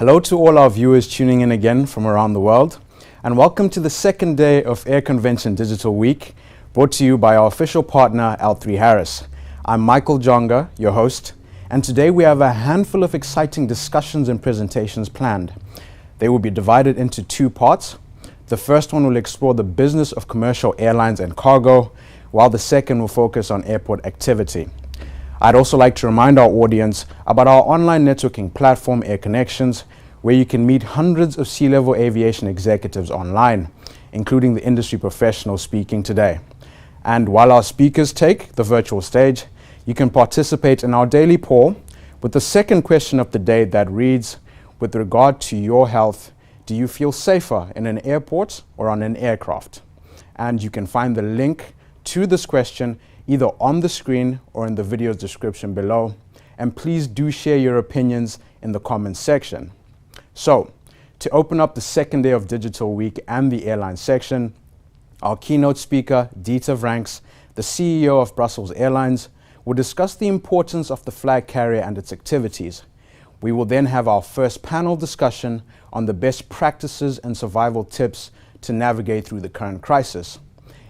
Hello to all our viewers tuning in again from around the world, and welcome to the second day of Air Convention Digital Week, brought to you by our official partner, L3 Harris. I'm Michael Jonga, your host, and today we have a handful of exciting discussions and presentations planned. They will be divided into two parts. The first one will explore the business of commercial airlines and cargo, while the second will focus on airport activity. I'd also like to remind our audience about our online networking platform, Air Connections, where you can meet hundreds of C-level aviation executives online, including the industry professionals speaking today. And while our speakers take the virtual stage, you can participate in our daily poll with the second question of the day that reads, with regard to your health, do you feel safer in an airport or on an aircraft? And you can find the link to this question either on the screen or in the video's description below. And please do share your opinions in the comments section. So, to open up the second day of Digital Week and the airline section, our keynote speaker, Dieter Vranckx, the CEO of Brussels Airlines, will discuss the importance of the flag carrier and its activities. We will then have our first panel discussion on the best practices and survival tips to navigate through the current crisis.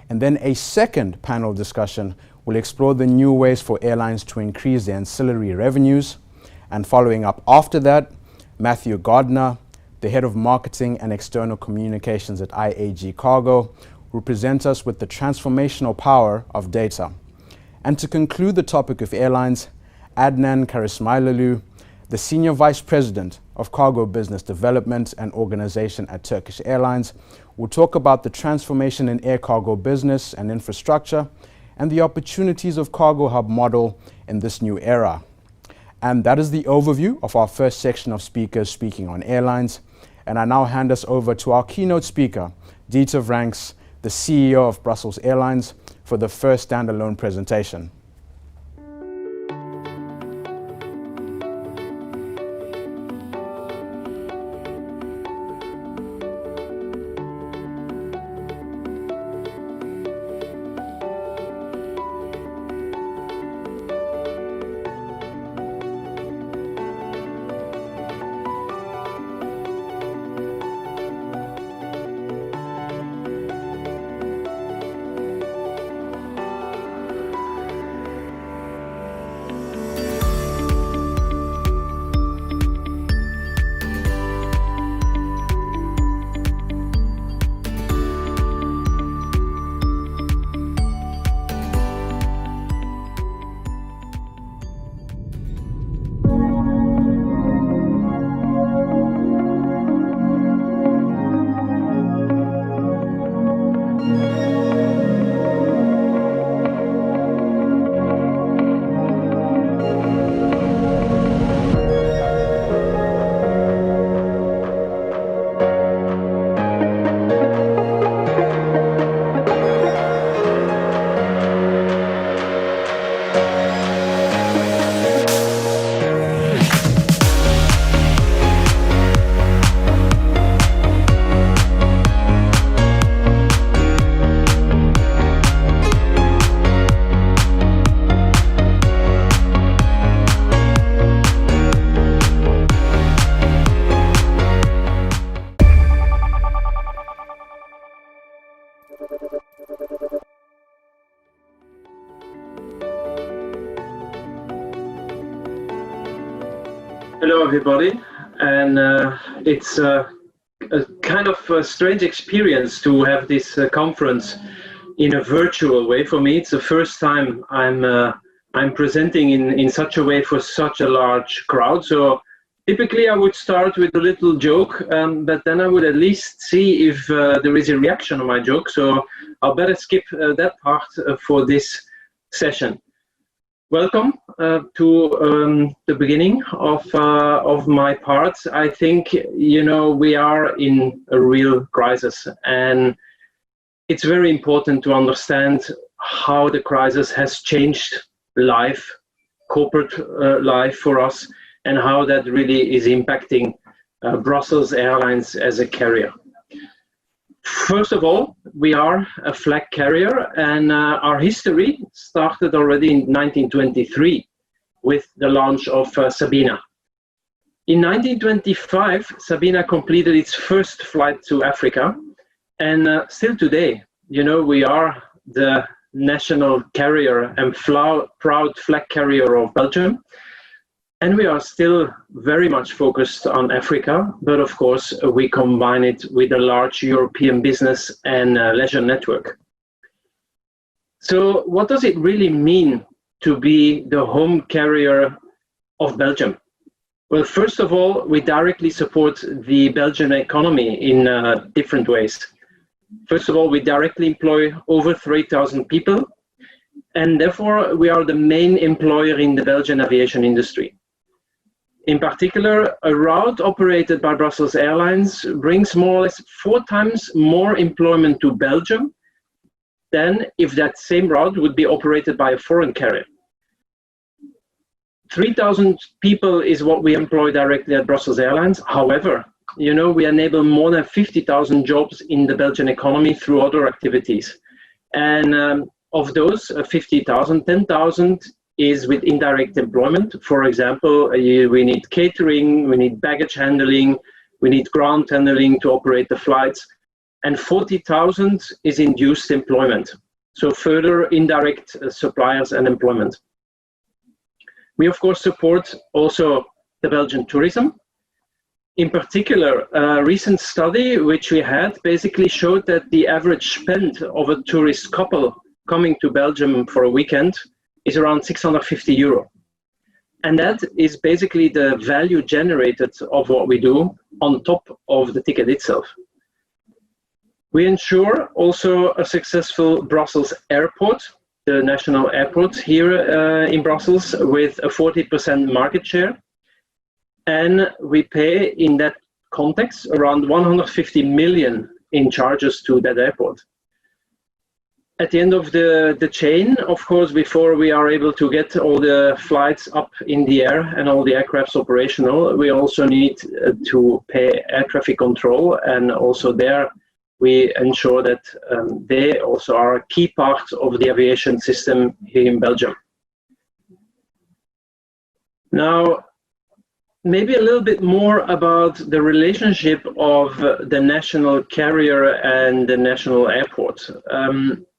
And then a second panel discussion will explore the new ways for airlines to increase their ancillary revenues. And following up after that, Matthew Gardner, the head of marketing and external communications at IAG Cargo, will present us with the transformational power of data. And to conclude the topic of airlines, Adnan Karismailalu, the Senior Vice President of Cargo Business Development and Organization at Turkish Airlines, will talk about the transformation in air cargo business and infrastructure and the opportunities of cargo hub model in this new era. And that is the overview of our first section of speakers speaking on airlines. And I now hand us over to our keynote speaker, Dieter Vranckx, the CEO of Brussels Airlines, for the first standalone presentation. Hello everybody, and it's a kind of a strange experience to have this conference in a virtual way. For me, it's the first time I'm presenting in such a way for such a large crowd. So typically I would start with a little joke, but then I would at least see if there is a reaction on my joke. So I'll better skip that part for this session. Welcome to the beginning of my part. I think, you know, we are in a real crisis, and it's very important to understand how the crisis has changed life, corporate life for us, and how that really is impacting Brussels Airlines as a carrier. First of all, we are a flag carrier, and our history started already in 1923 with the launch of Sabina. In 1925, Sabina completed its first flight to Africa, and still today, you know, we are the national carrier and proud flag carrier of Belgium. And we are still very much focused on Africa, but of course, we combine it with a large European business and leisure network. So what does it really mean to be the home carrier of Belgium? Well, first of all, we directly support the Belgian economy in different ways. First of all, we directly employ over 3,000 people, and therefore we are the main employer in the Belgian aviation industry. In particular, a route operated by Brussels Airlines brings more or less 4 times more employment to Belgium than if that same route would be operated by a foreign carrier. 3,000 people is what we employ directly at Brussels Airlines. However, you know, we enable more than 50,000 jobs in the Belgian economy through other activities. And of those 50,000, 10,000 is with indirect employment. For example, we need catering, we need baggage handling, we need ground handling to operate the flights, and 40,000 is induced employment. So further indirect suppliers and employment. We of course support also the Belgian tourism. In particular, a recent study which we had basically showed that the average spend of a tourist couple coming to Belgium for a weekend is around 650 euro. And that is basically the value generated of what we do on top of the ticket itself. We ensure also a successful Brussels airport, the national airport here in Brussels, with a 40% market share. And we pay in that context around 150 million in charges to that airport. At the end of the chain, of course, before we are able to get all the flights up in the air and all the aircrafts operational, we also need to pay air traffic control, and also there we ensure that they also are a key part of the aviation system here in Belgium. Now, maybe a little bit more about the relationship of the national carrier and the national airport.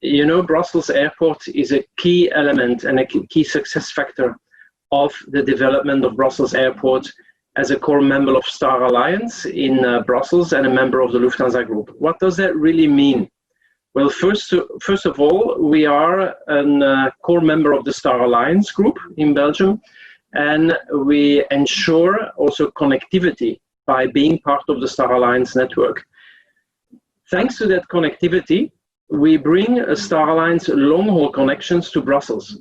You know, Brussels Airport is a key element and a key success factor of the development of Brussels Airport as a core member of Star Alliance in Brussels and a member of the Lufthansa Group. What does that really mean? Well, first of all, we are a core member of the Star Alliance group in Belgium, and we ensure also connectivity by being part of the Star Alliance network. Thanks to that connectivity, we bring Star Alliance long-haul connections to Brussels.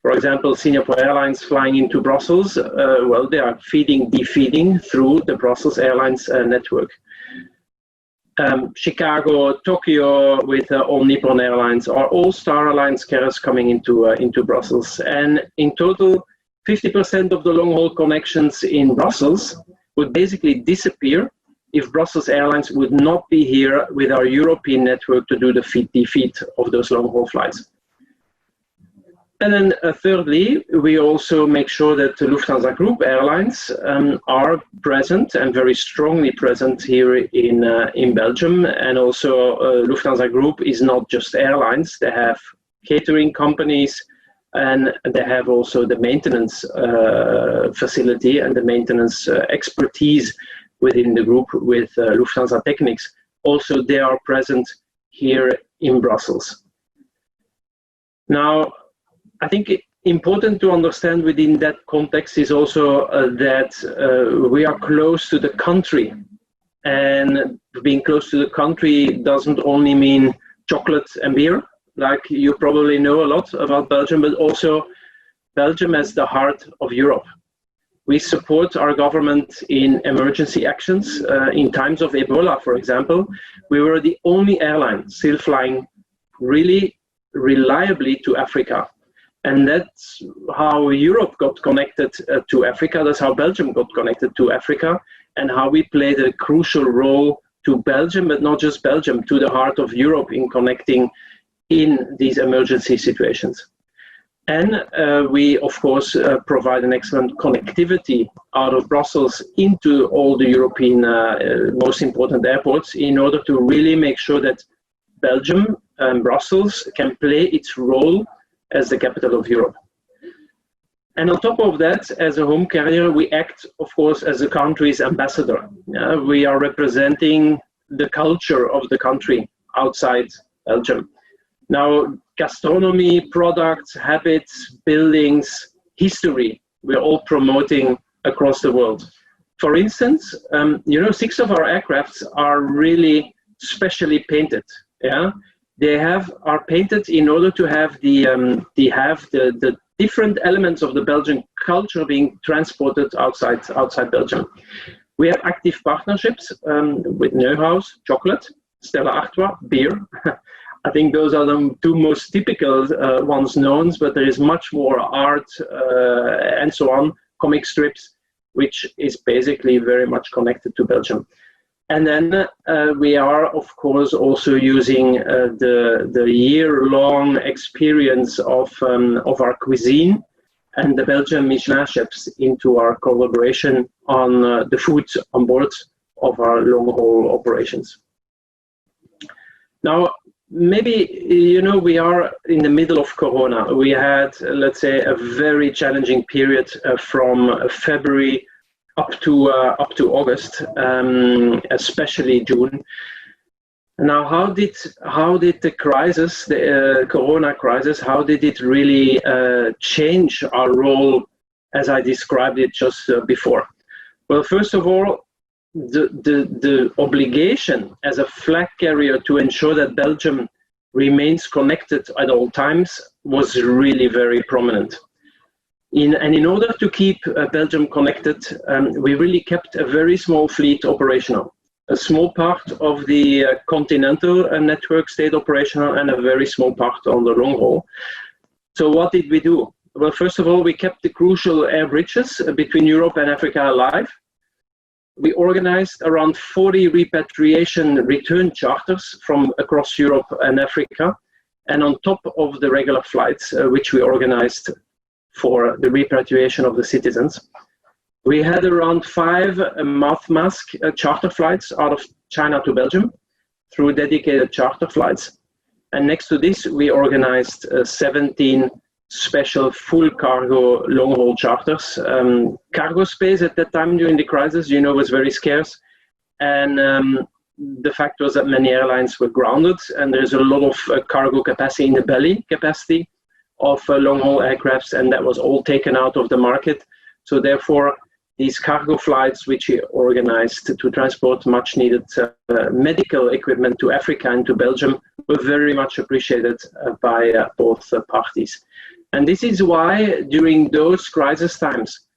For example, Singapore Airlines flying into Brussels, well, they are defeeding through the Brussels Airlines network. Chicago, Tokyo with All Nippon Airlines are all Star Alliance carriers coming into Brussels. And in total, 50% of the long-haul connections in Brussels would basically disappear if Brussels Airlines would not be here with our European network to do the feed of those long-haul flights. And then thirdly, we also make sure that the Lufthansa Group airlines are present and very strongly present here in Belgium. And also Lufthansa Group is not just airlines, they have catering companies, and they have also the maintenance facility and the maintenance expertise within the group with Lufthansa Technics. Also, they are present here in Brussels. Now, I think important to understand within that context is also that we are close to the country. And being close to the country doesn't only mean chocolate and beer, like you probably know a lot about Belgium, but also Belgium as the heart of Europe. We support our government in emergency actions. In times of Ebola, for example, we were the only airline still flying really reliably to Africa. And that's how Europe got connected to Africa. That's how Belgium got connected to Africa, and how we played a crucial role to Belgium, but not just Belgium, to the heart of Europe in connecting in these emergency situations. And we, of course, provide an excellent connectivity out of Brussels into all the European most important airports in order to really make sure that Belgium and Brussels can play its role as the capital of Europe. And on top of that, as a home carrier, we act, of course, as the country's ambassador. We are representing the culture of the country outside Belgium. Now, gastronomy, products, habits, buildings, history, we're all promoting across the world. For instance, 6 of our aircrafts are really specially painted. Yeah, they are painted in order to have the different elements of the Belgian culture being transported outside Belgium. We have active partnerships with Neuhaus, chocolate, Stella Artois, beer. I think those are the 2 most typical ones known, but there is much more art and so on, comic strips, which is basically very much connected to Belgium. And then we are, of course, also using the year-long experience of our cuisine and the Belgian Michelin chefs into our collaboration on the food on board of our long-haul operations. Now, maybe, we are in the middle of Corona. We had, let's say, a very challenging period from February up to August, especially June. Now, how did the crisis, the Corona crisis, how did it really change our role as I described it just before? Well, first of all, the obligation as a flag carrier to ensure that Belgium remains connected at all times was really very prominent. In order to keep Belgium connected, we really kept a very small fleet operational. A small part of the continental network stayed operational and a very small part on the long haul. So what did we do? Well, first of all, we kept the crucial air bridges between Europe and Africa alive. We organized around 40 repatriation return charters from across Europe and Africa, and on top of the regular flights, which we organized for the repatriation of the citizens. We had around 5 mouth mask charter flights out of China to Belgium through dedicated charter flights. And next to this, we organized 17 special full cargo long haul charters. Cargo space at that time during the crisis, was very scarce. And the fact was that many airlines were grounded, and there's a lot of cargo capacity in the belly capacity of long haul aircrafts, and that was all taken out of the market. So therefore, these cargo flights, which we organized to transport much needed medical equipment to Africa and to Belgium, were very much appreciated by both parties. And this is why during those crisis times,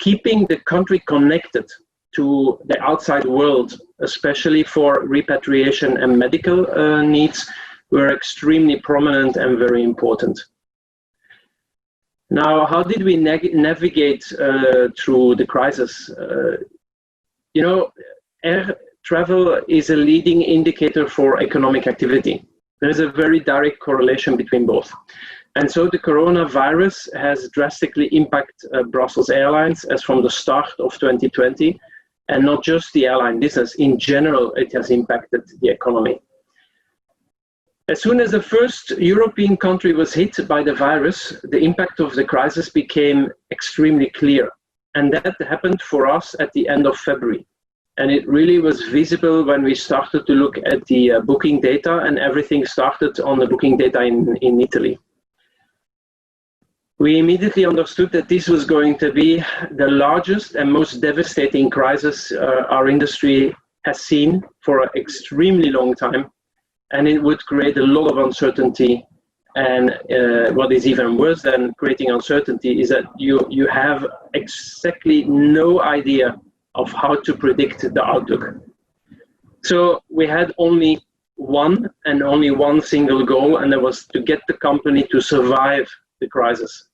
keeping the country connected to the outside world, especially for repatriation and medical needs, were extremely prominent and very important. Now, how did we navigate through the crisis? Air travel is a leading indicator for economic activity. There is a very direct correlation between both. And so the coronavirus has drastically impacted Brussels Airlines as from the start of 2020, and not just the airline business. In general, it has impacted the economy. As soon as the first European country was hit by the virus, the impact of the crisis became extremely clear. And that happened for us at the end of February. And it really was visible when we started to look at the booking data, and everything started on the booking data in Italy. We immediately understood that this was going to be the largest and most devastating crisis our industry has seen for an extremely long time, and it would create a lot of uncertainty. And what is even worse than creating uncertainty is that you have exactly no idea of how to predict the outlook. So we had only one single goal, and that was to get the company to survive the crisis.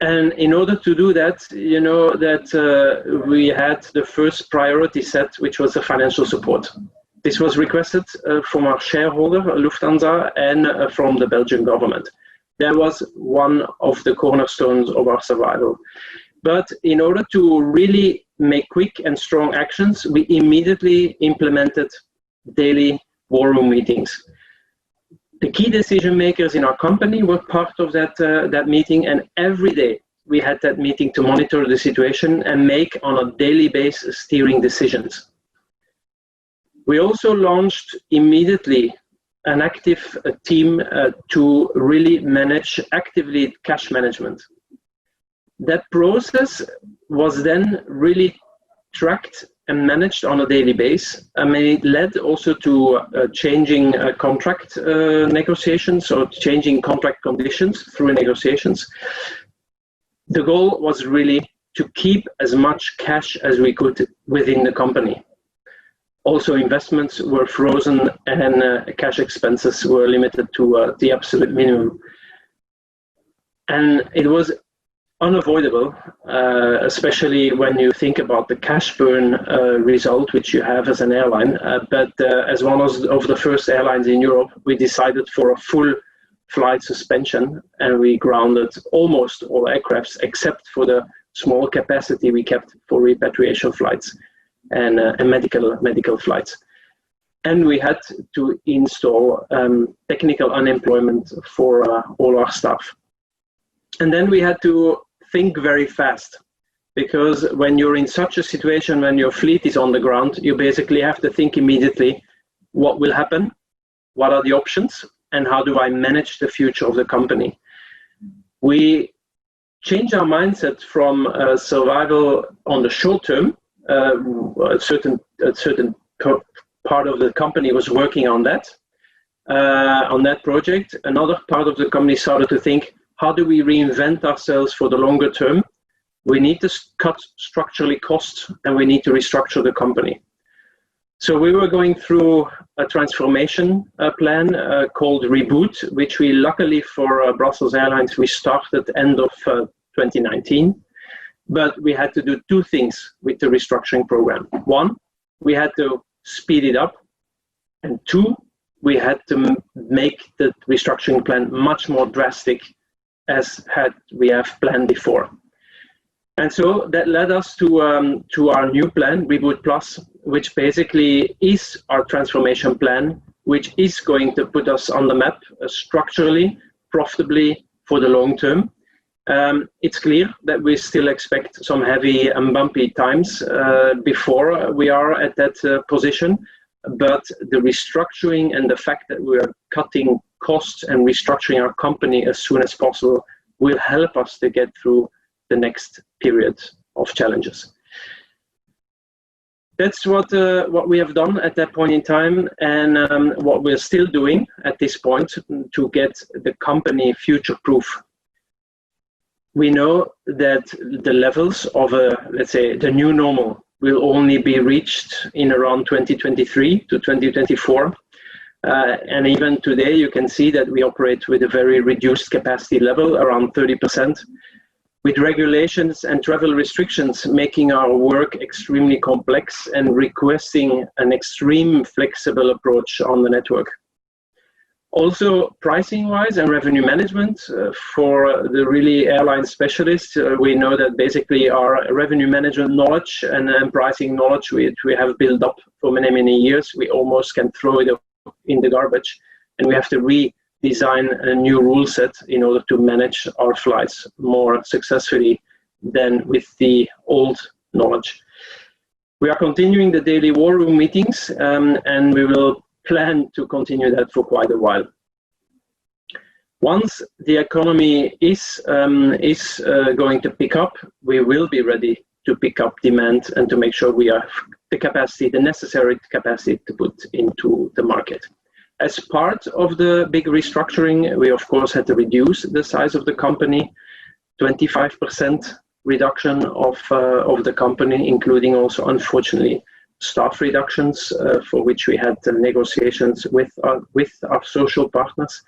And in order to do that, we had the first priority set, which was the financial support. This was requested from our shareholder, Lufthansa, and from the Belgian government. That was one of the cornerstones of our survival. But in order to really make quick and strong actions, we immediately implemented daily war room meetings. The key decision makers in our company were part of that meeting, and every day we had that meeting to monitor the situation and make on a daily basis steering decisions. We also launched immediately an active team to really manage actively cash management. That process was then really tracked and managed on a daily basis. I mean, it led also to changing contract negotiations or changing contract conditions through negotiations. The goal was really to keep as much cash as we could within the company. Also, investments were frozen and cash expenses were limited to the absolute minimum. And it was unavoidable, especially when you think about the cash burn result which you have as an airline. But as one of the first airlines in Europe, we decided for a full flight suspension, and we grounded almost all aircrafts except for the small capacity we kept for repatriation flights and medical flights. And we had to install technical unemployment for all our staff. And then we had to think very fast, because when you're in such a situation, when your fleet is on the ground, you basically have to think immediately, what will happen? What are the options? And how do I manage the future of the company? We changed our mindset from survival on the short term. A certain part of the company was working on that project. Another part of the company started to think, how do we reinvent ourselves for the longer term? We need to cut structurally costs, and we need to restructure the company. So we were going through a transformation plan called Reboot, which we luckily for Brussels Airlines, we started end of 2019. But we had to do two things with the restructuring program. One, we had to speed it up. And two, we had to make the restructuring plan much more drastic as we have planned before. And so that led us to our new plan, Reboot Plus, which basically is our transformation plan, which is going to put us on the map structurally, profitably for the long term. It's clear that we still expect some heavy and bumpy times before we are at that position, but the restructuring and the fact that we are cutting costs and restructuring our company as soon as possible will help us to get through the next period of challenges. That's what we have done at that point in time, and what we're still doing at this point to get the company future-proof. We know that the levels of, let's say, the new normal will only be reached in around 2023 to 2024. And even today, you can see that we operate with a very reduced capacity level, around 30%, with regulations and travel restrictions making our work extremely complex and requesting an extreme flexible approach on the network. Also, pricing-wise and revenue management, for the really airline specialists, we know that basically our revenue management knowledge and pricing knowledge, which we have built up for many, many years, we almost can throw it in the garbage, and we have to redesign a new rule set in order to manage our flights more successfully than with the old knowledge. We are continuing the daily war room meetings, and we will plan to continue that for quite a while. Once the economy is going to pick up, we will be ready to pick up demand and to make sure we have the capacity, the necessary capacity to put into the market. As part of the big restructuring, we of course had to reduce the size of the company, 25% reduction of the company, including also, unfortunately, staff reductions, for which we had negotiations with our social partners.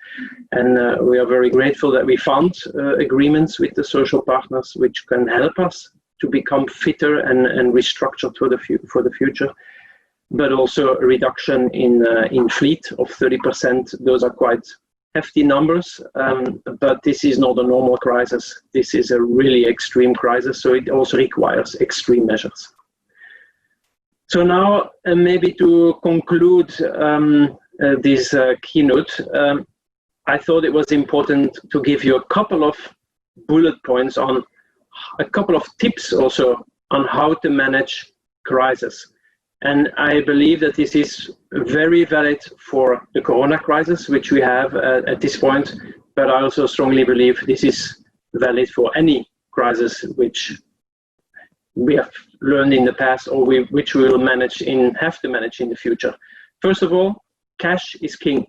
And we are very grateful that we found agreements with the social partners which can help us to become fitter and restructured for the future. But also a reduction in fleet of 30%. Those are quite hefty numbers, but this is not a normal crisis. This is a really extreme crisis, so it also requires extreme measures. So now, maybe to conclude this keynote, I thought it was important to give you a couple of bullet points on a couple of tips also on how to manage crisis. And I believe that this is very valid for the Corona crisis, which we have at this point, but I also strongly believe this is valid for any crisis which we have learned in the past, or which we will have to manage in the future. First of all, cash is king.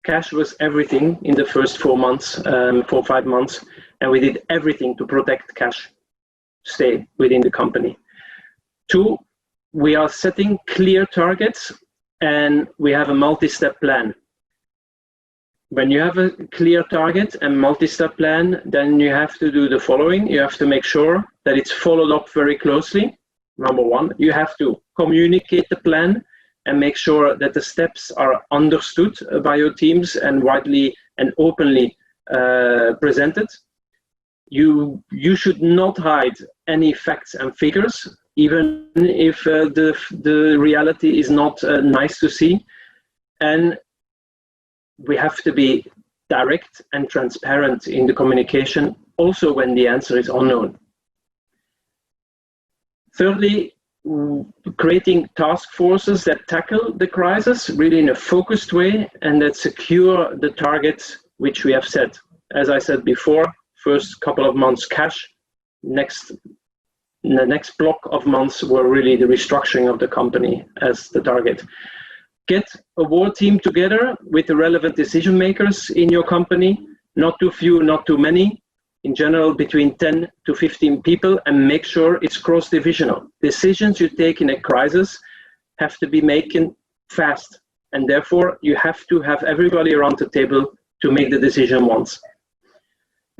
Cash was everything in the first 4 months, 4 or 5 months, and we did everything to protect cash, stay within the company. 2, we are setting clear targets, and we have a multi-step plan. When you have a clear target and multi-step plan, then you have to do the following. You have to make sure that it's followed up very closely. Number 1, you have to communicate the plan and make sure that the steps are understood by your teams and widely and openly presented. You should not hide any facts and figures, even if the reality is not nice to see. And we have to be direct and transparent in the communication, also when the answer is unknown. Thirdly, creating task forces that tackle the crisis really in a focused way and that secure the targets which we have set. As I said before, first couple of months cash, the next block of months were really the restructuring of the company as the target. Get a war team together with the relevant decision makers in your company, not too few, not too many, in general between 10 to 15 people, and make sure it's cross-divisional. Decisions you take in a crisis have to be made fast, and therefore you have to have everybody around the table to make the decision once.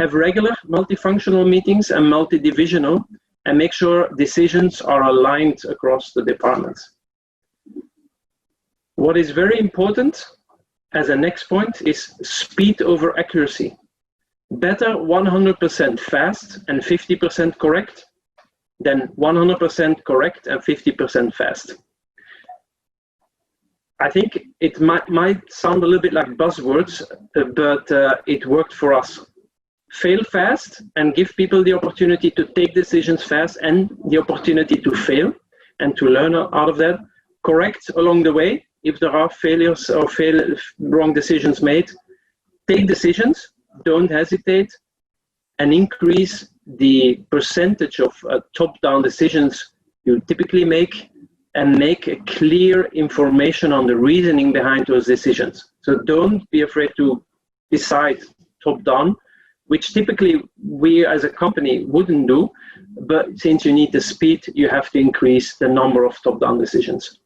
Have regular multifunctional meetings and multi-divisional, and make sure decisions are aligned across the departments. What is very important as a next point is speed over accuracy. Better 100% fast and 50% correct than 100% correct and 50% fast. I think it might sound a little bit like buzzwords, but it worked for us. Fail fast and give people the opportunity to take decisions fast and the opportunity to fail and to learn out of that. Correct along the way if there are failures or wrong decisions made. Take decisions, don't hesitate, and increase the percentage of top-down decisions you typically make, and make a clear information on the reasoning behind those decisions. So don't be afraid to decide top-down, which typically we as a company wouldn't do, but since you need the speed, you have to increase the number of top-down decisions.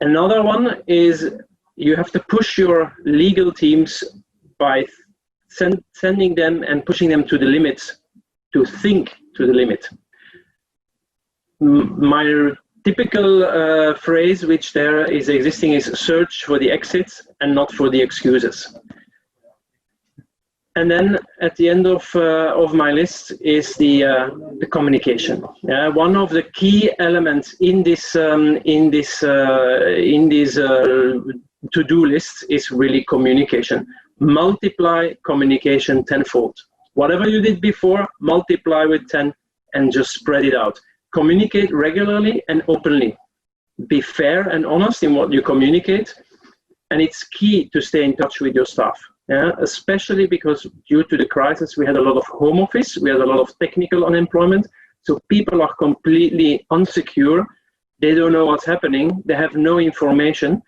Another one is you have to push your legal teams by sending them and pushing them to the limits, to think to the limit. My typical phrase which there is existing is search for the exits and not for the excuses. And then at the end of my list is the communication. One of the key elements in this to-do list is really communication. Multiply communication tenfold. Whatever you did before, multiply with 10 and just spread it out. Communicate regularly and openly. Be fair and honest in what you communicate. And it's key to stay in touch with your staff. Especially because due to the crisis, we had a lot of home office, we had a lot of technical unemployment, so people are completely unsecure, they don't know what's happening, they have no information,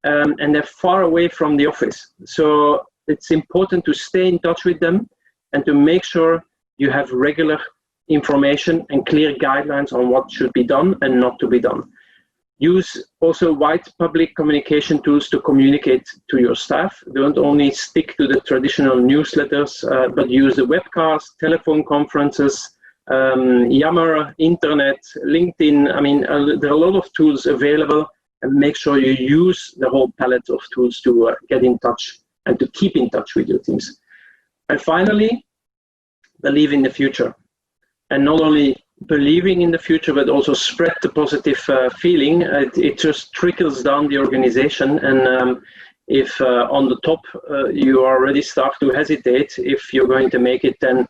and they're far away from the office. So it's important to stay in touch with them and to make sure you have regular information and clear guidelines on what should be done and not to be done. Use also wide public communication tools to communicate to your staff. Don't only stick to the traditional newsletters, but use the webcast, telephone conferences, Yammer, internet, LinkedIn. I mean, there are a lot of tools available and make sure you use the whole palette of tools to get in touch and to keep in touch with your teams. And finally, believe in the future. And not only believing in the future, but also spread the positive feeling. It just trickles down the organization. And if on the top you already start to hesitate if you're going to make it, then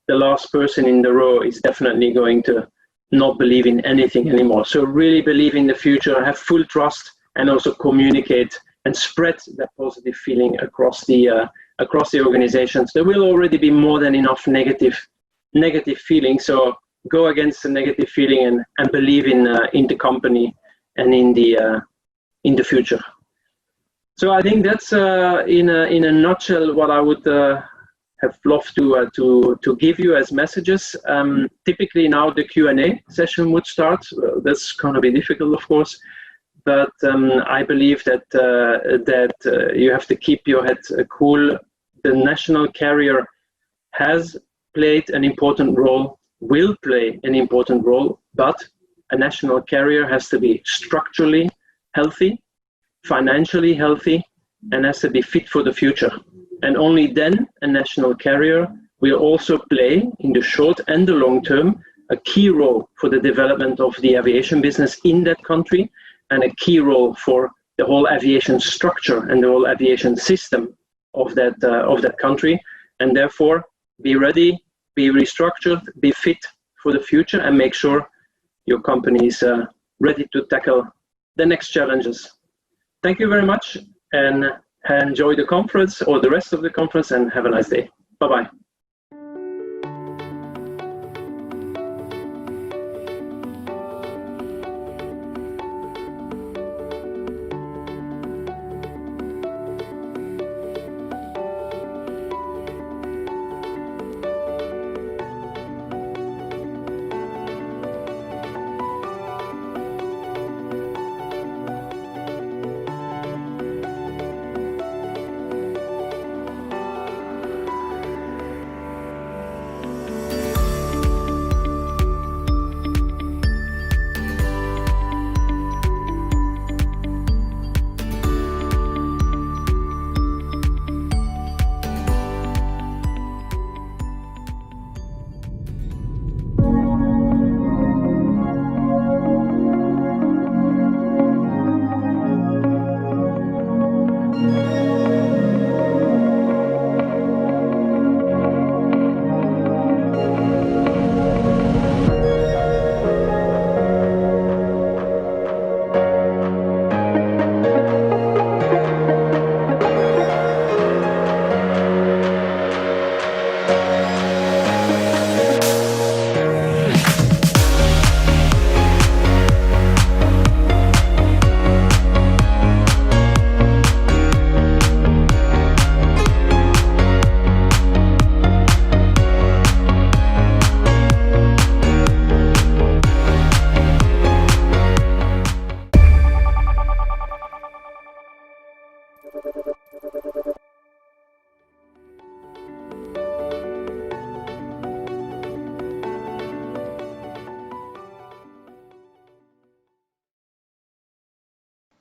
the last person in the row is definitely going to not believe in anything anymore. So really believe in the future, have full trust, and also communicate and spread that positive feeling across the organizations. There will already be more than enough negative feeling. So go against the negative feeling and believe in the company and in the future. So I think that's in a nutshell what I would have loved to give you as messages. Typically now the Q&A session would start. That's going to be difficult, of course, but I believe that you have to keep your head cool. The national carrier has played an important role, will play an important role, but a national carrier has to be structurally healthy, financially healthy, and has to be fit for the future. And only then a national carrier will also play, in the short and the long term, a key role for the development of the aviation business in that country, and a key role for the whole aviation structure and the whole aviation system of that country. And therefore, be ready, be restructured, be fit for the future, and make sure your company is ready to tackle the next challenges. Thank you very much, and enjoy the conference or the rest of the conference, and have a nice day. Bye-bye.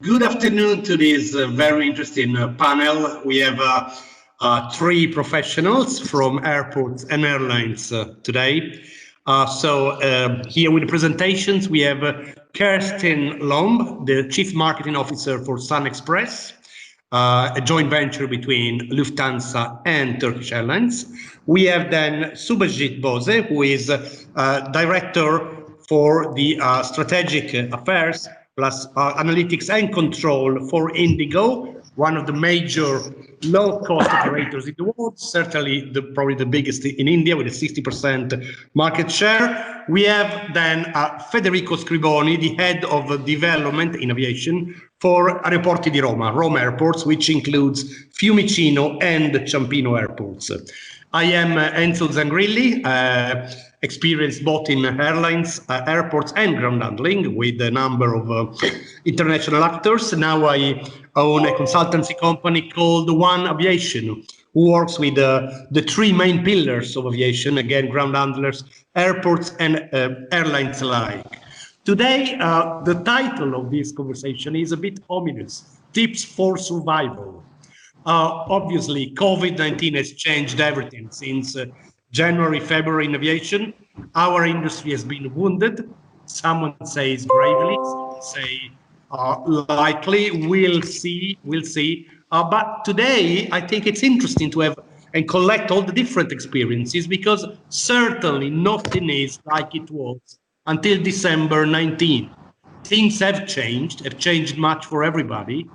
Good afternoon to this very interesting panel. We have three professionals from airports and airlines today. Here with the presentations, we have Kerstin Lomb, the Chief Marketing Officer for Sun Express, a joint venture between Lufthansa and Turkish Airlines. We have then Subhajit Bose, who is Director for the Strategic Affairs plus Analytics and Control for Indigo, one of the major low-cost operators in the world, certainly probably the biggest in India with a 60% market share. We have then Federico Scriboni, the Head of Development in Aviation for Aeroporti di Roma, Rome Airports, which includes Fiumicino and Ciampino airports. I am Enzo Zangrilli, experienced both in airlines, airports and ground handling with a number of international actors. Now I own a consultancy company called One Aviation, who works with the three main pillars of aviation, again, ground handlers, airports and airlines alike. Today, the title of this conversation is a bit ominous, Tips for Survival. Obviously, COVID-19 has changed everything since January, February in aviation. Our industry has been wounded. Someone says gravely, some say lightly. We'll see. But today, I think it's interesting to have and collect all the different experiences, because certainly nothing is like it was until December 19. Things have changed much for everybody.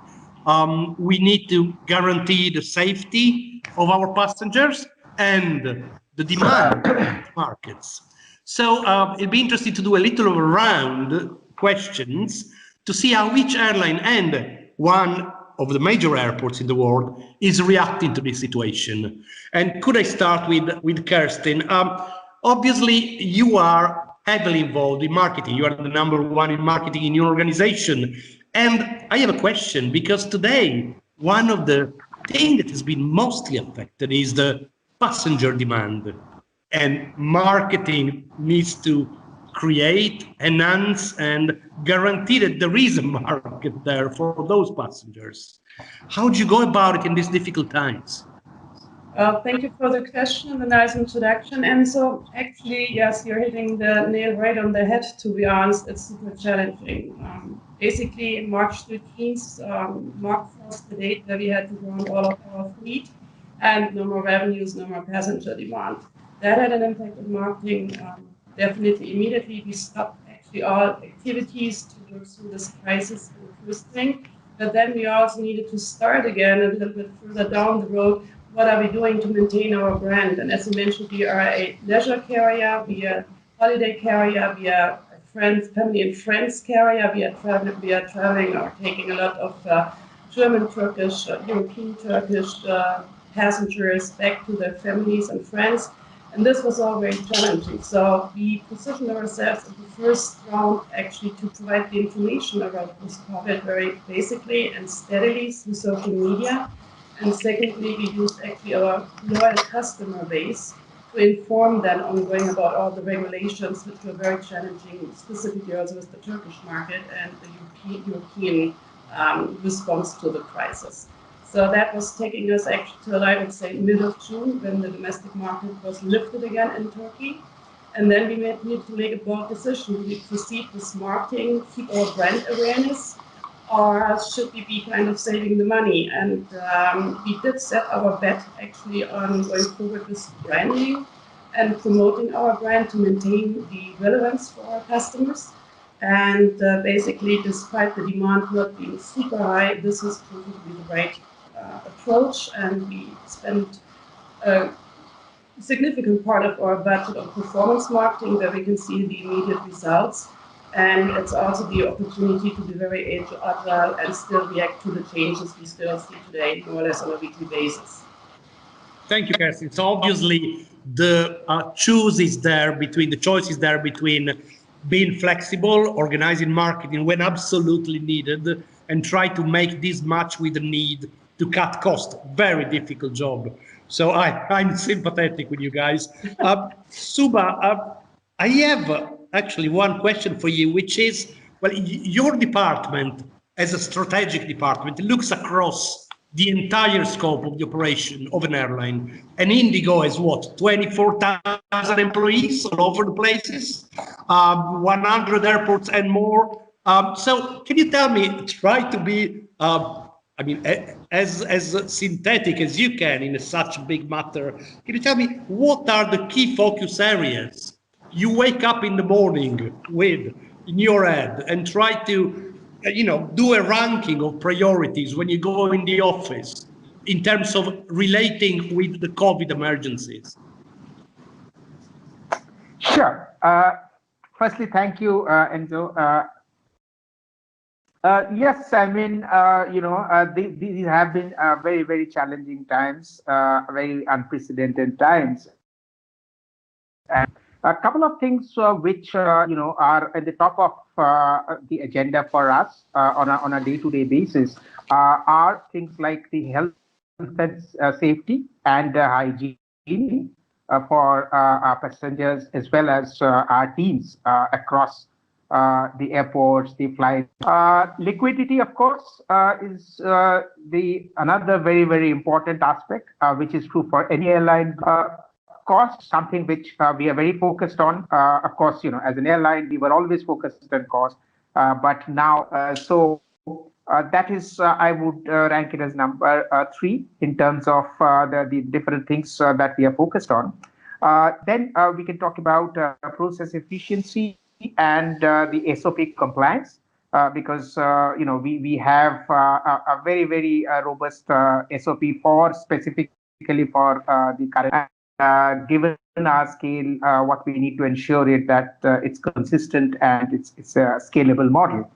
We need to guarantee the safety of our passengers and the demand of the markets. So it'd be interesting to do a little of a round questions to see how each airline and one of the major airports in the world is reacting to this situation. And could I start with Kerstin? Obviously, you are heavily involved in marketing. You are the number one in marketing in your organization. And I have a question, because today, one of the things that has been mostly affected is the passenger demand. And marketing needs to create, enhance, and guarantee that there is a market there for those passengers. How do you go about it in these difficult times? Thank you for the question and the nice introduction. And so actually, yes, you're hitting the nail right on the head, to be honest. It's super challenging. Basically, March 13th marked the date where we had to ground all of our fleet, and no more revenues, no more passenger demand. That had an impact on marketing. Definitely, immediately we stopped actually all activities to go through this crisis in the first thing. But then we also needed to start again a little bit further down the road. What are we doing to maintain our brand? And as you mentioned, we are a leisure carrier, we are a holiday carrier, we are a friends, family and friends carrier. We are traveling or taking a lot of German, Turkish, European, Turkish passengers back to their families and friends. And this was all very challenging. So we positioned ourselves in the first round actually to provide the information about this COVID very basically and steadily through social media. And secondly, we used actually our loyal customer base to inform them ongoing about all the regulations, which were very challenging, specifically also with the Turkish market and the European response to the crisis. So that was taking us actually till, I would say, mid of June, when the domestic market was lifted again in Turkey. And then we needed to make a bold decision. Do we proceed with marketing, keep our brand awareness, or should we be kind of saving the money? And we did set our bet actually on going forward with branding and promoting our brand to maintain the relevance for our customers. And basically, despite the demand not being super high, this has proven to be the right approach, and we spent a significant part of our budget on performance marketing, where we can see the immediate results. And it's also the opportunity to be very agile and still react to the changes we still see today, more or less on a weekly basis. Thank you, Kerstin. So obviously, the choice is there between being flexible, organizing marketing when absolutely needed, and try to make this match with the need to cut costs. Very difficult job. So I'm sympathetic with you guys. Suba, I have actually one question for you, which is, well, your department as a strategic department looks across the entire scope of the operation of an airline. And Indigo has what, 24,000 employees all over the places, 100 airports and more. So can you tell me, try to be, as synthetic as you can in such a big matter, can you tell me what are the key focus areas you wake up in the morning with in your head and try to do a ranking of priorities when you go in the office in terms of relating with the COVID emergencies? Sure. Firstly, thank you, Enzo. Yes, I mean, these have been very, very challenging times, very unprecedented times. And a couple of things which are at the top of the agenda for us on a day-to-day basis are things like the health and safety and hygiene for our passengers as well as our teams across the airports, the flights. Liquidity, of course, is the another very, very important aspect, which is true for any airline. Cost, something which we are very focused on. Of course, as an airline, we were always focused on cost, but now, that is, I would rank it as number 3 in terms of the different things that we are focused on. Then we can talk about process efficiency and the SOP compliance, because we have a very, very robust SOP for specifically for the current. Given our scale, what we need to ensure is that it's consistent and it's a scalable model.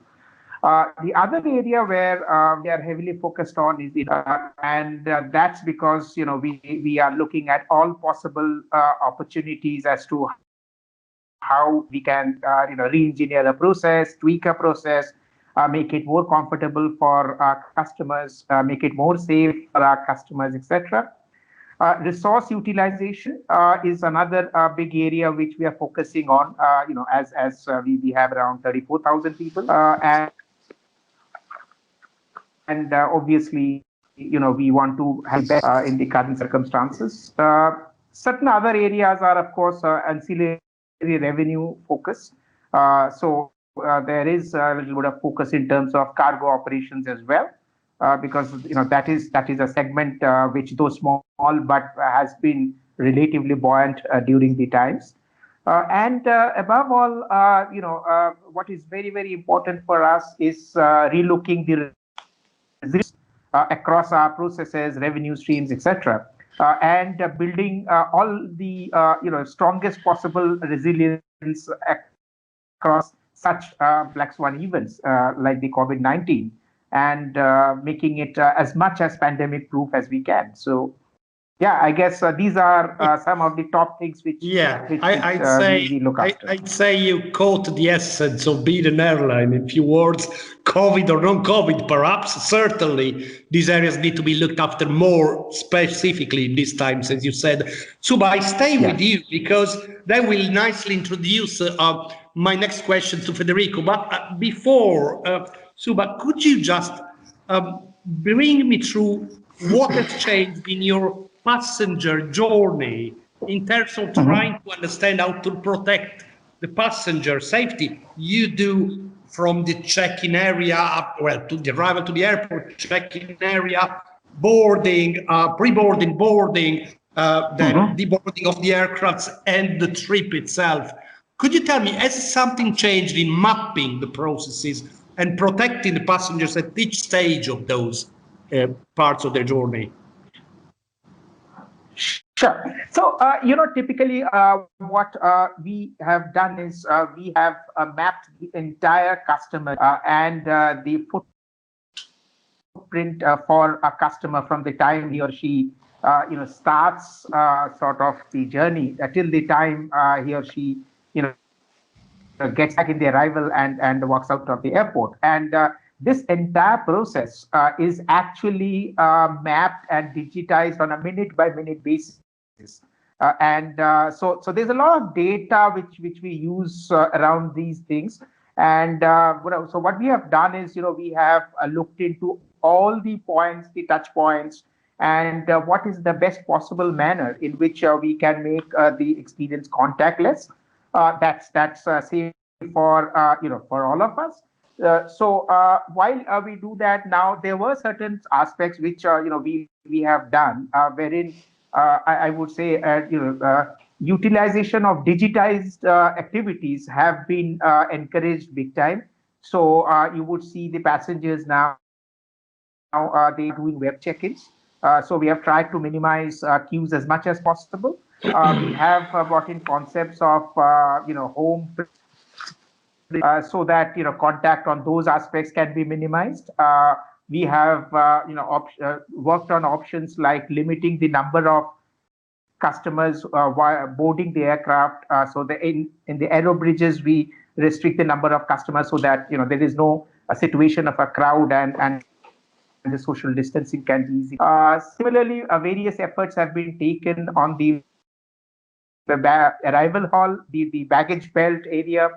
The other area where we are heavily focused on is and that's because we are looking at all possible opportunities as to how we can re-engineer a process, tweak a process, make it more comfortable for our customers, make it more safe for our customers, etc. Resource utilization is another big area which we are focusing on. As we have around 34,000 people, and obviously, we want to have best in the current circumstances. Certain other areas are, of course, ancillary revenue focus. So there is a little bit of focus in terms of cargo operations as well. Because that is a segment which, though small, but has been relatively buoyant during the times. And above all, what is very, very important for us is relooking the resilience across our processes, revenue streams, etc., and building all the strongest possible resilience across such black swan events like the COVID-19. And making it as much as pandemic proof as we can. So, yeah, I guess these are some of the top things which, I'd say we look after. I'd say you caught the essence of being an airline in few words. COVID or non-COVID, perhaps. Certainly, these areas need to be looked after more specifically in these times, as you said. Suba, I stay with you because that will nicely introduce my next question to Federico. But before, Suba, could you just bring me through what has changed in your passenger journey in terms of trying to understand how to protect the passenger safety? You do from the check-in area to the arrival to the airport, check-in area, boarding, pre-boarding, boarding, then deboarding of the aircrafts and the trip itself. Could you tell me, has something changed in mapping the processes and protecting the passengers at each stage of those parts of their journey? Sure. So, typically what we have done is we have mapped the entire customer and the footprint for a customer from the time he or she, starts sort of the journey till the time he or she, gets back in the arrival and walks out of the airport. And this entire process is actually mapped and digitized on a minute-by-minute basis. So there's a lot of data which we use around these things. And so what we have done is, we have looked into all the points, the touch points, and what is the best possible manner in which we can make the experience contactless. That's safe for for all of us. So while we do that now, there were certain aspects which we have done wherein I would say utilization of digitized activities have been encouraged big time. So you would see the passengers now they are doing web check-ins. So we have tried to minimize queues as much as possible. We have brought in concepts of home. So that contact on those aspects can be minimized. We have worked on options like limiting the number of customers boarding the aircraft. So in the aero bridges, we restrict the number of customers so that there is no situation of a crowd and the social distancing can be easy. Similarly, various efforts have been taken on the arrival hall, the baggage belt area.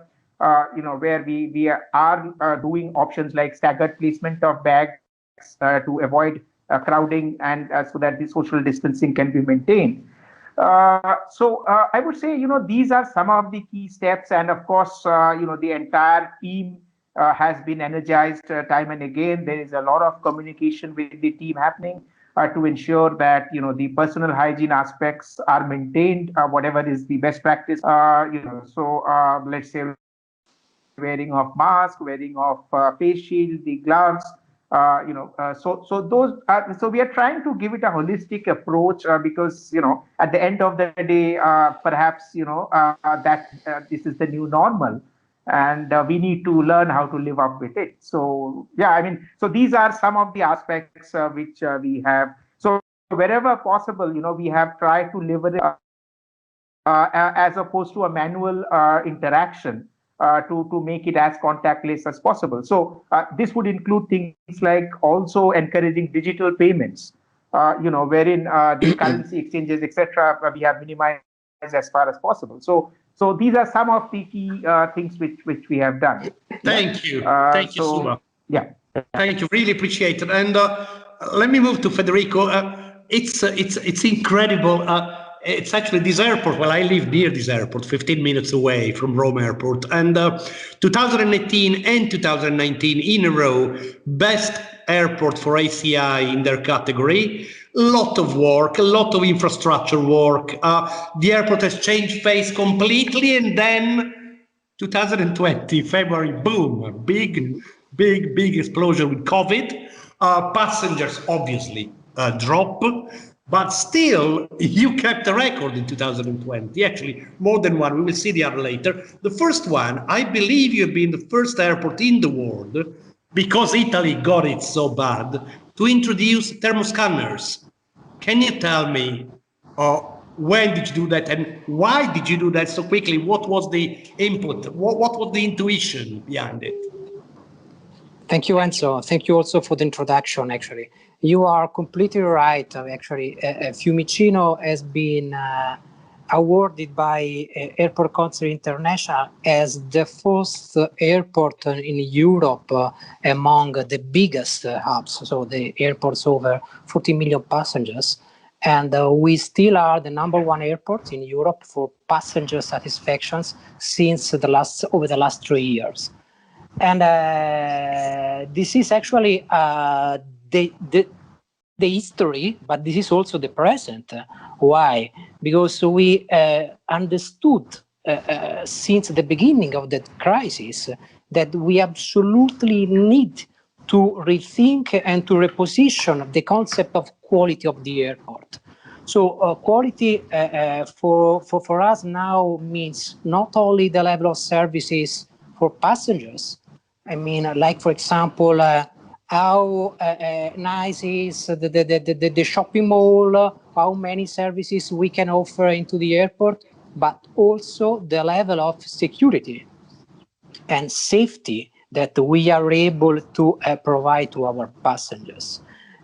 where we are doing options like staggered placement of bags to avoid crowding and so that the social distancing can be maintained. So I would say, these are some of the key steps, and of course, the entire team has been energized time and again. There is a lot of communication with the team happening to ensure that the personal hygiene aspects are maintained, whatever is the best practice. So let's say wearing of mask, wearing of face shield, the gloves. So we are trying to give it a holistic approach because at the end of the day, perhaps that this is the new normal, and we need to learn how to live up with it. So yeah, I mean, so these are some of the aspects which we have. So wherever possible, we have tried to leverage as opposed to a manual interaction to make it as contactless as possible. So this would include things like also encouraging digital payments, wherein the currency exchanges, etc., we have minimized as far as possible. So these are some of the key things which we have done. Thank you. Thank you, Suba. Yeah. Thank you. Really appreciate it. And let me move to Federico. It's incredible. It's actually this airport. Well, I live near this airport, 15 minutes away from Rome Airport. And 2018 and 2019 in a row, best airport for ACI in their category. A lot of work, a lot of infrastructure work. The airport has changed face completely. And then 2020, February, boom, big explosion with COVID. Passengers obviously drop. But still, you kept a record in 2020, actually more than one. We will see the other later. The first one, I believe you've been the first airport in the world, because Italy got it so bad, to introduce thermoscanners. Can you tell me when did you do that and why did you do that so quickly? What was the input? What was the intuition behind it? Thank you, Enzo. Thank you also for the introduction, actually. You are completely right. Actually, Fiumicino has been awarded by Airport Council International as the first airport in Europe among the biggest hubs, so the airports over 40 million passengers. And we still are the #1 airport in Europe for passenger satisfactions since over the last 3 years. And this is actually the history, but this is also the present. Why? Because we understood since the beginning of the crisis that we absolutely need to rethink and to reposition the concept of quality of the airport. So quality for us now means not only the level of services for passengers. I mean, like, for example, how nice is the shopping mall, how many services we can offer into the airport, but also the level of security and safety that we are able to provide to our passengers.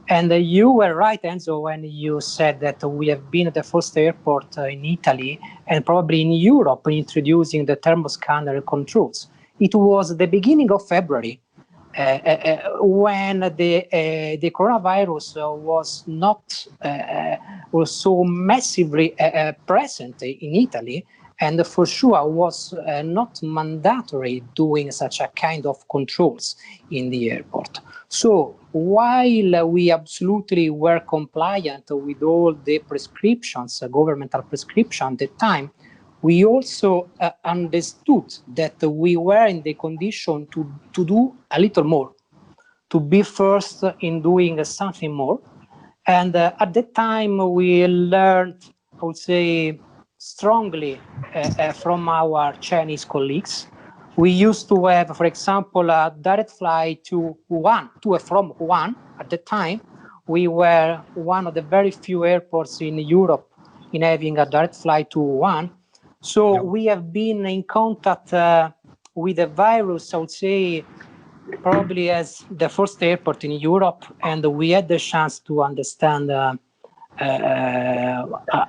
And you were right, Enzo, when you said that we have been the first airport in Italy and probably in Europe in introducing the thermoscanner controls. It was the beginning of February when the coronavirus was so massively present in Italy, and for sure was not mandatory doing such a kind of controls in the airport. So while we absolutely were compliant with all the prescriptions, governmental prescription at the time, we also understood that we were in the condition to do a little more, to be first in doing something more. And at that time, we learned, I would say, strongly from our Chinese colleagues. We used to have, for example, a direct flight to from Wuhan. At the time, we were one of the very few airports in Europe in having a direct flight to Wuhan. So we have been in contact with the virus, I would say, probably as the first airport in Europe, and we had the chance to understand a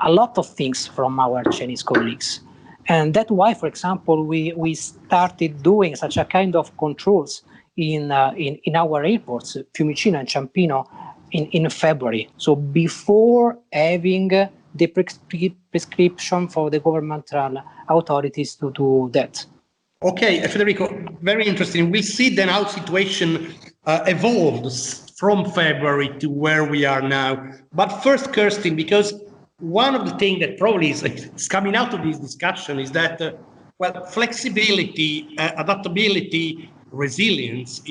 lot of things from our Chinese colleagues. And that's why, for example, we started doing such a kind of controls in our airports, Fiumicino and Ciampino, in February. So before having the prescription for the governmental authorities to do that. Okay, Federico, very interesting. We see then how situation evolved from February to where we are now. But first, Kirsten, because one of the things that probably is coming out of this discussion is that, well, flexibility, adaptability, resilience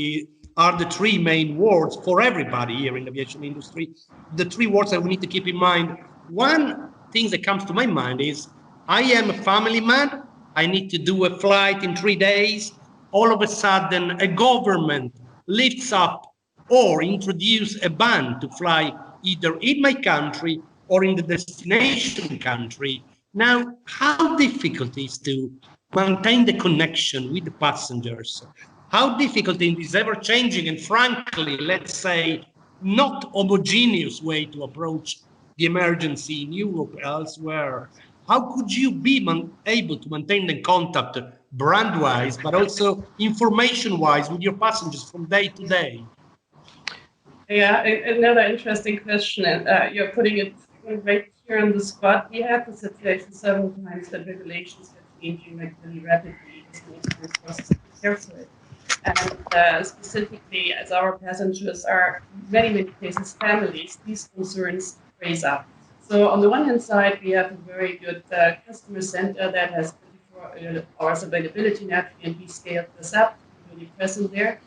are the three main words for everybody here in the aviation industry. The three words that we need to keep in mind. One thing that comes to my mind is, I am a family man. I need to do a flight in 3 days. All of a sudden, a government lifts up or introduce a ban to fly either in my country or in the destination country. Now, how difficult is to maintain the connection with the passengers? How difficult in this ever-changing and frankly, let's say, not homogeneous way to approach the emergency in Europe, elsewhere? How could you be able to maintain the contact brand-wise, but also information-wise with your passengers from day to day? Yeah, another interesting question, and you're putting it right here on the spot. We had the situation several times that regulations are changing like really rapidly. This makes the process carefully. And specifically, as our passengers are many cases families, these concerns raise up. So on the one hand side, we have a very good customer center that has 24 hours availability naturally, and we scaled this up, really present there.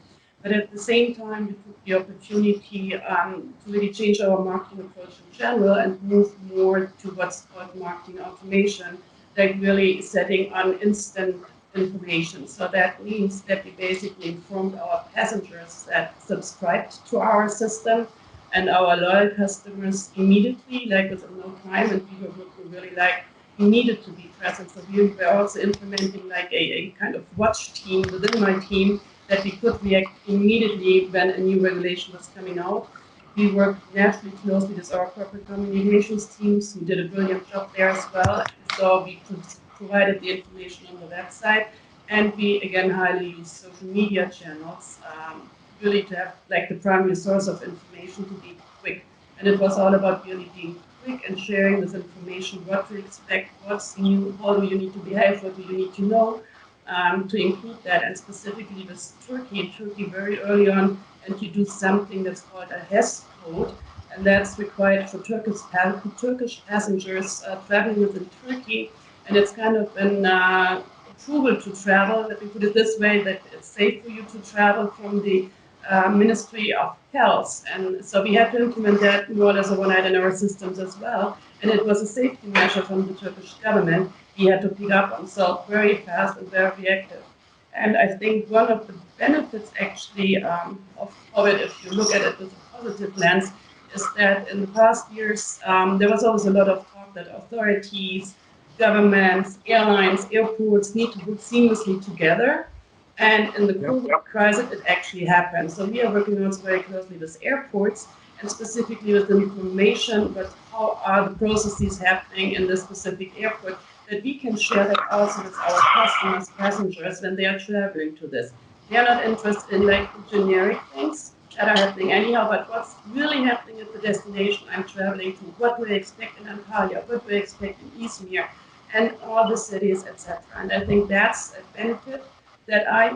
But at the same time, we took the opportunity to really change our marketing approach in general and move more to what's called marketing automation, like really setting on instant information. So that means that we basically informed our passengers that subscribed to our system and our loyal customers immediately, like within no time, and we were really like, we needed to be present. So we were also implementing like a kind of watch team within my team that we could react immediately when a new regulation was coming out. We worked naturally closely with our corporate communications teams, who did a brilliant job there as well. So we provided the information on the website, and we again highly use social media channels, really to have like the primary source of information to be quick. And it was all about really being quick and sharing this information, what to expect, what's new, how do you need to behave, what do you need to know, to include that. And specifically with Turkey very early on, and to do something that's called a HES code, and that's required for Turkish passengers traveling within Turkey. And it's kind of an approval to travel, let me put it this way, that it's safe for you to travel from the Ministry of Health. And so we had to implement that more or less overnight in our systems as well. And it was a safety measure from the Turkish government we had to pick up on, so very fast and very reactive. And I think one of the benefits actually of it, if you look at it with a positive lens, is that in the past years, there was always a lot of talk that authorities, governments, airlines, airports need to work seamlessly together. And in the COVID crisis, it actually happened. So we are working also very closely with airports, and specifically with information, but how are the processes happening in this specific airport, that we can share that also with our customers, passengers, when they are traveling to this. They are not interested in like generic things that are happening anyhow, but what's really happening at the destination I'm traveling to, what do I expect in Antalya, what do I expect in Izmir, and all the cities, etc. And I think that's a benefit that I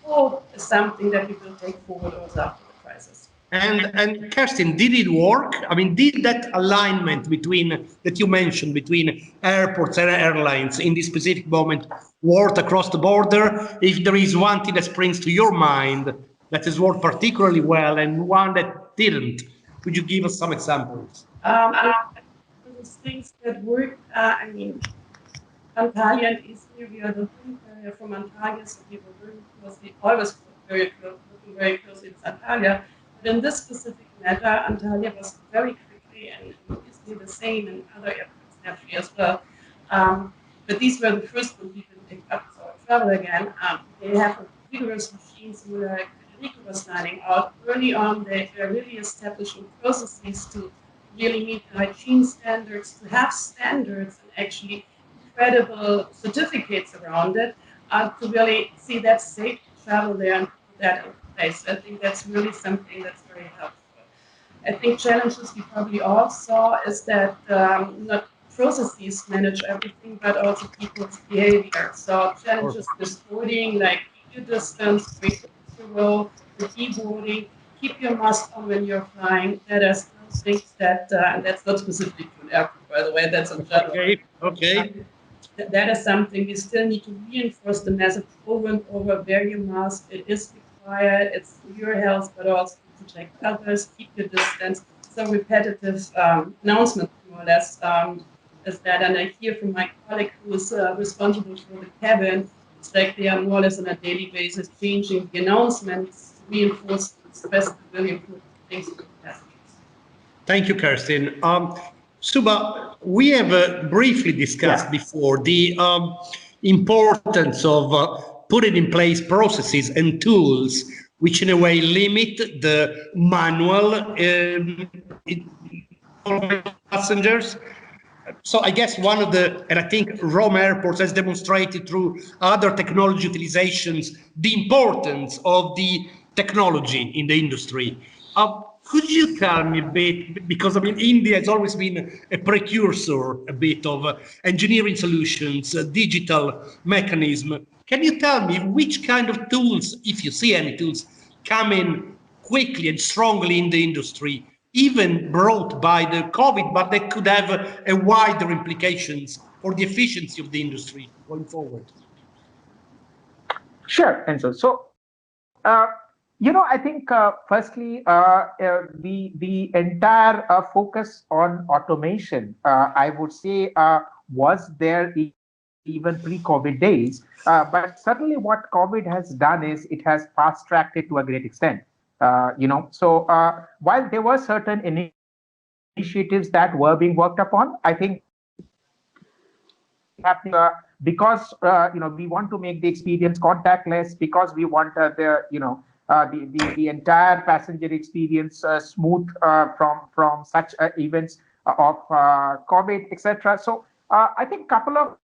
hope is something that we will take forward also after the crisis. And Kerstin, did it work? I mean, did that alignment between that you mentioned between airports and airlines in this specific moment work across the border? If there is one thing that springs to your mind that has worked particularly well and one that didn't, could you give us some examples? Those things that work, I mean, Antalya and Izmir, we are the from Antalya, so we were very closely, always working very closely with Antalya. But in this specific matter, Antalya was very quickly, and Izmir the same, and other airports naturally as well. But these were the first ones we could pick up for travel again. They have a rigorous machine simulator, like Federico was lining out. Early on, they were really establishing processes to really meet hygiene standards, to have standards, and actually credible certificates around it to really see that safe travel there and put that in place. I think that's really something that's very helpful. I think challenges we probably all saw is that not processes manage everything, but also people's behavior. So challenges with boarding, like keep your distance, wait your row, the deboarding, keep your mask on when you're flying. That is those things that, and that's not specific to an airport, by the way, that's in general. Okay. That is something we still need to reinforce the message over and over. Wear your mask. It is required. It's for your health, but also to protect others. Keep your distance. So repetitive announcement, more or less, is that. And I hear from my colleague who is responsible for the cabin, it's like they are more or less on a daily basis changing the announcements to reinforce the best really important things for the passengers. Thank you, Kerstin. Suba, we have briefly discussed before the importance of putting in place processes and tools which in a way limit the manual passengers. So I guess one of the, and I think Rome Airports has demonstrated through other technology utilizations, the importance of the technology in the industry. Could you tell me a bit, because I mean, India has always been a precursor a bit of engineering solutions, digital mechanism. Can you tell me which kind of tools, if you see any tools, come in quickly and strongly in the industry, even brought by the COVID, but they could have a wider implications for the efficiency of the industry going forward? Sure, Enzo. So, I think firstly, the entire focus on automation, I would say, was there even pre-COVID days. But certainly, what COVID has done is it has fast-tracked it to a great extent. So while there were certain initiatives that were being worked upon, I think because we want to make the experience contactless, because we want the entire passenger experience smooth from such events of COVID, etc. So I think a couple of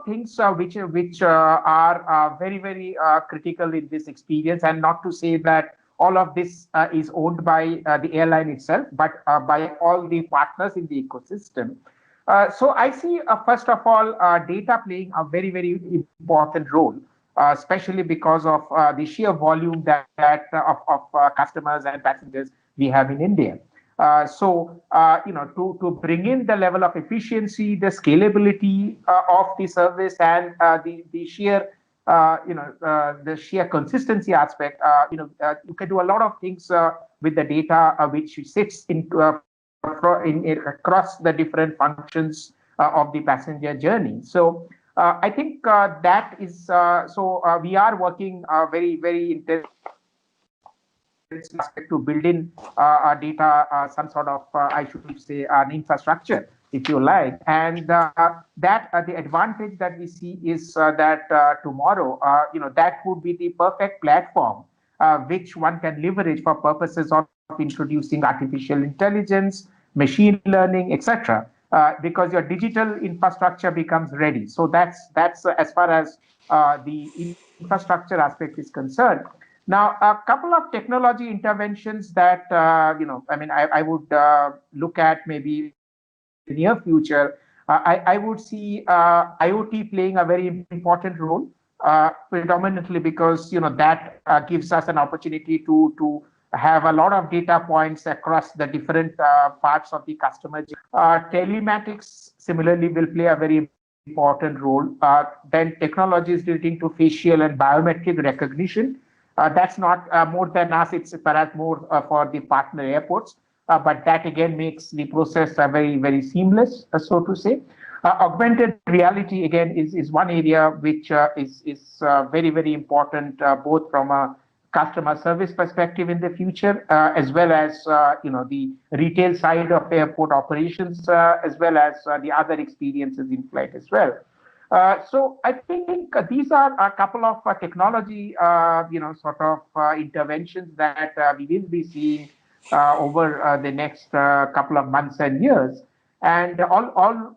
things which are very, very critical in this experience, and not to say that all of this is owned by the airline itself, but by all the partners in the ecosystem. So I see, first of all, data playing a very, very important role, especially because of the sheer volume of customers and passengers we have in India. To bring in the level of efficiency, the scalability of the service, and the sheer consistency aspect, you can do a lot of things with the data which sits into across the different functions of the passenger journey. So I think that is we are working very, very intensely to build in data, some sort of, I should say, an infrastructure, if you like. And the advantage that we see is that tomorrow, that would be the perfect platform which one can leverage for purposes of introducing artificial intelligence, machine learning, etc. Because your digital infrastructure becomes ready. So that's as far as the infrastructure aspect is concerned. Now, a couple of technology interventions that I would look at maybe in the near future. I would see IoT playing a very important role, predominantly because that gives us an opportunity to have a lot of data points across the different parts of the customer journey. Telematics similarly will play a very important role. Then technologies relating to facial and biometric recognition. That's not more than us, it's perhaps more for the partner airports. But that again makes the process very, very seamless, so to say. Augmented reality again is one area which is very, very important, both from a customer service perspective in the future, as well as the retail side of airport operations, as well as the other experiences in flight as well. So I think these are a couple of technology, interventions that we will be seeing over the next couple of months and years. and all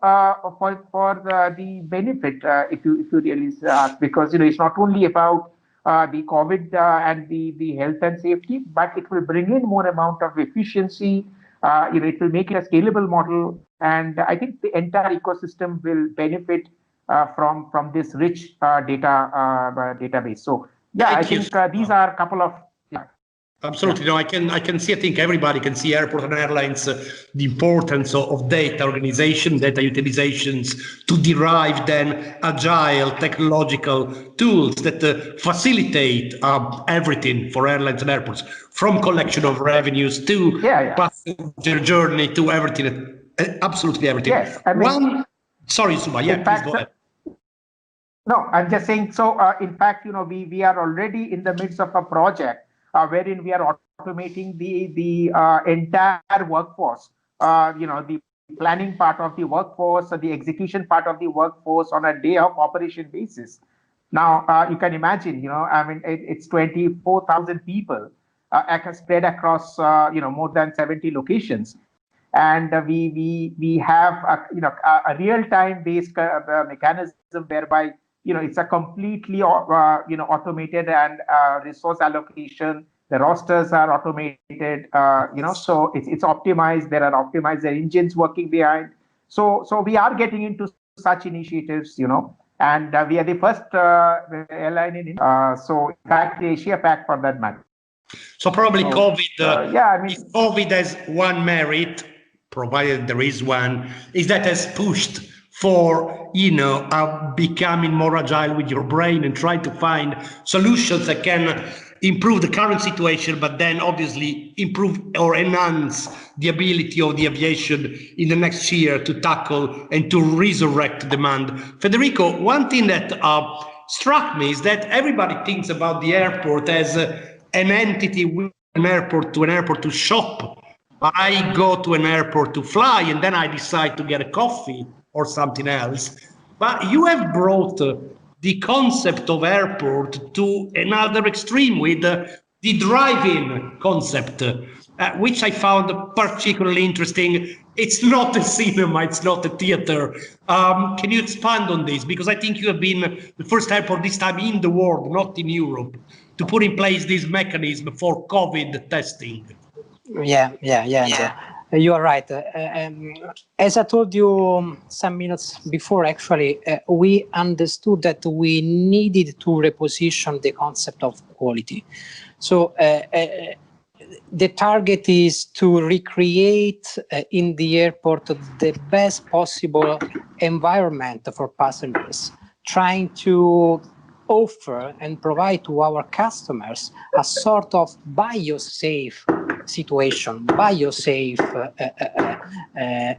for the benefit, if you really ask, because it's not only about the COVID and the health and safety, but it will bring in more amount of efficiency. It will make it a scalable model, and I think the entire ecosystem will benefit from this rich database. So yeah, I think these are a couple of Absolutely. No, I can see, I think everybody can see airport and airlines, the importance of data organization, data utilizations to derive then agile technological tools that facilitate everything for airlines and airports, from collection of revenues to passenger journey to everything, absolutely everything. Yes, I mean, sorry, Suma, yeah, please go ahead. No, I'm just saying, so in fact, we are already in the midst of a project wherein we are automating the entire workforce, the planning part of the workforce, the execution part of the workforce on a day of operation basis. Now, you can imagine, I mean, it's 24,000 people spread across, more than 70 locations. And we have a real-time based mechanism whereby it's a completely automated and resource allocation. The rosters are automated, so it's optimized. There are optimized engines working behind. So we are getting into such initiatives, and we are the first airline in India. So in fact, Asia Pac for that matter. So probably COVID. If COVID has one merit, provided there is one, is that has pushed for becoming more agile with your brain and trying to find solutions that can improve the current situation, but then obviously improve or enhance the ability of the aviation in the next year to tackle and to resurrect demand. Federico, one thing that struck me is that everybody thinks about the airport as an entity with an airport to shop. I go to an airport to fly, and then I decide to get a coffee or something else. But you have brought the concept of airport to another extreme with the drive-in concept, which I found particularly interesting. It's not a cinema, it's not a theater. Can you expand on this? Because I think you have been the first airport this time in the world, not in Europe, to put in place this mechanism for COVID testing. Yeah. You are right. As I told you some minutes before, actually, we understood that we needed to reposition the concept of quality. So the target is to recreate in the airport the best possible environment for passengers, trying to offer and provide to our customers a sort of biosafe situation, biosafe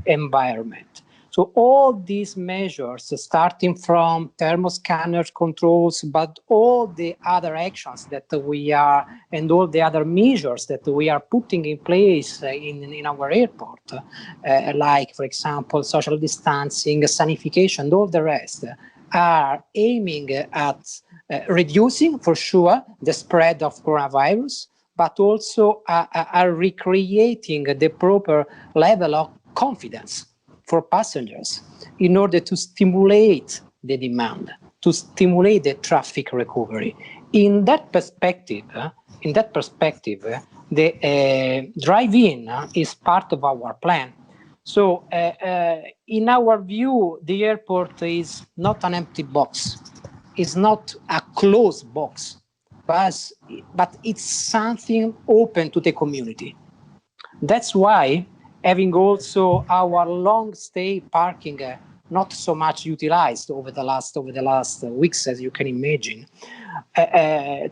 environment. So all these measures, starting from thermoscanner controls, but all the other actions that we are, and all the other measures that we are putting in place in our airport, like, for example, social distancing, sanification, all the rest, are aiming at reducing, for sure, the spread of coronavirus, but also are recreating the proper level of confidence for passengers in order to stimulate the demand, to stimulate the traffic recovery. In that perspective, the drive-in is part of our plan. So in our view, the airport is not an empty box. It's not a closed box, but it's something open to the community. That's why having also our long stay parking not so much utilized over the last weeks, as you can imagine,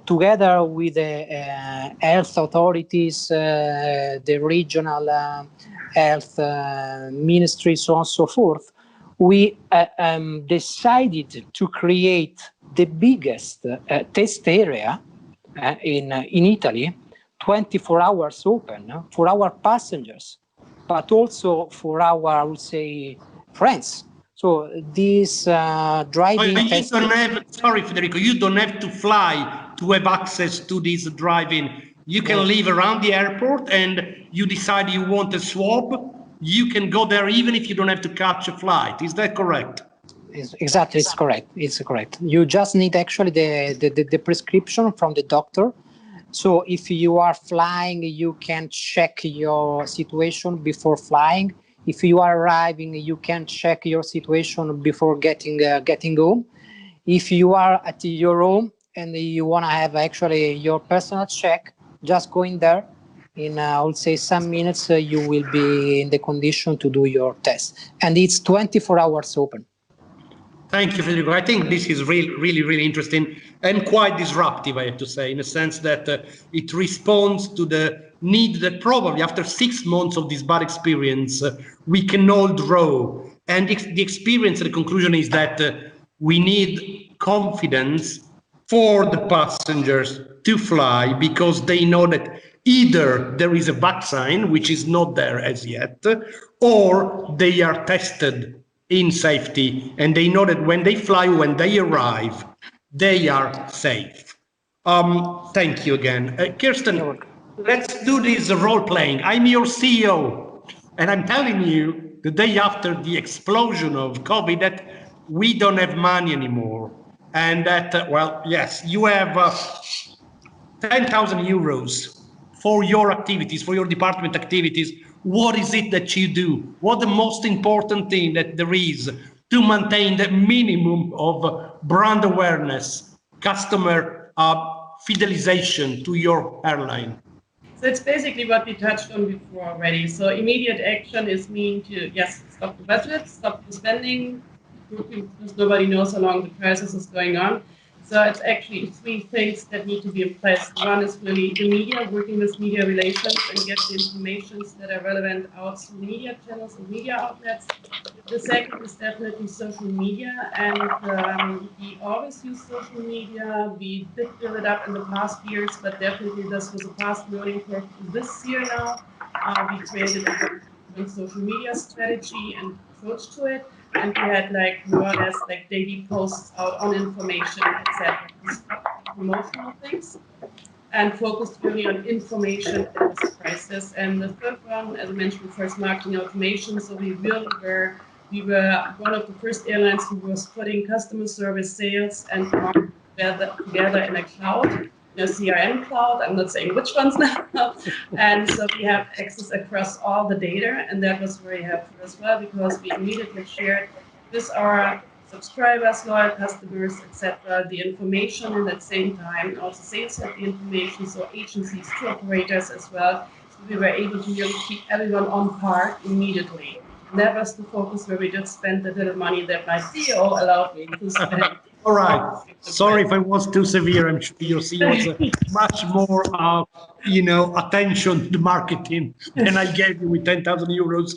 together with the health authorities, the regional health ministry, so on and so forth, we decided to create the biggest test area in Italy, 24 hours open for our passengers, but also for our, I would say, friends. So this driving test... Sorry, Federico, you don't have to fly to have access to this driving. You can live around the airport, and you decide you want a swab. you can go there even if you don't have to catch a flight. Is that correct? Exactly, it's correct. It's correct. You just need actually the prescription from the doctor. So if you are flying, you can check your situation before flying. If you are arriving, you can check your situation before getting home. If you are at your home and you want to have actually your personal check, just go in there. In I would say some minutes, you will be in the condition to do your test, and it's 24 hours open. Thank you, Federico. I think this is really interesting and quite disruptive, I have to say, in a sense that it responds to the need that probably after 6 months of this bad experience, we can all draw. And the experience, the conclusion is that we need confidence for the passengers to fly because they know that either there is a vaccine, which is not there as yet, or they are tested in safety, and they know that when they fly, when they arrive, they are safe. Thank you again. Kirsten, let's do this role playing. I'm your CEO, and I'm telling you the day after the explosion of COVID that we don't have money anymore. And that, well, yes, you have 10,000 euros for your activities, for your department activities. What is it that you do? What the most important thing that there is to maintain the minimum of brand awareness, customer fidelization to your airline? So it's basically what we touched on before already. So immediate action is mean to, yes, stop the budget, stop the spending, because nobody knows how long the crisis is going on. So it's actually 3 things that need to be in place. One is really the media, working with media relations and get the informations that are relevant out through media channels and media outlets. The second is definitely social media, and we always use social media. We did build it up in the past years, but definitely this was a past learning curve this year now. We created a social media strategy and approach to it. And we had like more or less like daily posts out on information, etc. Promotional things, and focused really on information in this crisis. And the third one, as I mentioned, first marketing automation. So we were one of the first airlines who was putting customer service, sales, and marketing together in a cloud. A CRM cloud, I'm not saying which ones now, and so we have access across all the data, and that was very helpful as well because we immediately shared with our subscribers, loyal customers, etc., the information, and at the same time also sales had the information, so agencies, tour operators as well. So we were able to really keep everyone on par immediately. That was the focus where we just spent the little money that my CEO allowed me to spend. All right. Sorry if I was too severe. I'm sure your CEO was much more, attention to the marketing than I gave you with 10,000 euros.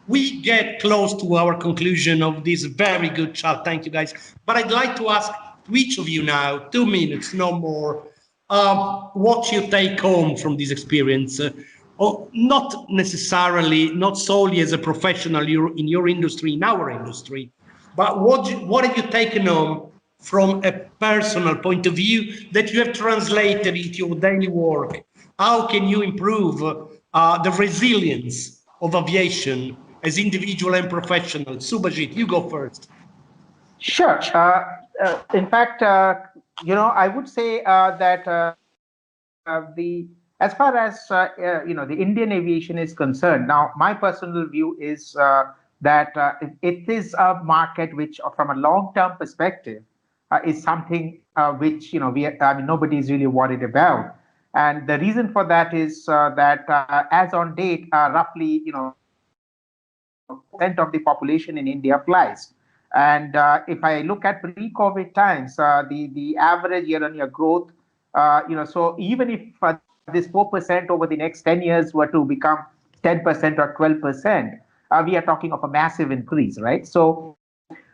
We get close to our conclusion of this very good chat. Thank you, guys. But I'd like to ask to each of you now, 2 minutes, no more, what you take home from this experience. Not necessarily, not solely as a professional in your industry, in our industry, but what have you taken home from a personal point of view that you have translated into your daily work? How can you improve the resilience of aviation as individual and professional? Subhajit, you go first. Sure. In fact, I would say that as far as the Indian aviation is concerned, now my personal view is that it is a market which, from a long-term perspective, is something which nobody is really worried about. And the reason for that is that as on date, roughly percent of the population in India flies. And if I look at pre-COVID times, the average year-on-year growth, so even if this 4% over the next 10 years were to become 10% or 12%, we are talking of a massive increase, right? So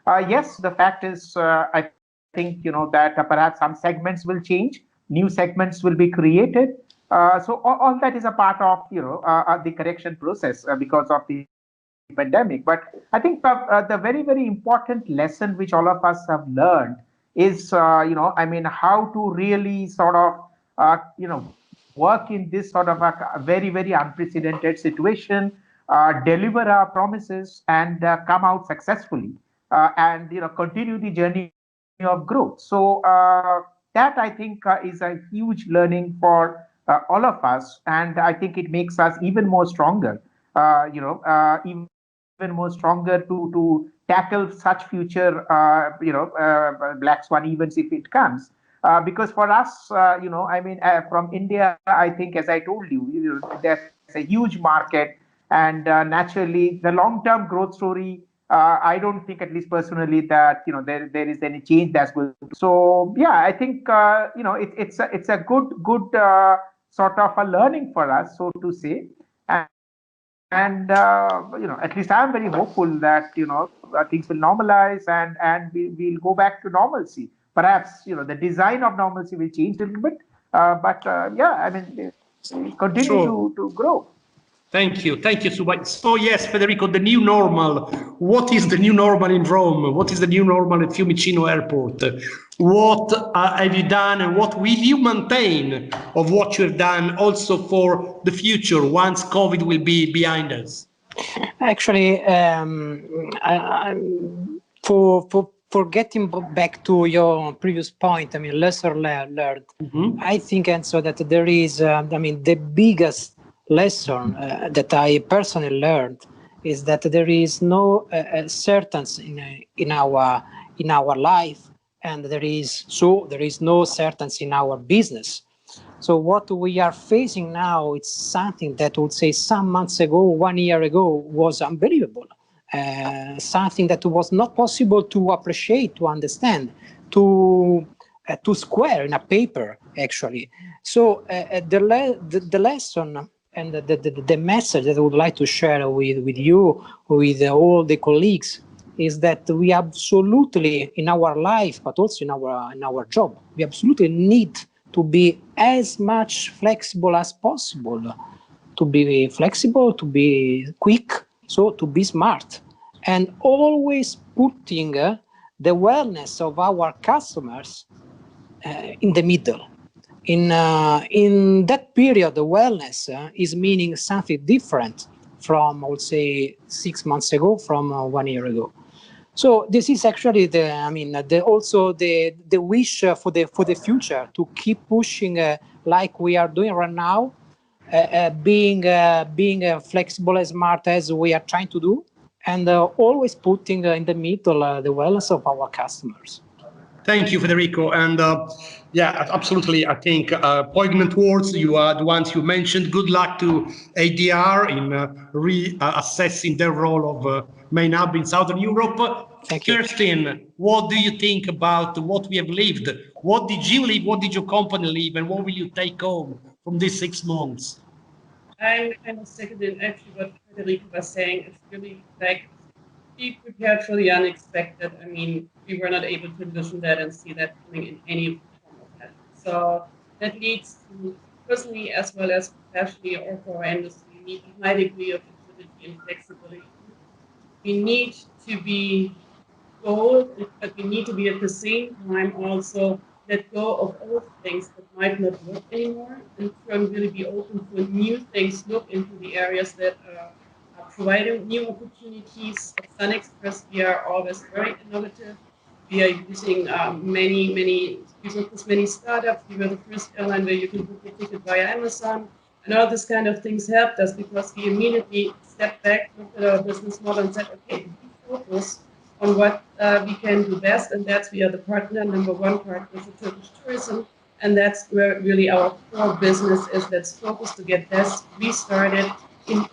yes, the fact is, I think, that perhaps some segments will change, new segments will be created. So all that is a part of, the correction process because of the pandemic. But I think the very, very important lesson which all of us have learned is, how to really sort of, work in this sort of a very, very unprecedented situation, deliver our promises, and come out successfully, and continue the journey of growth. So that I think is a huge learning for all of us, and I think it makes us even more stronger. Even more stronger to tackle such future black swan events if it comes. Because for us, from India, I think, as I told you, there's a huge market, and naturally, the long-term growth story. I don't think, at least personally, that there is any change that's going to. So yeah, I think it's a good sort of a learning for us, so to say, and at least I'm very hopeful that things will normalize, and we'll go back to normalcy. Perhaps the design of normalcy will change a little bit, but yeah, I mean, continue to grow. Thank you so much. So yes, Federico, the new normal. What is the new normal in Rome? What is the new normal at Fiumicino Airport? What have you done, and what will you maintain of what you have done also for the future once COVID will be behind us? Actually, for getting back to your previous point, I mean, lesson learned. Mm-hmm. I think, and so that there is, the biggest lesson that I personally learned is that there is no certainty in our life, and there is no certainty in our business. So what we are facing now, it's something that I would say some months ago, 1 year ago, was unbelievable. Something that was not possible to appreciate, to understand, to square in a paper, actually. So the lesson and the message that I would like to share with you, with all the colleagues, is that we absolutely, in our life, but also in our job, we absolutely need to be as much flexible as possible, to be flexible, to be quick, so to be smart, and always putting the wellness of our customers in the middle. In that period, the wellness is meaning something different from, I would say, 6 months ago, from 1 year ago. So this is actually also the wish for the future, to keep pushing like we are doing right now, being flexible as smart as we are trying to do, and always putting in the middle the wellness of our customers. Thank you, Federico. And yeah, absolutely. I think poignant words. You are the ones you mentioned. Good luck to ADR in reassessing their role of main hub in Southern Europe. Thank you. Kirsten, what do you think about what we have lived? What did you live? What did your company live? And what will you take home from these 6 months? I'm kind of seconding actually what Federico was saying. It's really like, be prepared for the unexpected. I mean, we were not able to envision that and see that coming in any form of that. So that leads to, personally as well as professionally or for our industry, we need a high degree of agility and flexibility. We need to be bold, but we need to be at the same time also let go of old things that might not work anymore, and turn really be open for new things, look into the areas that are providing new opportunities. At Sun Express, we are always very innovative. We are using we work with many startups. We were the first airline where you can book a ticket via Amazon. And all this kind of things helped us because we immediately stepped back, looked at our business model and said, okay, we focus on what we can do best. And that's, we are the number one partner for Turkish tourism. And that's where really our core business is. Let's focus to get this restarted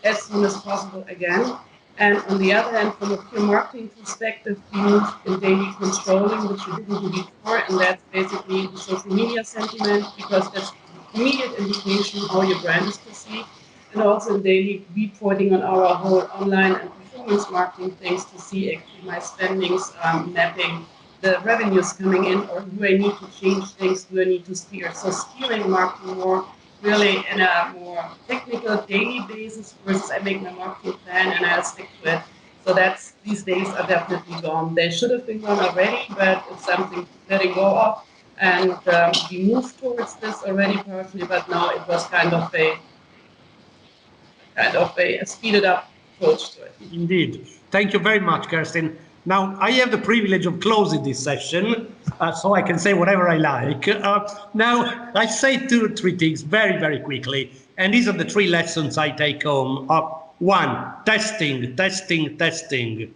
as soon as possible again. And on the other hand, from a pure marketing perspective, we moved in daily controlling, which we didn't do before, and that's basically the social media sentiment, because that's immediate indication how your brand is perceived, and also in daily reporting on our whole online and performance marketing things to see actually my spendings, mapping the revenues coming in, or do I need to change things, do I need to steer? So steering marketing more really in a more technical daily basis versus I make my marketing plan and I'll stick to it. So that's, these days are definitely gone. They should have been gone already, but it's something letting go of. And we moved towards this already partially, but now it was kind of a speeded up approach to it. Indeed. Thank you very much, Kerstin. Now, I have the privilege of closing this session, so I can say whatever I like. Now, I say 2 or 3 things very, very quickly, and these are the 3 lessons I take home. 1, testing, testing, testing.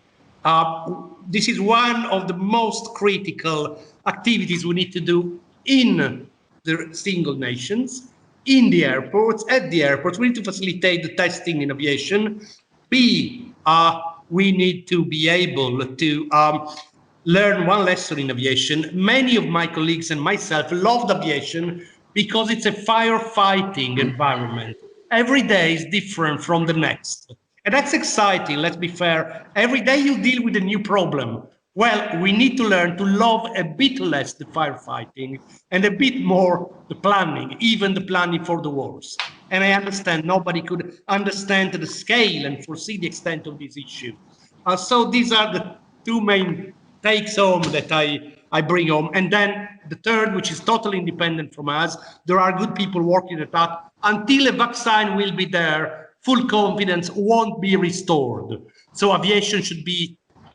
This is one of the most critical activities we need to do in the single nations, in the airports, at the airports. We need to facilitate the testing in aviation. B, we need to be able to learn one lesson in aviation. Many of my colleagues and myself loved aviation because it's a firefighting environment. Every day is different from the next. And that's exciting, let's be fair. Every day you deal with a new problem. Well, we need to learn to love a bit less the firefighting and a bit more the planning, even the planning for the wars. And I understand nobody could understand the scale and foresee the extent of this issue. So these are the 2 main takes home that I bring home. And then the third, which is totally independent from us, there are good people working at that. Until a vaccine will be there, full confidence won't be restored. So aviation should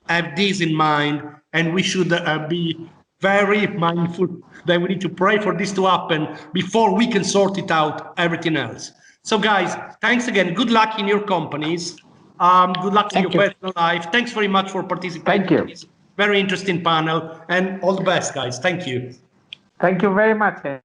have this in mind, and we should be very mindful that we need to pray for this to happen before we can sort it out, everything else. So guys, thanks again. Good luck in your companies. Good luck in your personal life. Thanks very much for participating in this very interesting panel, and all the best, guys. Thank you. Thank you very much.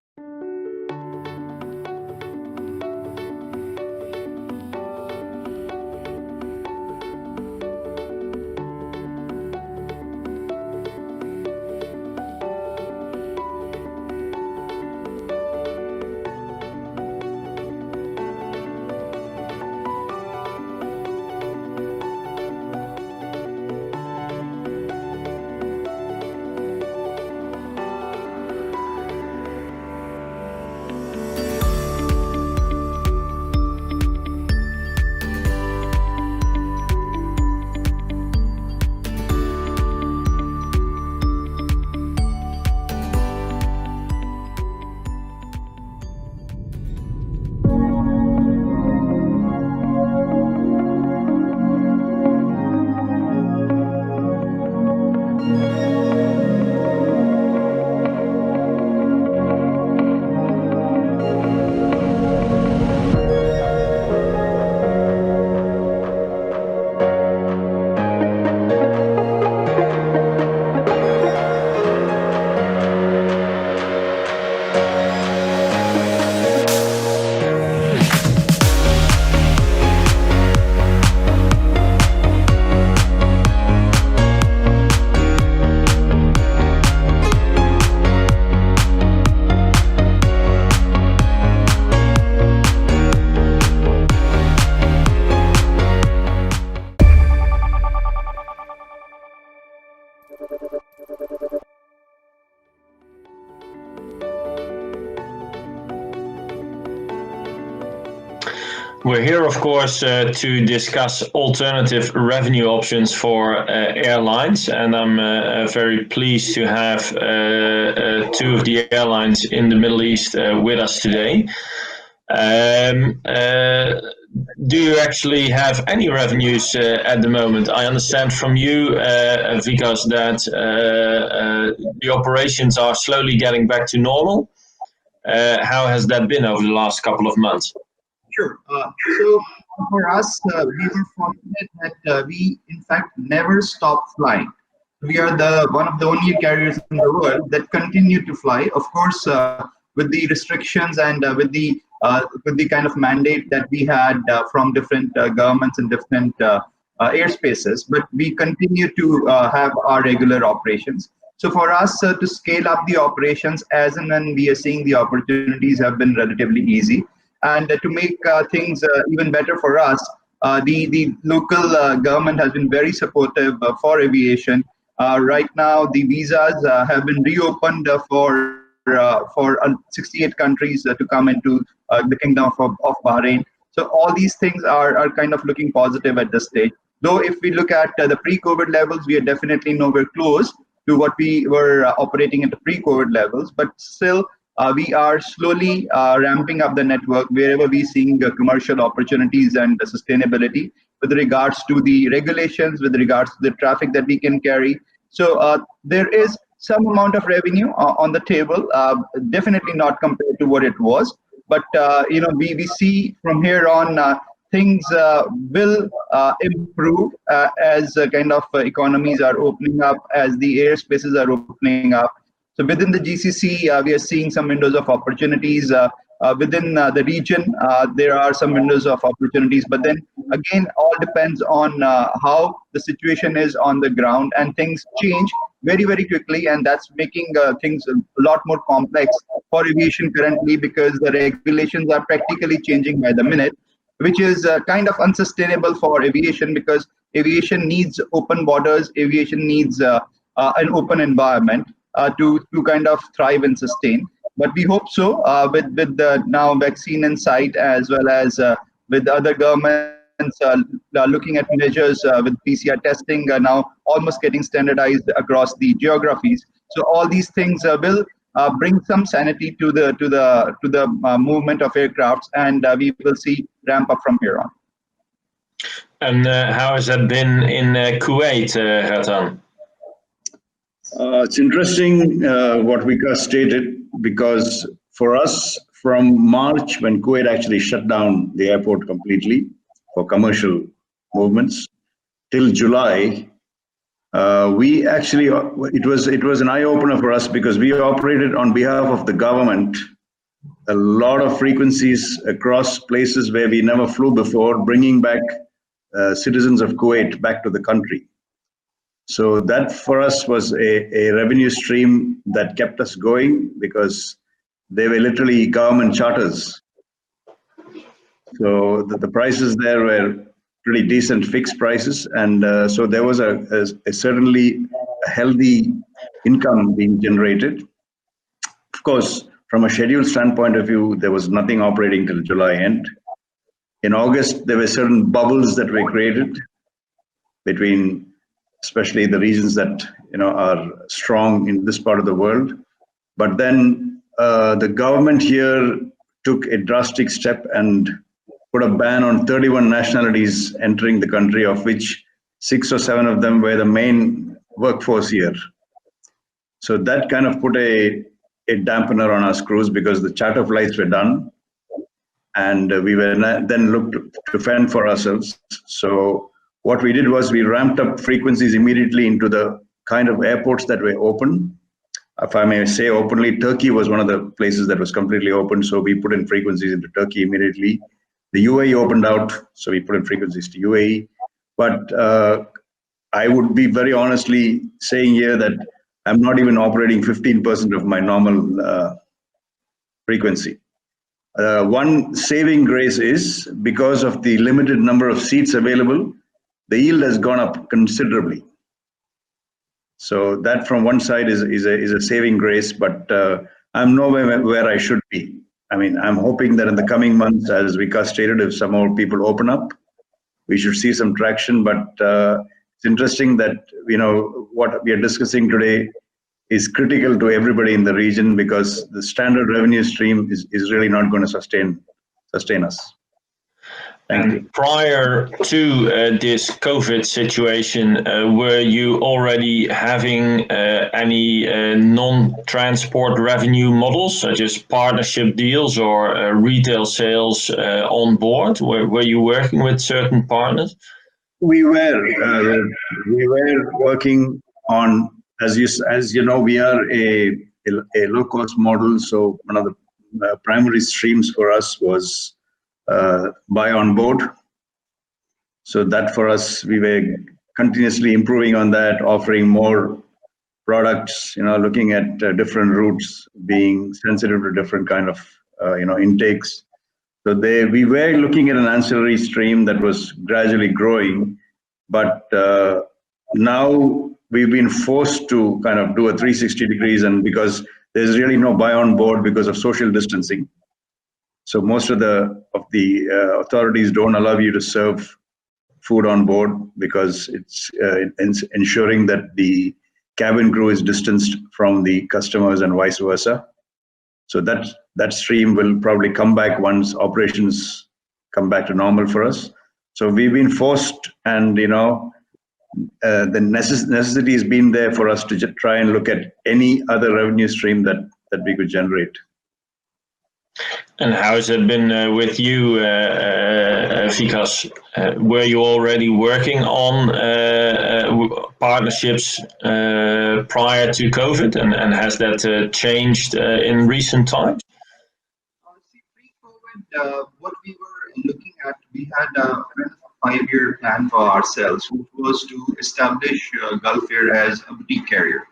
We're here, of course, to discuss alternative revenue options for airlines, and I'm very pleased to have 2 of the airlines in the Middle East with us today. Do you actually have any revenues at the moment? I understand from you, Vikas, that the operations are slowly getting back to normal. How has that been over the last couple of months? Sure. So for us, we were fortunate that we, in fact, never stopped flying. We are one of the only carriers in the world that continue to fly. Of course, with the restrictions and with the kind of mandate that we had from different governments and different airspaces, but we continue to have our regular operations. So for us to scale up the operations as and when we are seeing the opportunities have been relatively easy. And to make things even better for us, the local government has been very supportive for aviation. Right now, the visas have been reopened for 68 countries to come into the Kingdom of Bahrain. So all these things are kind of looking positive at this stage. Though if we look at the pre-COVID levels, we are definitely nowhere close to what we were operating at the pre-COVID levels. But still, we are slowly ramping up the network wherever we seeing commercial opportunities and sustainability with regards to the regulations, with regards to the traffic that we can carry. So there is some amount of revenue on the table, definitely not compared to what it was. But we see from here on things will improve as kind of economies are opening up, as the airspaces are opening up. So within the GCC, we are seeing some windows of opportunities. Within the region, there are some windows of opportunities. But then again, all depends on how the situation is on the ground, and things change very, very quickly, and that's making things a lot more complex for aviation currently, because the regulations are practically changing by the minute, which is kind of unsustainable for aviation, because aviation needs open borders, aviation needs an open environment to kind of thrive and sustain. But we hope so, with the now vaccine in sight, as well as with other governments looking at measures with PCR testing now almost getting standardized across the geographies. So all these things will bring some sanity to the movement of aircrafts, and we will see ramp up from here on. And how has that been in Kuwait, Ratan? It's interesting what Vikas stated, because for us, from March, when Kuwait actually shut down the airport completely for commercial movements, till July, we actually, it was an eye opener for us, because we operated on behalf of the government a lot of frequencies across places where we never flew before, bringing back citizens of Kuwait back to the country. So that for us was a revenue stream that kept us going, because they were literally government charters. So the prices there were pretty decent fixed prices, and so there was a certainly a healthy income being generated. Of course, from a schedule standpoint of view, there was nothing operating till July end. In August, there were certain bubbles that were created between, especially the regions that are strong in this part of the world. But then the government here took a drastic step and put a ban on 31 nationalities entering the country, of which 6 or 7 of them were the main workforce here. So that kind of put a dampener on our crews, because the charter flights were done, and we were then looked to fend for ourselves. So what we did was we ramped up frequencies immediately into the kind of airports that were open. If I may say openly, Turkey was one of the places that was completely open, so we put in frequencies into Turkey immediately. The UAE opened out, so we put in frequencies to UAE. But I would be very honestly saying here that I'm not even operating 15% of my normal frequency. One saving grace is, because of the limited number of seats available, the yield has gone up considerably. So that from one side is a saving grace, but I'm nowhere where I should be. I mean, I'm hoping that in the coming months, as Vikas stated, if some more people open up, we should see some traction. But it's interesting that what we are discussing today is critical to everybody in the region, because the standard revenue stream is really not going to sustain us. Thank you. Prior to this COVID situation, were you already having any non-transport revenue models, such as partnership deals or retail sales on board? Were you working with certain partners? We were working on, as you know, we are a low-cost model. So one of the primary streams for us was buy on board. So that for us, we were continuously improving on that, offering more products, looking at different routes, being sensitive to different kind of intakes. So we were looking at an ancillary stream that was gradually growing, but now we've been forced to kind of do a 360 degrees, and because there's really no buy on board because of social distancing. So most of the authorities don't allow you to serve food on board, because it's ensuring that the cabin crew is distanced from the customers and vice versa. So that stream will probably come back once operations come back to normal for us. So we've been forced, and the necessity has been there for us to just try and look at any other revenue stream that we could generate. And how has it been with you, Vikas? Were you already working on partnerships prior to COVID, and has that changed in recent times? See, pre-COVID, what we were looking at, we had a 5-year plan for ourselves, which was to establish Gulf Air as a boutique carrier.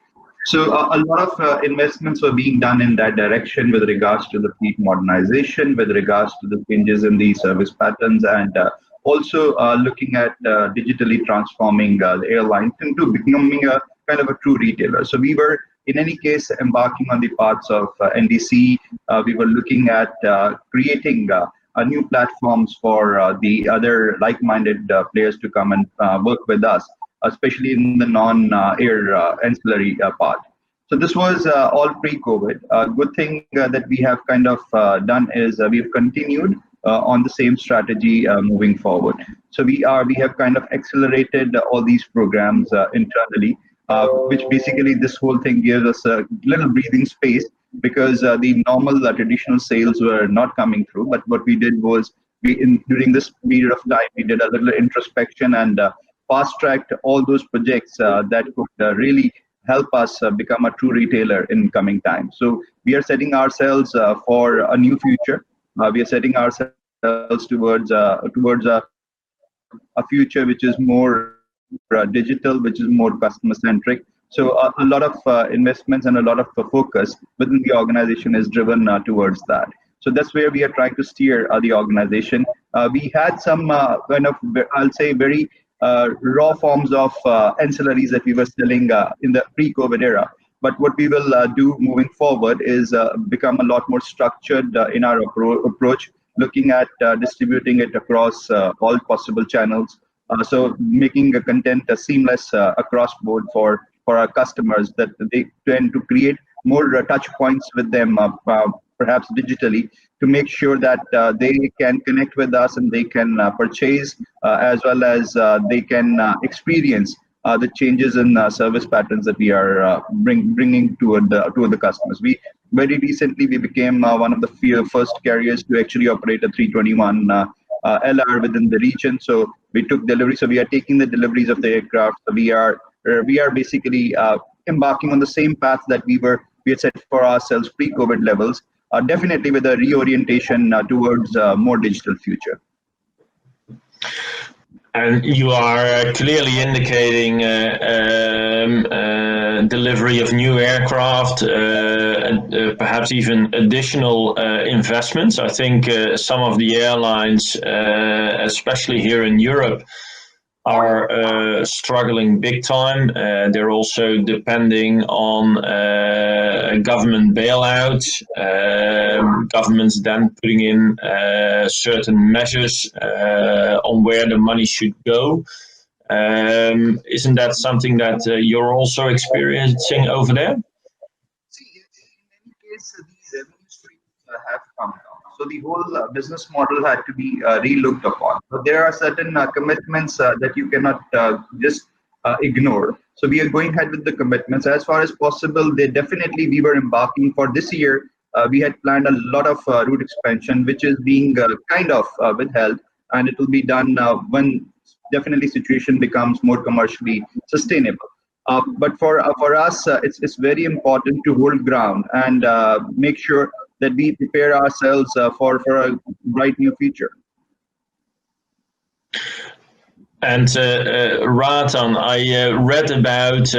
So a lot of investments were being done in that direction with regards to the fleet modernization, with regards to the changes in the service patterns, and also looking at digitally transforming the airline into becoming a kind of a true retailer. So we were, in any case, embarking on the paths of NDC. We were looking at creating new platforms for the other like-minded players to come and work with us, especially in the non-air ancillary part. So this was all pre-COVID. Good thing that we have kind of done is we've continued on the same strategy moving forward. So we have kind of accelerated all these programs internally, which basically this whole thing gives us a little breathing space, because the normal traditional sales were not coming through. But what we did was, during this period of time, we did a little introspection and fast-tracked all those projects that could really help us become a true retailer in coming time. So we are setting ourselves for a new future. We are setting ourselves towards a future which is more digital, which is more customer-centric. So a lot of investments and a lot of focus within the organization is driven towards that. So that's where we are trying to steer the organization. We had some kind of, I'll say, very raw forms of ancillaries that we were selling in the pre-COVID era. But what we will do moving forward is become a lot more structured in our approach, looking at distributing it across all possible channels. So making the content seamless across board for our customers, that they tend to create more touch points with them, perhaps digitally, to make sure that they can connect with us and they can purchase, as well as they can experience the changes in service patterns that we are bringing toward the customers. We very recently we became one of the first carriers to actually operate a 321 LR within the region. So we took delivery. So we are taking the deliveries of the aircraft. So we are basically embarking on the same path that we had set for ourselves pre-COVID levels. Definitely with a reorientation towards a more digital future. And you are clearly indicating delivery of new aircraft, perhaps even additional investments. I think some of the airlines, especially here in Europe, are struggling big time. They're also depending on government bailouts, governments then putting in certain measures on where the money should go. Isn't that something that you're also experiencing over there? See, in any case, these revenue streams have come down. So the whole business model had to be re-looked upon. But there are certain commitments that you cannot just ignore. So we are going ahead with the commitments as far as possible. We were embarking for this year. We had planned a lot of route expansion, which is being kind of withheld, and it will be done when definitely situation becomes more commercially sustainable. But for us, it's very important to hold ground and make sure that we prepare ourselves for a bright new future. And Ratan, I read about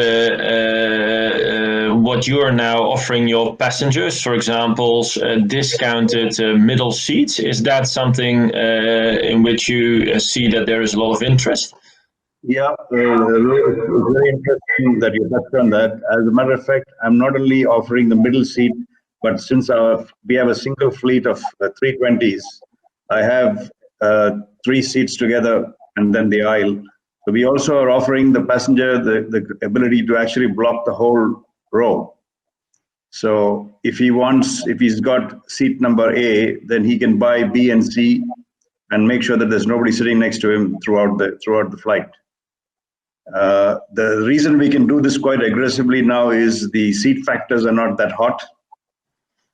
what you are now offering your passengers, for example, discounted middle seats. Is that something in which you see that there is a lot of interest? Yeah, it's very interesting that you touched on that. As a matter of fact, I'm not only offering the middle seat, but since we have a single fleet of 320s, I have 3 seats together and then the aisle. So we also are offering the passenger the ability to actually block the whole row. So if he's got seat number A, then he can buy B and C and make sure that there's nobody sitting next to him throughout the flight. The reason we can do this quite aggressively now is the seat factors are not that hot.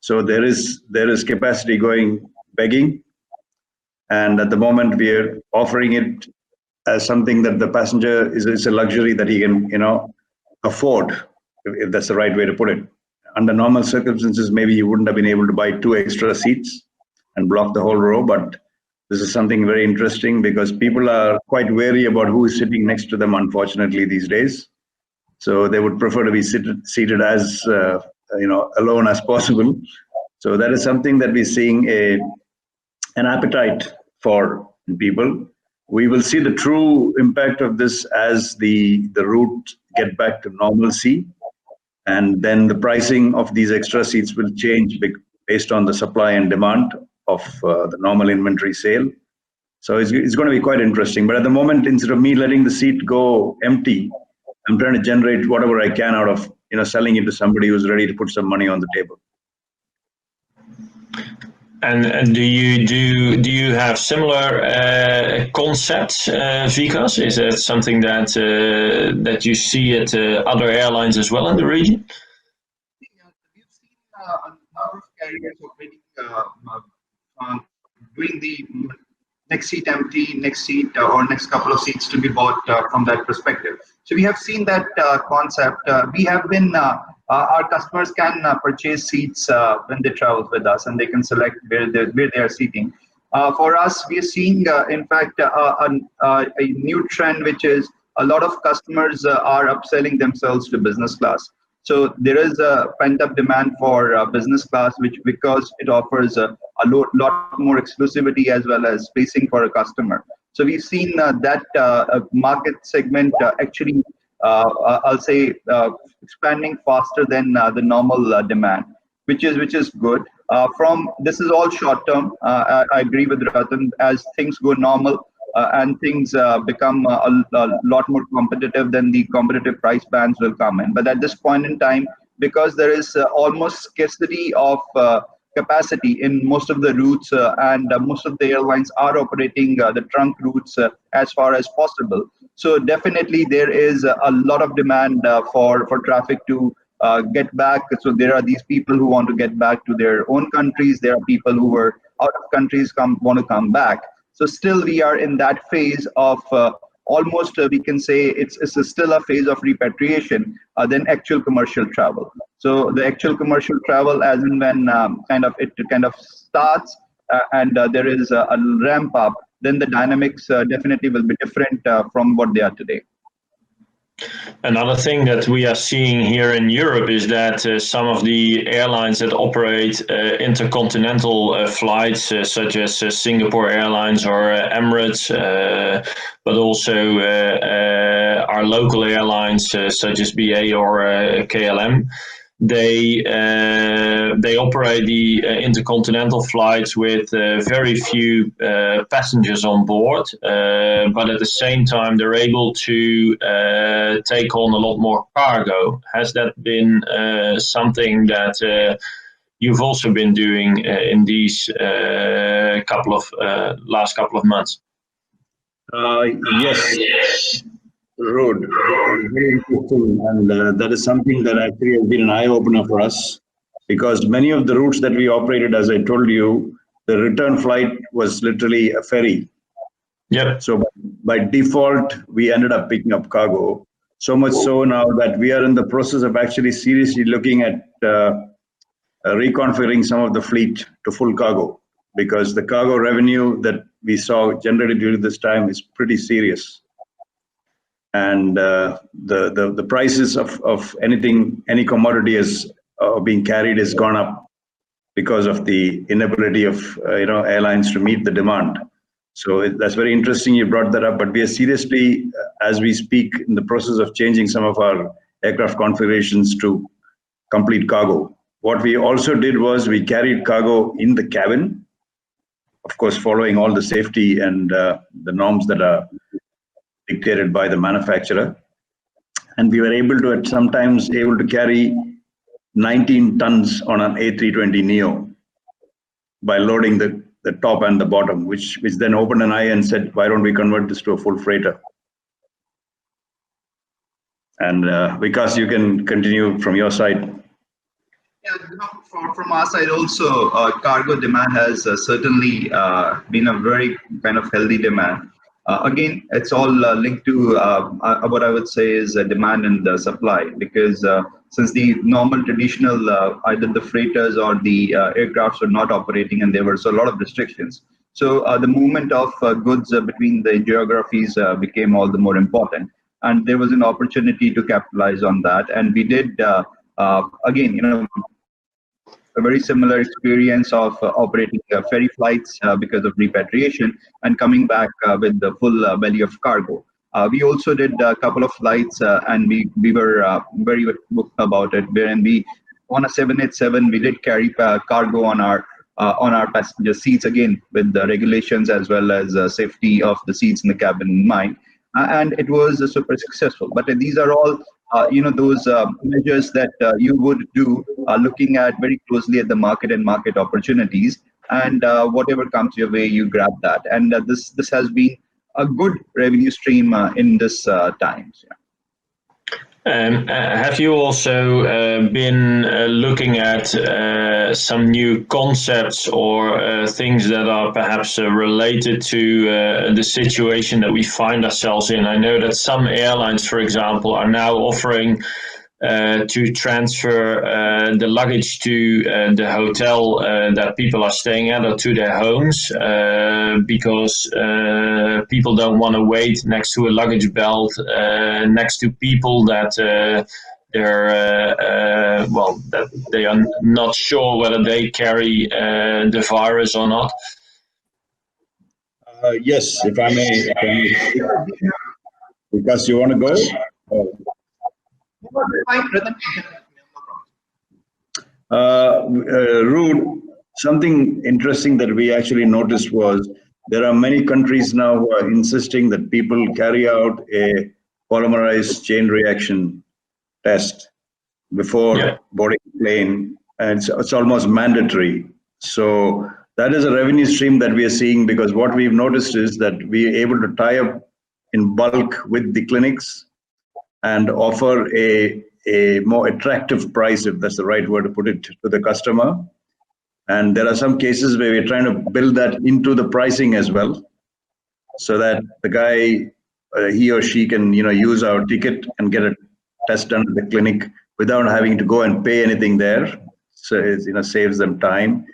So there is capacity going begging. And at the moment we are offering it as something that the passenger is a luxury that he can, afford, if that's the right way to put it. Under normal circumstances, maybe you wouldn't have been able to buy 2 extra seats and block the whole row, but this is something very interesting because people are quite wary about who is sitting next to them, unfortunately, these days. So they would prefer to be seated as alone as possible. So that is something that we're seeing an appetite for in people. We will see the true impact of this as the route get back to normalcy, and then the pricing of these extra seats will change based on the supply and demand of the normal inventory sale. So it's going to be quite interesting. But at the moment, instead of me letting the seat go empty, I'm trying to generate whatever I can out of selling it to somebody who's ready to put some money on the table. And do you have similar concepts, Vikas? Is that something that you see at other airlines as well in the region? We've seen a number of carriers already doing the next seat empty, next seat or next couple of seats to be bought from that perspective. So we have seen that concept. We have been our customers can purchase seats when they travel with us, and they can select where they are seating. For us, we are seeing, in fact, a new trend, which is a lot of customers are upselling themselves to business class. So there is a pent-up demand for business class, which because it offers a lot more exclusivity as well as spacing for a customer. So we've seen that market segment actually, I'll say, expanding faster than the normal demand, which is good. This is all short term. I agree with Ratan. As things go normal and things become a lot more competitive, then the competitive price bands will come in. But at this point in time, because there is almost scarcity of capacity in most of the routes, and most of the airlines are operating the trunk routes as far as possible. So definitely there is a lot of demand for traffic to get back. So there are these people who want to get back to their own countries. There are people who were out of countries want to come back. So still we are in that phase of almost we can say it's still a phase of repatriation than actual commercial travel. So the actual commercial travel, as in when it starts and there is a ramp up, then the dynamics definitely will be different from what they are today. Another thing that we are seeing here in Europe is that some of the airlines that operate intercontinental flights, such as Singapore Airlines or Emirates, but also our local airlines such as BA or KLM, they operate the intercontinental flights with very few passengers on board, but at the same time they're able to take on a lot more cargo. Has that been something that you've also been doing in these last couple of months? Yes. Road, very interesting, and that is something that actually has been an eye-opener for us, because many of the routes that we operated, as I told you, the return flight was literally a ferry. Yep. So by default, we ended up picking up cargo. So much so now that we are in the process of actually seriously looking at reconfiguring some of the fleet to full cargo, because the cargo revenue that we saw generated during this time is pretty serious. And the prices of any commodity is being carried has gone up because of the inability of airlines to meet the demand. So that's very interesting you brought that up. But we are seriously, as we speak, in the process of changing some of our aircraft configurations to complete cargo. What we also did was we carried cargo in the cabin, of course, following all the safety and the norms that are dictated by the manufacturer, and we were able to sometimes carry 19 tons on an A320neo by loading the top and the bottom, which then opened an eye and said, why don't we convert this to a full freighter? And because you can continue from your side. Yeah, from our side also, cargo demand has certainly been a very kind of healthy demand. Again, it's all linked to what I would say is demand and supply, because since the normal traditional either the freighters or the aircrafts were not operating, and there were so a lot of restrictions. So the movement of goods between the geographies became all the more important, and there was an opportunity to capitalize on that, and we did. Again, a very similar experience of operating ferry flights because of repatriation and coming back with the full belly of cargo. We also did a couple of flights and we were very booked about it, wherein we, on a 787, we did carry cargo on our passenger seats, again with the regulations as well as safety of the seats in the cabin in mind. And it was super successful. But these are all those measures that you would do looking at very closely at the market and market opportunities, and whatever comes your way, you grab that. And this has been a good revenue stream in this times. Yeah. Have you also been looking at some new concepts or things that are perhaps related to the situation that we find ourselves in? I know that some airlines, for example, are now offering to transfer the luggage to the hotel that people are staying at or to their homes because people don't want to wait next to a luggage belt next to people that that they are not sure whether they carry the virus or not. Yes, if I may, because you want to go. Rude, something interesting that we actually noticed was there are many countries now who are insisting that people carry out a polymerized chain reaction test before boarding the plane, and it's almost mandatory. So that is a revenue stream that we are seeing, because what we've noticed is that we are able to tie up in bulk with the clinics and offer a more attractive price, if that's the right word to put it, to the customer. And there are some cases where we're trying to build that into the pricing as well, so that the guy, he or she can use our ticket and get a test done at the clinic without having to go and pay anything there. So it saves them time.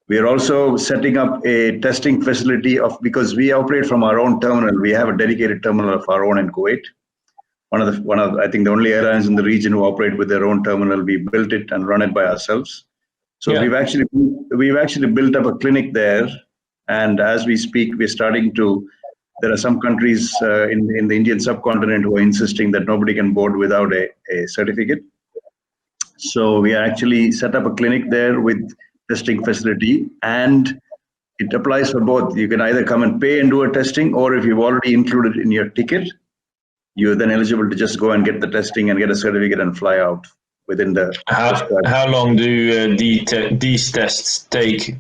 We are also setting up a testing facility because we operate from our own terminal. We have a dedicated terminal of our own in Kuwait. One of I think the only airlines in the region who operate with their own terminal. We built it and run it by ourselves. So we've actually built up a clinic there, and as we speak, we're starting to. There are some countries in the Indian subcontinent who are insisting that nobody can board without a certificate. So we actually set up a clinic there with testing facility, and it applies for both. You can either come and pay and do a testing, or if you've already included in your ticket, you're then eligible to just go and get the testing and get a certificate and fly out within the. How long do these tests take?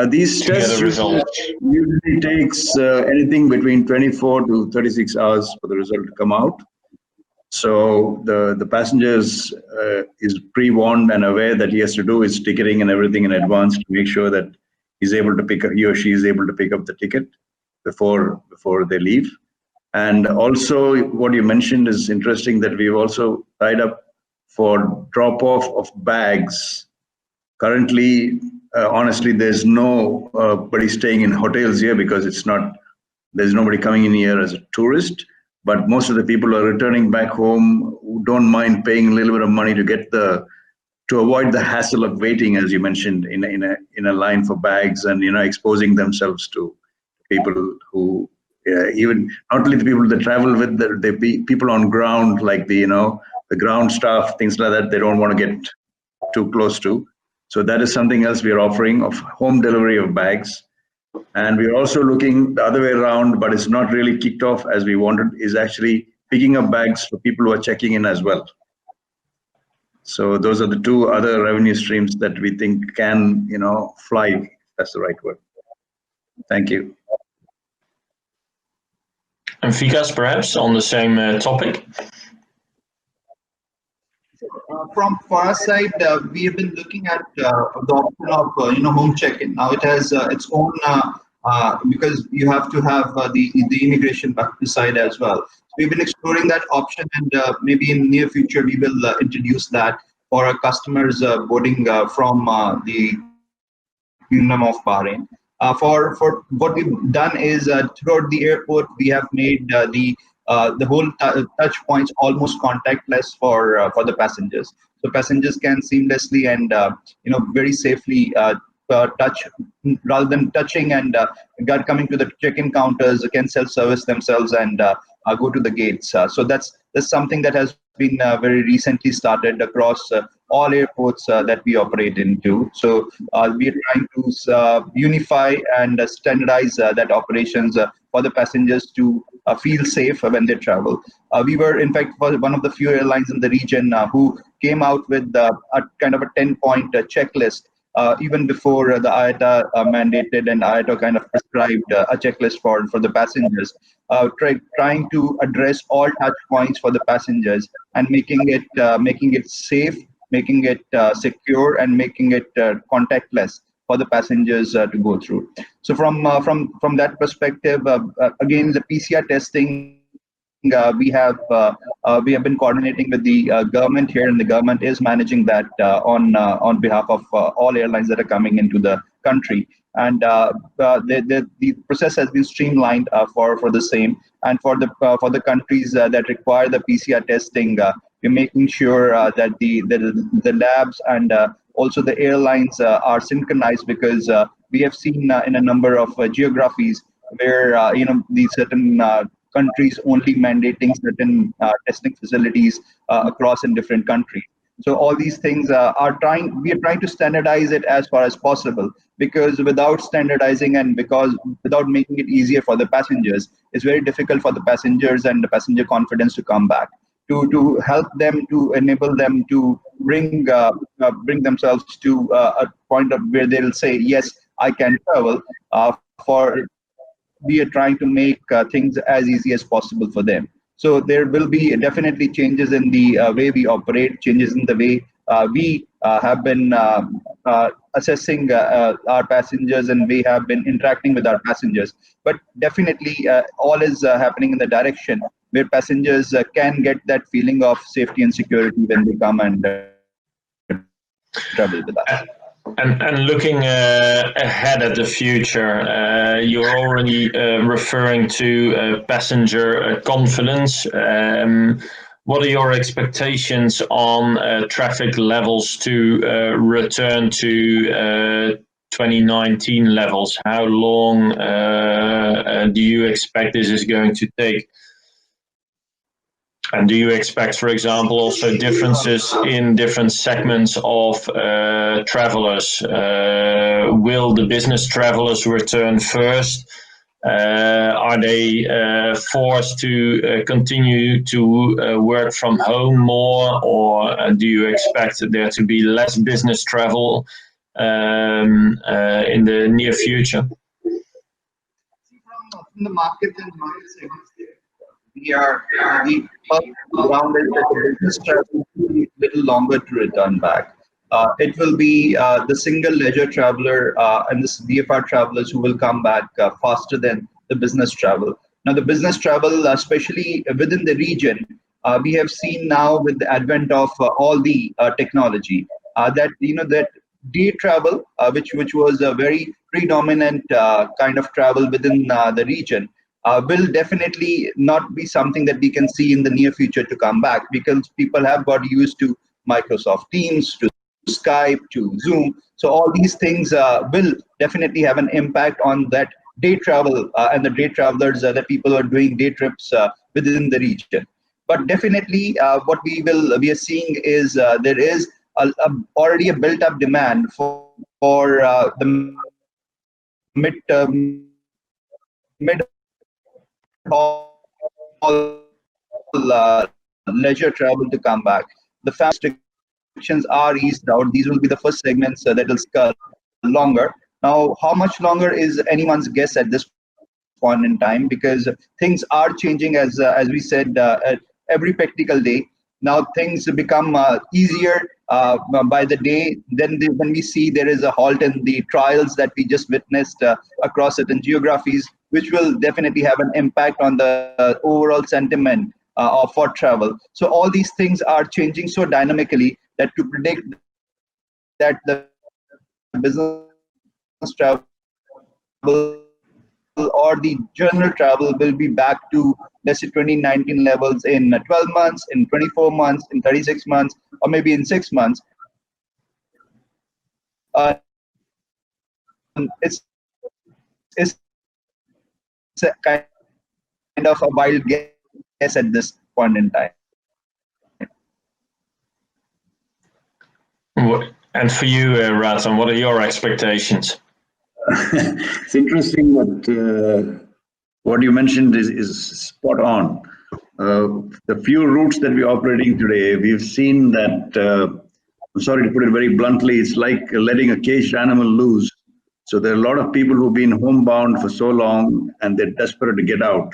These tests usually takes anything between 24 to 36 hours for the result to come out. So the passengers is pre-warned and aware that he has to do his ticketing and everything in advance to make sure that he or she is able to pick up the ticket before they leave. And also, what you mentioned is interesting, that we've also tied up for drop-off of bags. Currently, honestly, there's nobody staying in hotels here because there's nobody coming in here as a tourist. But most of the people who are returning back home who don't mind paying a little bit of money to avoid the hassle of waiting, as you mentioned, in a line for bags, and exposing themselves to people who. Even not only the people that travel with the people on ground, like the ground staff, things like that, they don't want to get too close to. So that is something else we are offering, of home delivery of bags. And we're also looking the other way around, but it's not really kicked off as we wanted, is actually picking up bags for people who are checking in as well. So those are the two other revenue streams that we think can, fly. If that's the right word. Thank you. And Vikas, perhaps on the same topic. For our side, we have been looking at the option of home check-in. Now it has its own because you have to have the immigration back side as well. So we've been exploring that option, and maybe in near future we will introduce that for our customers boarding from the Kingdom of Bahrain. For what we've done is throughout the airport we have made the whole touch points almost contactless for the passengers. So passengers can seamlessly and very safely touch rather than touching and coming to the check-in counters, can self-service themselves and go to the gates. So that's something that has been very recently started across all airports that we operate into. So we are trying to unify and standardize that operations for the passengers to feel safe when they travel. We were, in fact, one of the few airlines in the region who came out with a kind of a 10-point checklist even before the IATA mandated and IATA kind of prescribed a checklist for the passengers, trying to address all touch points for the passengers and making it safe, making it secure, and making it contactless for the passengers to go through. So from that perspective, again, the PCR testing. We have been coordinating with the government here, and the government is managing that on behalf of all airlines that are coming into the country. And the process has been streamlined for the same, and for the countries that require the PCR testing, we're making sure that the labs and also the airlines are synchronized, because we have seen in a number of geographies where these certain countries only mandating certain testing facilities across in different countries. So all these things we are trying to standardize it as far as possible, because without standardizing and without making it easier for the passengers, it's very difficult for the passengers and the passenger confidence to come back. To help them, to enable them to bring themselves to a point of where they'll say, yes, I can travel. For We are trying to make things as easy as possible for them. So there will be definitely changes in the way we operate, changes in the way we have been assessing our passengers, and we have been interacting with our passengers. But definitely all is happening in the direction where passengers can get that feeling of safety and security when they come and travel with us. And looking ahead at the future, you're already referring to passenger confidence. What are your expectations on traffic levels to return to 2019 levels? How long do you expect this is going to take? And do you expect, for example, also differences in different segments of travelers? Will the business travelers return first? Are they forced to continue to work from home more, or do you expect there to be less business travel in the near future? From the market and market segments, we found that the business travel will be a little longer to return back. It will be the single leisure traveler and the VFR travelers who will come back faster than the business travel. Now, the business travel, especially within the region, we have seen now with the advent of all the technology that day travel, which was a very predominant kind of travel within the region, will definitely not be something that we can see in the near future to come back, because people have got used to Microsoft Teams, to Skype, to Zoom. So all these things will definitely have an impact on that day travel and the day travelers that people are doing day trips within the region. But definitely what we are seeing is there is already a built up demand for the mid haul leisure travel to come back. The families to restrictions are eased out, these will be the first segments that will scale longer. Now, how much longer is anyone's guess at this point in time, because things are changing as we said at every practical day. Now things become easier by the day. Then when we see there is a halt in the trials that we just witnessed across certain geographies, which will definitely have an impact on the overall sentiment for travel. So all these things are changing so dynamically that to predict that the business travel or the general travel will be back to, let's say, 2019 levels in 12 months, in 24 months, in 36 months, or maybe in 6 months, it's kind of a wild guess at this point in time. And for you, Ratan, what are your expectations? It's interesting that what you mentioned is spot on. The few routes that we're operating today, we've seen that, I'm sorry to put it very bluntly, it's like letting a caged animal loose. So there are a lot of people who've been homebound for so long and they're desperate to get out.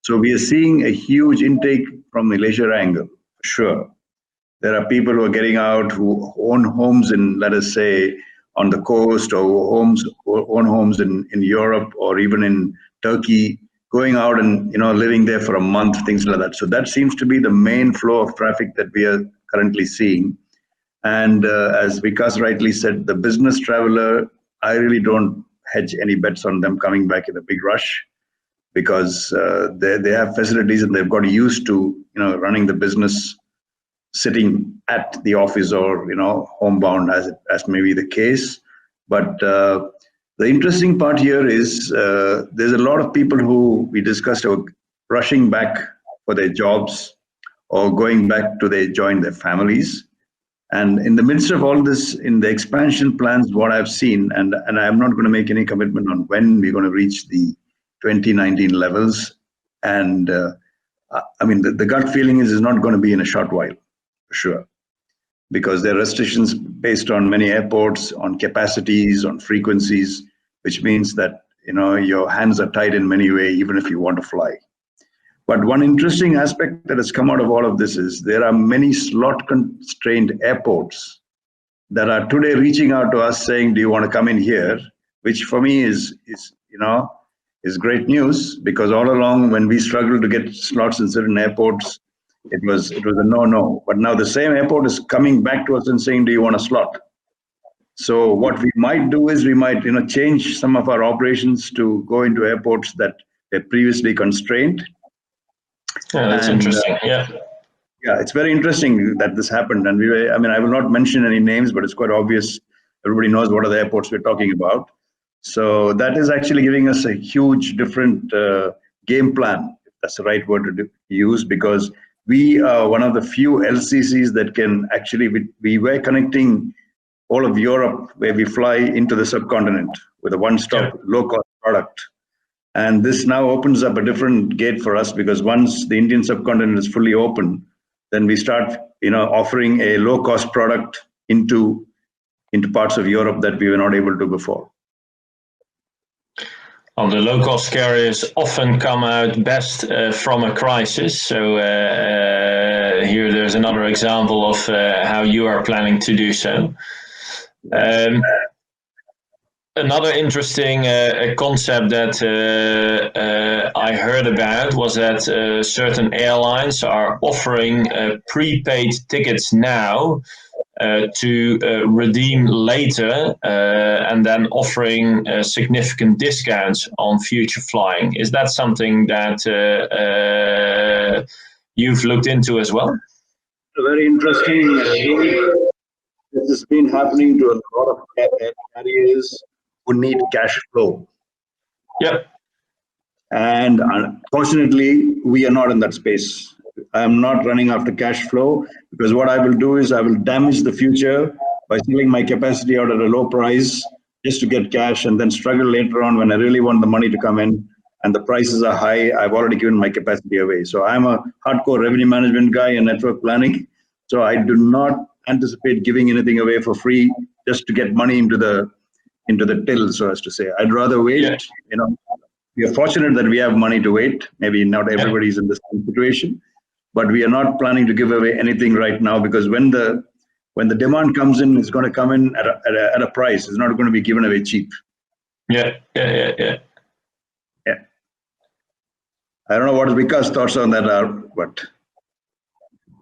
So we are seeing a huge intake from the leisure angle, for sure. There are people who are getting out who own homes in, let us say, on the coast, or own homes in Europe or even in Turkey, going out and living there for a month, things like that. So that seems to be the main flow of traffic that we are currently seeing. And as Vikas rightly said, the business traveler, I really don't hedge any bets on them coming back in a big rush, because they have facilities and they've got used to running the business sitting at the office or homebound as may be the case. But the interesting part here is there's a lot of people who we discussed are rushing back for their jobs or going back to join their families. And in the midst of all this, in the expansion plans, what I've seen, and I'm not going to make any commitment on when we're going to reach the 2019 levels. And I mean, the gut feeling is it's not going to be in a short while, for sure, because there are restrictions based on many airports, on capacities, on frequencies, which means that your hands are tied in many ways, even if you want to fly. But one interesting aspect that has come out of all of this is there are many slot-constrained airports that are today reaching out to us saying, "Do you want to come in here?" Which for me is great news, because all along when we struggled to get slots in certain airports, it was a no. But now the same airport is coming back to us and saying, "Do you want a slot?" So what we might do is we might change some of our operations to go into airports that were previously constrained. Yeah, that's interesting. Yeah, it's very interesting that this happened. And I will not mention any names, but it's quite obvious. Everybody knows what are the airports we're talking about. So that is actually giving us a huge different game plan, if that's the right word to use, because we are one of the few LCCs that can actually, we were connecting all of Europe where we fly into the subcontinent with a one-stop low-cost product. And this now opens up a different gate for us, because once the Indian subcontinent is fully open, then we start, offering a low-cost product into parts of Europe that we were not able to before. Well, the low-cost carriers often come out best from a crisis. So here there's another example of how you are planning to do so. Another interesting concept that I heard about was that certain airlines are offering prepaid tickets now to redeem later, and then offering significant discounts on future flying. Is that something that you've looked into as well? Very interesting. This has been happening to a lot of carriers who need cash flow. Yep. And unfortunately, we are not in that space. I'm not running after cash flow, because what I will do is I will damage the future by selling my capacity out at a low price just to get cash, and then struggle later on when I really want the money to come in and the prices are high. I've already given my capacity away. So I'm a hardcore revenue management guy and network planning. So I do not anticipate giving anything away for free just to get money into the till, so as to say. I'd rather wait. Yeah. You know, we are fortunate that we have money to wait. Maybe not everybody's in the same situation, but we are not planning to give away anything right now, because when the demand comes in, it's going to come in at a price. It's not going to be given away cheap. Yeah. I don't know what Vikas' thoughts on that are, but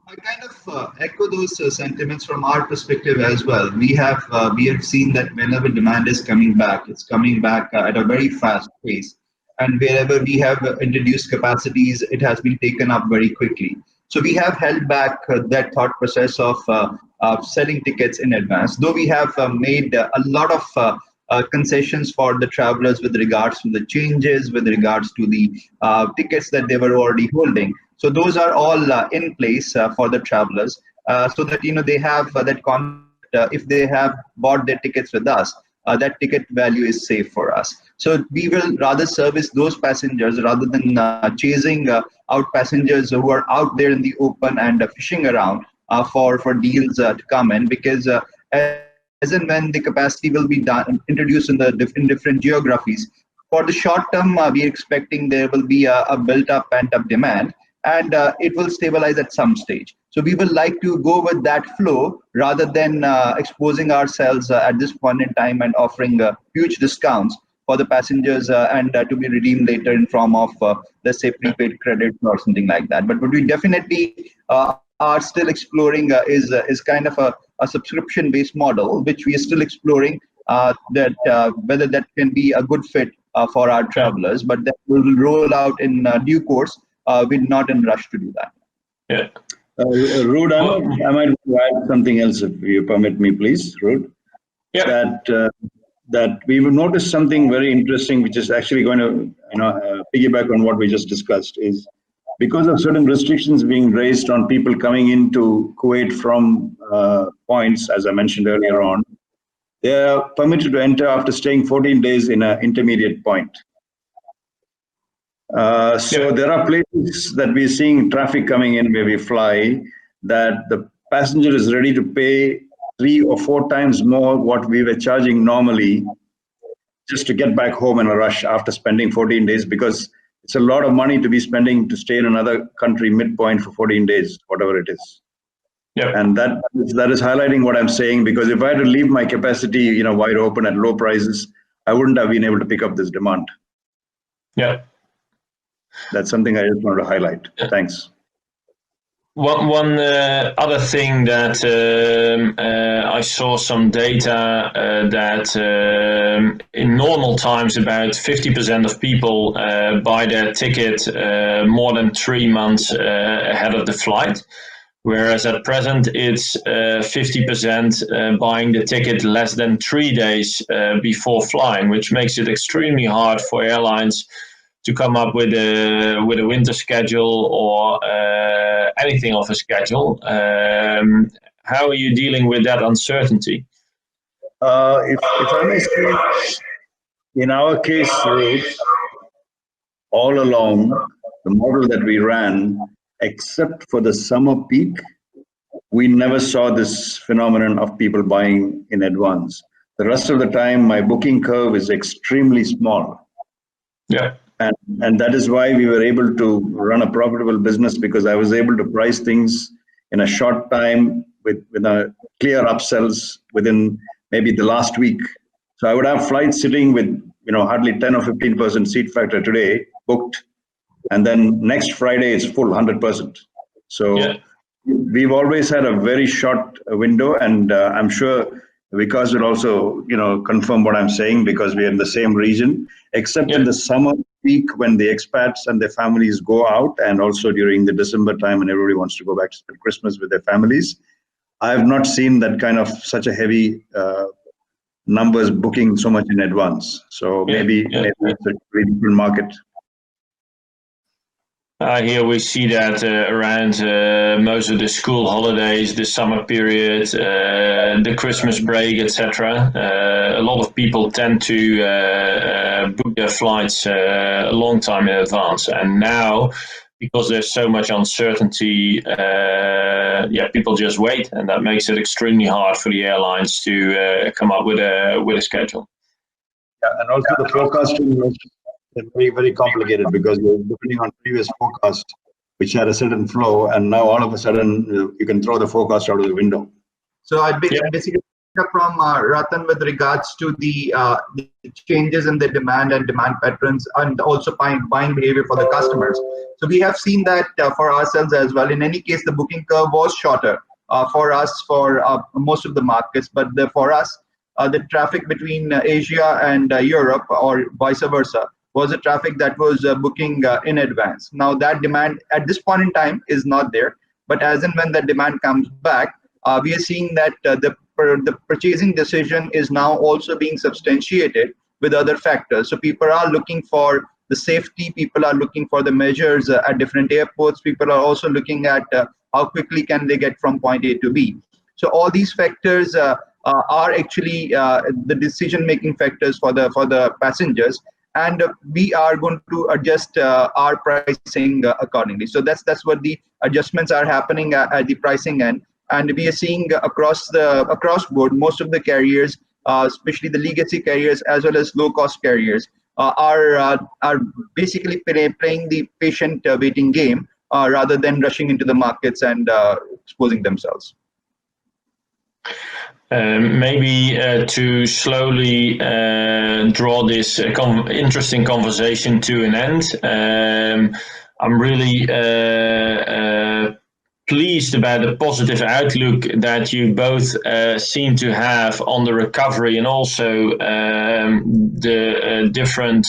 I kind of echo those sentiments from our perspective as well. We have seen that whenever demand is coming back, it's coming back at a very fast pace, and wherever we have introduced capacities, it has been taken up very quickly. So we have held back that thought process of selling tickets in advance, though we have made a lot of concessions for the travelers with regards to the changes, with regards to the tickets that they were already holding. So those are all in place for the travelers, so that they have that concept. If they have bought their tickets with us, that ticket value is safe for us. So we will rather service those passengers rather than chasing out passengers who are out there in the open and fishing around for deals to come in, because as and when the capacity will be introduced in different geographies, for the short term, we are expecting there will be a built-up, pent-up demand, and it will stabilize at some stage. So we will like to go with that flow rather than exposing ourselves at this point in time and offering huge discounts for the passengers and to be redeemed later in form of, let's say, prepaid credits or something like that. But what we definitely are still exploring is kind of a subscription-based model, which we are still exploring whether that can be a good fit for our travelers, but that will roll out in due course. We're not in a rush to do that. Yeah. Rude, I might add something else if you permit me, please, Rude. Yeah. That we will notice something very interesting, which is actually going to piggyback on what we just discussed, is because of certain restrictions being raised on people coming into Kuwait from points, as I mentioned earlier on, they are permitted to enter after staying 14 days in an intermediate point. So there are places that we're seeing traffic coming in where we fly, that the passenger is ready to pay 3 or 4 times more what we were charging normally just to get back home in a rush after spending 14 days, because it's a lot of money to be spending to stay in another country midpoint for 14 days, whatever it is. Yeah. And that is highlighting what I'm saying, because if I had to leave my capacity wide open at low prices, I wouldn't have been able to pick up this demand. Yeah. That's something I just wanted to highlight. Thanks. One other thing that I saw some data that in normal times about 50% of people buy their ticket more than 3 months ahead of the flight, whereas at present it's 50% buying the ticket less than 3 days before flying, which makes it extremely hard for airlines to come up with a winter schedule or anything of a schedule. How are you dealing with that uncertainty? If I may say, in our case, all along, the model that we ran, except for the summer peak, we never saw this phenomenon of people buying in advance. The rest of the time, my booking curve is extremely small. Yeah. And that is why we were able to run a profitable business, because I was able to price things in a short time with a clear upsells within maybe the last week. So I would have flights sitting with hardly 10 or 15% seat factor today booked, and then next Friday it's full 100%. So we've always had a very short window, and I'm sure Vikas will also confirm what I'm saying, because we're in the same region, except in the summer peak when the expats and their families go out, and also during the December time when everybody wants to go back to spend Christmas with their families. I have not seen that kind of such a heavy numbers booking so much in advance. So maybe it's a very different market. Here we see that around most of the school holidays, the summer period, the Christmas break, etc. A lot of people tend to book their flights a long time in advance. And now, because there's so much uncertainty, people just wait, and that makes it extremely hard for the airlines to come up with a schedule. Yeah, and also the forecasting was very, very complicated because you're depending on previous forecast, which had a certain flow, and now all of a sudden you can throw the forecast out of the window. So I basically pick up from Ratan with regards to the changes in the demand and demand patterns, and also buying behavior for the customers. So we have seen that for ourselves as well. In any case, the booking curve was shorter for us for most of the markets, but for us, the traffic between Asia and Europe, or vice versa, was a traffic that was booking in advance. Now that demand at this point in time is not there, but as and when that demand comes back, we are seeing that the purchasing decision is now also being substantiated with other factors. So people are looking for the safety, people are looking for the measures at different airports, people are also looking at how quickly can they get from point A to B. So all these factors are actually the decision-making factors for the passengers, and we are going to adjust our pricing accordingly. So that's what the adjustments are happening at the pricing end. And we are seeing across board, most of the carriers, especially the legacy carriers as well as low-cost carriers, are basically playing the patient waiting game rather than rushing into the markets and exposing themselves. Maybe to slowly draw this interesting conversation to an end, I'm really pleased about the positive outlook that you both seem to have on the recovery, and also the different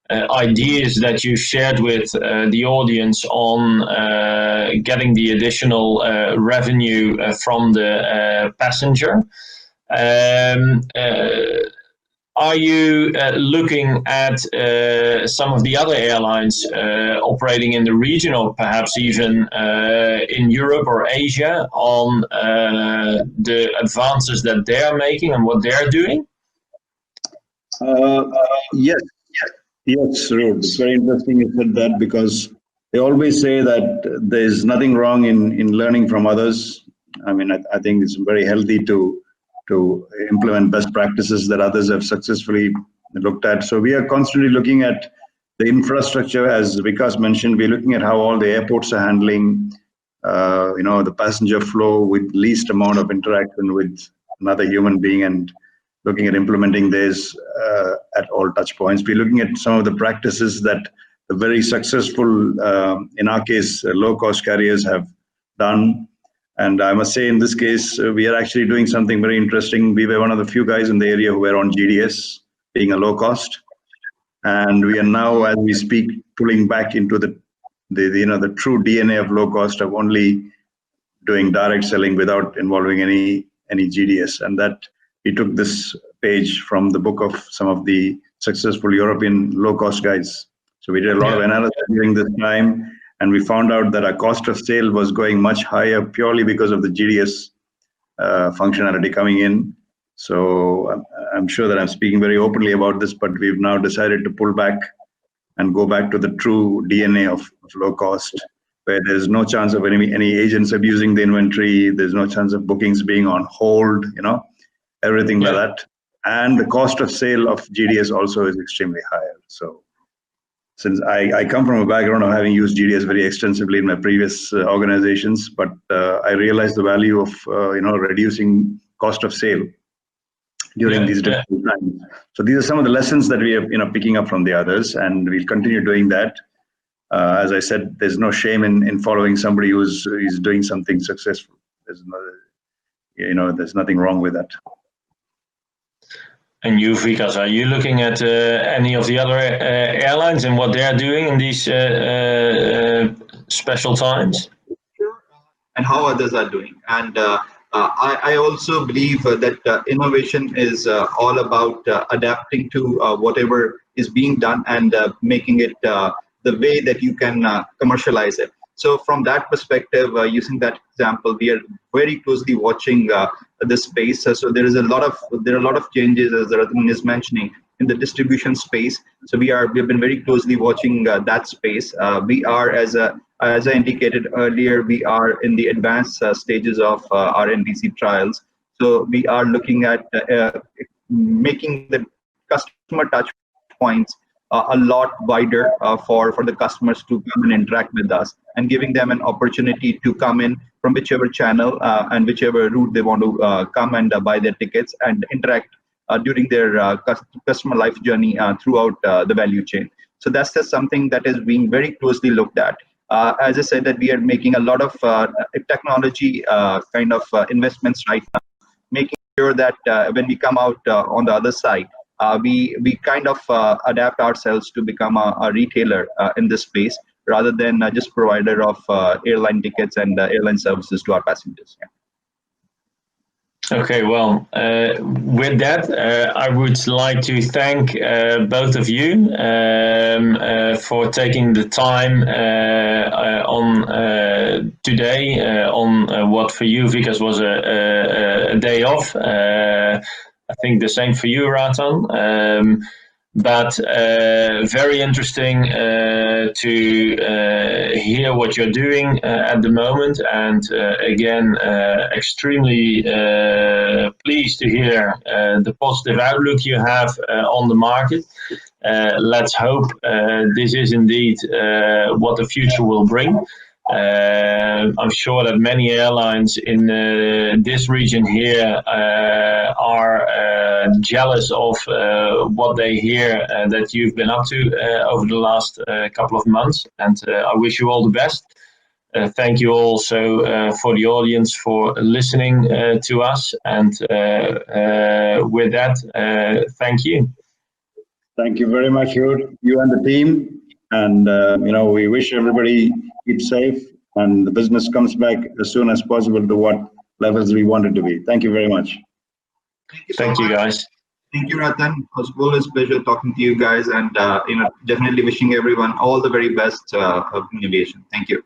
ideas that you shared with the audience on getting the additional revenue from the passenger. Are you looking at some of the other airlines operating in the region, or perhaps even in Europe or Asia, on the advances that they're making and what they're doing? Yes, Ruud. It's very interesting you said that, because they always say that there's nothing wrong in learning from others. I mean, I think it's very healthy to implement best practices that others have successfully looked at. So we are constantly looking at the infrastructure, as Vikas mentioned. We're looking at how all the airports are handling, the passenger flow with least amount of interaction with another human being, and looking at implementing this at all touch points. We're looking at some of the practices that the very successful, in our case, low-cost carriers have done. And I must say, in this case, we are actually doing something very interesting. We were one of the few guys in the area who were on GDS, being a low cost, and we are now, as we speak, pulling back into the true DNA of low cost, of only doing direct selling without involving any GDS. And that we took this page from the book of some of the successful European low cost guys. So we did a lot of analysis during this time. And we found out that our cost of sale was going much higher purely because of the GDS functionality coming in. So I'm sure that I'm speaking very openly about this, but we've now decided to pull back and go back to the true DNA of low cost, where there's no chance of any agents abusing the inventory. There's no chance of bookings being on hold, everything like that. And the cost of sale of GDS also is extremely higher. So since I come from a background of having used GDS very extensively in my previous organizations, but I realized the value of reducing cost of sale during these difficult times. So these are some of the lessons that we are picking up from the others, and we'll continue doing that. As I said, there's no shame in following somebody who's doing something successful. There's nothing wrong with that. And you, Vikas, are you looking at any of the other airlines and what they're doing in these special times? And how others are doing. And I also believe that innovation is all about adapting to whatever is being done and making it the way that you can commercialize it. So from that perspective, using that example, we are very closely watching the space. So there are a lot of changes, as Ratan is mentioning, in the distribution space. So we've been very closely watching that space. We are, as I indicated earlier, we are in the advanced stages of our NDC trials. So we are looking at making the customer touch points a lot wider for the customers to come and interact with us, and giving them an opportunity to come in from whichever channel and whichever route they want to come and buy their tickets and interact during their customer life journey throughout the value chain. So that's just something that is being very closely looked at. As I said, that we are making a lot of technology kind of investments right now, making sure that when we come out on the other side, we kind of adapt ourselves to become a retailer in this space, rather than just provider of airline tickets and airline services to our passengers. Yeah. Okay, well, with that, I would like to thank both of you for taking the time on today on what for you, Vikas, was a day off. I think the same for you, Ratan. But very interesting to hear what you're doing at the moment, and again, extremely pleased to hear the positive outlook you have on the market. Let's hope this is indeed what the future will bring. I'm sure that many airlines in this region here are jealous of what they hear that you've been up to over the last couple of months, and I wish you all the best. Thank you also for the audience for listening to us, and with that, thank you. Thank you very much, Ruud, you and the team. And we wish everybody keeps safe and the business comes back as soon as possible to what levels we want it to be. Thank you very much. Thank you, guys. Thank you, Ratan. It was always a pleasure talking to you guys, and definitely wishing everyone all the very best of Aviation. Thank you.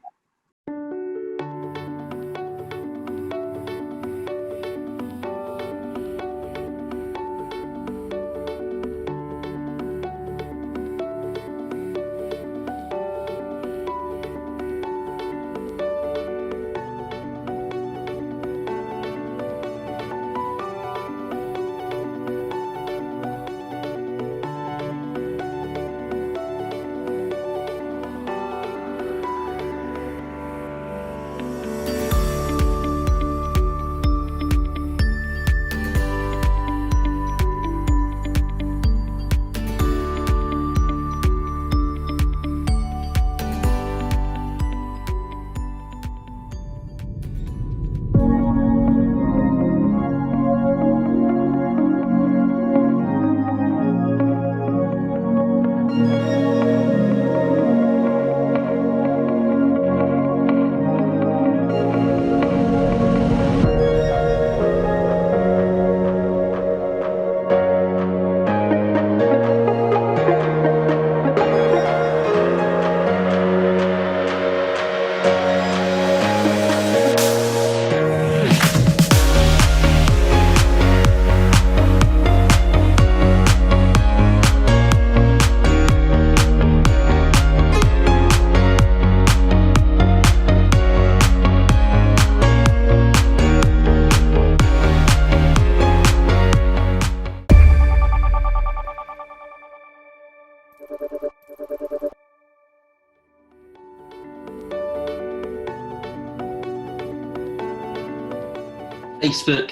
Facebook,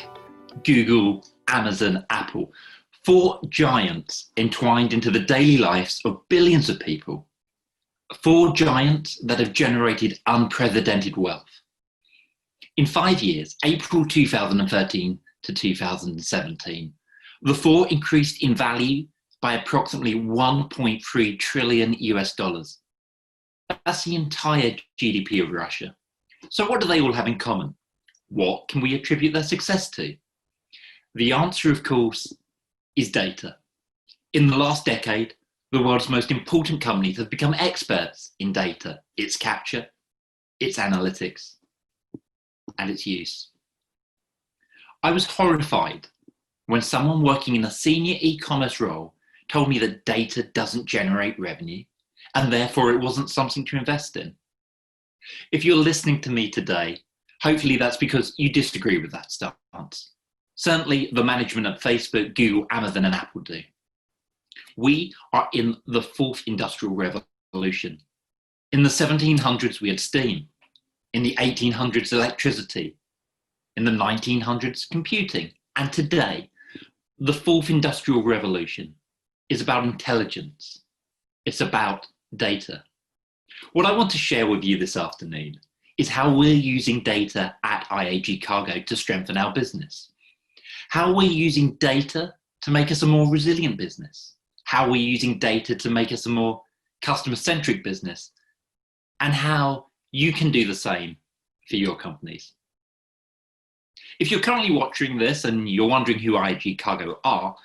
Google, Amazon, Apple, 4 giants entwined into the daily lives of billions of people. 4 giants that have generated unprecedented wealth. In 5 years, April 2013 to 2017, the 4 increased in value by approximately 1.3 trillion US dollars. That's the entire GDP of Russia. So what do they all have in common? What can we attribute their success to? The answer, of course, is data. In the last decade, the world's most important companies have become experts in data, its capture, its analytics, and its use. I was horrified when someone working in a senior e-commerce role told me that data doesn't generate revenue and therefore it wasn't something to invest in. If you're listening to me today, hopefully that's because you disagree with that stance. Certainly the management at Facebook, Google, Amazon and Apple do. We are in the fourth industrial revolution. In the 1700s we had steam. In the 1800s electricity. In the 1900s computing. And today, the fourth industrial revolution is about intelligence. It's about data. What I want to share with you this afternoon is how we're using data at IAG Cargo to strengthen our business. How we're using data to make us a more resilient business. How we're using data to make us a more customer-centric business. And how you can do the same for your companies. If you're currently watching this and you're wondering who IAG Cargo are,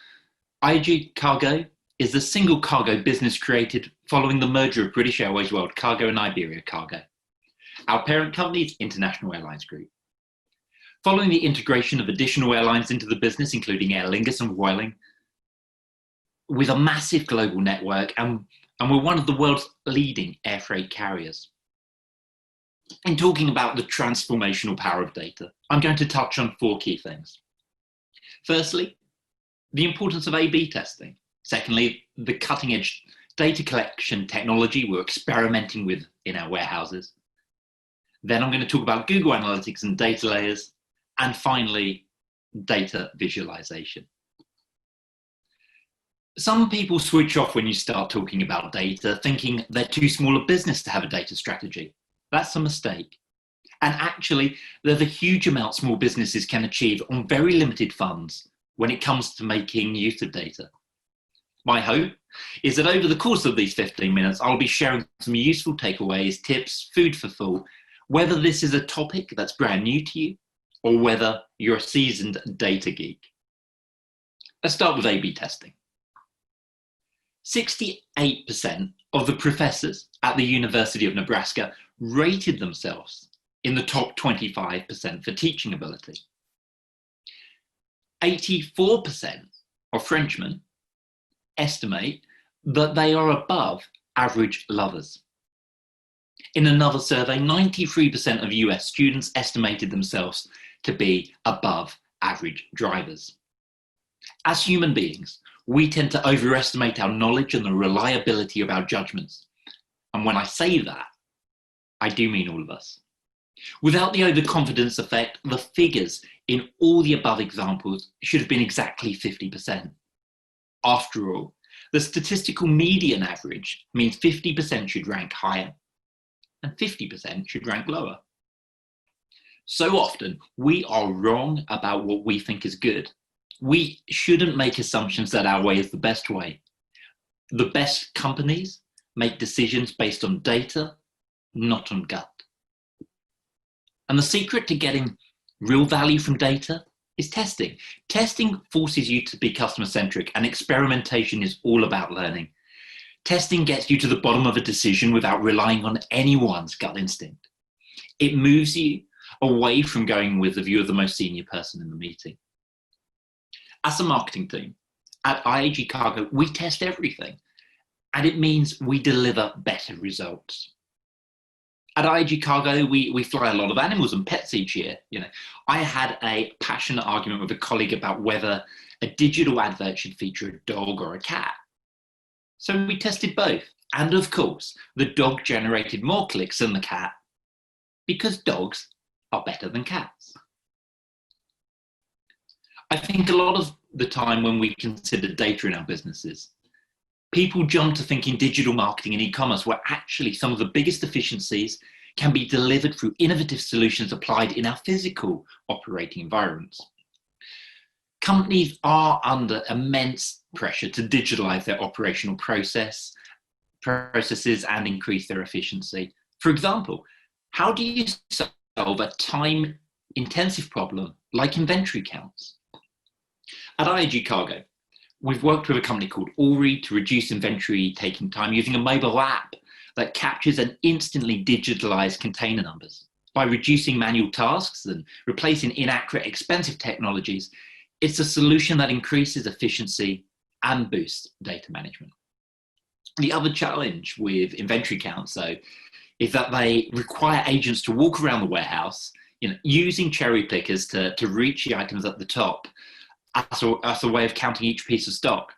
IAG Cargo is the single cargo business created following the merger of British Airways World Cargo and Iberia Cargo. Our parent company is International Airlines Group. Following the integration of additional airlines into the business, including Aer Lingus and Vueling, with a massive global network, and we're one of the world's leading air freight carriers. In talking about the transformational power of data, I'm going to touch on 4 key things. Firstly, the importance of A/B testing. Secondly, the cutting edge data collection technology we're experimenting with in our warehouses. Then I'm going to talk about Google Analytics and data layers. And finally, data visualization. Some people switch off when you start talking about data, thinking they're too small a business to have a data strategy. That's a mistake. And actually, there's a huge amount small businesses can achieve on very limited funds when it comes to making use of data. My hope is that over the course of these 15 minutes, I'll be sharing some useful takeaways, tips, food for thought, whether this is a topic that's brand new to you or whether you're a seasoned data geek. Let's start with A/B testing. 68% of the professors at the University of Nebraska rated themselves in the top 25% for teaching ability. 84% of Frenchmen estimate that they are above average lovers. In another survey, 93% of US students estimated themselves to be above average drivers. As human beings, we tend to overestimate our knowledge and the reliability of our judgments. And when I say that, I do mean all of us. Without the overconfidence effect, the figures in all the above examples should have been exactly 50%. After all, the statistical median average means 50% should rank higher and 50% should rank lower. So often, we are wrong about what we think is good. We shouldn't make assumptions that our way is the best way. The best companies make decisions based on data, not on gut. And the secret to getting real value from data is testing. Testing forces you to be customer-centric, and experimentation is all about learning. Testing gets you to the bottom of a decision without relying on anyone's gut instinct. It moves you away from going with the view of the most senior person in the meeting. As a marketing team at IAG Cargo, we test everything, and it means we deliver better results. At IAG Cargo, we fly a lot of animals and pets each year. I had a passionate argument with a colleague about whether a digital advert should feature a dog or a cat. So we tested both. And of course, the dog generated more clicks than the cat because dogs are better than cats. I think a lot of the time when we consider data in our businesses, people jump to thinking digital marketing and e-commerce, where actually some of the biggest efficiencies can be delivered through innovative solutions applied in our physical operating environments. Companies are under immense pressure to digitalize their operational processes and increase their efficiency. For example, how do you solve a time-intensive problem like inventory counts? At IAG Cargo, we've worked with a company called Ori to reduce inventory taking time using a mobile app that captures and instantly digitalizes container numbers. By reducing manual tasks and replacing inaccurate, expensive technologies, it's a solution that increases efficiency and boost data management. The other challenge with inventory counts, though, is that they require agents to walk around the warehouse, using cherry pickers to reach the items at the top as a way of counting each piece of stock.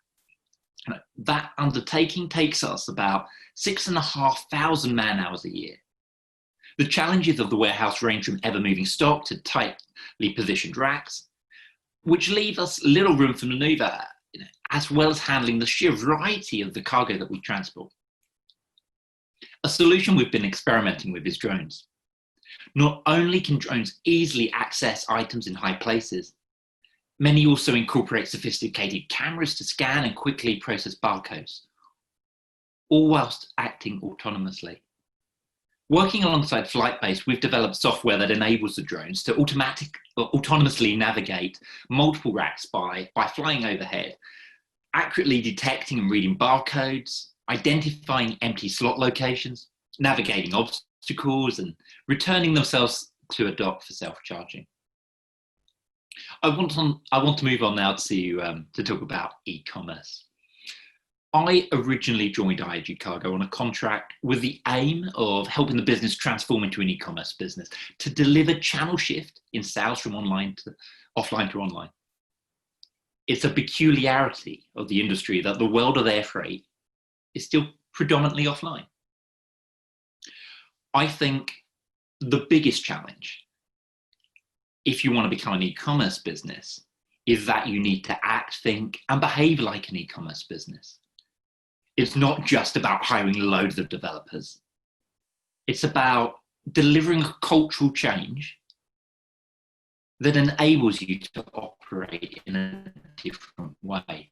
That undertaking takes us about 6,500 man-hours a year. The challenges of the warehouse range from ever-moving stock to tightly positioned racks, which leave us little room for maneuver, as well as handling the sheer variety of the cargo that we transport. A solution we've been experimenting with is drones. Not only can drones easily access items in high places, many also incorporate sophisticated cameras to scan and quickly process barcodes, all whilst acting autonomously. Working alongside Flightbase, we've developed software that enables the drones to autonomously navigate multiple racks by flying overhead, accurately detecting and reading barcodes, identifying empty slot locations, navigating obstacles, and returning themselves to a dock for self-charging. I want to move on now to talk about e-commerce. I originally joined IAG Cargo on a contract with the aim of helping the business transform into an e-commerce business to deliver channel shift in sales from offline to online. It's a peculiarity of the industry that the world of air freight is still predominantly offline. I think the biggest challenge, if you want to become an e-commerce business, is that you need to act, think, and behave like an e-commerce business. It's not just about hiring loads of developers. It's about delivering a cultural change that enables you to operate in a different way.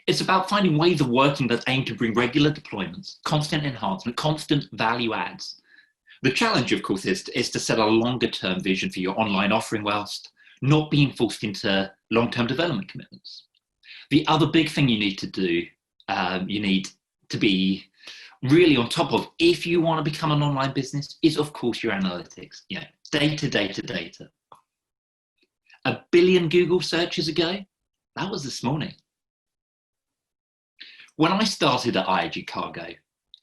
It's about finding ways of working that aim to bring regular deployments, constant enhancement, constant value adds. The challenge, of course, is to set a longer term vision for your online offering whilst not being forced into long-term development commitments. The other big thing you need to do, you need to be really on top of if you want to become an online business is, of course, your analytics. Data, data, data. 1 billion Google searches ago, that was this morning. When I started at IAG Cargo,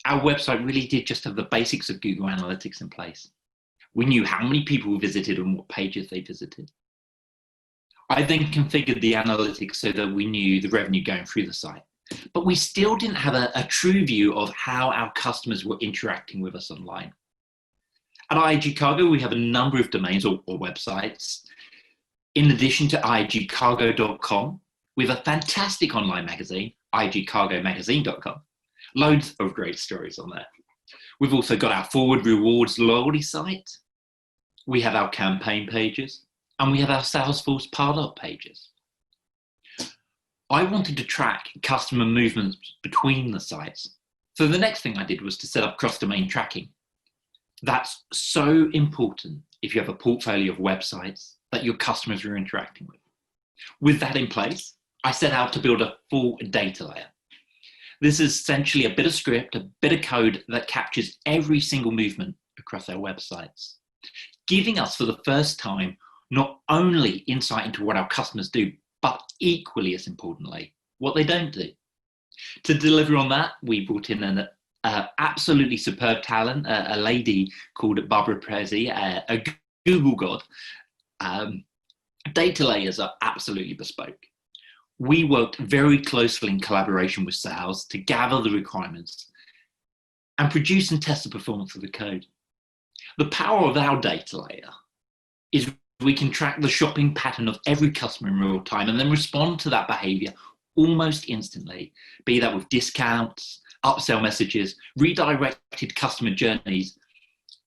our website really did just have the basics of Google Analytics in place. We knew how many people visited and what pages they visited. I then configured the analytics so that we knew the revenue going through the site, but we still didn't have a true view of how our customers were interacting with us online. At IAG Cargo, we have a number of domains or websites. In addition to iagcargo.com, we have a fantastic online magazine, iagcargomagazine.com. Loads of great stories on there. We've also got our Forward Rewards loyalty site. We have our campaign pages, and we have our Salesforce pilot pages. I wanted to track customer movements between the sites. So the next thing I did was to set up cross-domain tracking. That's so important if you have a portfolio of websites that your customers are interacting with. With that in place, I set out to build a full data layer. This is essentially a bit of script, a bit of code that captures every single movement across our websites, giving us for the first time not only insight into what our customers do, but equally as importantly, what they don't do. To deliver on that, we brought in an absolutely superb talent, a lady called Barbara Prezi, a Google god. Data layers are absolutely bespoke. We worked very closely in collaboration with sales to gather the requirements and produce and test the performance of the code. The power of our data layer is we can track the shopping pattern of every customer in real time and then respond to that behavior almost instantly, be that with discounts, upsell messages, redirected customer journeys,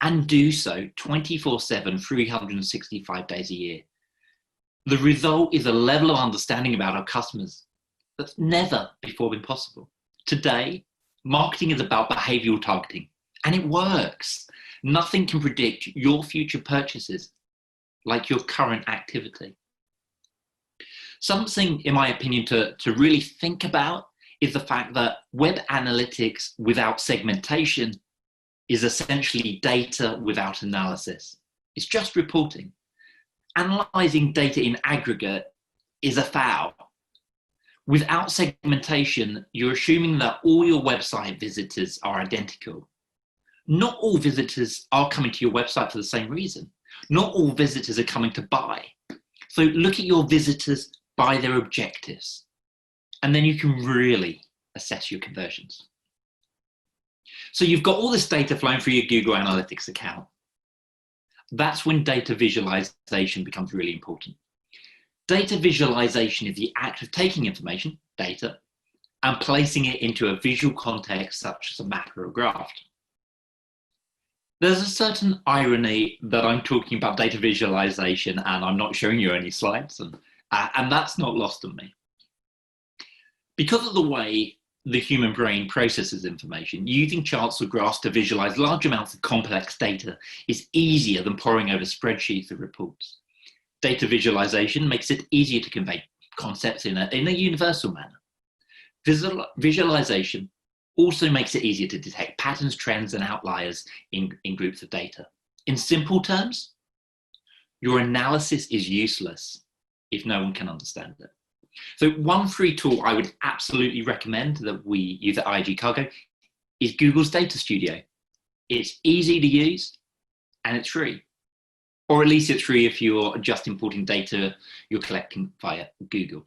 and do so 24/7, 365 days a year. The result is a level of understanding about our customers that's never before been possible. Today, marketing is about behavioral targeting, and it works. Nothing can predict your future purchases like your current activity. Something, in my opinion, to really think about is the fact that web analytics without segmentation is essentially data without analysis. It's just reporting. Analyzing data in aggregate is a foul. Without segmentation, you're assuming that all your website visitors are identical. Not all visitors are coming to your website for the same reason. Not all visitors are coming to buy. So look at your visitors by their objectives, and then you can really assess your conversions. So you've got all this data flowing through your Google Analytics account. That's when data visualization becomes really important. Data visualization is the act of taking information, data, and placing it into a visual context such as a map or a graph. There's a certain irony that I'm talking about data visualization and I'm not showing you any slides, and that's not lost on me. Because of the way the human brain processes information, using charts or graphs to visualize large amounts of complex data is easier than poring over spreadsheets or reports. Data visualization makes it easier to convey concepts in a universal manner. Visualization also makes it easier to detect patterns, trends, and outliers in groups of data. In simple terms, your analysis is useless if no one can understand it. So one free tool I would absolutely recommend that we use at IAG Cargo is Google's Data Studio. It's easy to use and it's free. Or at least it's free if you're just importing data you're collecting via Google.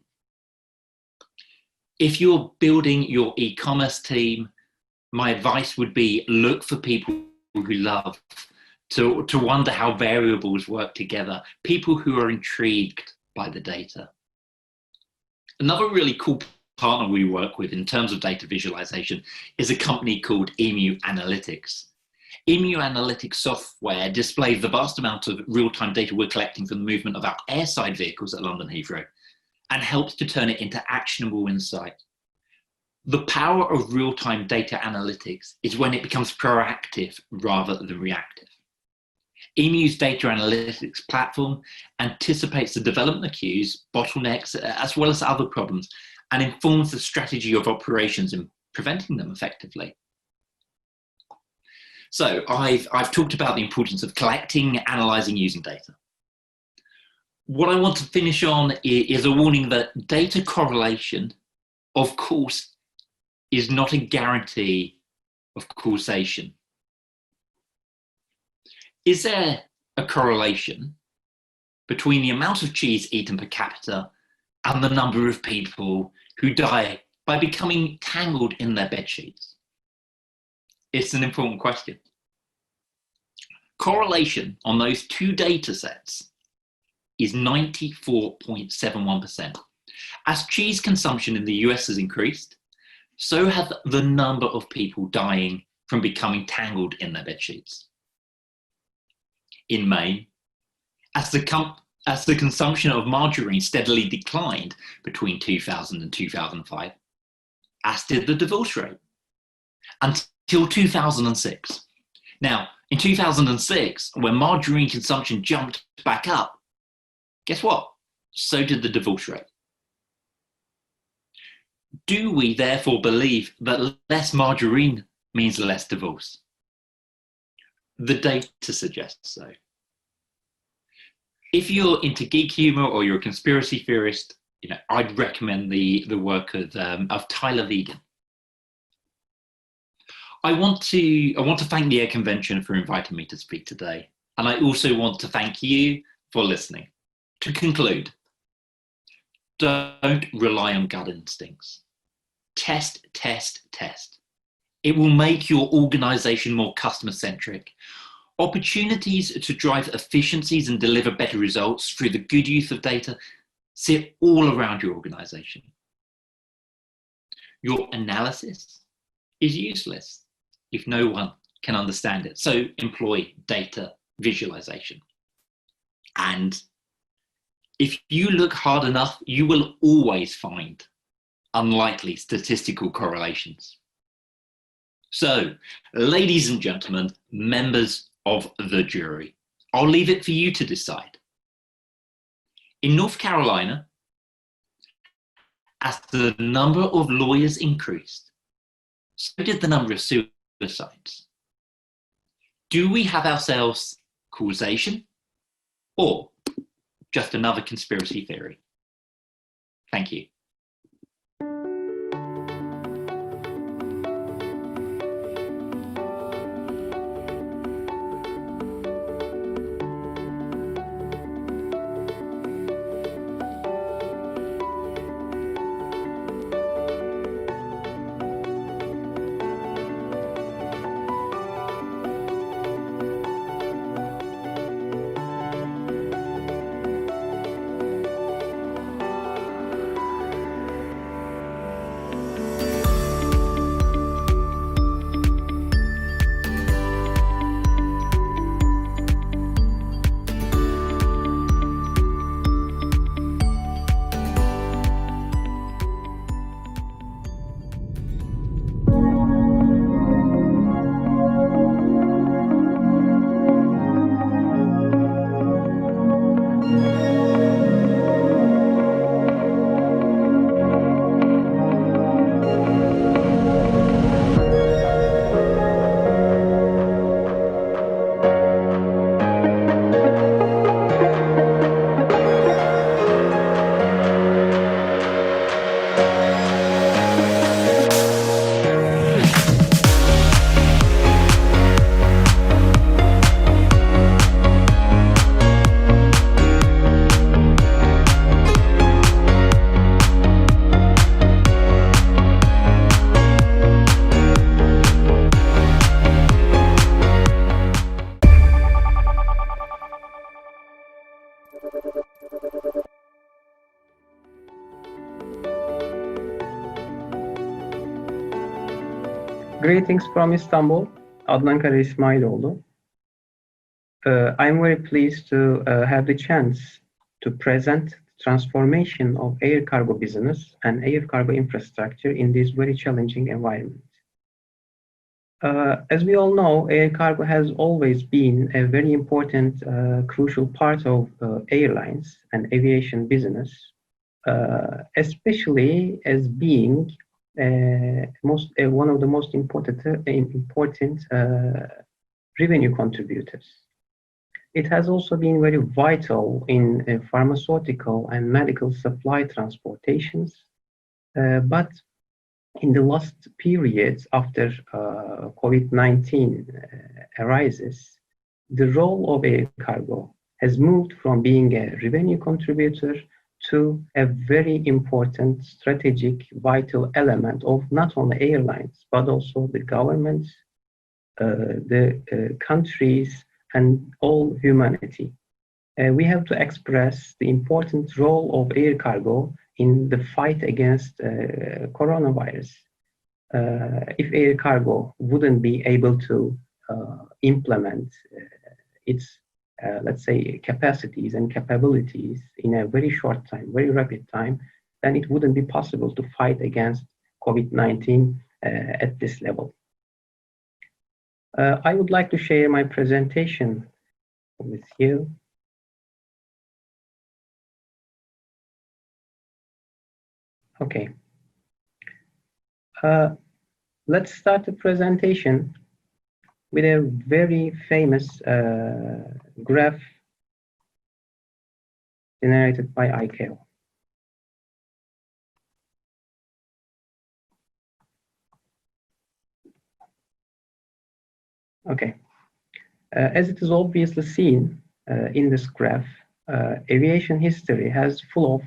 If you're building your e-commerce team, my advice would be look for people who love to wonder how variables work together, people who are intrigued by the data. Another really cool partner we work with in terms of data visualization is a company called Emu Analytics. Emu Analytics software displays the vast amount of real-time data we're collecting from the movement of our airside vehicles at London Heathrow and helps to turn it into actionable insight. The power of real-time data analytics is when it becomes proactive rather than reactive. Emu's data analytics platform anticipates the development of queues, bottlenecks, as well as other problems, and informs the strategy of operations in preventing them effectively. So I've talked about the importance of collecting, analyzing, using data. What I want to finish on is a warning that data correlation, of course, is not a guarantee of causation. Is there a correlation between the amount of cheese eaten per capita and the number of people who die by becoming tangled in their bedsheets? It's an important question. Correlation on those two data sets is 94.71%. As cheese consumption in the US has increased, so have the number of people dying from becoming tangled in their bedsheets. In May, as the consumption of margarine steadily declined between 2000 and 2005, as did the divorce rate, until 2006. Now, in 2006, when margarine consumption jumped back up, guess what? So did the divorce rate. Do we therefore believe that less margarine means less divorce? The data suggests so. If you're into geek humor or you're a conspiracy theorist, I'd recommend the work of Tyler Vegan. I want to thank the Air Convention for inviting me to speak today, and I also want to thank you for listening. To conclude, don't rely on gut instincts. Test, test, test. It will make your organization more customer-centric. Opportunities to drive efficiencies and deliver better results through the good use of data sit all around your organization. Your analysis is useless if no one can understand it. So employ data visualization. And if you look hard enough, you will always find unlikely statistical correlations. So, ladies and gentlemen, members of the jury, I'll leave it for you to decide. In North Carolina, as the number of lawyers increased, so did the number of suicides. Do we have ourselves causation or just another conspiracy theory? Thank you. Greetings from Istanbul. Adnan Kara İsmailoğlu. I'm very pleased to have the chance to present the transformation of air cargo business and air cargo infrastructure in this very challenging environment. As we all know, air cargo has always been a very important, crucial part of airlines and aviation business, especially as being one of the most important revenue contributors. It has also been very vital in pharmaceutical and medical supply transportations, but in the last periods after COVID-19 arises, the role of air cargo has moved from being a revenue contributor to a very important strategic vital element of not only airlines, but also the governments, the countries, and all humanity. We have to express the important role of air cargo in the fight against coronavirus. If air cargo wouldn't be able to implement its, let's say, capacities and capabilities in a very short time, very rapid time, then it wouldn't be possible to fight against COVID-19 at this level. I would like to share my presentation with you. Okay. Let's start the presentation with a very famous graph generated by ICAO. Okay. As it is obviously seen in this graph, aviation history has full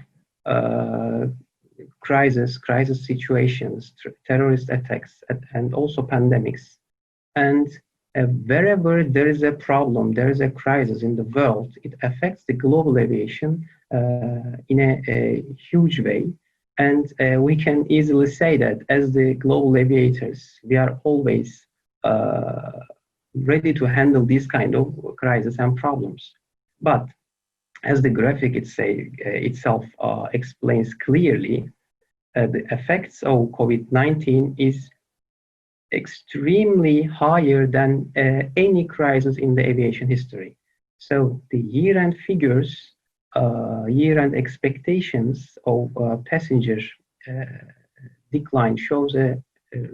of crisis situations, terrorist attacks, and also pandemics. And wherever there is a problem, there is a crisis in the world, it affects the global aviation in a huge way. And we can easily say that as the global aviators, we are always ready to handle these kind of crises and problems. But as the graphic itself explains clearly, the effects of COVID-19 is extremely higher than any crisis in the aviation history. So the year-end figures, year-end expectations of passenger decline shows a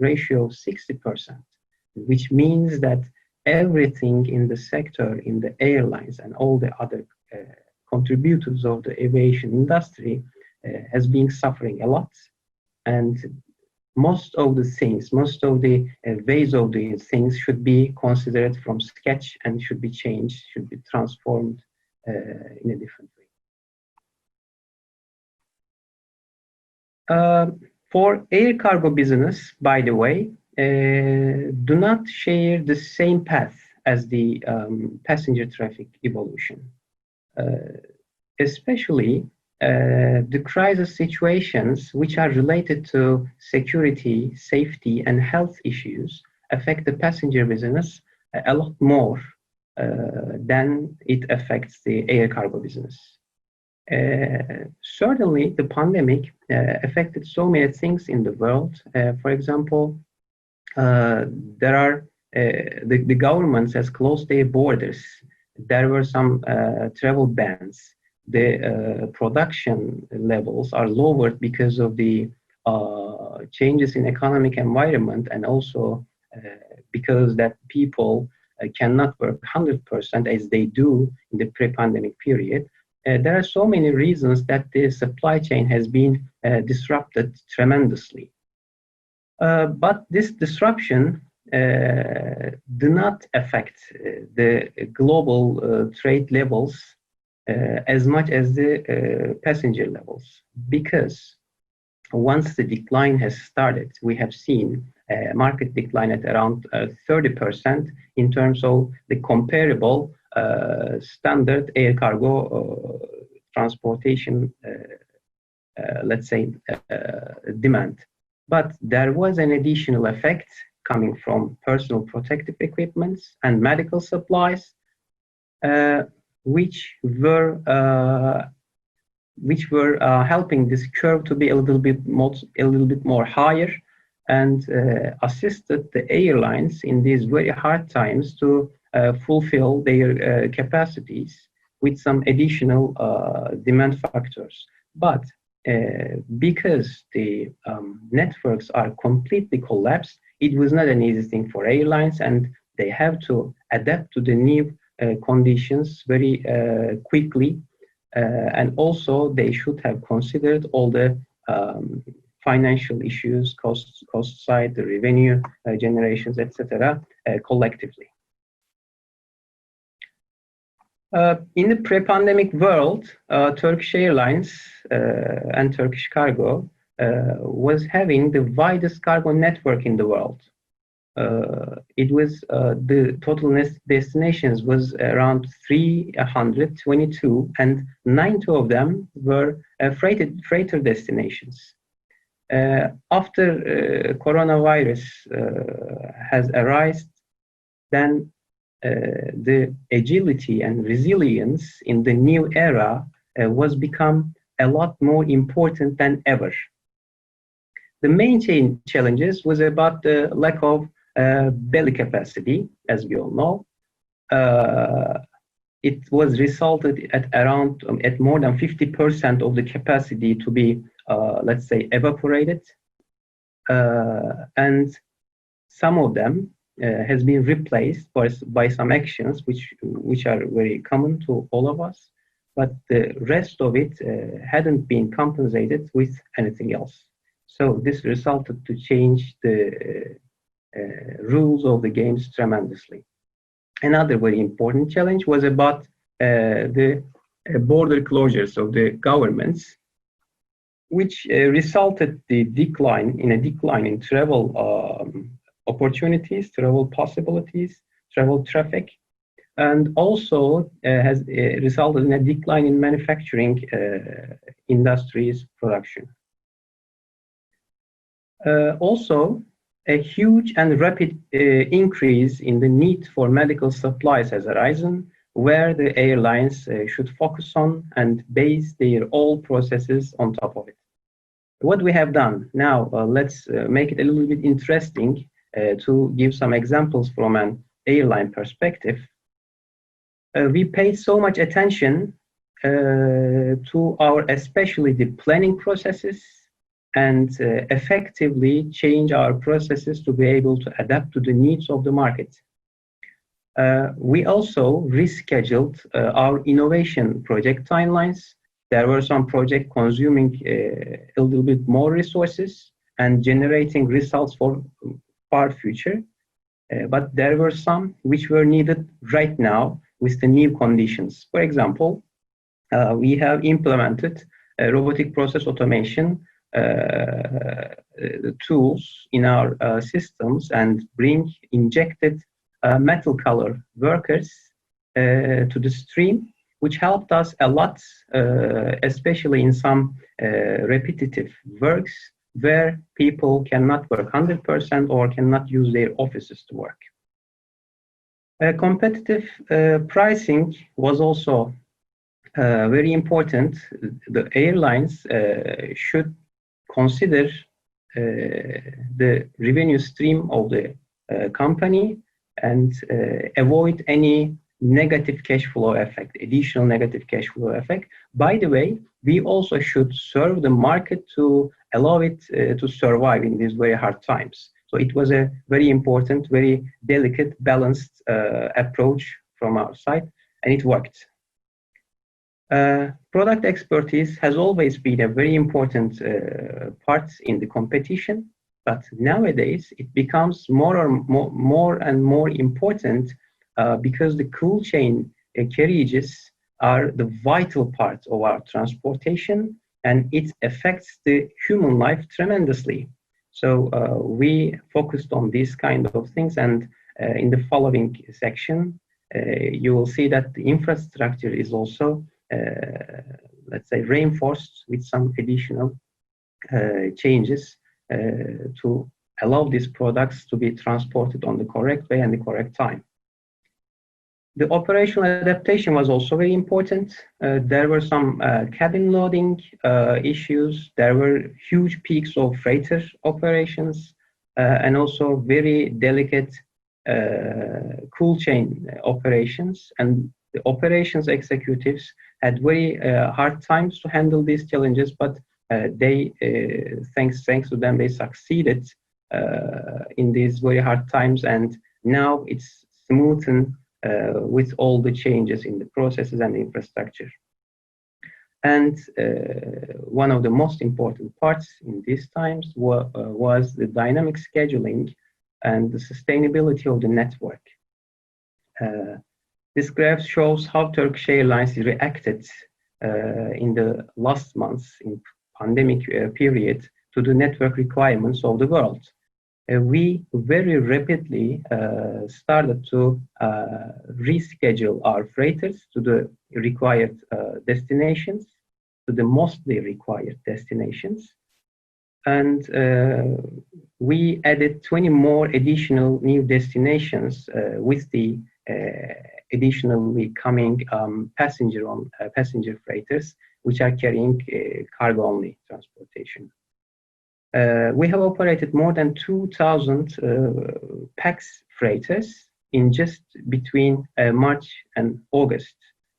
ratio of 60%, which means that everything in the sector, in the airlines and all the other contributors of the aviation industry has been suffering a lot. And most of the things, most of the ways of doing things should be considered from scratch and should be changed, should be transformed in a different way. For air cargo business, by the way, do not share the same path as the passenger traffic evolution. Especially the crisis situations which are related to security, safety, and health issues affect the passenger business a lot more than it affects the air cargo business. Certainly, the pandemic affected so many things in the world. For example, there are the governments has closed their borders. There were some travel bans. The production levels are lowered because of the changes in economic environment, and also because that people cannot work 100% as they do in the pre-pandemic period. There are so many reasons that the supply chain has been disrupted tremendously. But this disruption do not affect the global trade levels as much as the passenger levels, because once the decline has started, we have seen a market decline at around 30% in terms of the comparable standard air cargo transportation, let's say, demand. But there was an additional effect coming from personal protective equipments and medical supplies, which were helping this curve to be a little bit more higher, and assisted the airlines in these very hard times to fulfill their capacities with some additional demand factors. But because the networks are completely collapsed, it was not an easy thing for airlines, and they have to adapt to the new conditions very quickly. And also, they should have considered all the financial issues, cost side, the revenue generations, etc., collectively. In the pre-pandemic world, Turkish Airlines and Turkish Cargo was having the widest cargo network in the world. It was the total destinations was around 322, and 90 of them were freighter destinations. After coronavirus has arisen, then the agility and resilience in the new era was become a lot more important than ever. The main challenges was about the lack of belly capacity, as we all know. It was resulted at more than 50% of the capacity to be, let's say, evaporated, and some of them has been replaced by some actions which are very common to all of us, but the rest of it hadn't been compensated with anything else. So this resulted to change the rules of the games tremendously. Another very important challenge was about the border closures of the governments, which resulted in a decline in travel opportunities, travel possibilities, travel traffic, and also has resulted in a decline in manufacturing industries production. Also, a huge and rapid increase in the need for medical supplies has arisen, where the airlines should focus on and base their all processes on top of it. What we have done now, let's make it a little bit interesting to give some examples from an airline perspective. We paid so much attention to our, especially the planning processes, and effectively change our processes to be able to adapt to the needs of the market. We also rescheduled our innovation project timelines. There were some projects consuming a little bit more resources and generating results for far future, but there were some which were needed right now with the new conditions. For example, we have implemented robotic process automation tools in our systems and injected metal color workers to the stream, which helped us a lot, especially in some repetitive works where people cannot work 100% or cannot use their offices to work. Competitive pricing was also very important. The airlines should consider the revenue stream of the company and avoid any negative cash flow effect, additional negative cash flow effect. By the way, we also should serve the market to allow it to survive in these very hard times. So it was a very important, very delicate, balanced approach from our side, and it worked. Product expertise has always been a very important part in the competition, but nowadays it becomes more and more important because the cold chain carriages are the vital part of our transportation, and it affects the human life tremendously. So we focused on these kind of things, and in the following section, you will see that the infrastructure is also let's say reinforced with some additional changes to allow these products to be transported on the correct way and the correct time. The operational adaptation was also very important. There were some cabin loading issues. There were huge peaks of freighter operations and also very delicate cool chain operations. And the operations executives had very hard times to handle these challenges, but thanks to them, they succeeded in these very hard times, and now it's smoothened with all the changes in the processes and the infrastructure. And one of the most important parts in these times was the dynamic scheduling and the sustainability of the network. This graph shows how Turkish Airlines reacted in the last months in pandemic period to the network requirements of the world. We very rapidly started to reschedule our freighters to the required destinations, to the mostly required destinations. And we added 20 more additional new destinations with the additionally coming passenger freighters, which are carrying cargo-only transportation. We have operated more than 2,000 PAX freighters in just between March and August.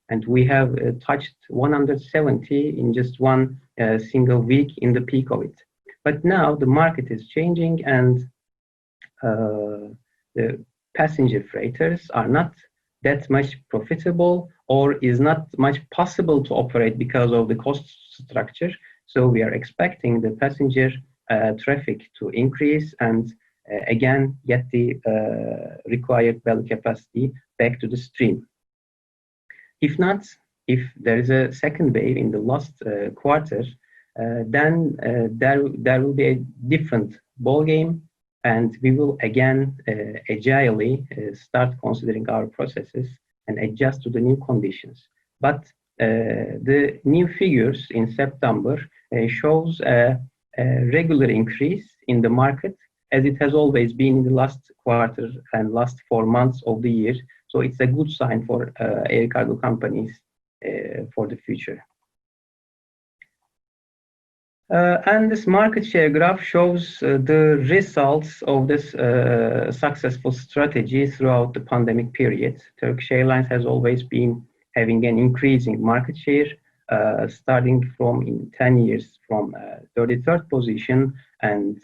And we have touched 170 in just one single week in the peak of it. But now the market is changing, and the passenger freighters are not that much profitable, or is not much possible to operate because of the cost structure. So we are expecting the passenger traffic to increase and again get the required belly capacity back to the stream. If not, if there is a second wave in the last quarter, then there will be a different ball game, and we will again agilely start considering our processes and adjust to the new conditions. But the new figures in September shows a regular increase in the market, as it has always been in the last quarter and last 4 months of the year. So it's a good sign for air cargo companies for the future. And this market share graph shows the results of this successful strategy throughout the pandemic period. Turkish Airlines has always been having an increasing market share, starting from in 10 years from 33rd position and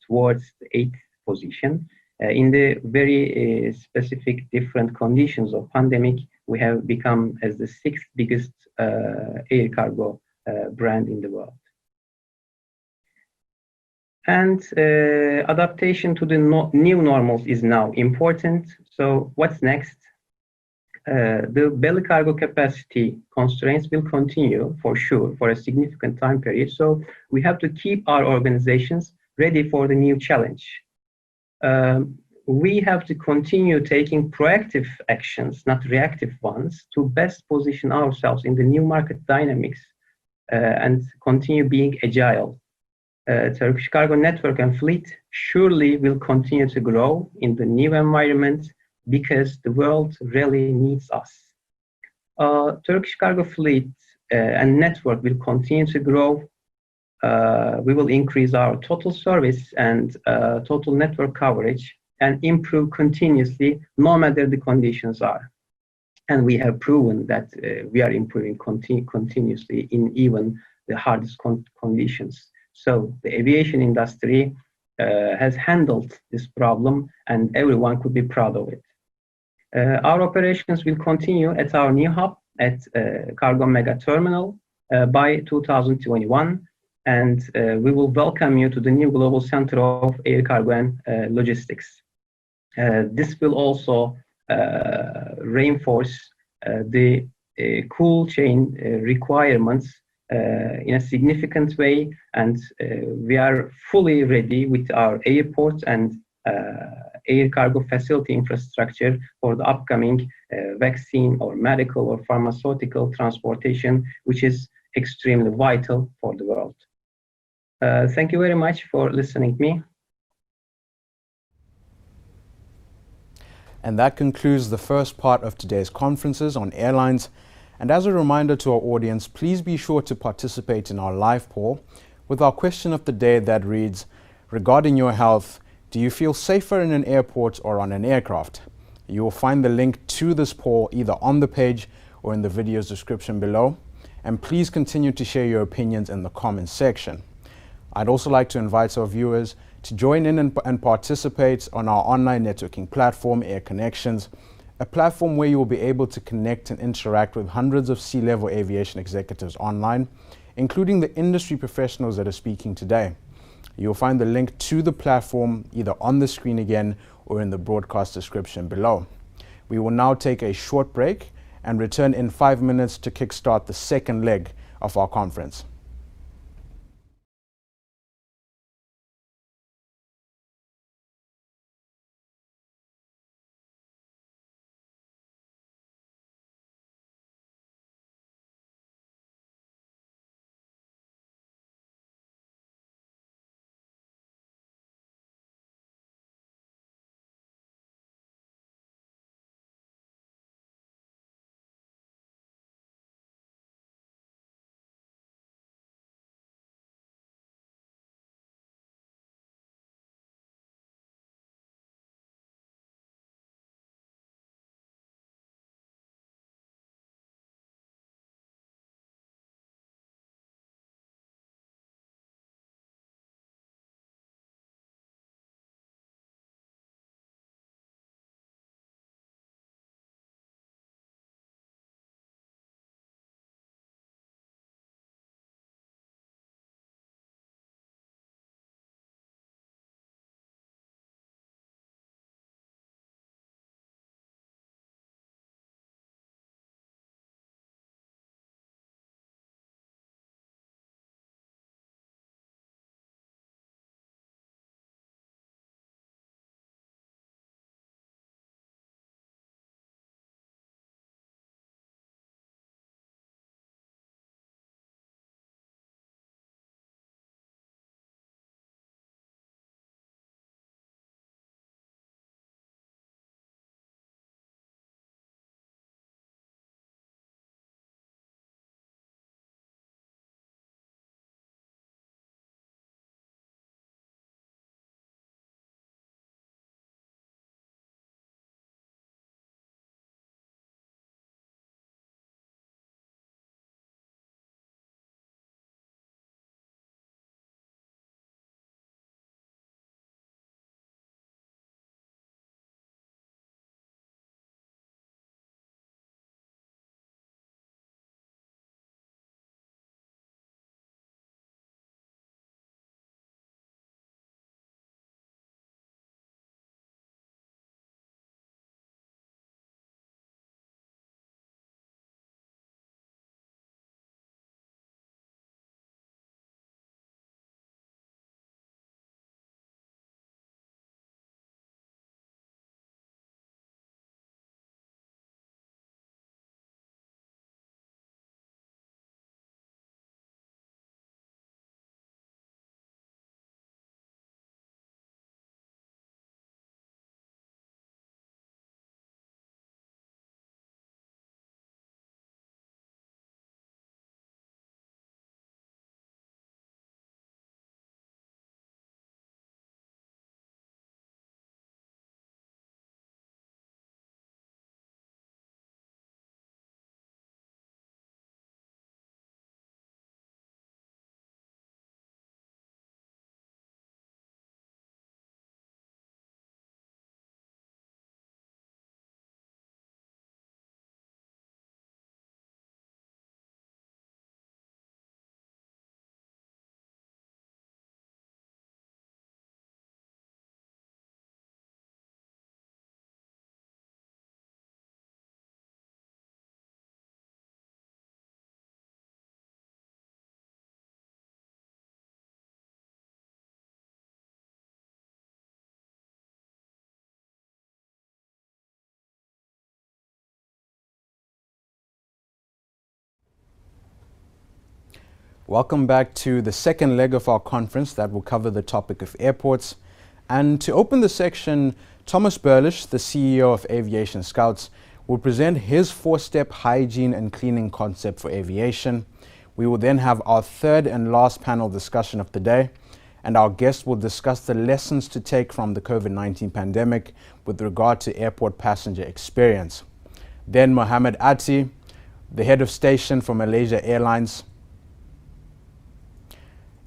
towards the 8th position. In the very specific different conditions of pandemic, we have become as the 6th biggest air cargo brand in the world. And adaptation to the new normals is now important. So what's next? The belly cargo capacity constraints will continue for sure for a significant time period. So we have to keep our organizations ready for the new challenge. We have to continue taking proactive actions, not reactive ones, to best position ourselves in the new market dynamics and continue being agile. Turkish Cargo network and fleet surely will continue to grow in the new environment because the world really needs us. Turkish Cargo fleet and network will continue to grow. We will increase our total service and total network coverage and improve continuously no matter the conditions are. And we have proven that we are improving continuously in even the hardest conditions. So the aviation industry has handled this problem, and everyone could be proud of it. Our operations will continue at our new hub at Cargo Mega Terminal by 2021, and we will welcome you to the new global center of air cargo and logistics. This will also reinforce the cool chain requirements in a significant way, and we are fully ready with our airports and air cargo facility infrastructure for the upcoming vaccine or medical or pharmaceutical transportation, which is extremely vital for the world. Thank you very much for listening to me. And that concludes the first part of today's conferences on airlines. And as a reminder to our audience, please be sure to participate in our live poll with our question of the day that reads, regarding your health, do you feel safer in an airport or on an aircraft? You will find the link to this poll either on the page or in the video's description below. And please continue to share your opinions in the comments section. I'd also like to invite our viewers to join in and participate on our online networking platform, Air Connections, a platform where you will be able to connect and interact with hundreds of C-level aviation executives online, including the industry professionals that are speaking today. You'll find the link to the platform either on the screen again or in the broadcast description below. We will now take a short break and return in 5 minutes to kickstart the second leg of our conference. Welcome back to the second leg of our conference that will cover the topic of airports. And to open the section Thomas Burlish, the CEO of Aviation Scouts, will present his 4-step hygiene and cleaning concept for aviation. We will then have our third and last panel discussion of the day, and our guest will discuss the lessons to take from the COVID-19 pandemic with regard to airport passenger experience. Then Mohammed Ati, the head of station for Malaysia Airlines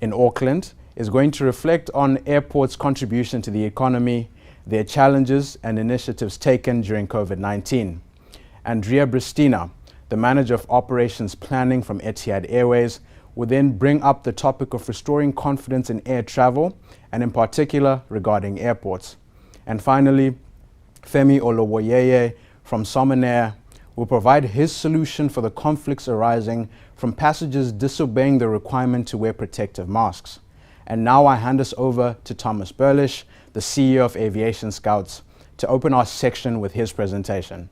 in Auckland, is going to reflect on airports' contribution to the economy, their challenges and initiatives taken during COVID-19. Andrea Bristina, the manager of operations planning from Etihad Airways, will then bring up the topic of restoring confidence in air travel, and in particular regarding airports. And finally, Femi Olowoyeye from Somenair will provide his solution for the conflicts arising from passengers disobeying the requirement to wear protective masks. And now I hand us over to Thomas Burlish, the CEO of Aviation Scouts, to open our section with his presentation.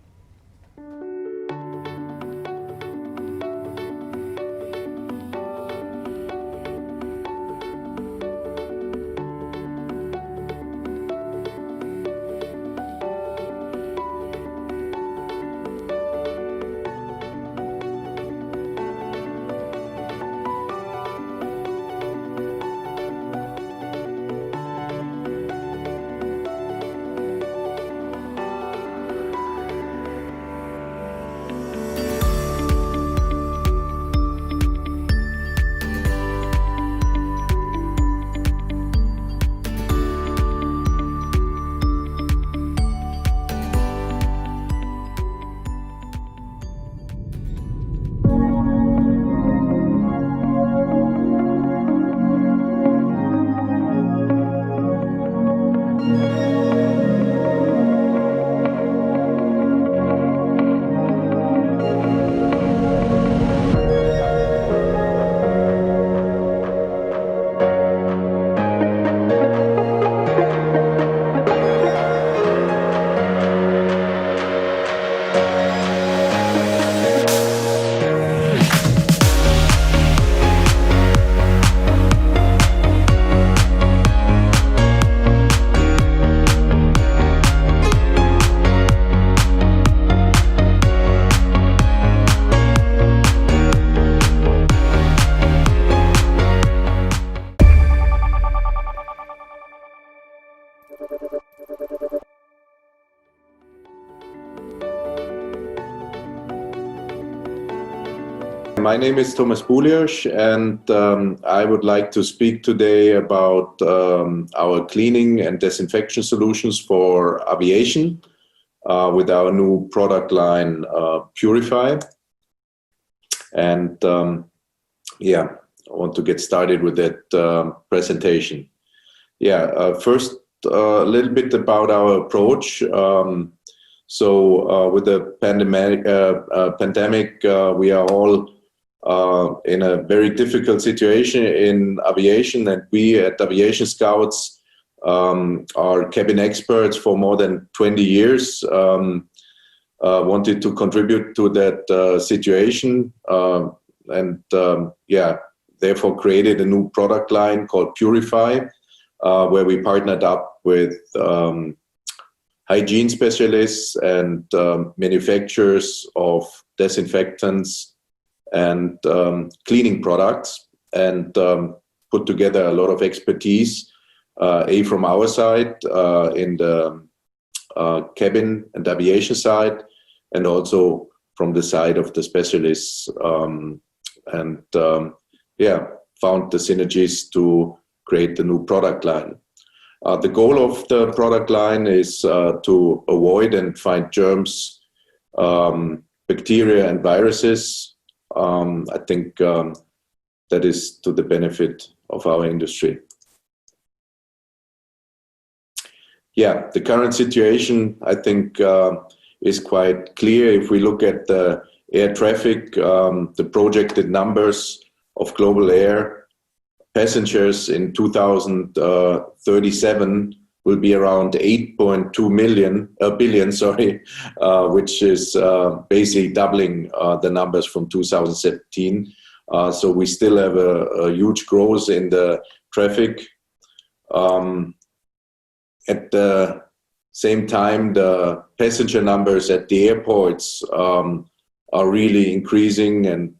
My name is Thomas Burlish, and I would like to speak today about our cleaning and disinfection solutions for aviation with our new product line, Purify. And I want to get started with that presentation. First, a little bit about our approach. With the pandemic, we are all in a very difficult situation in aviation, and we at Aviation Scouts are cabin experts for more than 20 years, wanted to contribute to that situation, therefore created a new product line called Purify, where we partnered up with hygiene specialists and manufacturers of disinfectants and cleaning products, and put together a lot of expertise, from our side in the cabin and aviation side, and also from the side of the specialists, found the synergies to create the new product line. The goal of the product line is to avoid and find germs, bacteria and viruses. I think that is to the benefit of our industry. The current situation, I think, is quite clear. If we look at the air traffic, the projected numbers of global air passengers in 2037 will be around 8.2 billion, which is basically doubling the numbers from 2017. So we still have a huge growth in the traffic. At the same time, the passenger numbers at the airports are really increasing. And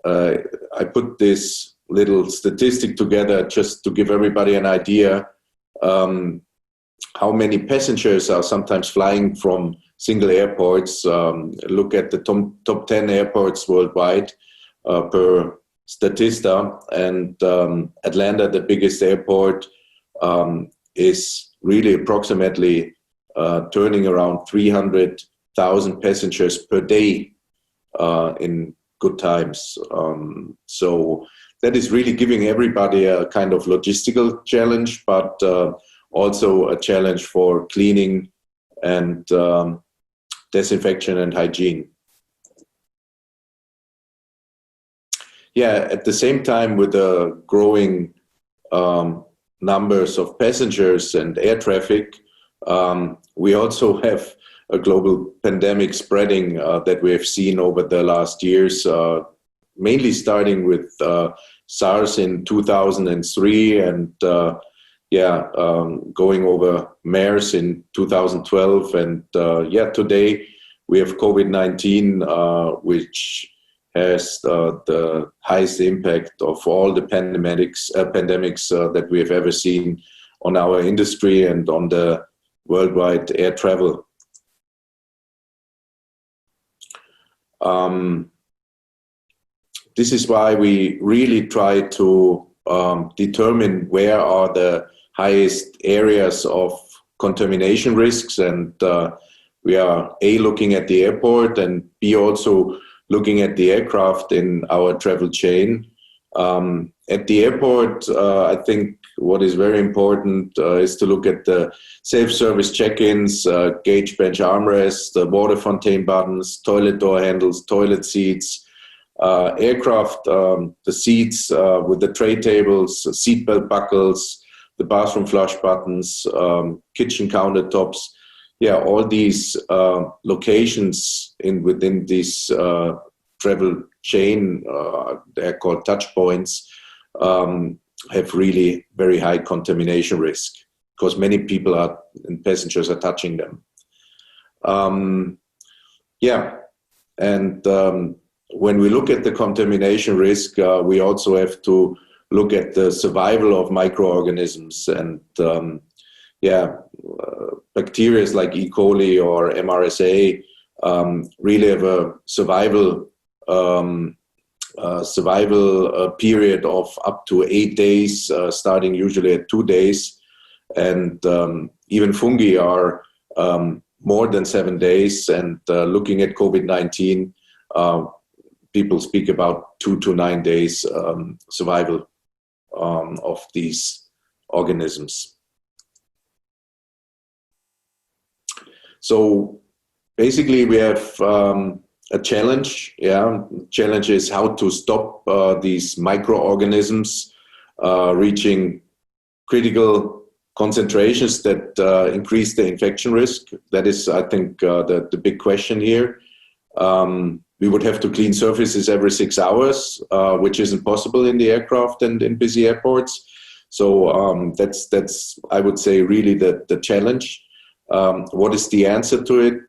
I put this little statistic together just to give everybody an idea how many passengers are sometimes flying from single airports. Look at the top 10 airports worldwide per Statista, and Atlanta, the biggest airport, is really approximately turning around 300,000 passengers per day in good times. So that is really giving everybody a kind of logistical challenge, but also a challenge for cleaning and disinfection and hygiene. Yeah, at the same time, with the growing numbers of passengers and air traffic, we also have a global pandemic spreading that we have seen over the last years, mainly starting with SARS in 2003 and going over MERS in 2012. And today we have COVID-19, which has the highest impact of all the pandemics that we have ever seen on our industry and on the worldwide air travel. This is why we really try to determine where are the highest areas of contamination risks, and we are A, looking at the airport, and B, also looking at the aircraft in our travel chain. At the airport, I think what is very important is to look at the self-service check-ins, gauge bench armrests, the water fountain buttons, toilet door handles, toilet seats, aircraft, the seats with the tray tables, seatbelt buckles, the bathroom flush buttons, kitchen countertops. Yeah, all these locations within this travel chain, they're called touch points, have really very high contamination risk because many people and passengers are touching them. When we look at the contamination risk, we also have to look at the survival of microorganisms, and bacteria like E. coli or MRSA really have a survival period of up to 8 days, starting usually at 2 days, and even fungi are more than 7 days. And looking at COVID-19, people speak about 2 to 9 days survival of these organisms. So basically we have a challenge. Challenge is how to stop these microorganisms reaching critical concentrations that increase the infection risk. That is, I think, the big question here. We would have to clean surfaces every 6 hours, which isn't possible in the aircraft and in busy airports. So that's I would say really the challenge. What is the answer to it?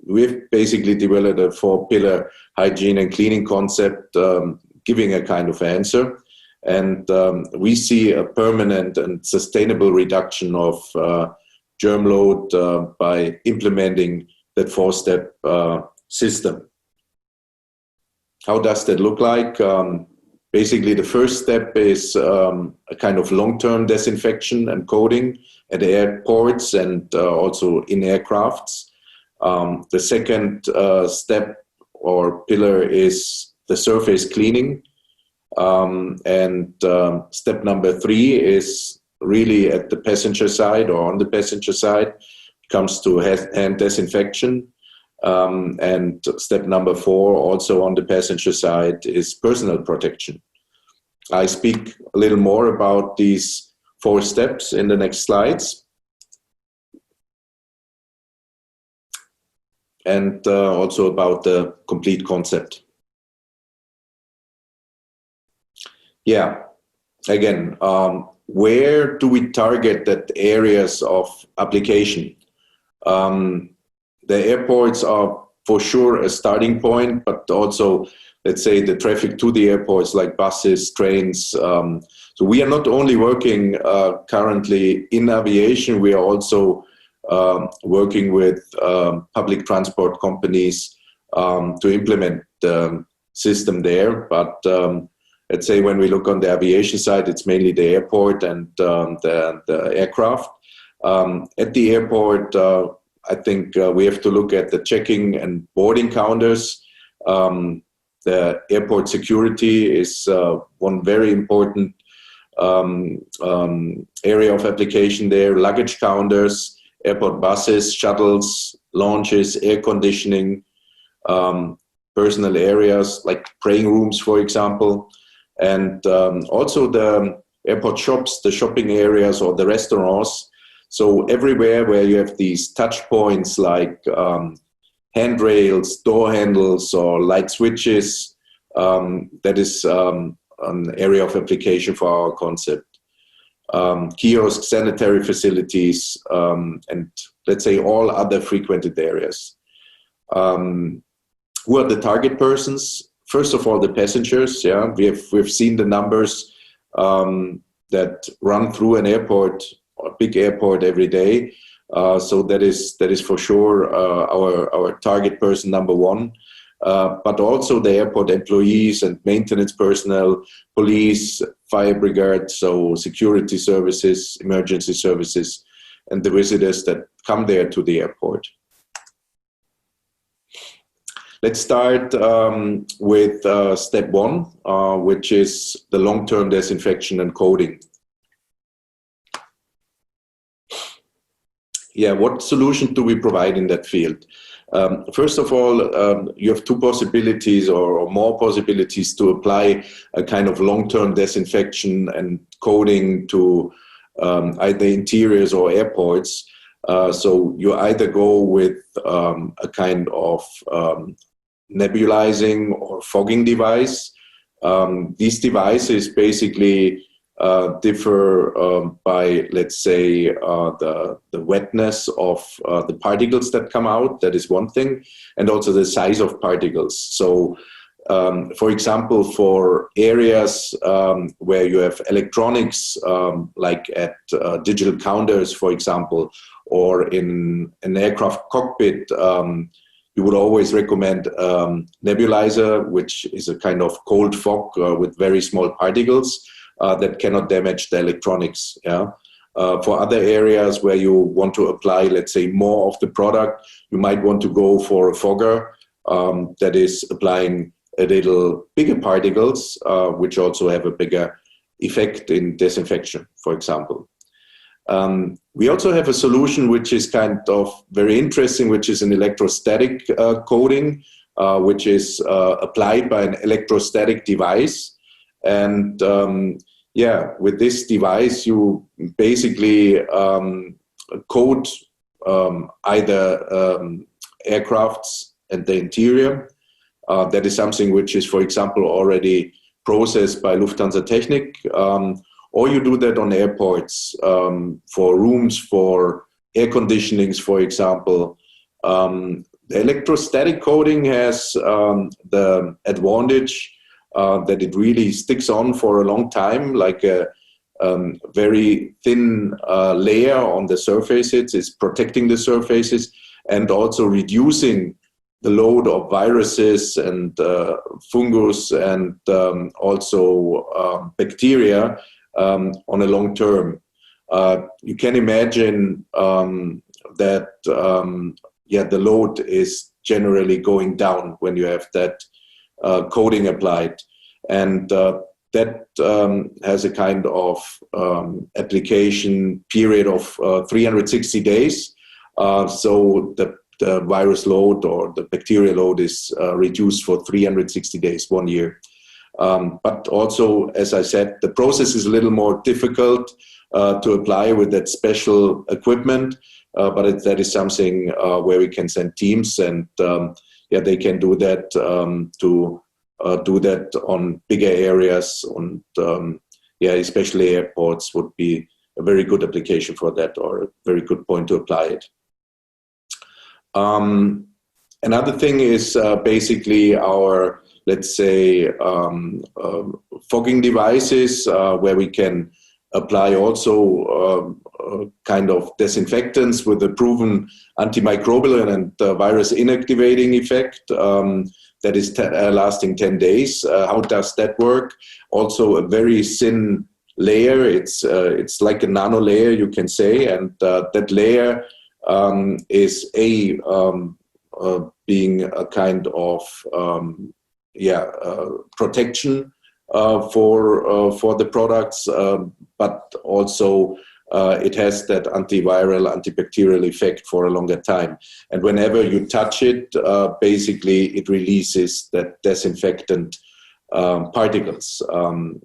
We've basically developed a 4-pillar hygiene and cleaning concept, giving a kind of answer. And we see a permanent and sustainable reduction of germ load by implementing that 4-step system. How does that look like? Basically, the first step is a kind of long-term disinfection and coating at airports and also in aircrafts. The second step or pillar is the surface cleaning. And step number 3 is really at the passenger side or on the passenger side. It comes to hand disinfection. And step number 4, also on the passenger side, is personal protection. I speak a little more about these 4 steps in the next slides. And also about the complete concept. Yeah, again, where do we target that areas of application? The airports are for sure a starting point, but also, let's say, the traffic to the airports, like buses, trains. So we are not only working currently in aviation, we are also working with public transport companies to implement the system there. But let's say when we look on the aviation side, it's mainly the airport and the aircraft. At the airport, I think we have to look at the checking and boarding counters. The airport security is one very important area of application there. Luggage counters, airport buses, shuttles, lounges, air conditioning, personal areas like praying rooms, for example, and also the airport shops, the shopping areas or the restaurants. So everywhere where you have these touch points like handrails, door handles, or light switches, that is an area of application for our concept. Kiosks, sanitary facilities, and let's say all other frequented areas. Who are the target persons? First of all, the passengers. Yeah, we've seen the numbers that run through an airport, a big airport, every day. So that is for sure our target person number one. But also the airport employees and maintenance personnel, police, fire brigade, so security services, emergency services, and the visitors that come there to the airport. Let's start with step one, which is the long-term disinfection and coating. Yeah, what solution do we provide in that field? First of all, you have two possibilities or more possibilities to apply a kind of long-term disinfection and coating to either interiors or airports. So you either go with a kind of nebulizing or fogging device. These devices basically differ by, let's say, the wetness of the particles that come out. That is one thing, and also the size of particles. So, for example, for areas where you have electronics, like at digital counters, for example, or in an aircraft cockpit, you would always recommend nebulizer, which is a kind of cold fog with very small particles that cannot damage the electronics. Yeah. For other areas where you want to apply, let's say, more of the product, you might want to go for a fogger that is applying a little bigger particles, which also have a bigger effect in disinfection, for example. We also have a solution which is kind of very interesting, which is an electrostatic coating, which is applied by an electrostatic device. And yeah, with this device, you basically coat either aircrafts and the interior. That is something which is, for example, already processed by Lufthansa Technik. Or you do that on airports for rooms, for air conditionings, for example. The electrostatic coating has the advantage that it really sticks on for a long time, like a very thin layer on the surfaces. It's protecting the surfaces and also reducing the load of viruses and fungus and also bacteria on a long term. You can imagine that the load is generally going down when you have that coating applied, and that has a kind of application period of 360 days. So the virus load or the bacteria load is reduced for 360 days, 1 year. But also, as I said, the process is a little more difficult to apply with that special equipment, but that is something where we can send teams, and they can do that to do that on bigger areas, and yeah, especially airports would be a very good application for that, or a very good point to apply it. Another thing is basically our, let's say, fogging devices, where we can apply also kind of disinfectants with a proven antimicrobial and virus inactivating effect that is lasting 10 days. How does that work? Also a very thin layer. It's like a nano layer, you can say, and that layer is being a kind of protection for the products, but also it has that antiviral, antibacterial effect for a longer time. And whenever you touch it, basically it releases that disinfectant particles.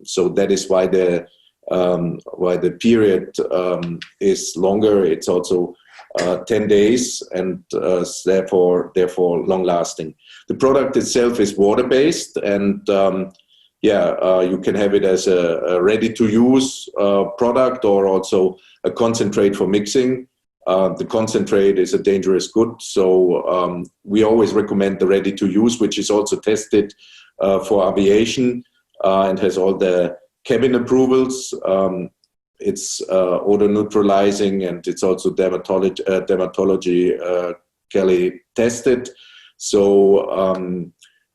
So that is why the period is longer. It's also 10 days, and therefore long lasting. The product itself is water-based, and you can have it as a ready-to-use product, or also a concentrate for mixing. The concentrate is a dangerous good, so we always recommend the ready-to-use, which is also tested for aviation and has all the cabin approvals. It's odor neutralizing, and it's also dermatologically tested. So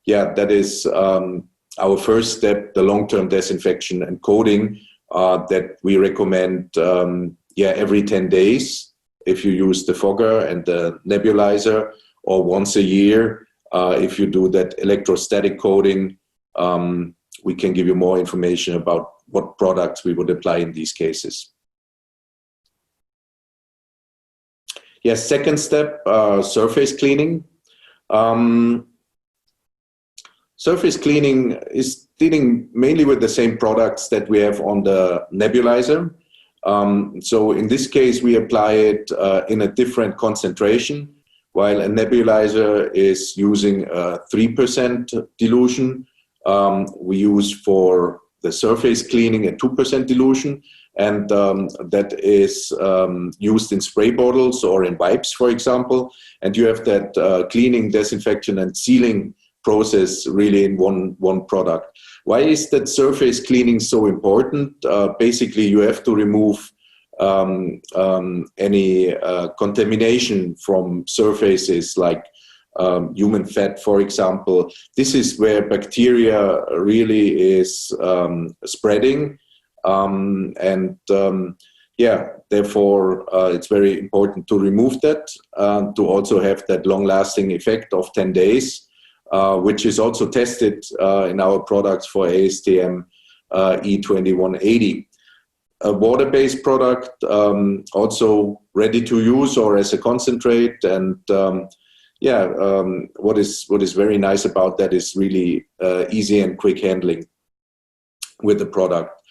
that is our first step, the long-term disinfection and coating that we recommend every 10 days if you use the fogger and the nebulizer, or once a year if you do that electrostatic coating. We can give you more information about what products we would apply in these cases. Yes, second step, surface cleaning. Surface cleaning is dealing mainly with the same products that we have on the nebulizer. So in this case, we apply it in a different concentration, while a nebulizer is using 3% dilution. We use for the surface cleaning a 2% dilution, and that is used in spray bottles or in wipes, for example. And you have that cleaning, disinfection, and sealing process really in one product. Why is that surface cleaning so important? Basically, you have to remove any contamination from surfaces like human fat, for example. This is where bacteria really is spreading, therefore it's very important to remove that, to also have that long-lasting effect of 10 days, which is also tested in our products for ASTM E2180. A water-based product, also ready to use or as a concentrate, and what is very nice about that is really easy and quick handling with the product.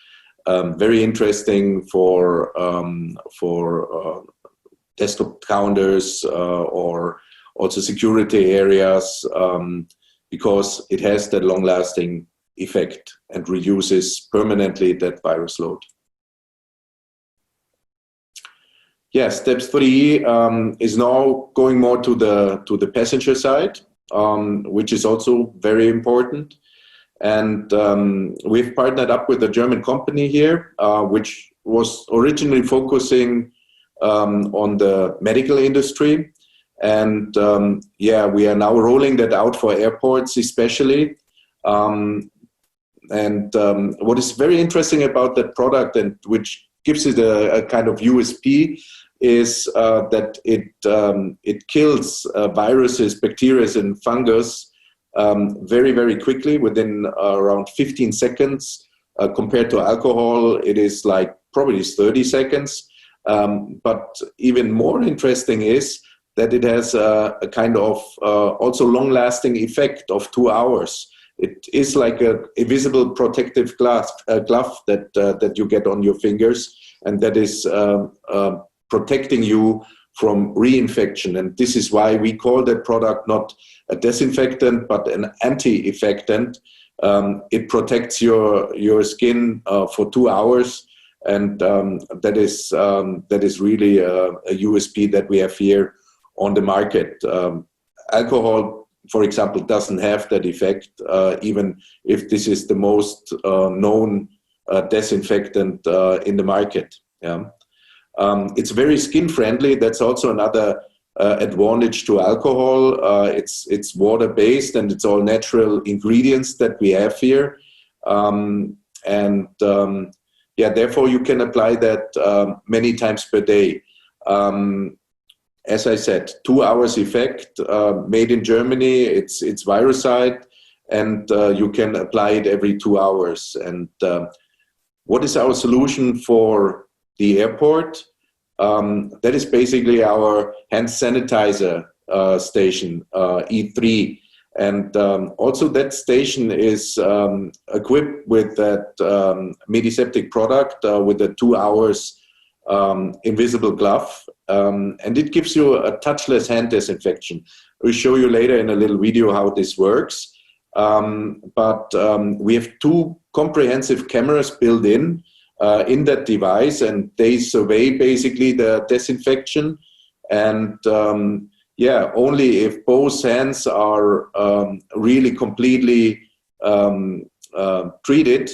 Very interesting for desktop counters or also security areas, because it has that long-lasting effect and reduces permanently that virus load. Yeah, step 3 is now going more to the passenger side, which is also very important. And we've partnered up with a German company here, which was originally focusing on the medical industry. And we are now rolling that out for airports especially. What is very interesting about that product, and which gives it a kind of USP, is that it kills viruses, bacteria, and fungus very, very quickly, within around 15 seconds. Compared to alcohol, it is like probably 30 seconds. But even more interesting is that it has a kind of also long-lasting effect of 2 hours. It is like a visible protective glove that you get on your fingers, and that is protecting you from reinfection. And this is why we call that product not a disinfectant, but an anti-infectant, It protects your skin for 2 hours, and that is really a USP that we have here on the market. Alcohol, for example, doesn't have that effect, even if this is the most known disinfectant in the market. Yeah. It's very skin friendly. That's also another advantage to alcohol. It's water based, and it's all natural ingredients that we have here. Therefore you can apply that many times per day. As I said, 2 hours effect, made in Germany. It's virucide, and you can apply it every 2 hours. And what is our solution for the airport? That is basically our hand sanitizer station, E3. And also that station is equipped with that Mediseptic product with a 2 hours invisible glove. And it gives you a touchless hand disinfection. We'll show you later in a little video how this works. But we have 2 comprehensive cameras built in that device, and they survey basically the disinfection. And only if both hands are really completely treated,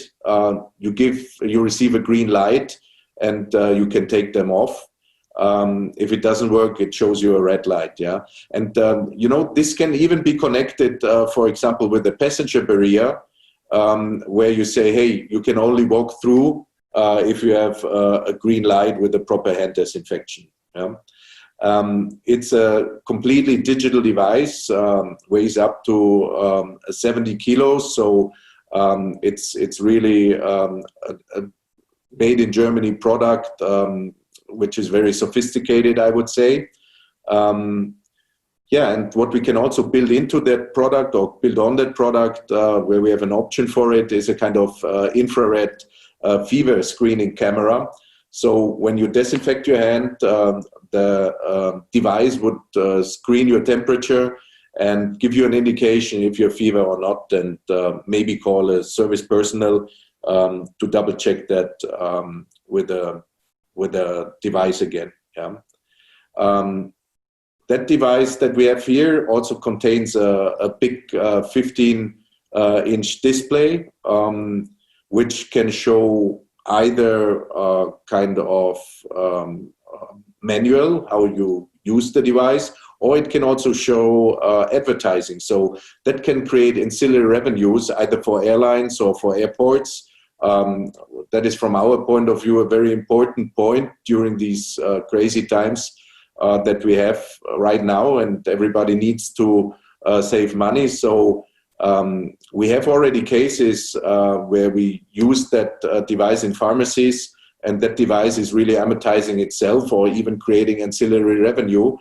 you receive a green light, and you can take them off. If it doesn't work, it shows you a red light. Yeah, and this can even be connected, for example, with the passenger barrier, where you say, hey, you can only walk through if you have a green light with a proper hand disinfection. Yeah? It's a completely digital device, weighs up to 70 kilos, so it's really a made in Germany product, which is very sophisticated, I would say. And what we can also build into that product, or build on that product, where we have an option for it, is a kind of infrared fever screening camera. So when you disinfect your hand, the device would screen your temperature and give you an indication if you have fever or not, and maybe call a service personnel to double check that with a device again. Yeah. That device that we have here also contains a big 15-inch display, which can show either kind of manual, how you use the device, or it can also show advertising. So that can create ancillary revenues either for airlines or for airports. That is, from our point of view, a very important point during these crazy times that we have right now, and everybody needs to save money. So we have already cases where we use that device in pharmacies, and that device is really amortizing itself or even creating ancillary revenue.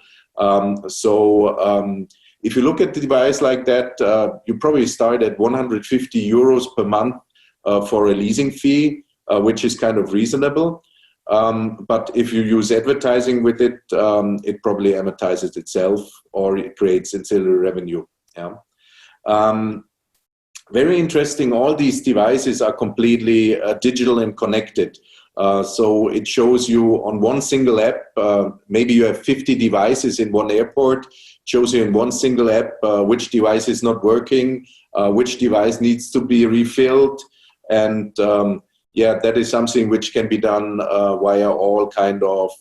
If you look at the device like that, you probably start at 150 euros per month for a leasing fee, which is kind of reasonable. But if you use advertising with it, it probably amortizes itself, or it creates ancillary revenue. Yeah. Very interesting, all these devices are completely digital and connected. So it shows you on one single app, maybe you have 50 devices in one airport, shows you in one single app which device is not working, which device needs to be refilled. And that is something which can be done via all kind of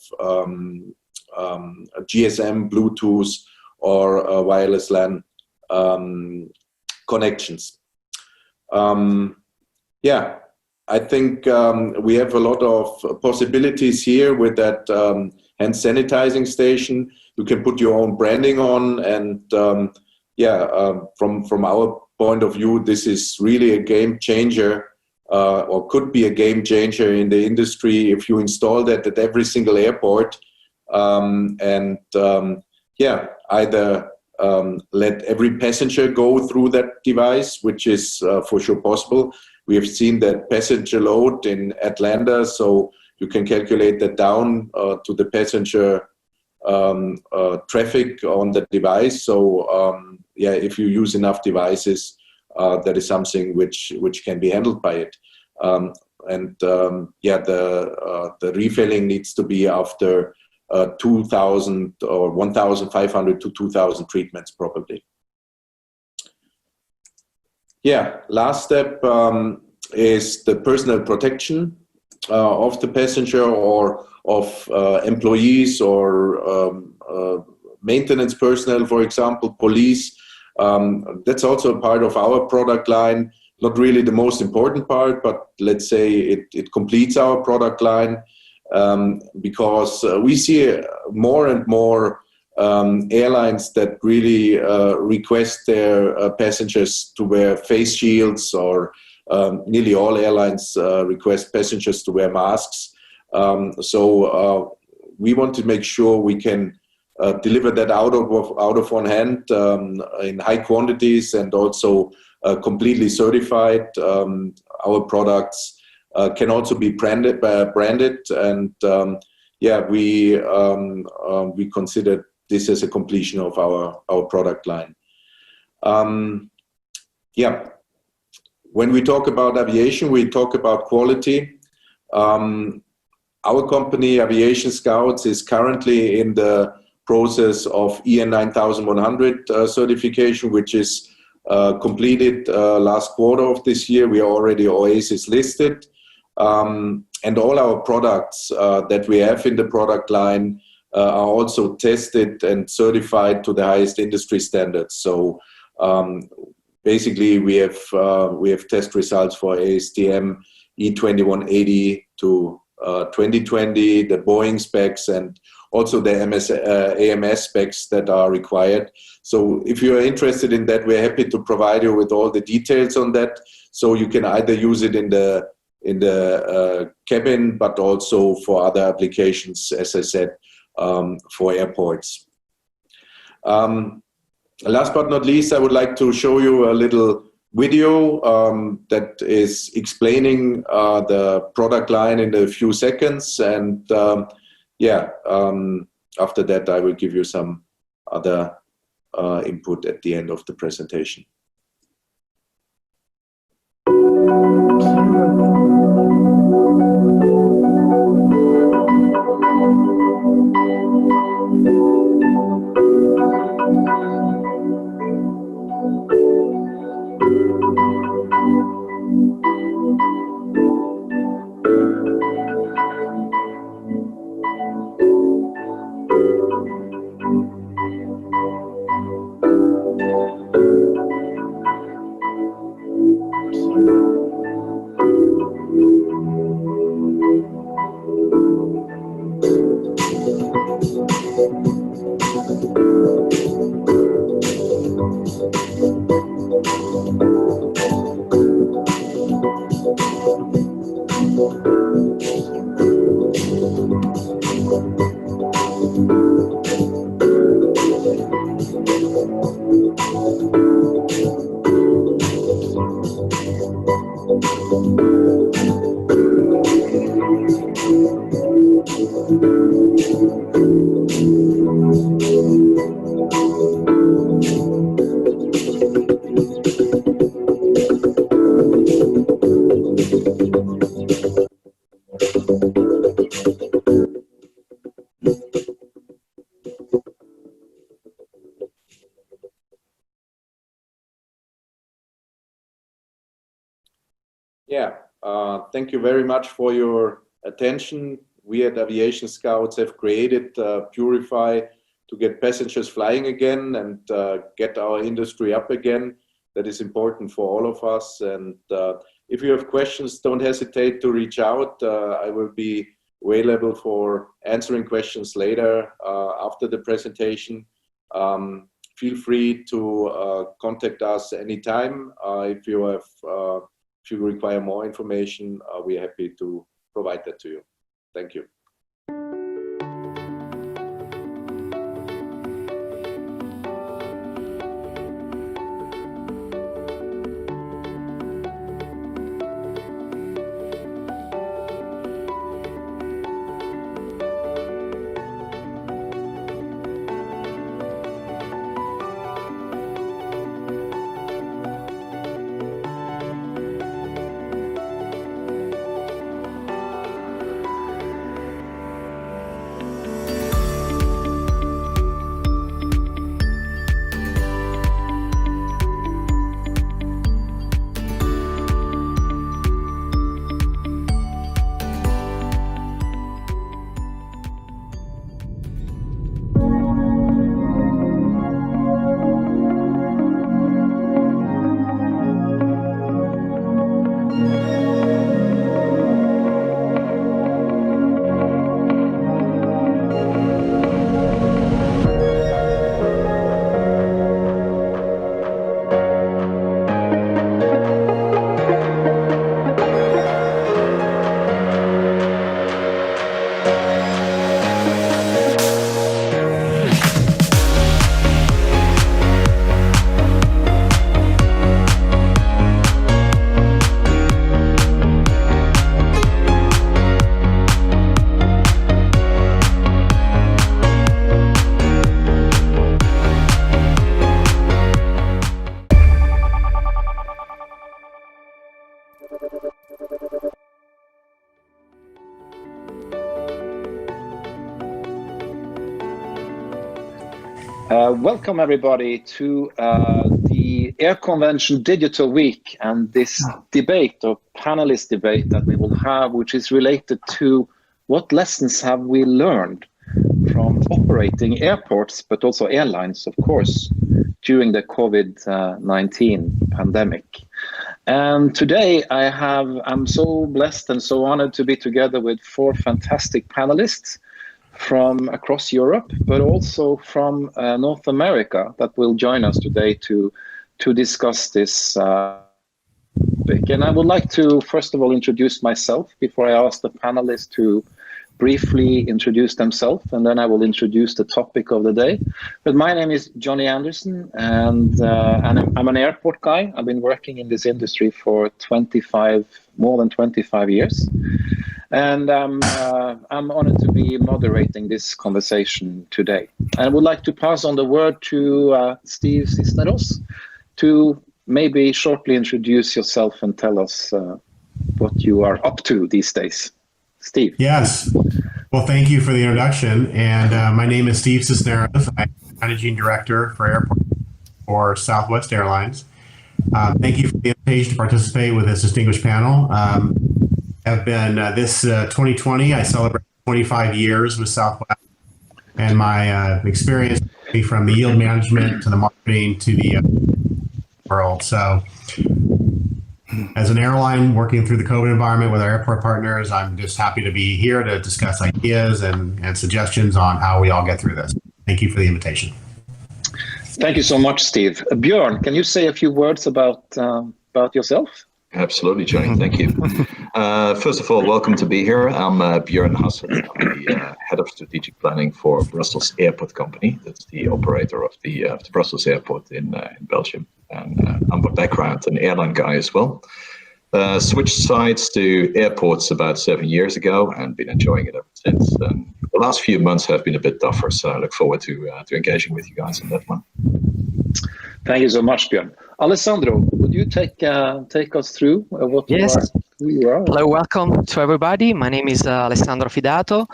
GSM, Bluetooth, or wireless LAN connections. I think we have a lot of possibilities here with that hand sanitizing station. You can put your own branding on, and from our point of view, this is really a game changer, or could be a game changer in the industry if you install that at every single airport, either let every passenger go through that device, which is for sure possible. We have seen that passenger load in Atlanta, so you can calculate that down to the passenger traffic on the device. So if you use enough devices, that is something which can be handled by it. The refilling needs to be after 2,000 or 1,500 to 2,000 treatments probably. Last step is the personal protection of the passenger or of employees or maintenance personnel, for example, police. That's also a part of our product line. Not really the most important part, but let's say it completes our product line because we see more and more airlines that really request their passengers to wear face shields, or nearly all airlines request passengers to wear masks. So we want to make sure we can deliver that out of one hand in high quantities and also completely certified. Our products can also be branded, and we consider this as a completion of our product line. When we talk about aviation, we talk about quality. Our company, Aviation Scouts, is currently in the process of EN 9100 certification, which is completed last quarter of this year. We are already OASIS listed. And all our products that we have in the product line are also tested and certified to the highest industry standards. So basically, we have test results for ASTM E2180 to 2020, the Boeing specs, and also the AMS specs that are required. So if you are interested in that, we're happy to provide you with all the details on that. So you can either use it in the cabin, but also for other applications, as I said, for airports. Last but not least, I would like to show you a little video that is explaining the product line in a few seconds. And after that, I will give you some other input at the end of the presentation. Thank you very much for your attention. We at Aviation Scouts have created Purify to get passengers flying again and get our industry up again. That is important for all of us. And if you have questions, don't hesitate to reach out. I will be available for answering questions later after the presentation. Feel free to contact us anytime. If you require more information, we're happy to provide that to you. Thank you. Welcome everybody to the Air Convention Digital Week and this debate or panelist debate that we will have, which is related to what lessons have we learned from operating airports, but also airlines, of course, during the COVID-19 pandemic. And today I'm so blessed and so honored to be together with 4 fantastic panelists from across Europe, but also from North America that will join us today to discuss this topic. And I would like to, first of all, introduce myself before I ask the panelists to briefly introduce themselves, and then I will introduce the topic of the day. But my name is Johnny Anderson, and I'm an airport guy. I've been working in this industry for more than 25 years. And I'm honored to be moderating this conversation today. And I would like to pass on the word to Steve Cisneros to maybe shortly introduce yourself and tell us what you are up to these days. Steve. Yes. Well, thank you for the introduction. And my name is Steve Cisneros. I'm Managing Director for Airport for Southwest Airlines. Thank you for the invitation to participate with this distinguished panel. Have been this 2020, I celebrate 25 years with Southwest, and my experience from the yield management to the marketing to the world. So as an airline working through the COVID environment with our airport partners, I'm just happy to be here to discuss ideas and suggestions on how we all get through this. Thank you for the invitation. Thank you so much, Steve. Björn, can you say a few words about yourself? Absolutely, Johnny. Thank you. First of all, welcome to be here. I'm Björn Hassen. I'm the head of strategic planning for Brussels Airport Company. That's the operator of the Brussels Airport in Belgium. And I'm by background an airline guy as well. Switched sides to airports about 7 years ago and been enjoying it ever since. The last few months have been a bit tougher, so I look forward to engaging with you guys on that one. Thank you so much, Björn. Alessandro, would you take us through who you are? Hello, welcome to everybody. My name is Alessandro Fidato.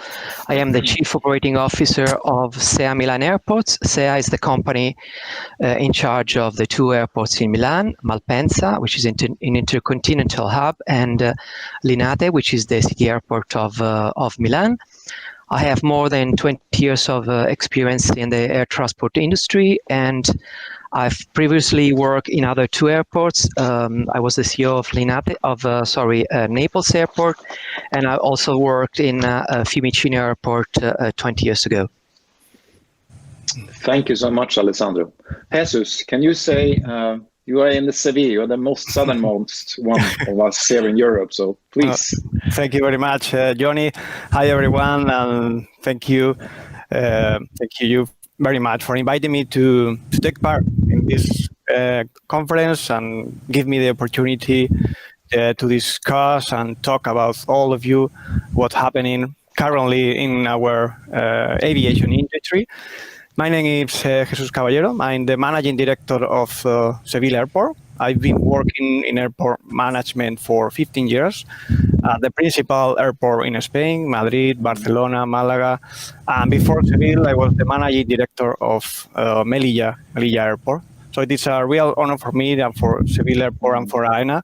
I am the Chief Operating Officer of SEA Milan Airports. SEA is the company in charge of the 2 airports in Milan, Malpensa, which is an intercontinental hub, and Linate, which is the city airport of Milan. I have more than 20 years of experience in the air transport industry, and I've previously worked in other 2 airports. I was the CEO of Naples Airport, and I also worked in Fiumicino Airport 20 years ago. Thank you so much, Alessandro. Jesus, can you say you are in the Seville, you're the most southernmost one of us here in Europe, so please. Thank you very much, Johnny. Hi, everyone, and thank you very much for inviting me to take part in this conference and give me the opportunity to discuss and talk about all of you what's happening currently in our aviation industry. My name is Jesus Caballero. I'm the Managing Director of Seville Airport. I've been working in airport management for 15 years. The principal airport in Spain, Madrid, Barcelona, Malaga. And before Seville, I was the Managing Director of Melilla Airport. So it is a real honor for me and for Seville Airport and for AENA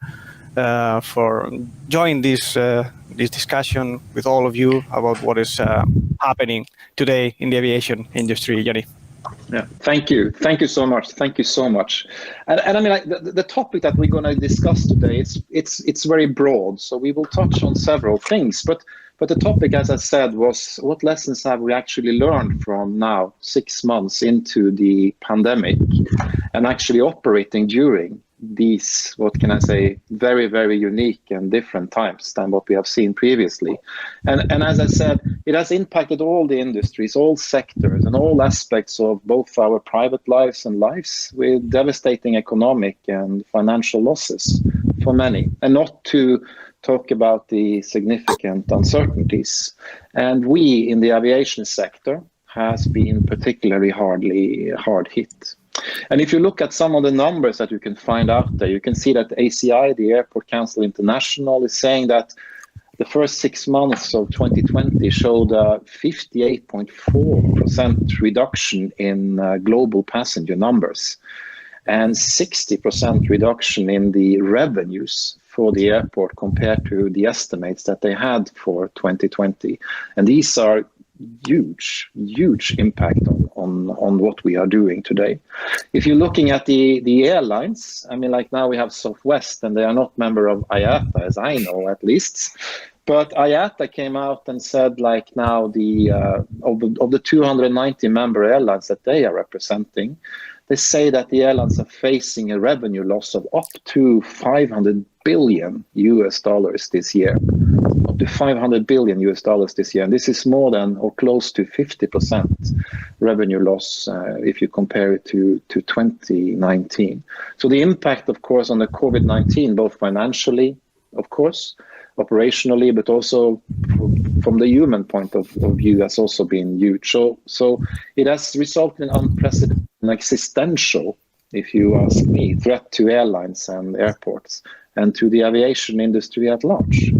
for joining this discussion with all of you about what is happening today in the aviation industry, Johnny. Yeah, thank you so much. And I mean, like, the topic that we're going to discuss today, it's very broad, so we will touch on several things. But the topic, as I said, was what lessons have we actually learned from now 6 months into the pandemic and actually operating during these, what can I say, very, very unique and different times than what we have seen previously. And as I said, it has impacted all the industries, all sectors and all aspects of both our private lives and lives, with devastating economic and financial losses for many, and not to talk about the significant uncertainties. And we in the aviation sector has been particularly hard hit. And if you look at some of the numbers that you can find out there, you can see that ACI, the Airport Council International, is saying that the first 6 months of 2020 showed a 58.4% reduction in global passenger numbers and 60% reduction in the revenues for the airport compared to the estimates that they had for 2020. And these are huge impact on what we are doing today. If you're looking at the airlines, I mean, like now we have Southwest, and they are not member of IATA, as I know at least. But IATA came out and said, like now of the 290 member airlines that they are representing, they say that the airlines are facing a revenue loss of up to $500 billion this year. Up to $500 billion this year. And this is more than or close to 50% revenue loss if you compare it to 2019. So the impact, of course, on the COVID-19, both financially, of course, operationally, but also from the human point of view, has also been huge. So it has resulted in unprecedented and existential, if you ask me, threat to airlines and airports and to the aviation industry at large.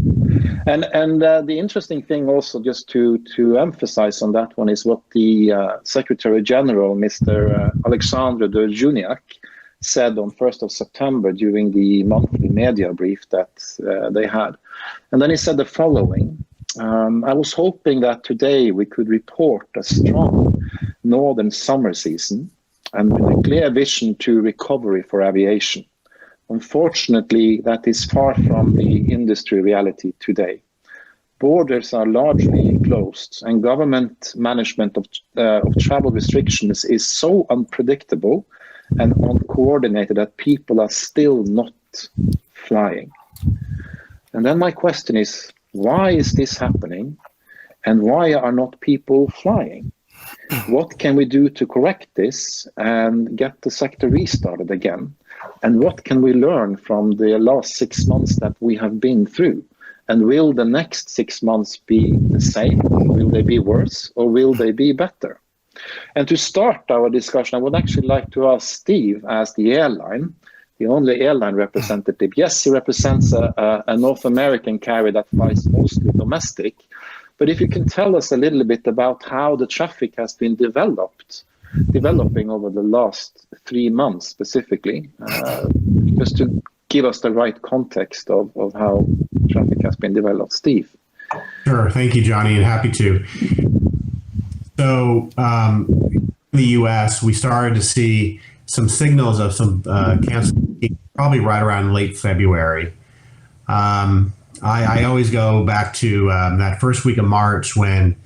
And the interesting thing also, just to emphasize on that one, is what the Secretary General, Mr. Alexandre de Juniac, said on 1st of September during the monthly media brief that they had. And then he said the following: I was hoping that today we could report a strong northern summer season and with a clear vision to recovery for aviation. Unfortunately, that is far from the industry reality today. Borders are largely closed, and government management of travel restrictions is so unpredictable and uncoordinated that people are still not flying. And then my question is, why is this happening? And why are not people flying? What can we do to correct this and get the sector restarted again? And what can we learn from the last 6 months that we have been through? And will the next 6 months be the same? Will they be worse, or will they be better? And to start our discussion, I would actually like to ask Steve, as the airline, the only airline representative. Yes, he represents a North American carrier that flies mostly domestic. But if you can tell us a little bit about how the traffic has been developing over the last 3 months specifically, just to give us the right context of how traffic has been developed. Steve. Sure. Thank you, Johnny, and happy to. So in the U.S., we started to see some signals of some cancellation probably right around late February. I always go back to that first week of March when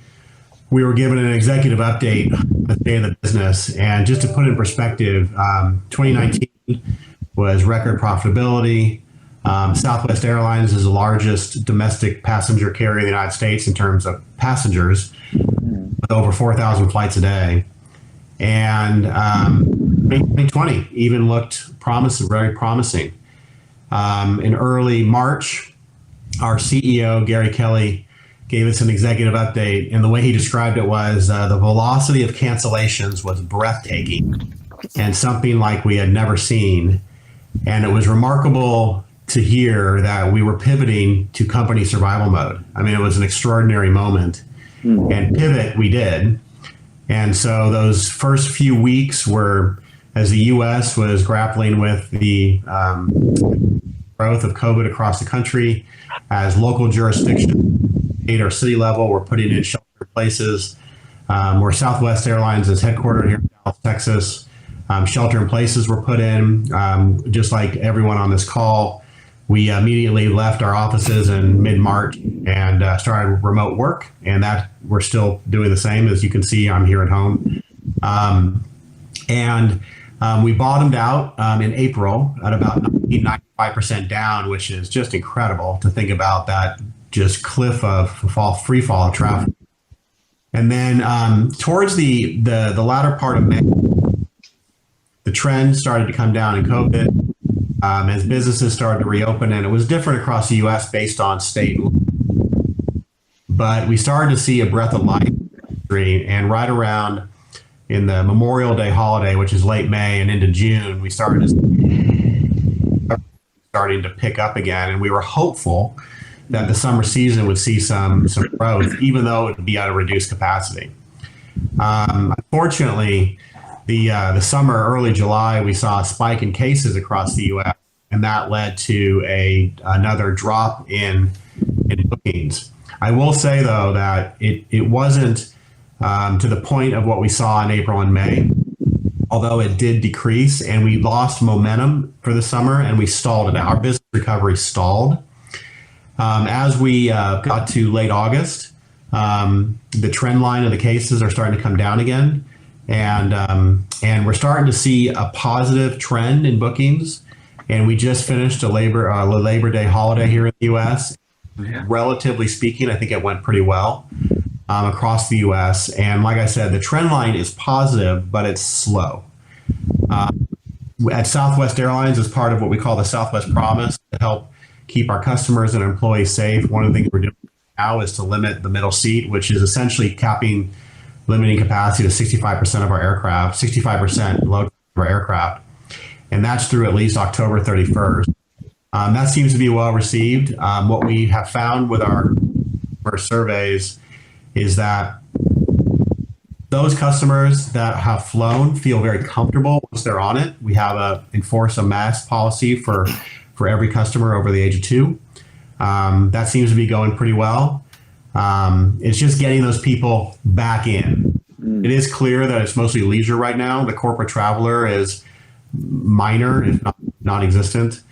we were given an executive update on the state of the business. And just to put it in perspective, 2019 was record profitability. Southwest Airlines is the largest domestic passenger carrier in the United States in terms of passengers, with over 4,000 flights a day. And 2020 even looked very promising. In early March, our CEO, Gary Kelly, gave us an executive update, and the way he described it was the velocity of cancellations was breathtaking and something like we had never seen. And it was remarkable to hear that we were pivoting to company survival mode. I mean, it was an extraordinary moment. And pivot we did. And so those first few weeks were, as the U.S. was grappling with the growth of COVID across the country, as local jurisdictions, state or city level, were putting in shelter places, where Southwest Airlines is headquartered here in Dallas, Texas. Shelter in places were put in, just like everyone on this call. We immediately left our offices in mid-March and started remote work, and that we're still doing the same. As you can see, I'm here at home. We bottomed out in April at about 95% down, which is just incredible to think about that just cliff of free fall of traffic. And then towards the latter part of May, the trend started to come down in COVID as businesses started to reopen, and it was different across the U.S. based on state. But we started to see a breath of life, and right around in the Memorial Day holiday, which is late May and into June, we starting to pick up again, and we were hopeful that the summer season would see some growth, even though it would be at a reduced capacity. Unfortunately, the summer, early July, we saw a spike in cases across the U.S., and that led to another drop in bookings. I will say, though, that it wasn't to the point of what we saw in April and May, although it did decrease, and we lost momentum for the summer, and we stalled it out. Our business recovery stalled. As we got to late August, the trend line of the cases are starting to come down again, and we're starting to see a positive trend in bookings. And we just finished a Labor Day holiday here in the U.S. Relatively speaking, I think it went pretty well across the U.S. And like I said, the trend line is positive, but it's slow. At Southwest Airlines, as part of what we call the Southwest Promise to help keep our customers and employees safe, one of the things we're doing now is to limit the middle seat, which is essentially limiting capacity to 65% of our aircraft, 65% load of our aircraft. And that's through at least October 31st. That seems to be well received. What we have found with our surveys is that those customers that have flown feel very comfortable once they're on it. We have enforce a mask policy for every customer over the age of 2. That seems to be going pretty well. It's just getting those people back in. It is clear that it's mostly leisure right now. The corporate traveler is minor, if not non-existent.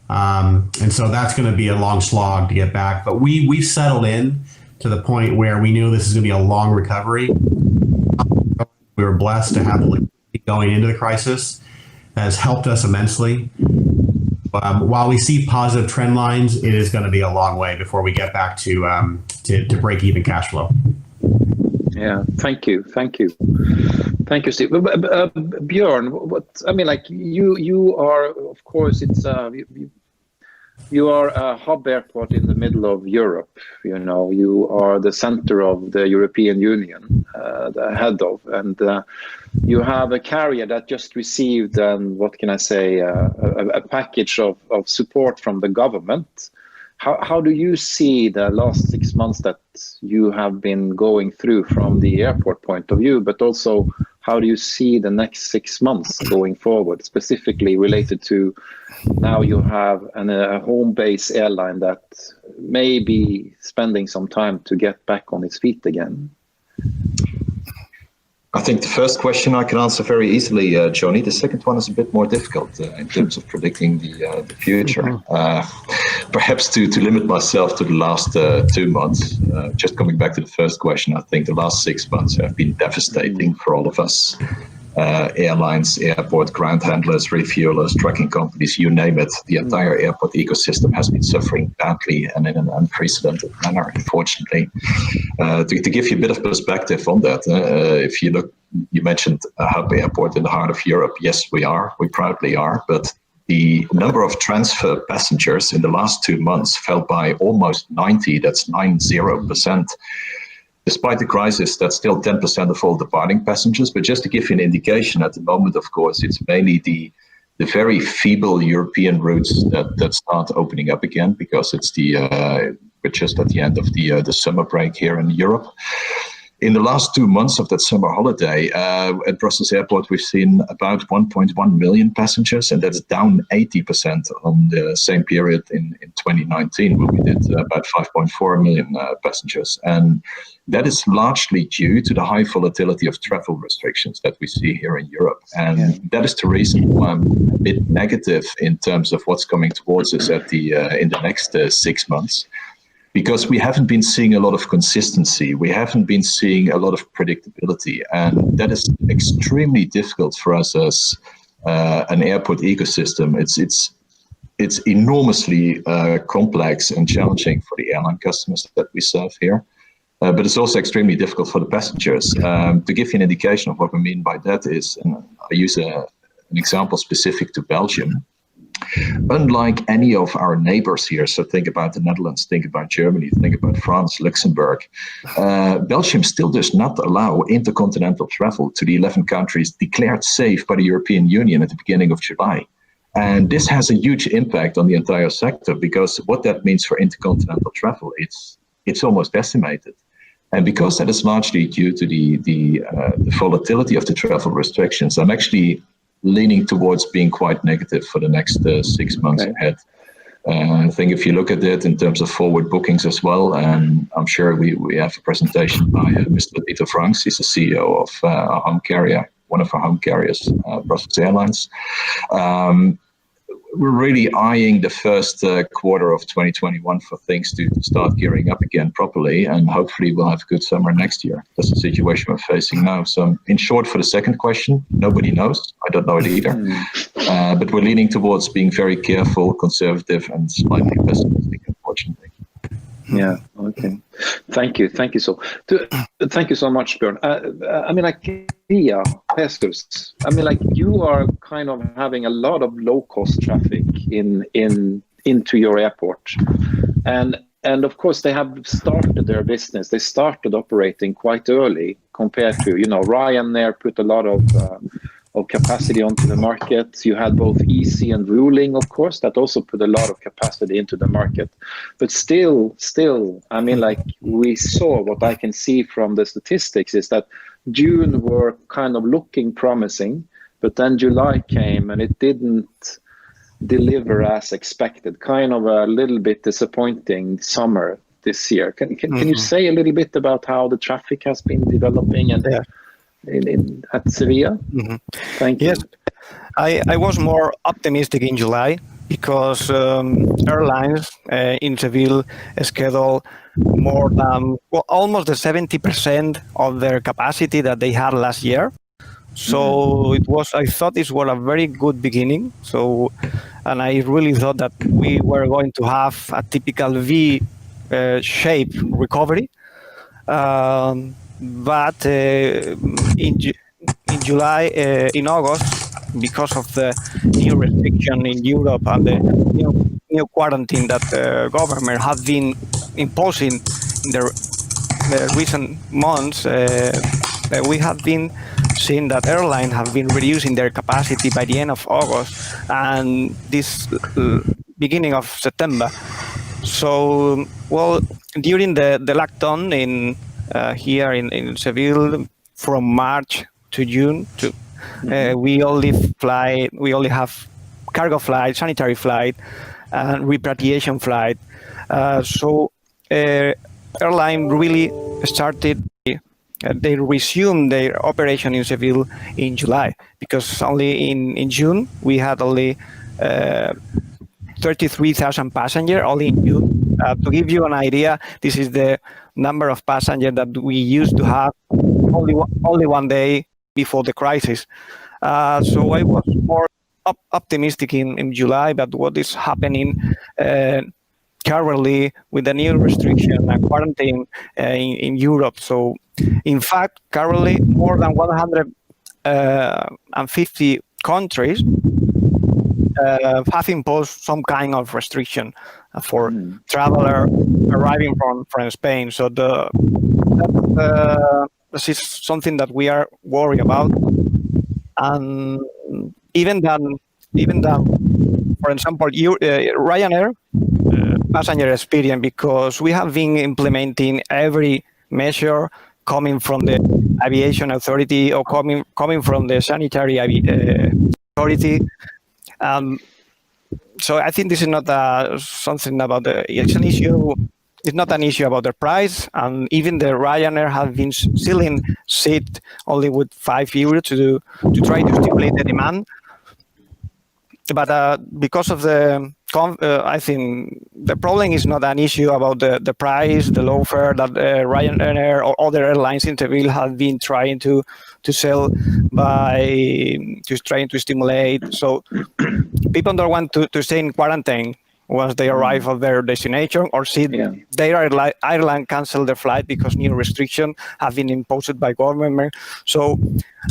And so that's going to be a long slog to get back. But we've settled in to the point where we knew this is going to be a long recovery. We were blessed to have the liquidity going into the crisis. That has helped us immensely. While we see positive trend lines, it is going to be a long way before we get back to break even cash flow. Yeah, thank you, Steve. Björn, you are, of course, you are a hub airport in the middle of Europe. You are the center of the European Union, the head of, and you have a carrier that just received, a package of support from the government. How do you see the last 6 months that you have been going through from the airport point of view, but also how do you see the next 6 months going forward, specifically related to now you have a home-based airline that may be spending some time to get back on its feet again? I think the first question I can answer very easily, Johnny. The second one is a bit more difficult in terms of predicting the future. Perhaps to limit myself to the last 2 months, just coming back to the first question, I think the last 6 months have been devastating for all of us. Airlines, airport, ground handlers, refuelers, trucking companies, you name it. The entire airport ecosystem has been suffering badly and in an unprecedented manner, unfortunately. To give you a bit of perspective on that, if you look, you mentioned a hub airport in the heart of Europe. Yes, we proudly are, but the number of transfer passengers in the last 2 months fell by almost 90%, that's 90%. Despite the crisis, that's still 10% of all departing passengers. But just to give you an indication, at the moment, of course, it's mainly the very feeble European routes that start opening up again, because we're just at the end of the summer break here in Europe. In the last 2 months of that summer holiday, at Brussels Airport, we've seen about 1.1 million passengers, and that's down 80% on the same period in 2019, when we did about 5.4 million passengers. And that is largely due to the high volatility of travel restrictions that we see here in Europe. And that is the reason why I'm a bit negative in terms of what's coming towards us in the next 6 months. Because we haven't been seeing a lot of consistency. We haven't been seeing a lot of predictability. And that is extremely difficult for us as an airport ecosystem. It's enormously complex and challenging for the airline customers that we serve here. But it's also extremely difficult for the passengers. To give you an indication of what we mean by that is, and I use an example specific to Belgium. Unlike any of our neighbors here, so think about the Netherlands, think about Germany, think about France, Luxembourg, Belgium still does not allow intercontinental travel to the 11 countries declared safe by the European Union at the beginning of July. And this has a huge impact on the entire sector, because what that means for intercontinental travel, it's almost decimated. And because that is largely due to the volatility of the travel restrictions, I'm actually leaning towards being quite negative for the next 6 months ahead. I think if you look at it in terms of forward bookings as well, and I'm sure we have a presentation by Mr. Peter Franks. He's the CEO of our home carrier, one of our home carriers, Brussels Airlines. We're really eyeing the first quarter of 2021 for things to start gearing up again properly, and hopefully we'll have a good summer next year. That's the situation we're facing now. So in short, for the second question, nobody knows. I don't know it either. But we're leaning towards being very careful, conservative, and slightly pessimistic, unfortunately. Yeah. Okay. Thank you. Thank you so much, Björn. I mean, like, via Pestus, I mean, like, you are kind of having a lot of low-cost traffic into your airport, and of course they have started their business. They started operating quite early compared to, you know, Ryanair put a lot of capacity onto the market. You had both Easy and Ruling, of course, that also put a lot of capacity into the market. But still, I mean, like, we saw, what I can see from the statistics is that June were kind of looking promising, but then July came and it didn't deliver as expected. Kind of a little bit disappointing summer this year. Can you say a little bit about how the traffic has been developing and at Sevilla? Thank you. Yes, I was more optimistic in July because airlines in Seville schedule more than almost the 70% of their capacity that they had last year. So I thought this was a very good beginning. So, and I really thought that we were going to have a typical V-shaped recovery. But in July, in August, because of the new restriction in Europe and the new quarantine that the government have been imposing in the recent months, we have been seeing that airlines have been reducing their capacity by the end of August and this beginning of September. So, well, during the lockdown in here in Seville, from March to June, we only have cargo flight, sanitary flight, and repatriation flight. So airline really started. They resumed their operation in Seville in July, because only in June we had only 33,000 passengers only in June. To give you an idea, this is the number of passengers that we used to have only one day before the crisis. So I was more optimistic in July, but what is happening currently with the new restriction and quarantine in Europe. So in fact, currently more than 150 countries have imposed some kind of restriction for traveler arriving from Spain. So this is something that we are worried about. And even then, for example, Ryanair passenger experience, because we have been implementing every measure coming from the aviation authority or coming from the sanitary authority. So I think this is not something about it's an issue. It's not an issue about the price, and even the Ryanair have been selling seat only with €5 to try to stimulate the demand. But because of I think the problem is not an issue about the price, the low fare that Ryanair or other airlines in Seville have been trying to sell by just trying to stimulate. So people don't want to stay in quarantine once they arrive at their destination, or see their airline cancel their flight because new restrictions have been imposed by government. So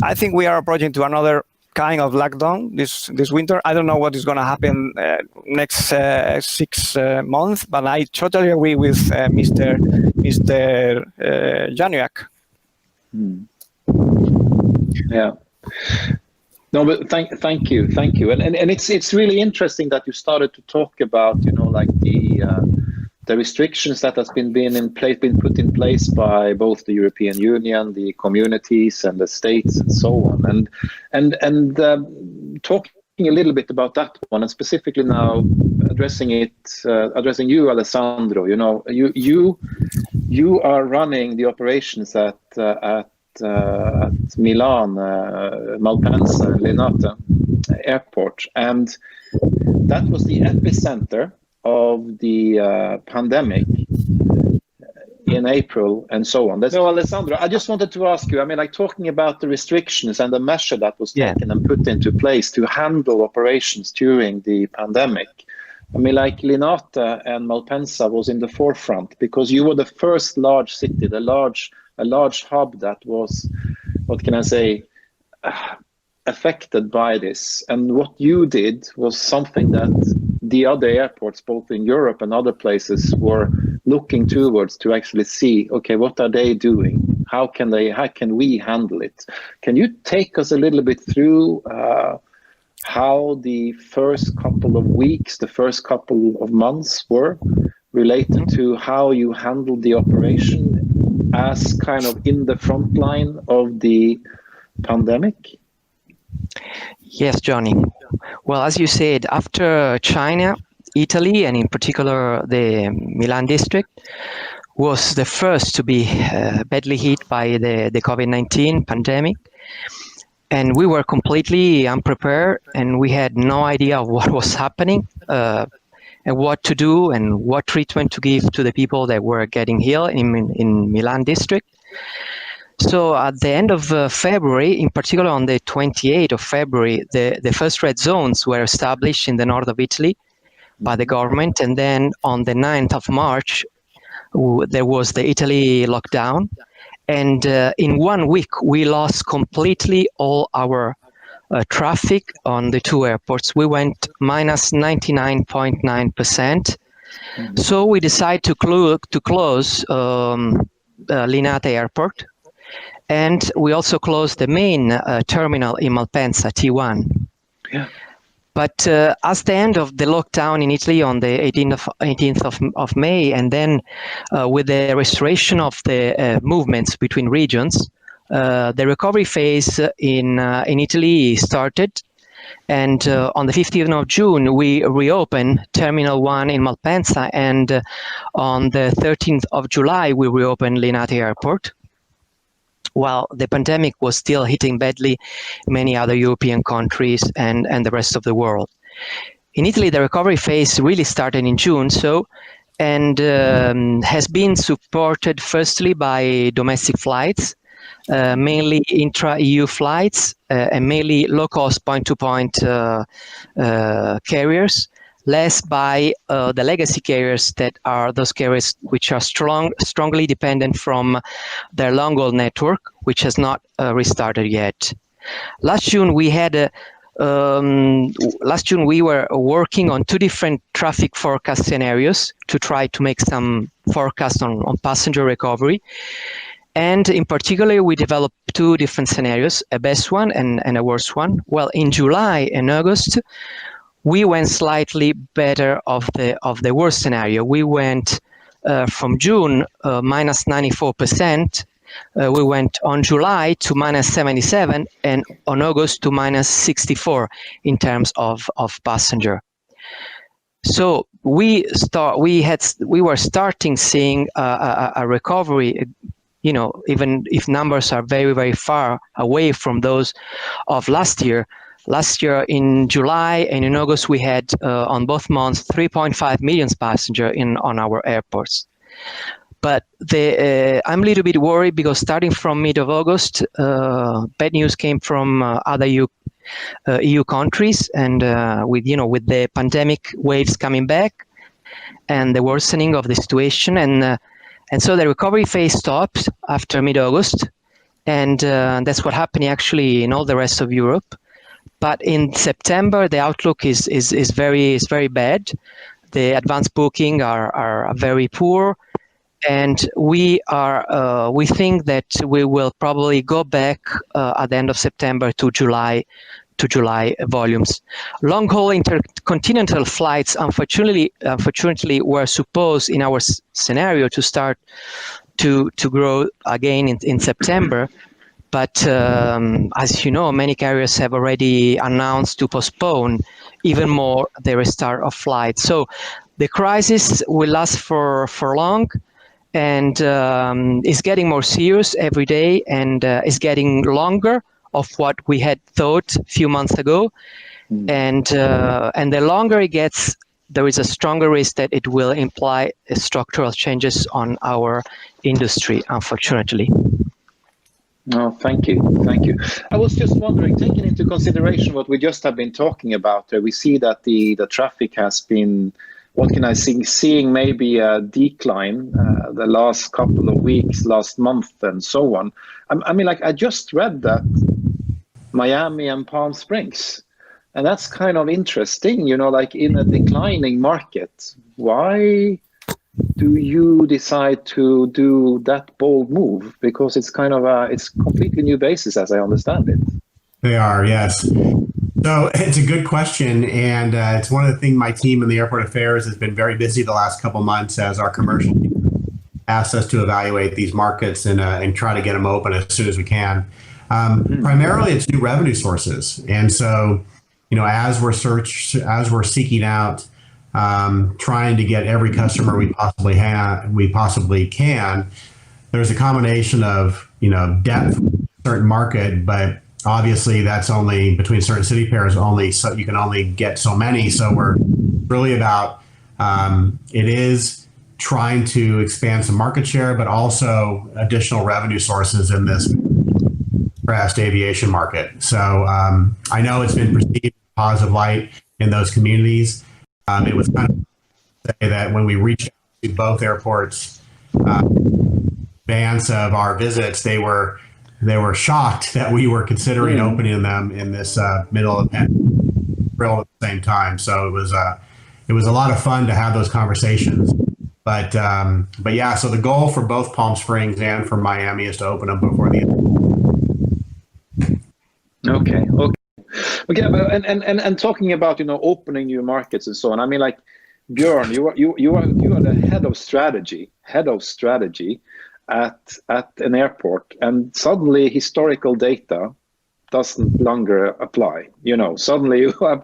I think we are approaching to another kind of lockdown this winter. I don't know what is going to happen next 6 months, but I totally agree with Mr. Januak. Yeah. No, but thank you, and it's really interesting that you started to talk about, like the restrictions that has been put in place by both the European Union, the communities, and the states, and so on, and talking a little bit about that one, and specifically now addressing you, Alessandro. You are running the operations at Milan, Malpensa, and Linate Airport, and that was the epicenter of the pandemic in April, and so on. So, Alessandro, I just wanted to ask you, I mean, like, talking about the restrictions and the measure that was taken and put into place to handle operations during the pandemic. I mean, like, Linate and Malpensa was in the forefront because you were the first large city, a large hub that was, what can I say, affected by this. And what you did was something that the other airports, both in Europe and other places, were looking towards to actually see, okay, what are they doing? How can we handle it? Can you take us a little bit through how the first couple of weeks, the first couple of months were related to how you handled the operation as kind of in the front line of the pandemic? Yes, Johnny. Well, as you said, after China, Italy, and in particular the Milan district, was the first to be badly hit by the COVID-19 pandemic. And we were completely unprepared, and we had no idea of what was happening, and what to do, and what treatment to give to the people that were getting ill in Milan district. So at the end of February, in particular on the 28th of February, the first red zones were established in the north of Italy by the government. And then on the 9th of March, there was the Italy lockdown. And in 1 week, we lost completely all our traffic on the two airports. We went minus 99.9%. So we decided to close Linate Airport. And we also closed the main terminal in Malpensa, T1. Yeah. But as the end of the lockdown in Italy on the 18th of May, and then with the restoration of the movements between regions, the recovery phase in Italy started. And on the 15th of June, we reopened Terminal 1 in Malpensa. And on the 13th of July, we reopened Linate Airport, while the pandemic was still hitting badly many other European countries and the rest of the world. In Italy, the recovery phase really started in June, and has been supported firstly by domestic flights, mainly intra-EU flights, and mainly low-cost point-to-point carriers, less by the legacy carriers that are those carriers which are strongly dependent from their long-haul network, which has not restarted yet. Last June we were working on two different traffic forecast scenarios to try to make some forecast on passenger recovery. And in particular, we developed two different scenarios, a best one and a worst one. Well, in July and August, we went slightly better of the worst scenario. We went from June minus 94%. We went on July to minus 77, and on August to minus 64 in terms of passenger. So we were starting seeing a recovery. Even if numbers are very, very far away from those of last year. Last year in July and in August, we had on both months 3.5 million passengers on our airports. But I'm a little bit worried because starting from mid of August, bad news came from other EU countries, and with the pandemic waves coming back and the worsening of the situation, and so the recovery phase stopped after mid-August, and that's what happened actually in all the rest of Europe. But in September, the outlook is very bad. The advanced booking are very poor, and we think that we will probably go back at the end of September to July to July volumes. Long-haul intercontinental flights, unfortunately, were supposed in our scenario to start to grow again in September. But as you know, many carriers have already announced to postpone even more the restart of flights. So the crisis will last for long, and is getting more serious every day, and is getting longer of what we had thought a few months ago. And the longer it gets, there is a stronger risk that it will imply structural changes on our industry, unfortunately. No, thank you. Thank you. I was just wondering, taking into consideration what we just have been talking about, we see that the traffic has been, what can I say, seeing maybe a decline the last couple of weeks, last month, and so on. I mean, like, I just read that Miami and Palm Springs, and that's kind of interesting, you know, like in a declining market. Why do you decide to do that bold move? Because it's kind of it's completely new basis, as I understand it. They are, yes. So it's a good question, and it's one of the things my team in the airport affairs has been very busy the last couple months as our commercial team asked us to evaluate these markets and try to get them open as soon as we can. Primarily, it's new revenue sources, and so you know, as we're seeking out, trying to get every customer we possibly can. There's a combination of, you know, depth in a certain market, but obviously that's only between certain city pairs only, so you can only get so many. So we're really about it is trying to expand some market share, but also additional revenue sources in this fast aviation market. So I know it's been perceived in a positive light in those communities. It was kind of say that when we reached out to both airports, advance of our visits, they were shocked that we were considering opening them in this middle of April at the same time. So it was a lot of fun to have those conversations. But yeah, so the goal for both Palm Springs and for Miami is to open them before the end. Okay. And talking about, you know, opening new markets and so on. I mean, like, Björn, you are the head of strategy at an airport, and suddenly historical data doesn't longer apply. You know, suddenly you have,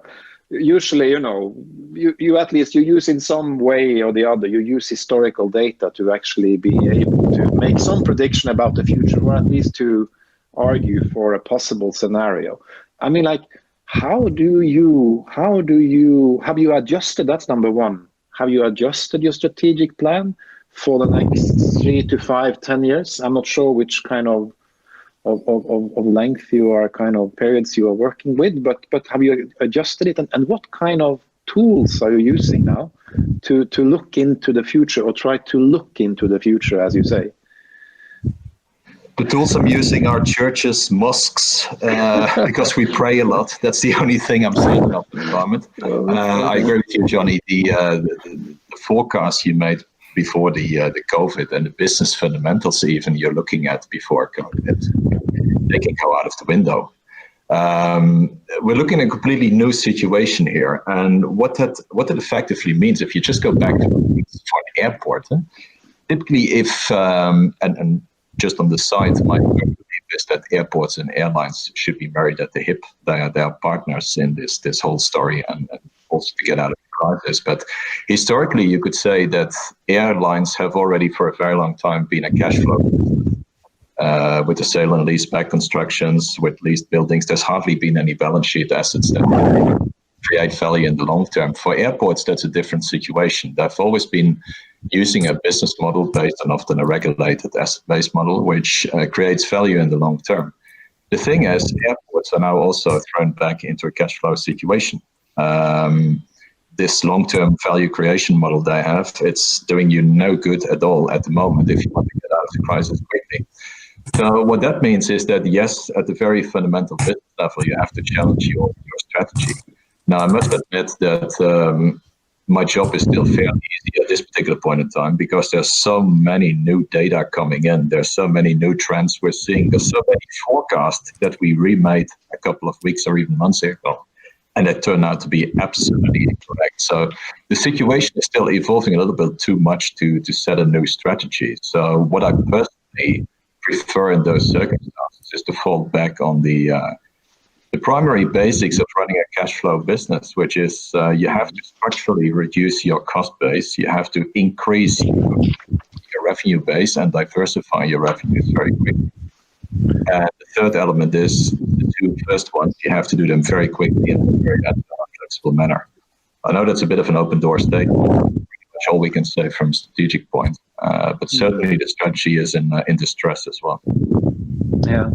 usually, you know, you at least you use in some way or the other, you use historical data to actually be able to make some prediction about the future, or at least to argue for a possible scenario. I mean, like, have you adjusted, that's number one, have you adjusted your strategic plan for the next 3 to 5, 10 years? I'm not sure which kind of length you are, kind of periods you are working with, but have you adjusted it? And what kind of tools are you using now to look into the future, or try to look into the future, as you say? The tools I'm using are churches, mosques, because we pray a lot. That's the only thing I'm saying at the moment. I agree with you, Johnny. The forecast you made before the COVID and the business fundamentals even you're looking at before COVID, they can go out of the window. We're looking at a completely new situation here, and what that effectively means, if you just go back to for an airport, typically if and just on the side, my belief is that airports and airlines should be married at the hip. They are partners in this whole story, and also to get out of the crisis. But historically, you could say that airlines have already for a very long time been a cash flow. With the sale and leaseback constructions, with leased buildings, there's hardly been any balance sheet assets that create value in the long term. For airports, that's a different situation. They've always been using a business model based on often a regulated asset-based model, which creates value in the long term. The thing is, airports are now also thrown back into a cash flow situation. This long-term value creation model they have, it's doing you no good at all at the moment if you want to get out of the crisis quickly. So what that means is that, yes, at the very fundamental business level, you have to challenge your strategy. Now, I must admit that my job is still fairly easy at this particular point in time because there's so many new data coming in. There's so many new trends we're seeing. There's so many forecasts that we remade a couple of weeks or even months ago, and that turned out to be absolutely incorrect. So the situation is still evolving a little bit too much to set a new strategy. So what I personally prefer in those circumstances is to fall back on the primary basics of running a cash flow business, which is you have to structurally reduce your cost base. You have to increase your revenue base and diversify your revenues very quickly. And the third element is the two first ones. You have to do them very quickly in a very flexible manner. I know that's a bit of an open door statement. Pretty much all we can say from strategic point, but certainly the strategy is in distress as well. Yeah,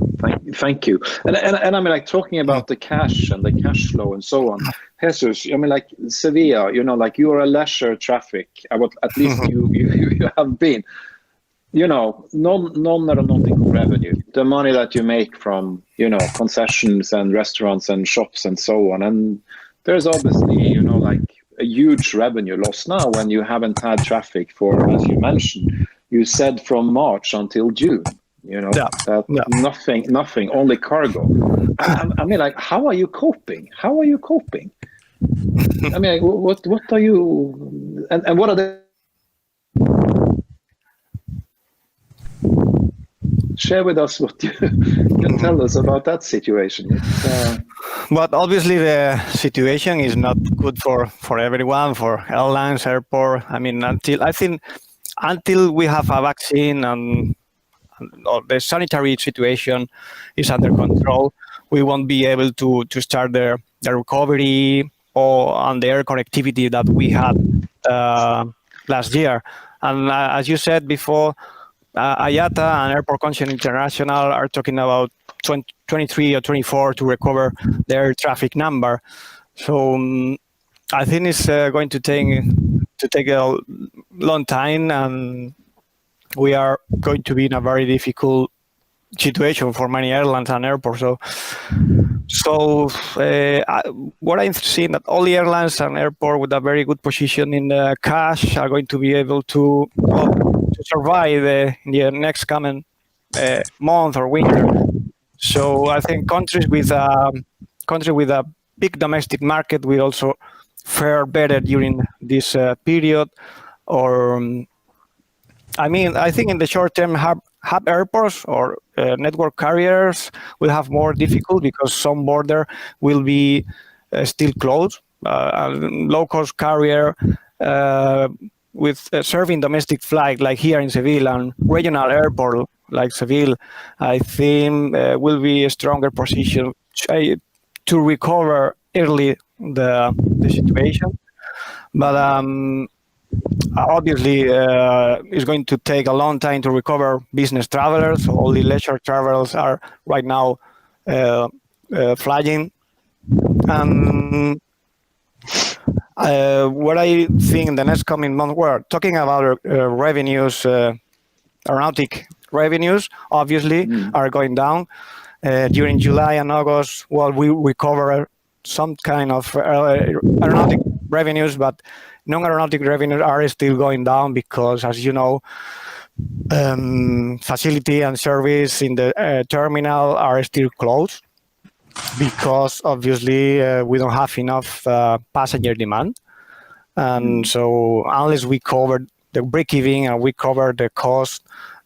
thank you. And I mean, like talking about the cash and the cash flow and so on. Jesus, I mean, like Sevilla, you know, like you are a leisure traffic. At least you have been. You know, non-aeronautical revenue, the money that you make from, you know, concessions and restaurants and shops and so on. And there's obviously, you know, like a huge revenue loss now when you haven't had traffic for, as you mentioned, you said from March until June, you know, nothing, only cargo. I mean, like, how are you coping? I mean, like, what are you, and what are the, share with us what you can tell us about that situation. But obviously the situation is not good for everyone, for airlines, airport. I mean, until we have a vaccine and the sanitary situation is under control, we won't be able to start the recovery on the air connectivity that we had last year. And as you said before, IATA and Airport Concern International are talking about 23 or 24 to recover their traffic number. So I think it's going to take a long time, and we are going to be in a very difficult situation for many airlines and airports. So what I've seen that all the airlines and airports with a very good position in the cash are going to be able to survive in the next coming month or winter. So I think countries with a big domestic market will also fare better during this period. Or I mean, I think in the short term, hub airports or network carriers will have more difficult because some border will be still closed. Low-cost carrier with serving domestic flight like here in Seville and regional airport like Seville, I think will be a stronger position to recover early the situation. But obviously, it's going to take a long time to recover business travelers. All the leisure travelers are right now flying. What I think in the next coming month, we're talking about revenues, aeronautic revenues, obviously, are going down. During July and August, well, we recover some kind of aeronautic revenues, but non-aeronautic revenues are still going down because, as you know, facility and service in the terminal are still closed because obviously we don't have enough passenger demand. And so unless we cover the break-even and we cover the cost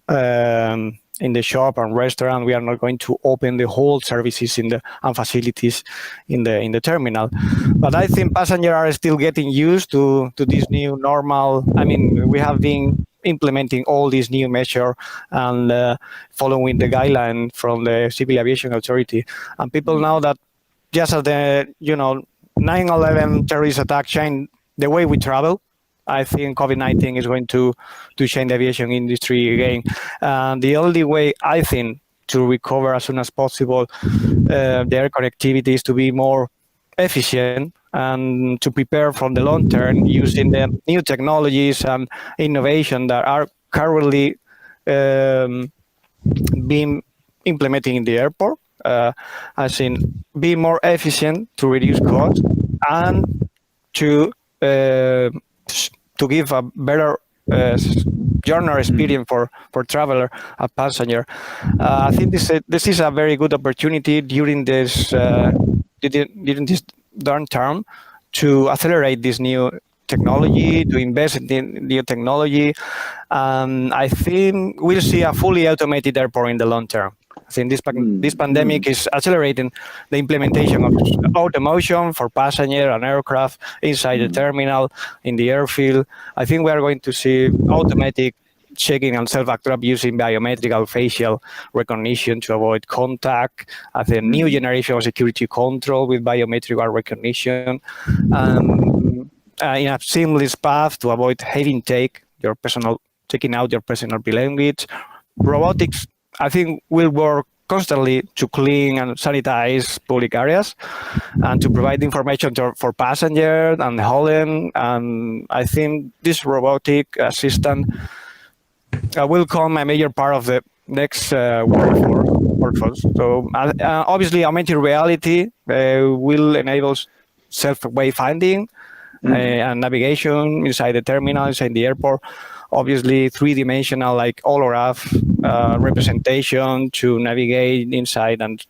in the shop and restaurant, we are not going to open the whole services and facilities in the terminal. But I think passengers are still getting used to this new normal. I mean, we have been implementing all these new measures and following the guideline from the Civil Aviation Authority. And people know that just as the 9/11 terrorist attack changed the way we travel, I think COVID-19 is going to change the aviation industry again. The only way, I think, to recover as soon as possible the air connectivity is to be more efficient and to prepare for the long term using the new technologies and innovation that are currently being implemented in the airport. As in, be more efficient to reduce costs and to to give a better journey experience for traveler and passenger. I think this is a very good opportunity during this downturn to accelerate this new technology, to invest in new technology. I think we'll see a fully automated airport in the long term. I think this pandemic is accelerating the implementation of automation for passenger and aircraft inside the terminal, in the airfield. I think we are going to see automatic checking and self-actrap using biometrical facial recognition to avoid contact, as a new generation of security control with biometrical recognition, in a seamless path to avoid having taking out your personal belongings. Robotics, I think, will work constantly to clean and sanitize public areas and to provide information for passengers and hauling. And I think this robotic assistant will become a major part of the next workforce. So obviously, augmented reality will enable self-wayfinding and navigation inside the terminal, inside the airport. Obviously, three-dimensional, like holograph representation to navigate inside and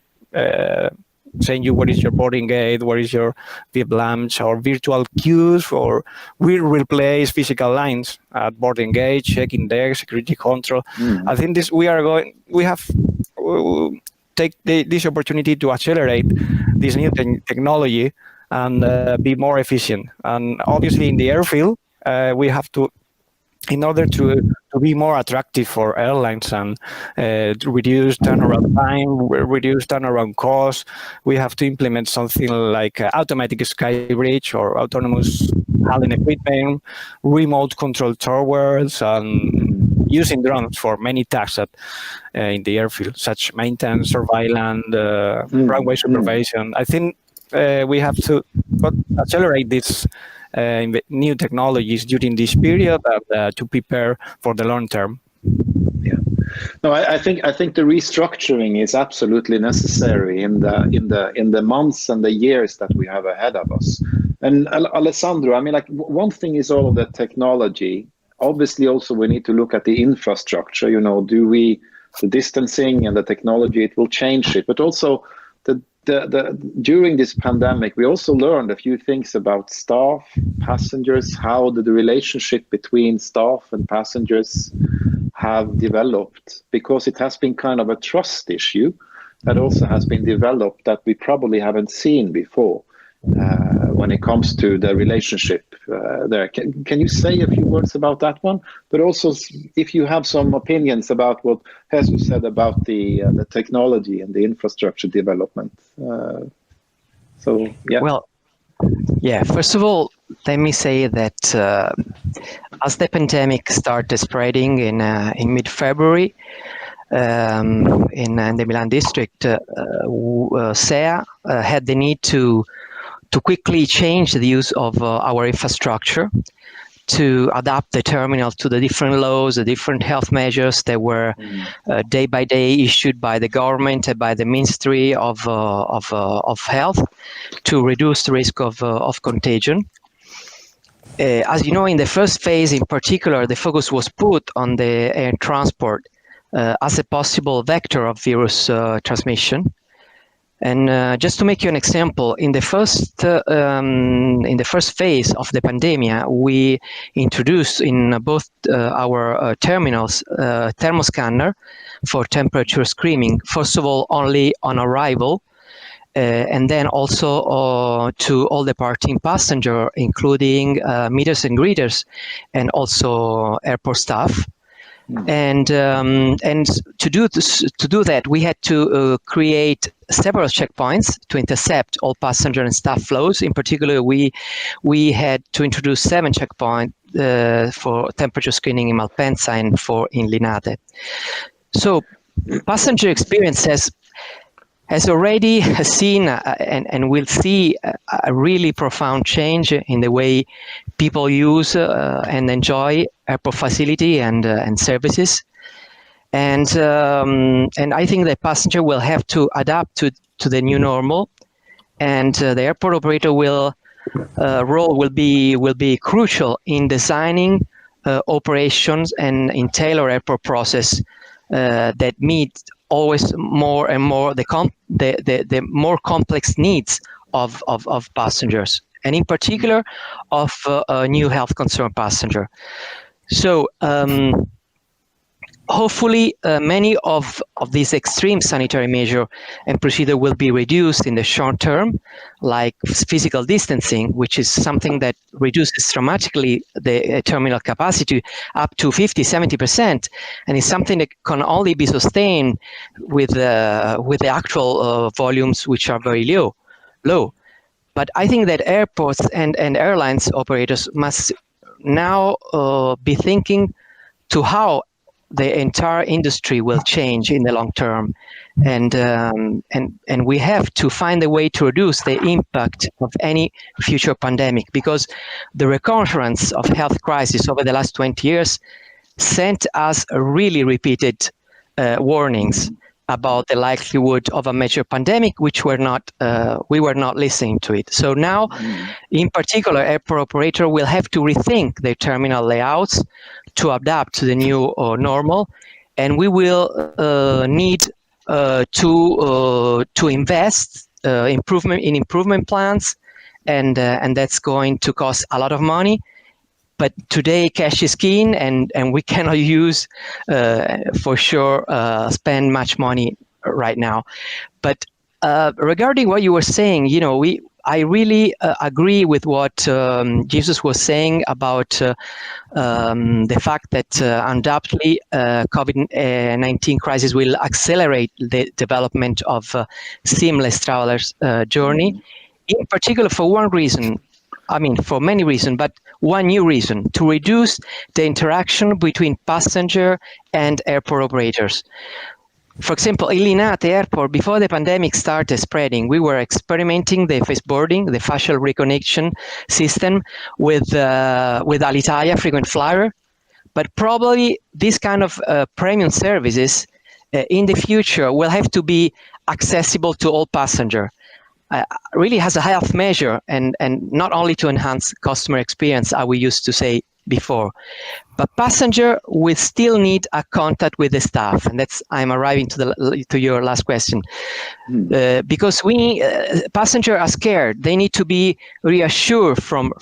saying you what is your boarding gate, what is your VIP lounge, or virtual queues, or will replace physical lines at boarding gate, check-in deck, security control. I think we have take this opportunity to accelerate this new technology and be more efficient. And obviously in the airfield, we have to, in order to be more attractive for airlines and to reduce turnaround time, reduce turnaround costs, we have to implement something like automatic sky bridge or autonomous handling equipment, remote control towers, and using drones for many tasks in the airfield, such maintenance, surveillance, runway supervision. I think we have to accelerate this new technologies during this period to prepare for the long term. Yeah, no, I think the restructuring is absolutely necessary in the months and the years that we have ahead of us. And Alessandro, I mean, like, one thing is all of the technology. Obviously, also we need to look at the infrastructure. You know, the distancing and the technology, it will change it, but also during this pandemic, we also learned a few things about staff, passengers, how the relationship between staff and passengers have developed, because it has been kind of a trust issue that also has been developed that we probably haven't seen before when it comes to the relationship there. Can you say a few words about that one? But also, if you have some opinions about what Jesus said about the technology and the infrastructure development. So, yeah. Well, yeah, first of all, let me say that as the pandemic started spreading in mid-February in the Milan district, SEA had the need to quickly change the use of our infrastructure, to adapt the terminal to the different laws, the different health measures that were day by day issued by the government and by the Ministry of Health to reduce the risk of contagion. As you know, in the first phase in particular, the focus was put on the air transport as a possible vector of virus transmission. And just to make you an example, in the first phase of the pandemic, we introduced in both our terminals thermoscanner for temperature screening. First of all, only on arrival, and then also to all departing passenger, including meeters and greeters, and also airport staff. And to do that, we had to create several checkpoints to intercept all passenger and staff flows. In particular, we had to introduce 7 checkpoints for temperature screening in Malpensa and 4 in Linate. So passenger experience has already seen and will see a really profound change in the way people use and enjoy airport facility and services. And I think the passenger will have to adapt to the new normal, and the airport operator will role will be crucial in designing operations and in tailor airport process that meet always more and more the more complex needs of passengers, and in particular of new health concern passenger. So hopefully many of these extreme sanitary measures and procedure will be reduced in the short term, like physical distancing, which is something that reduces dramatically the terminal capacity up to 50-70%, and is something that can only be sustained with the actual volumes, which are very low. But I think that airports and airlines operators must now be thinking to how the entire industry will change in the long term, and we have to find a way to reduce the impact of any future pandemic, because the recurrence of health crisis over the last 20 years sent us really repeated warnings about the likelihood of a major pandemic, which we were not listening to it. So now, in particular, airport operator will have to rethink their terminal layouts to adapt to the new normal, and we will need to invest improvement plans, and that's going to cost a lot of money. But today cash is king, and we cannot use for sure spend much money right now. But regarding what you were saying, I really agree with what Jesus was saying about the fact that undoubtedly COVID-19 crisis will accelerate the development of seamless travelers' journey, in particular for one reason. I mean, for many reasons, but one new reason: to reduce the interaction between passenger and airport operators. For example, in Linate Airport, before the pandemic started spreading, we were experimenting the face boarding, the facial recognition system with Alitalia frequent flyer. But probably this kind of premium services in the future will have to be accessible to all passengers. Really has a health measure, and not only to enhance customer experience, as we used to say before, but passenger will still need a contact with the staff, and that's I'm arriving to your last question, because passenger are scared. They need to be reassured from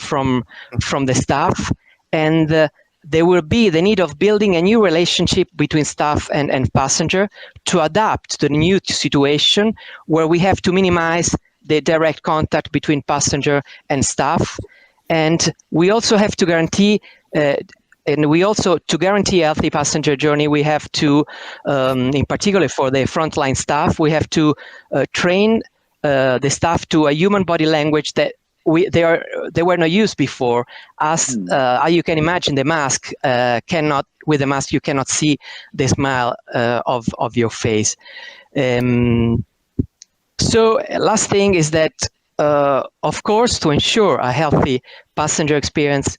the staff, and there will be the need of building a new relationship between staff and passenger to adapt to the new situation where we have to minimize the direct contact between passenger and staff. And we also have to guarantee, to guarantee a healthy passenger journey, we have to, in particular for the frontline staff, we have to train the staff to a human body language that they were not used before. As you can imagine, the mask with the mask you cannot see the smile of your face. So last thing is that, of course, to ensure a healthy passenger experience,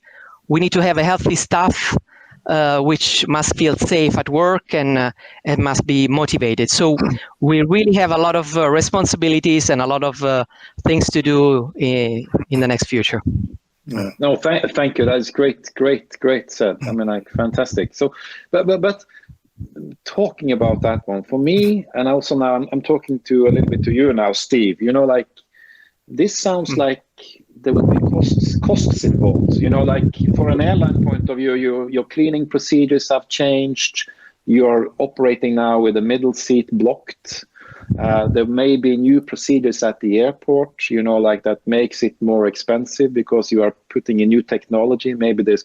we need to have a healthy staff, which must feel safe at work and must be motivated. So we really have a lot of responsibilities and a lot of things to do in the next future. No, thank you. That's great said. I mean, like, fantastic. So, but talking about that one for me, and also now I'm talking a little bit to you now, Steve. Like, this sounds like there will be costs involved. Like, for an airline point of view, your cleaning procedures have changed. You're operating now with the middle seat blocked. There may be new procedures at the airport, like that makes it more expensive because you are putting in new technology. Maybe there's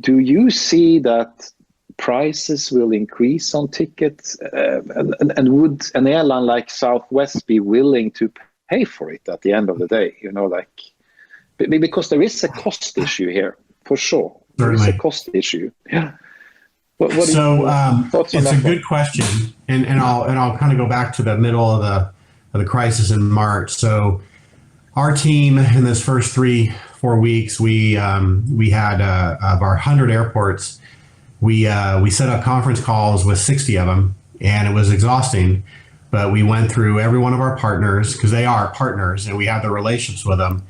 Do you see that prices will increase on tickets, and would an airline like Southwest be willing to pay for it at the end of the day? Because there is a cost issue here, for sure. There is a cost issue. Yeah. It's a good question, and I'll kind of go back to the middle of the crisis in March. So our team in this first 3-4 weeks, we had of our 100 airports, we set up conference calls with 60 of them, and it was exhausting. but we went through every one of our partners, because they are partners and we have the relationships with them,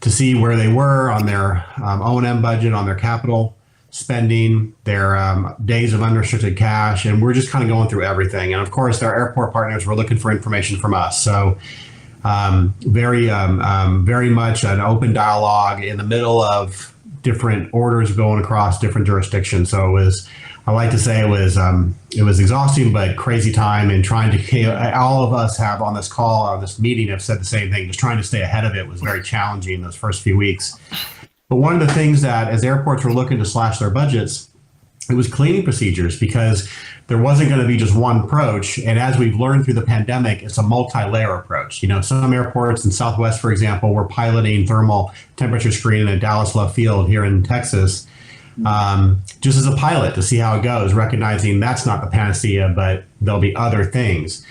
to see where they were on their O&M budget, on their capital spending, their days of unrestricted cash, and we're just kind of going through everything. And of course, their airport partners were looking for information from us. So very much an open dialogue in the middle of different orders going across different jurisdictions. So it was, I like to say it was exhausting, but crazy time, and trying to, all of us have on this call, on this meeting, have said the same thing. Just trying to stay ahead of it was very challenging those first few weeks. But one of the things that, as airports were looking to slash their budgets, it was cleaning procedures, because there wasn't going to be just one approach. And as we've learned through the pandemic, it's a multi-layer approach. You know, some airports in Southwest, for example, were piloting thermal temperature screening at Dallas Love Field here in Texas, just as a pilot to see how it goes, recognizing that's not the panacea, but there'll be other things.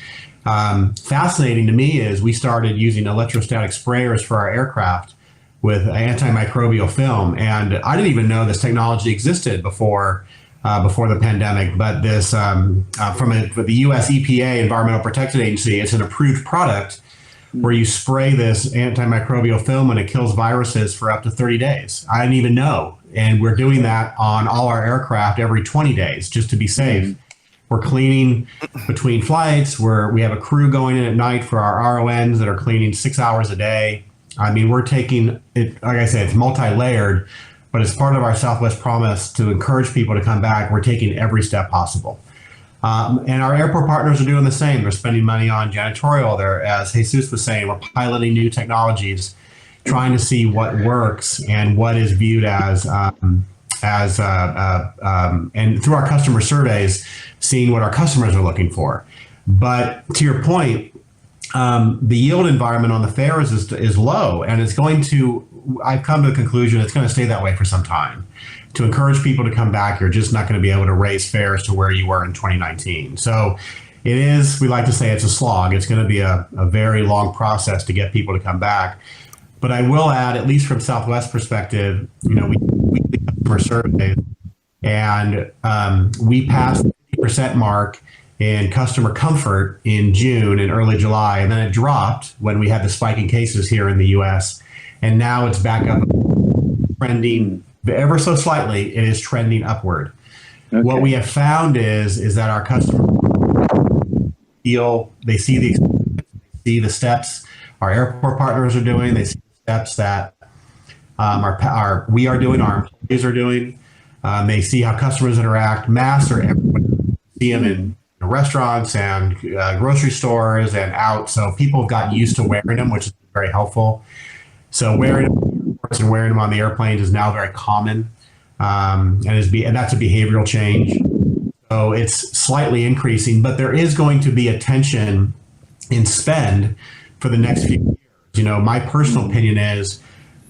Fascinating to me is we started using electrostatic sprayers for our aircraft with antimicrobial film. And I didn't even know this technology existed before the pandemic, but this from the US EPA, Environmental Protection Agency, it's an approved product where you spray this antimicrobial film and it kills viruses for up to 30 days. I didn't even know. And we're doing that on all our aircraft every 20 days just to be safe. We're cleaning between flights, we have a crew going in at night for our RONs that are cleaning 6 hours a day. I mean, we're taking it, like I said, it's multi-layered, but as part of our Southwest promise to encourage people to come back, we're taking every step possible. And our airport partners are doing the same. They're spending money on janitorial. They're, as Jesus was saying, we're piloting new technologies, trying to see what works and what is viewed as and through our customer surveys, seeing what our customers are looking for. But to your point, the yield environment on the fares is low, and it's going to, I've come to the conclusion it's going to stay that way for some time. To encourage people to come back, you're just not going to be able to raise fares to where you were in 2019. So it is, we like to say it's a slog. It's going to be a very long process to get people to come back. But I will add, at least from Southwest perspective, you know, we do customer surveys, and we passed the 50% mark in customer comfort in June and early July, and then it dropped when we had the spike in cases here in the US, and now it's back up, trending ever so slightly. It is trending upward. Okay. What we have found is that our customers feel, they see the steps our airport partners are doing, they see the steps that we are doing, our employees are doing. They see how customers interact. Masks are everywhere. See them in restaurants and grocery stores and out. So people have gotten used to wearing them, which is very helpful. So wearing them and wearing them on the airplanes is now very common, and that's a behavioral change. So it's slightly increasing, but there is going to be a tension in spend for the next few years. You know, my personal opinion is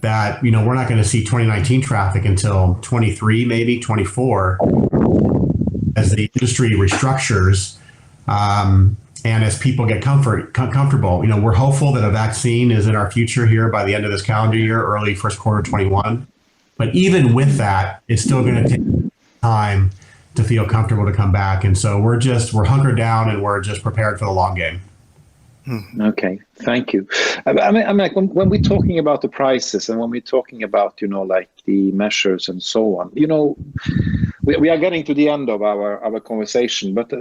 that, you know, we're not going to see 2019 traffic until 23, maybe 24, as the industry restructures, and as people get comfortable. You know, we're hopeful that a vaccine is in our future here by the end of this calendar year, early first quarter 21. But even with that, it's still going to take time to feel comfortable to come back. And so we're hunkered down, and we're just prepared for the long game. Okay, thank you. I mean, like when we're talking about the prices and when we're talking about, you know, like the measures and so on, you know, we are getting to the end of our conversation, but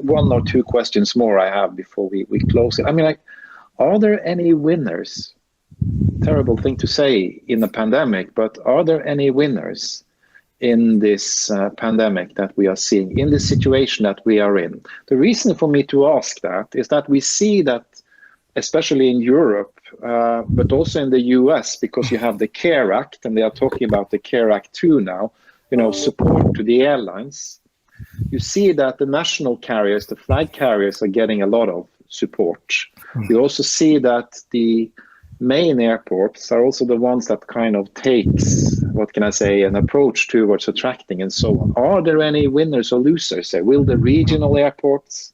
one or two questions more I have before we close it. I mean, like, are there any winners? Terrible thing to say in the pandemic, but are there any winners in this pandemic that we are seeing, in this situation that we are in? The reason for me to ask that is that we see that, especially in Europe, but also in the US, because you have the CARE Act, and they are talking about the CARE Act 2 now, you know, support to the airlines. You see that the national carriers, the flag carriers, are getting a lot of support. You also see that the main airports are also the ones that kind of takes, what can I say, an approach towards attracting and so on. Are there any winners or losers there? Will the regional airports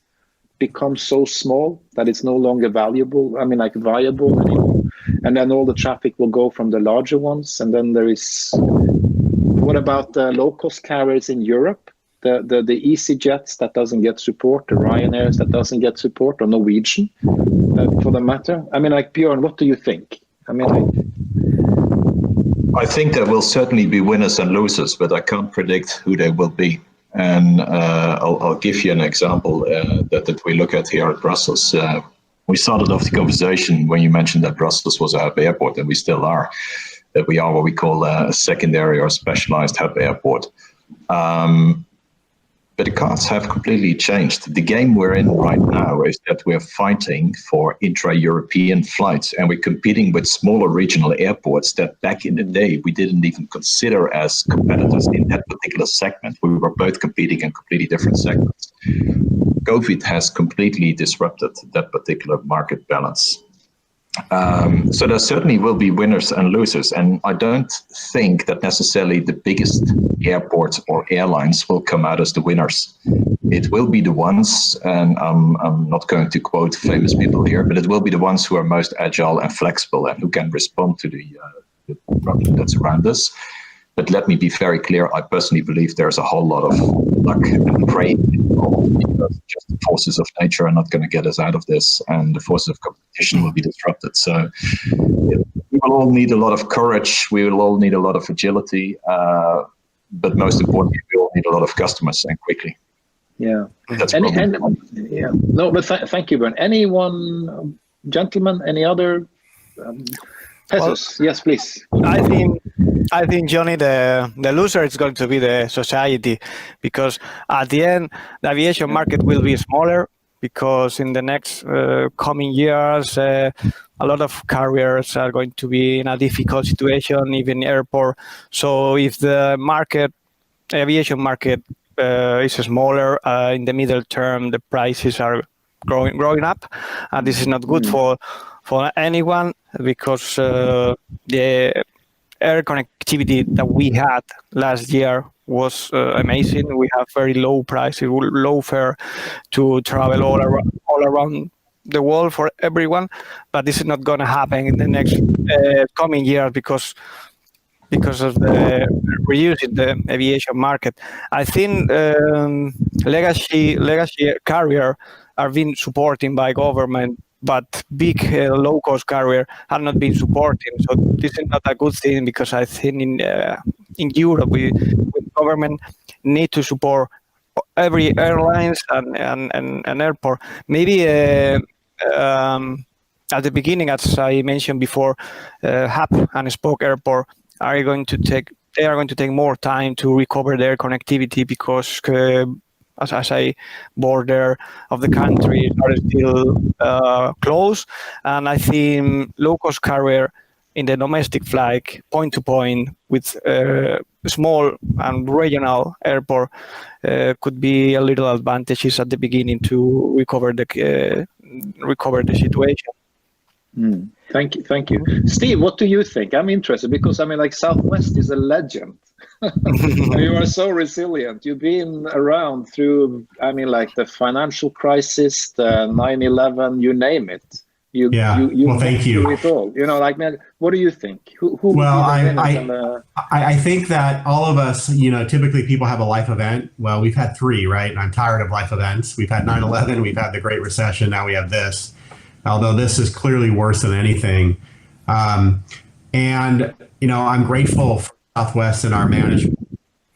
become so small that it's no longer viable anymore? And then all the traffic will go from the larger ones. And then what about the low-cost carriers in Europe? the EasyJets that doesn't get support, the Ryanairs that doesn't get support, or Norwegian, for the matter? I mean, like, Björn, what do you think? I mean, I think there will certainly be winners and losers, but I can't predict who they will be. And I'll give you an example that we look at here at Brussels. We started off the conversation when you mentioned that Brussels was a hub airport, and we still are. That we are what we call a secondary or specialized hub airport. But the cards have completely changed. The game we're in right now is that we're fighting for intra-European flights, and we're competing with smaller regional airports that back in the day we didn't even consider as competitors in that particular segment. We were both competing in completely different segments. COVID has completely disrupted that particular market balance. So there certainly will be winners and losers, and I don't think that necessarily the biggest airports or airlines will come out as the winners. It will be the ones, and I'm not going to quote famous people here, but it will be the ones who are most agile and flexible and who can respond to the problem that's around us. But let me be very clear, I personally believe there's a whole lot of luck and prey involved, because just the forces of nature are not going to get us out of this, and the forces of competition will be disrupted. So we will all need a lot of courage, we will all need a lot of agility, but most importantly, we all need a lot of customers, and quickly. Yeah. That's yeah. No, but thank you, Björn. Anyone, gentlemen, any other? Jesus, yes, please. I think, Johnny, the loser is going to be the society, because at the end, the aviation market will be smaller, because in the next coming years, a lot of carriers are going to be in a difficult situation, even airport. So if the aviation market is smaller, in the middle term, the prices are growing up, and this is not good for anyone, because the air connectivity that we had last year was amazing. We have very low prices, low fare to travel all around the world for everyone, but this is not going to happen in the next coming year because of the reducing the aviation market. I think legacy carrier are being supported by government, but big low-cost carrier have not been supporting. So this is not a good thing, because I think in Europe, with government need to support every airlines and airport. Maybe at the beginning, as I mentioned before, hub and spoke airport are going to take more time to recover their connectivity, because as I border of the country are still closed, and I think low-cost carrier in the domestic flight, point to point, with small and regional airport could be a little advantages at the beginning to recover the situation. Thank you. Steve, what do you think? I'm interested, because I mean, like, Southwest is a legend. You are so resilient. You've been around through, I mean, like, the financial crisis, the 9/11, you name it. You well, thank you. It all. You know, like, man, what do you think? Well, I think that all of us, typically people have a life event. Well, we've had 3, right? And I'm tired of life events. We've had 9/11, we've had the Great Recession, now we have this. Although this is clearly worse than anything. And, I'm grateful for Southwest and our management,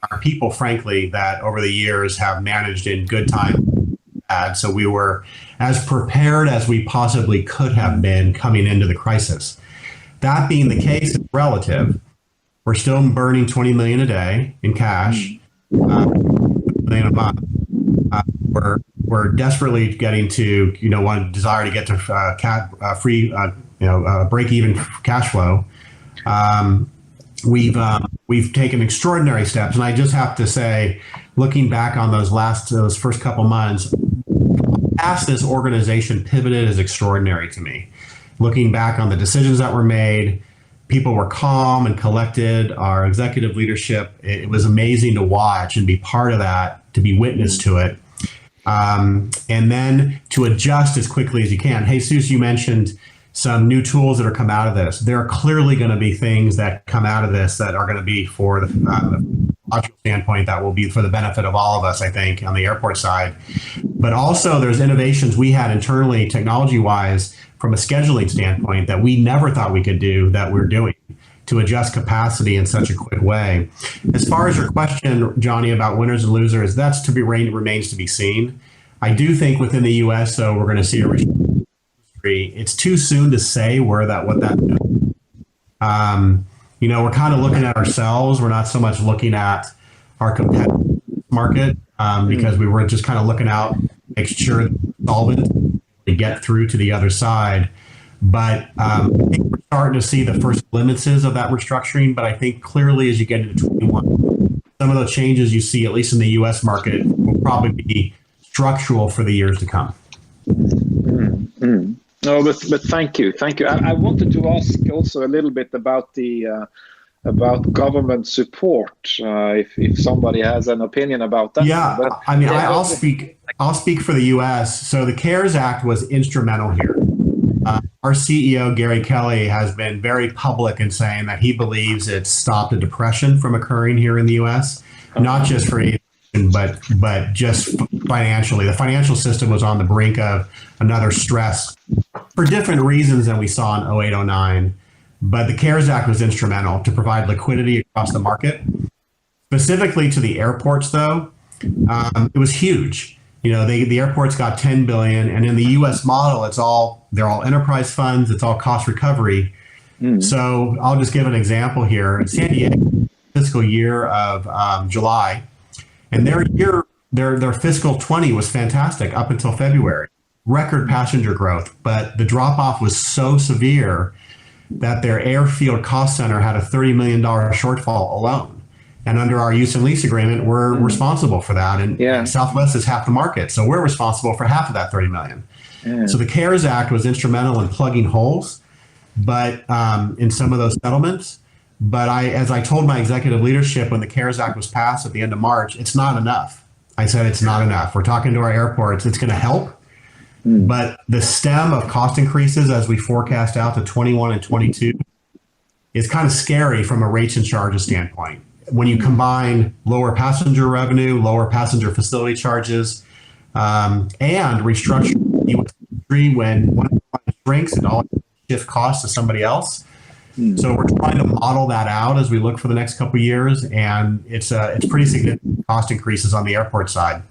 our people, frankly, that over the years have managed in good times. So we were as prepared as we possibly could have been coming into the crisis. That being the case, it's relative. We're still burning 20 million a day in cash, million a month. We're desperately getting to, one desire to get to break-even cash flow. We've taken extraordinary steps, and I just have to say, looking back on those first couple months, as this organization pivoted is extraordinary to me. Looking back on the decisions that were made, people were calm and collected. Our executive leadership, it was amazing to watch and be part of that, to be witness to it. And then to adjust as quickly as you can. Jesus, you mentioned some new tools that are come out of this. There are clearly going to be things that come out of this that are going to be for the technological standpoint that will be for the benefit of all of us, I think, on the airport side. But also there's innovations we had internally, technology-wise, from a scheduling standpoint that we never thought we could do that we're doing to adjust capacity in such a quick way. As far as your question, Johnny, about winners and losers, that's remains to be seen. I do think within the U.S., though, we're going to see a industry. It's too soon to say what that. We're kind of looking at ourselves. We're not so much looking at our competitive market because we were just kind of looking out, make sure that we're solvent to get through to the other side. But I think we're starting to see the first glimpses of that restructuring. But I think clearly as you get into 21, some of the changes you see, at least in the U.S. market, will probably be structural for the years to come. No, but thank you. I wanted to ask also a little bit about the about government support. If somebody has an opinion about that. Yeah, but, I'll speak for the U.S. So the CARES Act was instrumental here. Our CEO, Gary Kelly, has been very public in saying that he believes it's stopped a depression from occurring here in the U.S., not just for aviation, but just financially. The financial system was on the brink of another stress for different reasons than we saw in 08, 09. But the CARES Act was instrumental to provide liquidity across the market. Specifically to the airports, though, it was huge. The airports got $10 billion, and in the U.S. model, they're all enterprise funds. It's all cost recovery. So I'll just give an example here. In San Diego, fiscal year of July, and their fiscal 20 was fantastic up until February. Record passenger growth, but the drop off was so severe that their airfield cost center had a $30 million shortfall alone. And under our use and lease agreement, we're responsible for that. And Southwest is half the market. So we're responsible for half of that 30 million. So the CARES Act was instrumental in plugging holes, but in some of those settlements. But as I told my executive leadership when the CARES Act was passed at the end of March, it's not enough. I said, it's not enough. We're talking to our airports. It's going to help. But the stem of cost increases as we forecast out to 21 and 22 is kind of scary from a rates and charges standpoint. When you combine lower passenger revenue, lower passenger facility charges, and restructuring the U.S. industry when one shrinks, it all shift costs to somebody else. So we're trying to model that out as we look for the next couple of years, and it's pretty significant cost increases on the airport side.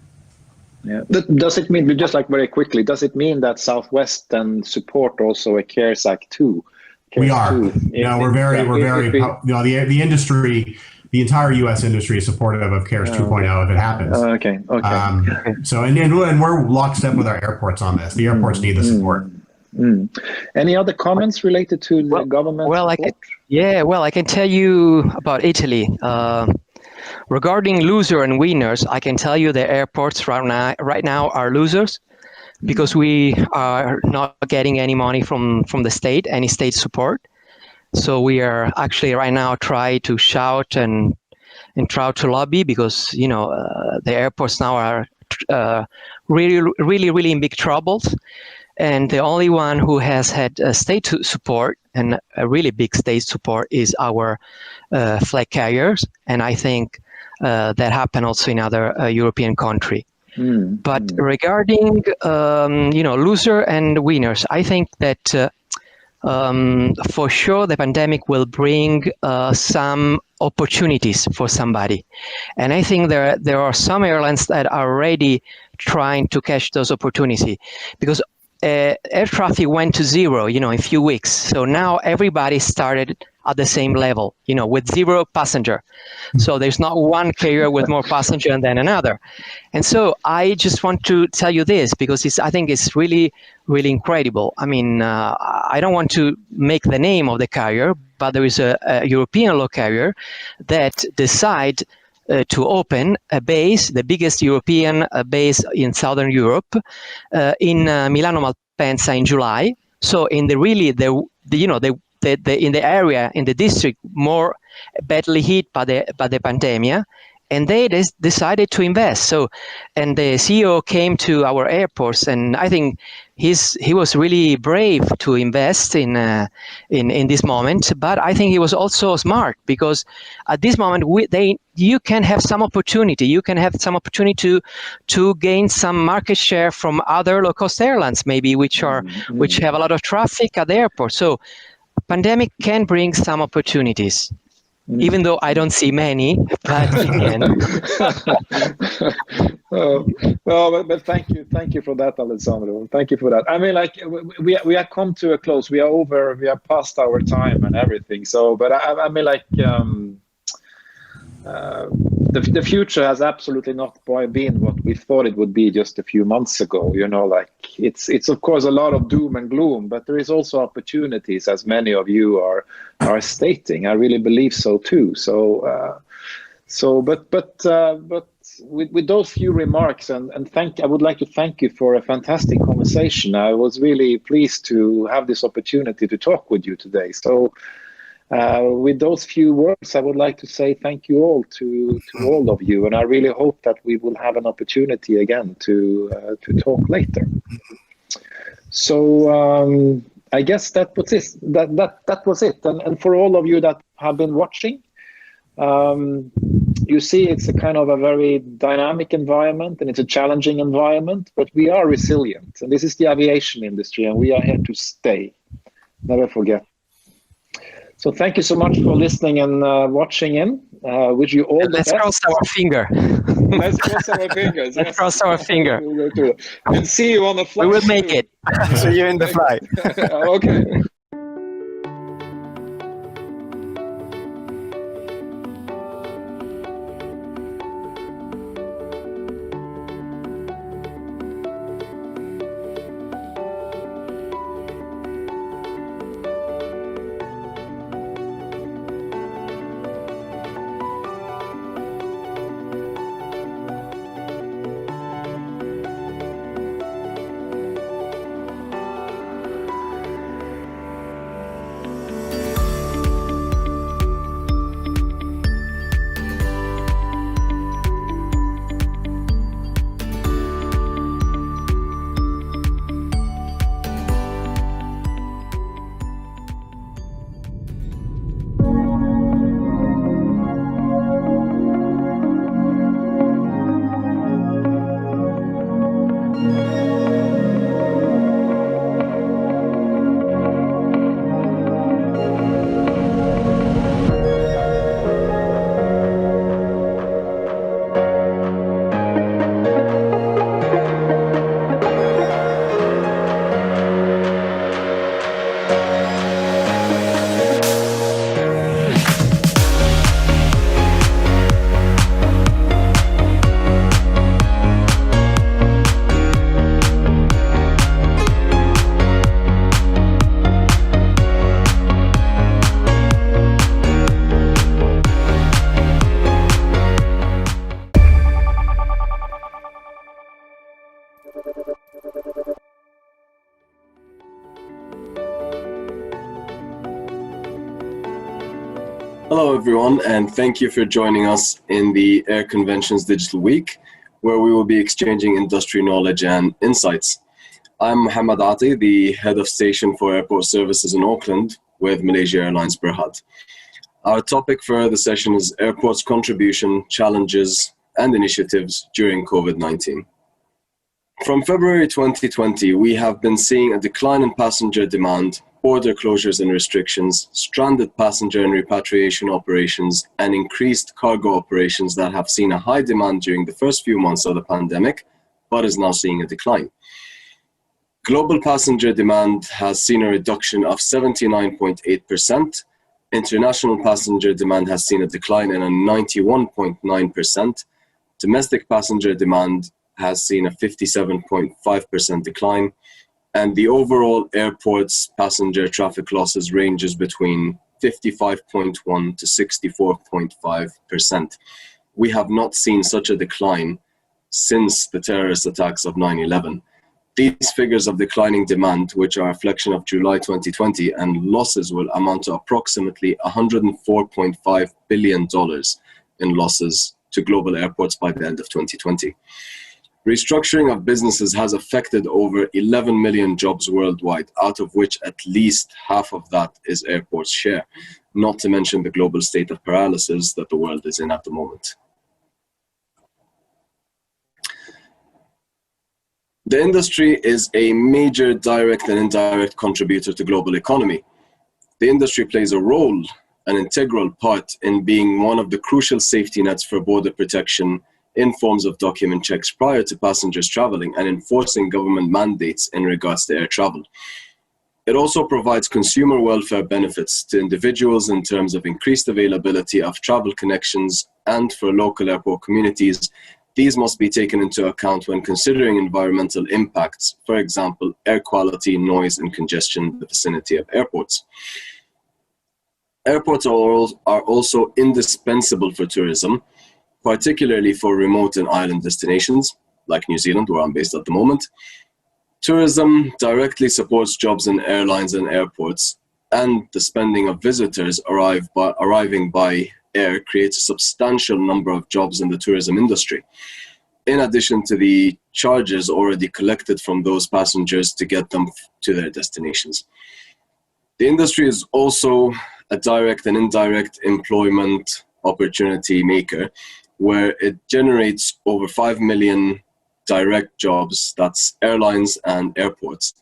Yeah. Does it mean, just like very quickly, does it mean that Southwest then support also a CARES Act 2? We are. The industry, the entire U.S. industry is supportive of CARES 2.0 if it happens. Okay. So and we're lockstep with our airports on this. The airports need the support. Any other comments related to the government? I can tell you about Italy. Regarding loser and winners, I can tell you the airports right now are losers because we are not getting any money from the state, any state support. So we are actually right now trying to shout and try to lobby because the airports now are really in big troubles. And the only one who has had state support and a really big state support is our flag carriers. And I think that happened also in other European countries. But regarding loser and winners, I think that for sure the pandemic will bring some opportunities for somebody. And I think there are some airlines that are already trying to catch those opportunities because air traffic went to zero, in a few weeks. So now everybody started at the same level, with zero passenger. So there's not one carrier with more passenger than another. And so I just want to tell you this because I think it's really, really incredible. I mean, I don't want to make the name of the carrier, but there is a European low carrier that decide to open a base, the biggest European base in Southern Europe, in Milano Malpensa in July. So in in the area, in the district, more badly hit by the pandemic, and they decided to invest. So, and the CEO came to our airports, and I think he was really brave to invest in this moment. But I think he was also smart, because at this moment you can have some opportunity. You can have some opportunity to gain some market share from other low-cost airlines, maybe which have a lot of traffic at the airport. So, pandemic can bring some opportunities. Even though I don't see many, but in the end. But thank you for that, Alessandro. Thank you for that. I mean, like we have come to a close. We are past our time and everything. So, but I mean, like the future has absolutely not been what we thought it would be just a few months ago. You know, like it's of course a lot of doom and gloom, but there is also opportunities, as many of you are stating. I really believe so too. But with those few remarks, and I would like to thank you for a fantastic conversation. I was really pleased to have this opportunity to talk with you today. So. With those few words, I would like to say thank you all to all of you, and I really hope that we will have an opportunity again to talk later. So I guess that was it. That was it. And for all of you that have been watching, you see it's a kind of a very dynamic environment, and it's a challenging environment, but we are resilient, and this is the aviation industry, and we are here to stay. Never forget. So thank you so much for listening and watching in. Wish you all the best. Let's cross our finger. Let's cross our fingers. Let's cross our finger. And see you on the flight. We will make it. See you in the flight. Okay. Hello everyone, and thank you for joining us in the Air Conventions Digital Week, where we will be exchanging industry knowledge and insights. I'm Mohammed Ati, the Head of Station for Airport Services in Auckland with Malaysia Airlines Berhad. Our topic for the session is airports' contribution, challenges, and initiatives during COVID-19. From February 2020, we have been seeing a decline in passenger demand, border closures and restrictions, stranded passenger and repatriation operations, and increased cargo operations that have seen a high demand during the first few months of the pandemic, but is now seeing a decline. Global passenger demand has seen a reduction of 79.8%. International passenger demand has seen a decline in a 91.9%. Domestic passenger demand has seen a 57.5% decline. And the overall airport's passenger traffic losses ranges between 55.1 to 64.5%. We have not seen such a decline since the terrorist attacks of 9/11. These figures of declining demand, which are a reflection of July 2020, and losses will amount to approximately $104.5 billion in losses to global airports by the end of 2020. Restructuring of businesses has affected over 11 million jobs worldwide, out of which at least half of that is airports' share, not to mention the global state of paralysis that the world is in at the moment. The industry is a major direct and indirect contributor to global economy. The industry plays a role, an integral part, in being one of the crucial safety nets for border protection in forms of document checks prior to passengers traveling and enforcing government mandates in regards to air travel. It also provides consumer welfare benefits to individuals in terms of increased availability of travel connections, and for local airport communities, these must be taken into account when considering environmental impacts, for example, air quality, noise, and congestion in the vicinity of airports. Airports are also indispensable for tourism, particularly for remote and island destinations, like New Zealand, where I'm based at the moment. Tourism directly supports jobs in airlines and airports, and the spending of visitors arriving by air creates a substantial number of jobs in the tourism industry, in addition to the charges already collected from those passengers to get them to their destinations. The industry is also a direct and indirect employment opportunity maker, where it generates over 5 million direct jobs, that's airlines and airports,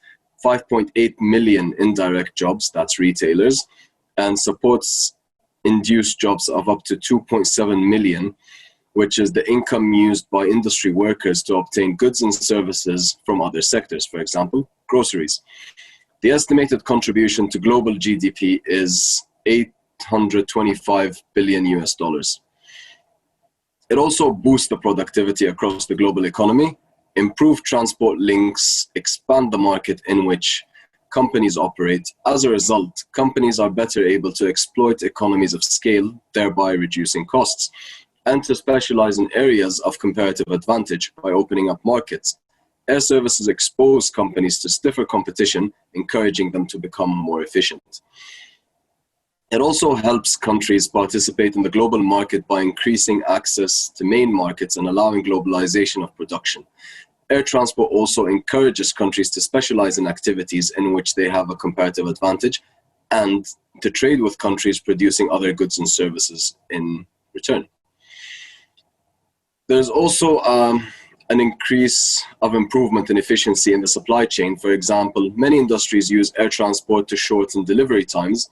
5.8 million indirect jobs, that's retailers, and supports induced jobs of up to 2.7 million, which is the income used by industry workers to obtain goods and services from other sectors, for example, groceries. The estimated contribution to global GDP is $825 billion US. It also boosts the productivity across the global economy, improve transport links, expand the market in which companies operate. As a result, companies are better able to exploit economies of scale, thereby reducing costs, and to specialize in areas of comparative advantage by opening up markets. Air services expose companies to stiffer competition, encouraging them to become more efficient. It also helps countries participate in the global market by increasing access to main markets and allowing globalization of production. Air transport also encourages countries to specialize in activities in which they have a comparative advantage and to trade with countries producing other goods and services in return. There's also an increase of improvement in efficiency in the supply chain. For example, many industries use air transport to shorten delivery times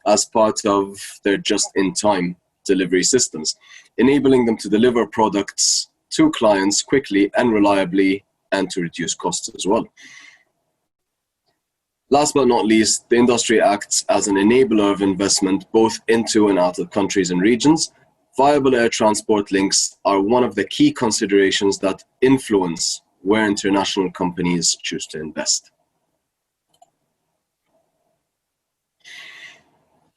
as part of their just-in-time delivery systems, enabling them to deliver products to clients quickly and reliably and to reduce costs as well. Last but not least, the industry acts as an enabler of investment both into and out of countries and regions. Viable air transport links are one of the key considerations that influence where international companies choose to invest.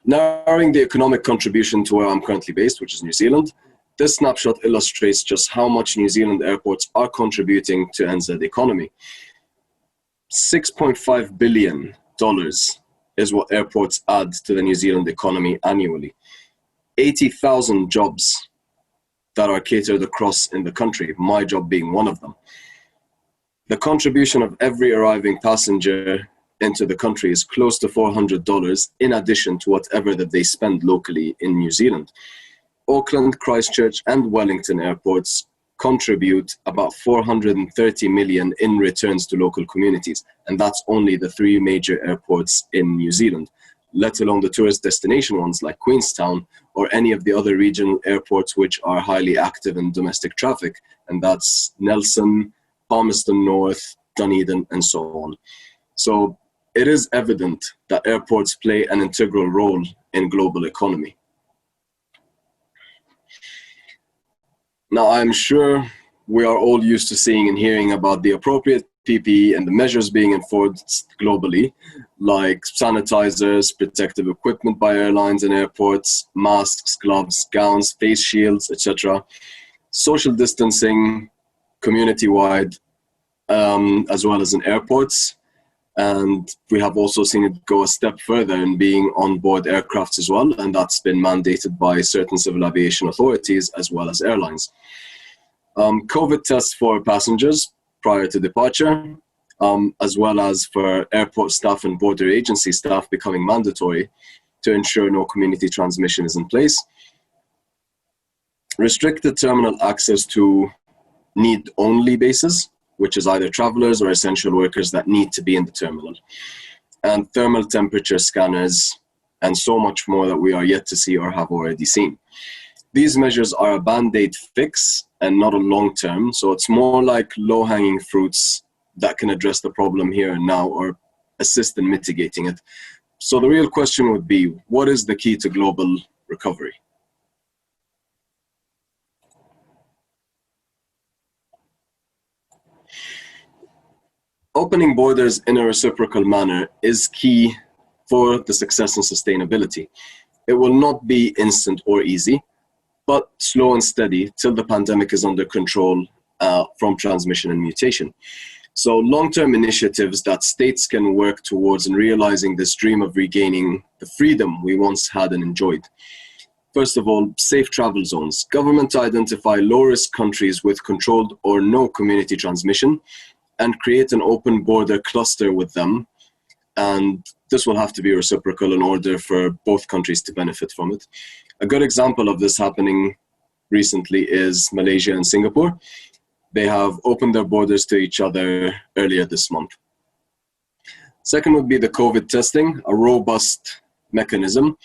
Narrowing the economic contribution to where I'm currently based, which is New Zealand, this snapshot illustrates just how much New Zealand airports are contributing to NZ economy. $6.5 billion is what airports add to the New Zealand economy annually. 80,000 jobs that are catered across in the country, my job being one of them. The contribution of every arriving passenger into the country is close to $400 in addition to whatever that they spend locally in New Zealand. Auckland, Christchurch, and Wellington airports contribute about 430 million in returns to local communities, and that's only the 3 major airports in New Zealand, let alone the tourist destination ones like Queenstown or any of the other regional airports which are highly active in domestic traffic, and that's Nelson, Palmerston North, Dunedin, and so on. So it is evident that airports play an integral role in global economy. Now, I'm sure we are all used to seeing and hearing about the appropriate PPE and the measures being enforced globally, like sanitizers, protective equipment by airlines and airports, masks, gloves, gowns, face shields, etc. Social distancing community-wide, as well as in airports. And we have also seen it go a step further in being on board aircrafts as well, and that's been mandated by certain civil aviation authorities as well as airlines. COVID tests for passengers prior to departure, as well as for airport staff and border agency staff becoming mandatory to ensure no community transmission is in place. Restricted terminal access to need-only bases, which is either travelers or essential workers that need to be in the terminal, and thermal temperature scanners, and so much more that we are yet to see or have already seen. These measures are a band-aid fix and not a long-term, so it's more like low-hanging fruits that can address the problem here and now or assist in mitigating it. So the real question would be, what is the key to global recovery? Opening borders in a reciprocal manner is key for the success and sustainability. It will not be instant or easy, but slow and steady till the pandemic is under control from transmission and mutation. So long-term initiatives that states can work towards in realizing this dream of regaining the freedom we once had and enjoyed. First of all, safe travel zones. Government to identify low-risk countries with controlled or no community transmission and create an open border cluster with them. And this will have to be reciprocal in order for both countries to benefit from it. A good example of this happening recently is Malaysia and Singapore. They have opened their borders to each other earlier this month. Second would be the COVID testing, a robust mechanism.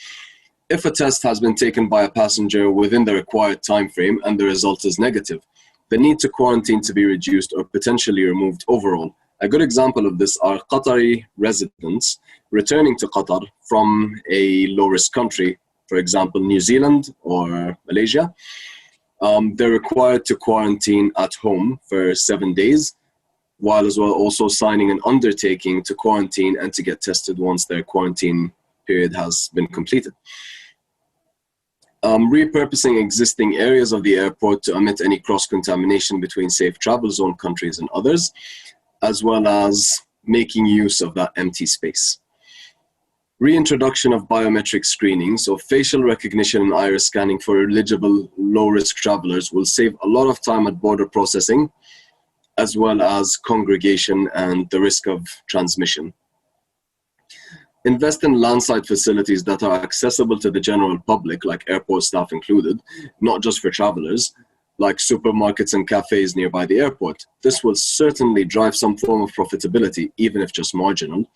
If a test has been taken by a passenger within the required time frame and the result is negative, the need to quarantine to be reduced or potentially removed overall. A good example of this are Qatari residents returning to Qatar from a low-risk country, for example, New Zealand or Malaysia. They're required to quarantine at home for 7 days, while as well also signing an undertaking to quarantine and to get tested once their quarantine period has been completed. Repurposing existing areas of the airport to omit any cross-contamination between safe travel zone countries and others, as well as making use of that empty space. Reintroduction of biometric screening, so facial recognition and iris scanning for eligible low-risk travelers will save a lot of time at border processing, as well as congregation and the risk of transmission. Invest in landside facilities that are accessible to the general public, like airport staff included, not just for travelers, like supermarkets and cafes nearby the airport. This will certainly drive some form of profitability, even if just marginal,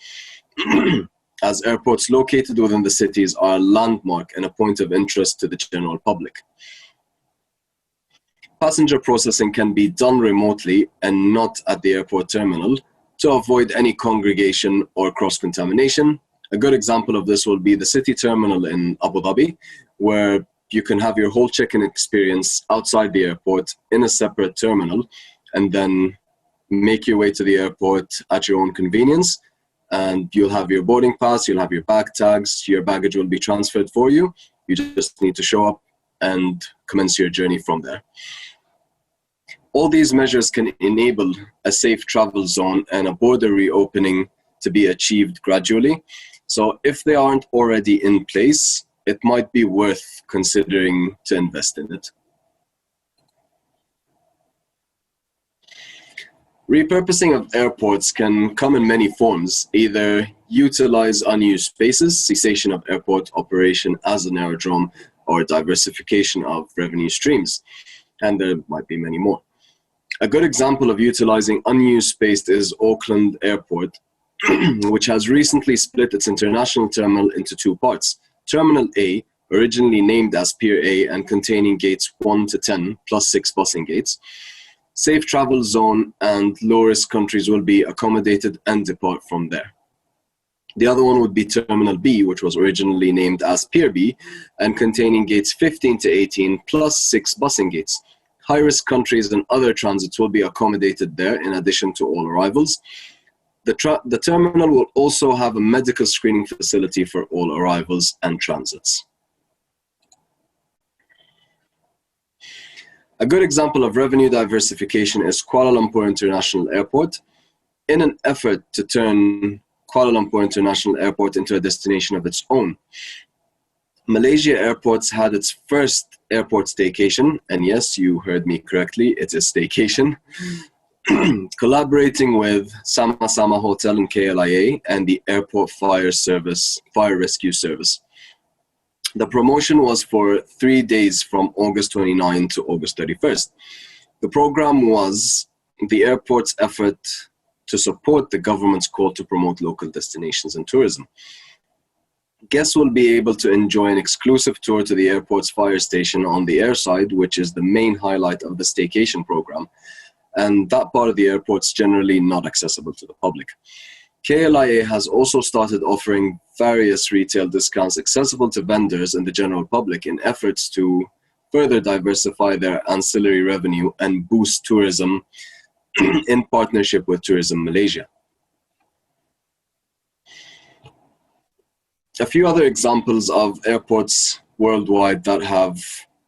as airports located within the cities are a landmark and a point of interest to the general public. Passenger processing can be done remotely and not at the airport terminal to avoid any congregation or cross-contamination. A good example of this will be the city terminal in Abu Dhabi, where you can have your whole check-in experience outside the airport in a separate terminal, and then make your way to the airport at your own convenience. And you'll have your boarding pass, you'll have your bag tags, your baggage will be transferred for you. You just need to show up and commence your journey from there. All these measures can enable a safe travel zone and a border reopening to be achieved gradually. So if they aren't already in place, it might be worth considering to invest in it. Repurposing of airports can come in many forms, either utilize unused spaces, cessation of airport operation as an aerodrome, or diversification of revenue streams. And there might be many more. A good example of utilizing unused space is Auckland Airport, which has recently split its international terminal into two parts. Terminal A, originally named as Pier A and containing gates 1 to 10 plus 6 busing gates. Safe travel zone and low-risk countries will be accommodated and depart from there. The other one would be Terminal B, which was originally named as Pier B and containing gates 15 to 18 plus 6 busing gates. High-risk countries and other transits will be accommodated there in addition to all arrivals. The terminal will also have a medical screening facility for all arrivals and transits. A good example of revenue diversification is Kuala Lumpur International Airport. In an effort to turn Kuala Lumpur International Airport into a destination of its own. Malaysia Airports had its first airport staycation, and yes, you heard me correctly, it's a staycation, collaborating with Sama Sama Hotel in KLIA and the Airport Fire Rescue Service. The promotion was for 3 days from August 29 to August 31st. The program was the airport's effort to support the government's call to promote local destinations and tourism. Guests will be able to enjoy an exclusive tour to the airport's fire station on the airside, which is the main highlight of the staycation program, and that part of the airport's generally not accessible to the public. KLIA has also started offering various retail discounts accessible to vendors and the general public in efforts to further diversify their ancillary revenue and boost tourism in partnership with Tourism Malaysia. A few other examples of airports worldwide that have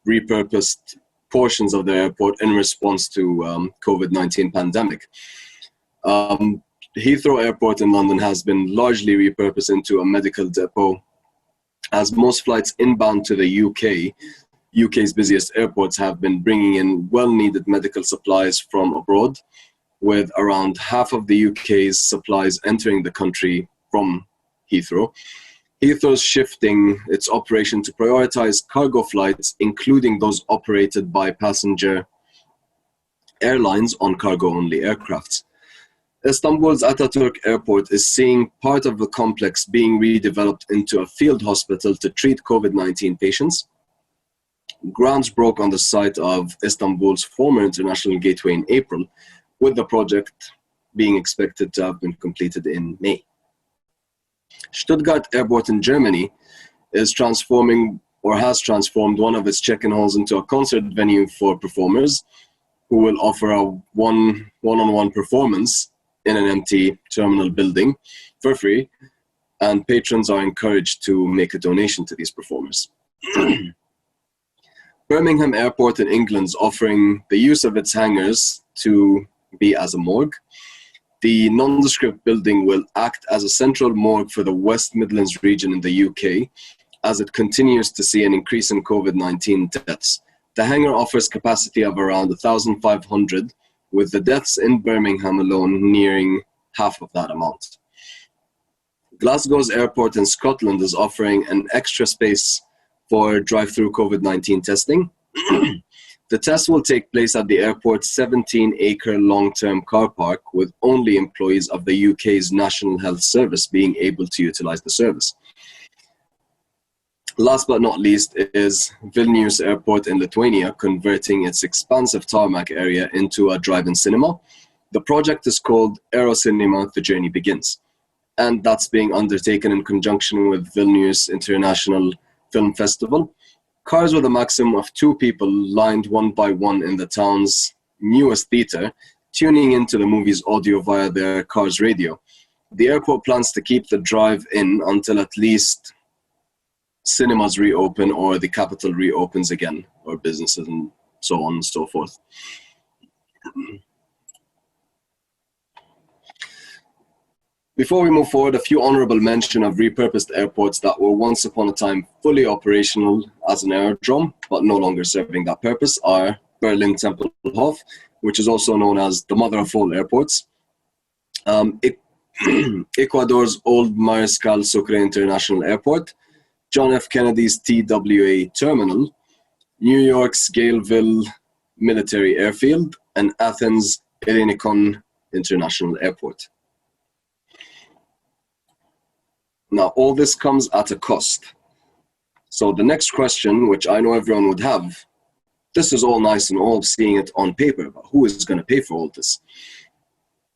repurposed portions of their airport in response to COVID-19 pandemic. Heathrow Airport in London has been largely repurposed into a medical depot, as most flights inbound to the UK's busiest airports, have been bringing in well-needed medical supplies from abroad, with around half of the UK's supplies entering the country from Heathrow. Heathrow's shifting its operation to prioritize cargo flights, including those operated by passenger airlines on cargo-only aircrafts. Istanbul's Ataturk Airport is seeing part of the complex being redeveloped into a field hospital to treat COVID-19 patients. Grounds broke on the site of Istanbul's former international gateway in April, with the project being expected to have been completed in May. Stuttgart Airport in Germany is transforming, or has transformed, one of its check-in halls into a concert venue for performers who will offer a one-on-one performance in an empty terminal building for free, and patrons are encouraged to make a donation to these performers. Birmingham Airport in England is offering the use of its hangars to be as a morgue. The nondescript building will act as a central morgue for the West Midlands region in the UK, as it continues to see an increase in COVID-19 deaths. The hangar offers capacity of around 1,500, with the deaths in Birmingham alone nearing half of that amount. Glasgow's airport in Scotland is offering an extra space for drive-through COVID-19 testing. The test will take place at the airport's 17-acre long-term car park, with only employees of the UK's National Health Service being able to utilize the service. Last but not least is Vilnius Airport in Lithuania, converting its expansive tarmac area into a drive-in cinema. The project is called Aerocinema, The Journey Begins, and that's being undertaken in conjunction with Vilnius International Film Festival. Cars with a maximum of 2 people lined one by one in the town's newest theater, tuning into the movie's audio via their car's radio. The airport plans to keep the drive-in until at least cinemas reopen or the capital reopens again, or businesses and so on and so forth. Before we move forward, a few honorable mention of repurposed airports that were once upon a time fully operational as an aerodrome, but no longer serving that purpose, are Berlin Tempelhof, which is also known as the mother of all airports, Ecuador's Old Mariscal Sucre International Airport, John F. Kennedy's TWA Terminal, New York's Galeville Military Airfield, and Athens' Ellinikon International Airport. Now, all this comes at a cost. So the next question, which I know everyone would have, this is all nice and all seeing it on paper, but who is going to pay for all this?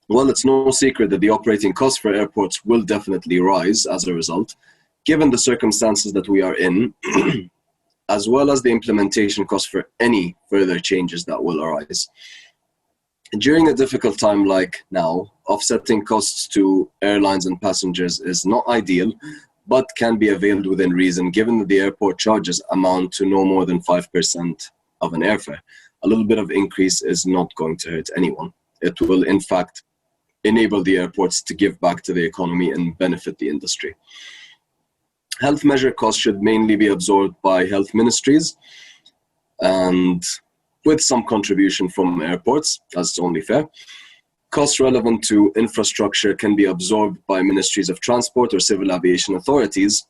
Well, it's no secret that the operating costs for airports will definitely rise as a result, given the circumstances that we are in, as well as the implementation costs for any further changes that will arise. During a difficult time like now, offsetting costs to airlines and passengers is not ideal, but can be availed within reason, given that the airport charges amount to no more than 5% of an airfare. A little bit of increase is not going to hurt anyone. It will, in fact, enable the airports to give back to the economy and benefit the industry. Health measure costs should mainly be absorbed by health ministries and with some contribution from airports, that's only fair. Costs relevant to infrastructure can be absorbed by ministries of transport or civil aviation authorities.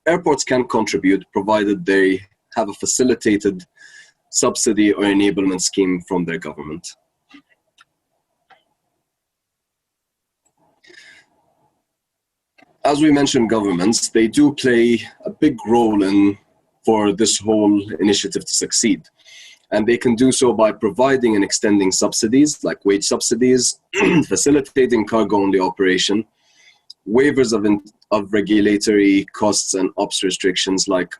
Airports can contribute provided they have a facilitated subsidy or enablement scheme from their government. As we mentioned, governments, they do play a big role for this whole initiative to succeed. And they can do so by providing and extending subsidies like wage subsidies, facilitating cargo-only operation, waivers of regulatory costs and ops restrictions like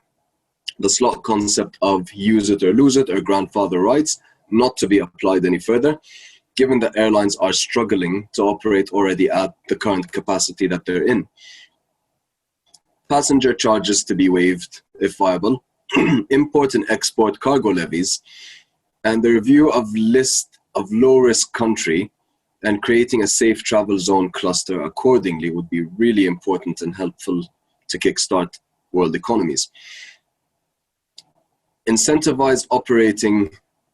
the slot concept of use it or lose it or grandfather rights not to be applied any further, given that airlines are struggling to operate already at the current capacity that they're in. Passenger charges to be waived if viable, import and export cargo levies, and the review of list of low-risk country and creating a safe travel zone cluster accordingly would be really important and helpful to kickstart world economies. Incentivize operating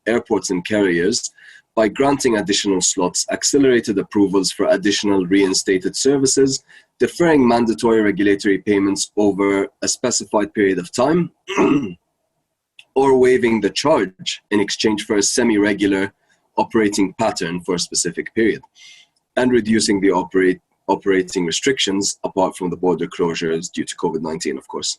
airports and carriers by granting additional slots, accelerated approvals for additional reinstated services, deferring mandatory regulatory payments over a specified period of time, or waiving the charge in exchange for a semi-regular operating pattern for a specific period, and reducing the operating restrictions apart from the border closures due to COVID-19, of course.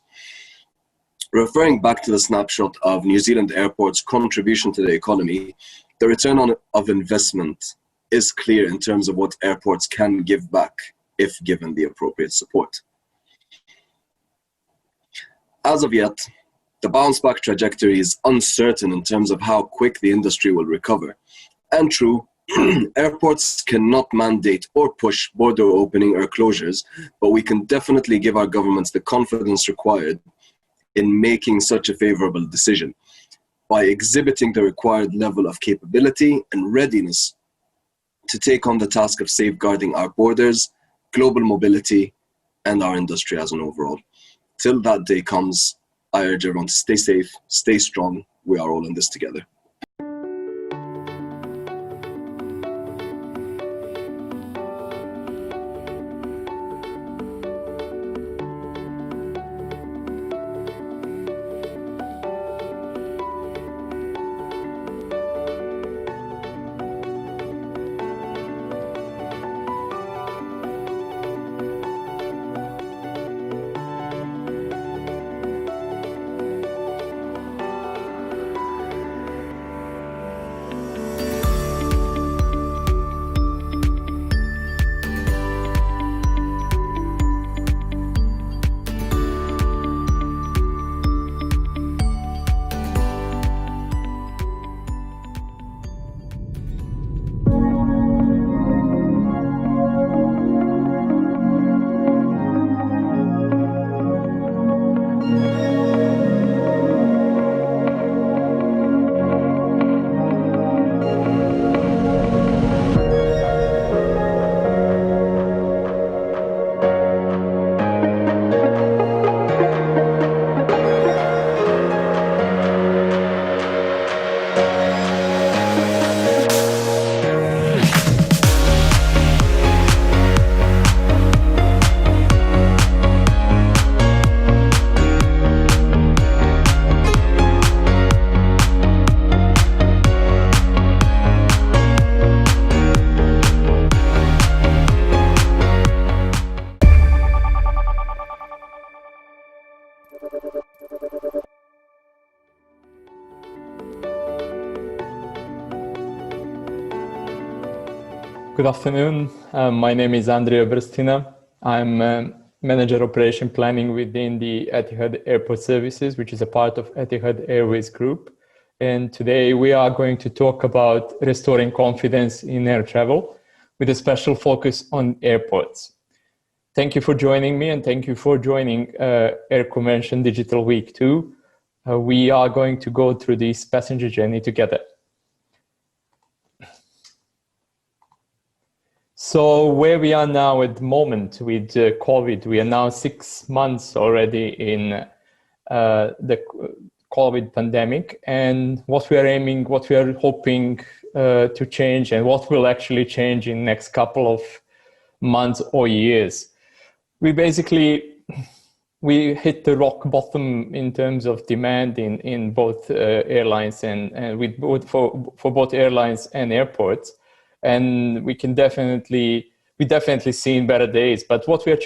Referring back to the snapshot of New Zealand airports' contribution to the economy, the return of investment is clear in terms of what airports can give back if given the appropriate support. As of yet, the bounce back trajectory is uncertain in terms of how quick the industry will recover. And true, airports cannot mandate or push border opening or closures, but we can definitely give our governments the confidence required in making such a favorable decision by exhibiting the required level of capability and readiness to take on the task of safeguarding our borders, global mobility, and our industry as an overall. Till that day comes, I urge everyone to stay safe, stay strong. We are all in this together. Good afternoon. My name is Andrea Brstina. I'm Manager Operation Planning within the Etihad Airport Services, which is a part of Etihad Airways Group. And today we are going to talk about restoring confidence in air travel with a special focus on airports. Thank you for joining me, and thank you for joining Air Convention Digital Week 2. We are going to go through this passenger journey together. So where we are now at the moment with COVID, we are now 6 months already in the COVID pandemic, and what we are aiming, what we are hoping to change, and what will actually change in the next couple of months or years. We hit the rock bottom in terms of demand in both airlines and with both for both airlines and airports, and we definitely seen better days. But what we are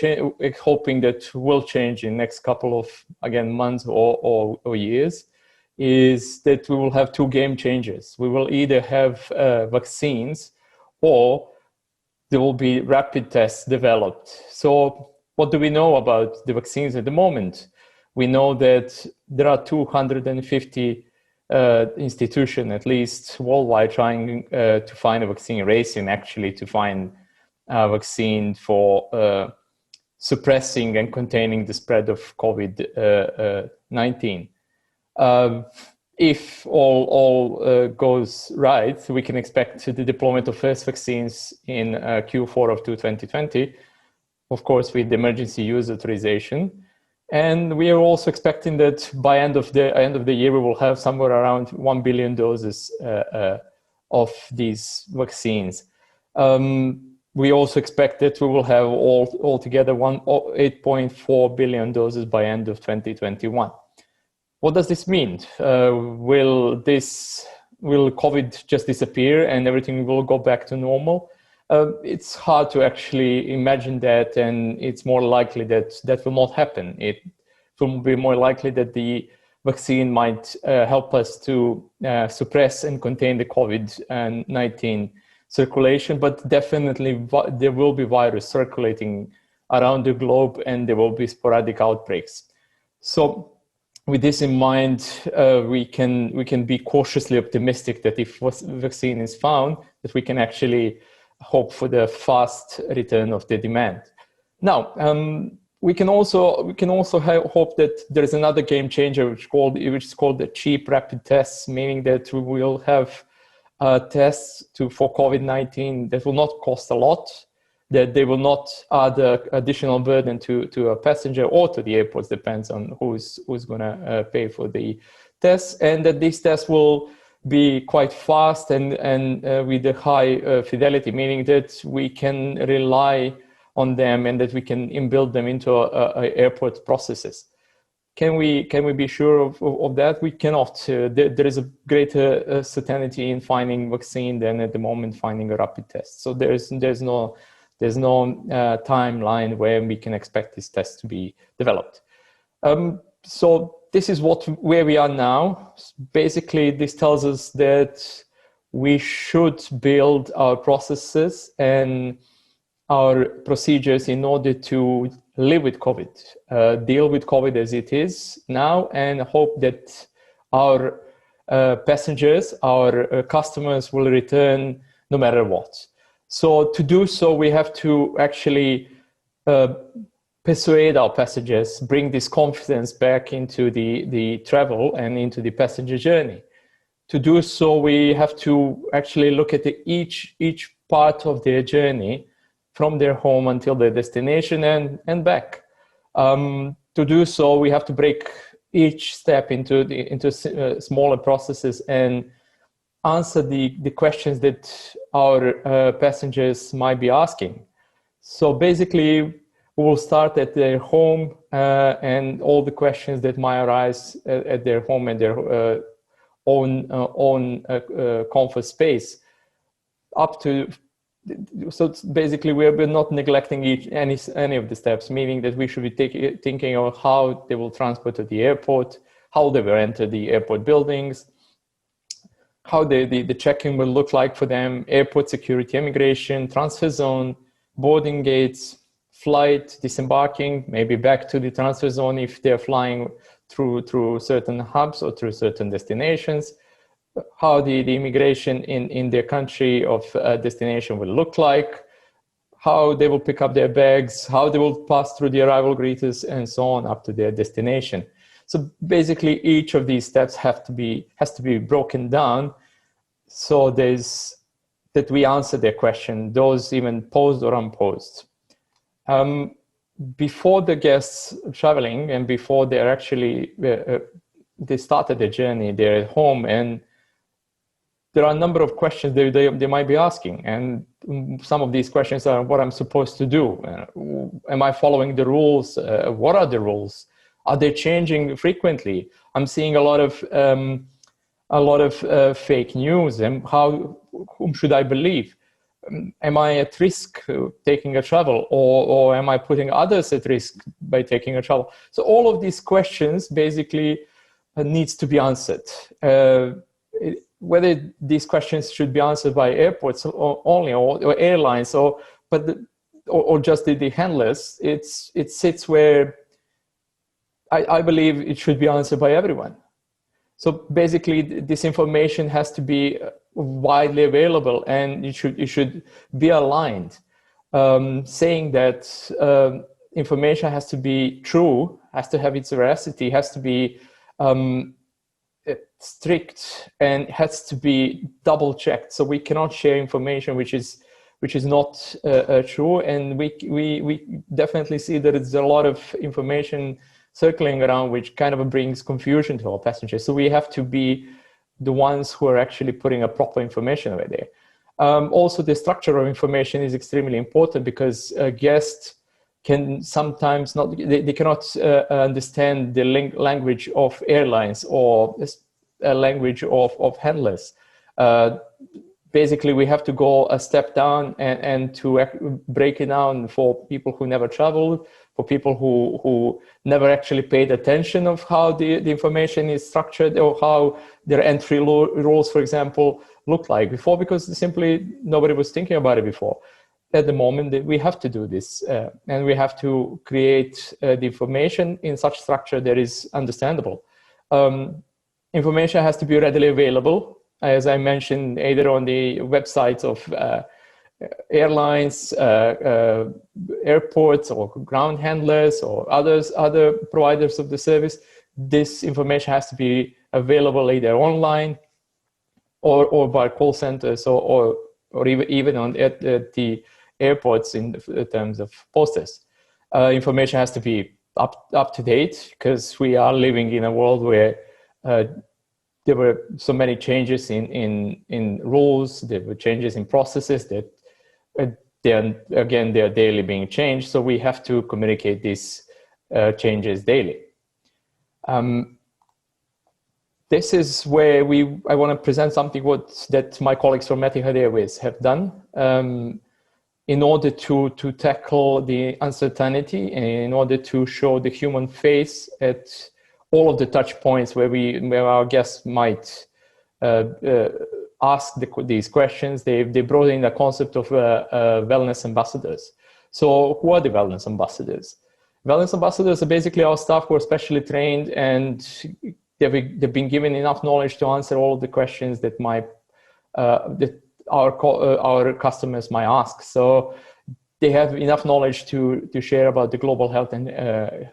hoping that will change in the next couple of months or years is that we will have two game changers. We will either have vaccines, or there will be rapid tests developed. So what do we know about the vaccines at the moment? We know that there are 250 institutions, at least worldwide, trying to find a vaccine, racing actually to find a vaccine for suppressing and containing the spread of COVID-19. If all goes right, we can expect the deployment of first vaccines in Q4 of 2020, of course, with emergency use authorization. And we are also expecting that by end of the year, we will have somewhere around 1 billion doses of these vaccines. We also expect that we will have altogether 8.4 billion doses by end of 2021. What does this mean? Will COVID just disappear and everything will go back to normal? It's hard to actually imagine that, and it's more likely that that will not happen. It will be more likely that the vaccine might help us to suppress and contain the COVID-19 circulation, but definitely there will be virus circulating around the globe, and there will be sporadic outbreaks. So with this in mind, we can be cautiously optimistic that if vaccine is found, that we can actually hope for the fast return of the demand. Now, we can also hope that there is another game changer, which is called the cheap rapid tests, meaning that we will have tests for COVID-19 that will not cost a lot, that they will not add additional burden to a passenger or to the airports, depends on who's going to pay for the tests, and that these tests will be quite fast and with a high fidelity, meaning that we can rely on them and that we can inbuild them into airport processes. Can we be sure of that? We cannot. There is a greater certainty in finding vaccine than at the moment finding a rapid test. So there's no timeline where we can expect this test to be developed. So this is where we are now. Basically, this tells us that we should build our processes and our procedures in order to live with COVID, deal with COVID as it is now, and hope that our passengers, our customers will return no matter what. So to do so, we have to actually persuade our passengers, bring this confidence back into the travel and into the passenger journey. To do so, we have to actually look at each part of their journey, from their home until their destination and back. To do so, we have to break each step into smaller processes and answer the questions that our passengers might be asking. So basically, we will start at their home and all the questions that might arise at their home and their own comfort space. So basically, we're not neglecting any of the steps, meaning that we should be thinking of how they will transport to the airport, how they will enter the airport buildings, how the check-in will look like for them, airport security, immigration, transfer zone, boarding gates, flight, disembarking, maybe back to the transfer zone if they're flying through certain hubs or through certain destinations, how the immigration in their country of destination will look like, how they will pick up their bags, how they will pass through the arrival greeters, and so on up to their destination. So basically, each of these steps has to be broken down. So there's that we answer their question, those even posed or unposed. Before the guests traveling and before they're actually, they started their journey, they're at home, and there are a number of questions they might be asking. And some of these questions are what I'm supposed to do. Am I following the rules? What are the rules? Are they changing frequently? I'm seeing a lot of fake news, and whom should I believe? Am I at risk taking a travel, or am I putting others at risk by taking a travel? So all of these questions basically needs to be answered. Whether these questions should be answered by airports only, or airlines, or just the handlers, it sits where I believe it should be answered by everyone. So basically, this information has to be widely available, and it should be aligned, saying that information has to be true, has to have its veracity, has to be strict, and has to be double checked. So we cannot share information which is not true, and we definitely see that it's a lot of information circling around which kind of brings confusion to our passengers. So we have to be the ones who are actually putting a proper information over there. Also, the structure of information is extremely important, because guests can sometimes they cannot understand the language of airlines or a language of handlers. Basically, we have to go a step down and to break it down for people who never traveled, for people who never actually paid attention of how the information is structured, or how their entry rules, for example, look like before, because simply nobody was thinking about it before. At the moment, that we have to do this, and we have to create the information in such structure that is understandable. Information has to be readily available, as I mentioned, either on the websites of airlines, airports, or ground handlers, or other providers of the service. This information has to be available either online or by call centers, or even at the airports in terms of posters. Information has to be up to date, because we are living in a world where there were so many changes in rules, there were changes in processes that they're daily being changed. So we have to communicate these changes daily. This is where I want to present something that my colleagues from Etihad Airways have done in order to tackle the uncertainty, and in order to show the human face at all of the touch points where our guests might ask these questions. They brought in the concept of wellness ambassadors. So who are the wellness ambassadors? Wellness ambassadors are basically our staff who are specially trained, and they've been given enough knowledge to answer all of the questions that our customers might ask. So they have enough knowledge to share about the global health and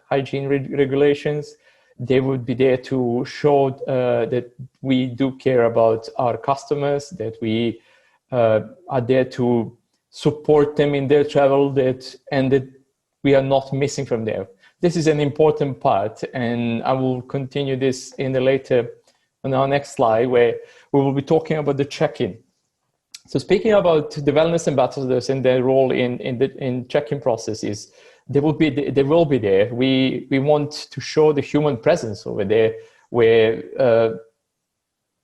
hygiene regulations. They would be there to show that we do care about our customers, that we are there to support them in their travel, and that we are not missing from there. This is an important part, and I will continue this on our next slide, where we will be talking about the check-in. So speaking about the wellness ambassadors and their role in check-in processes, they will be there. We want to show the human presence over there, where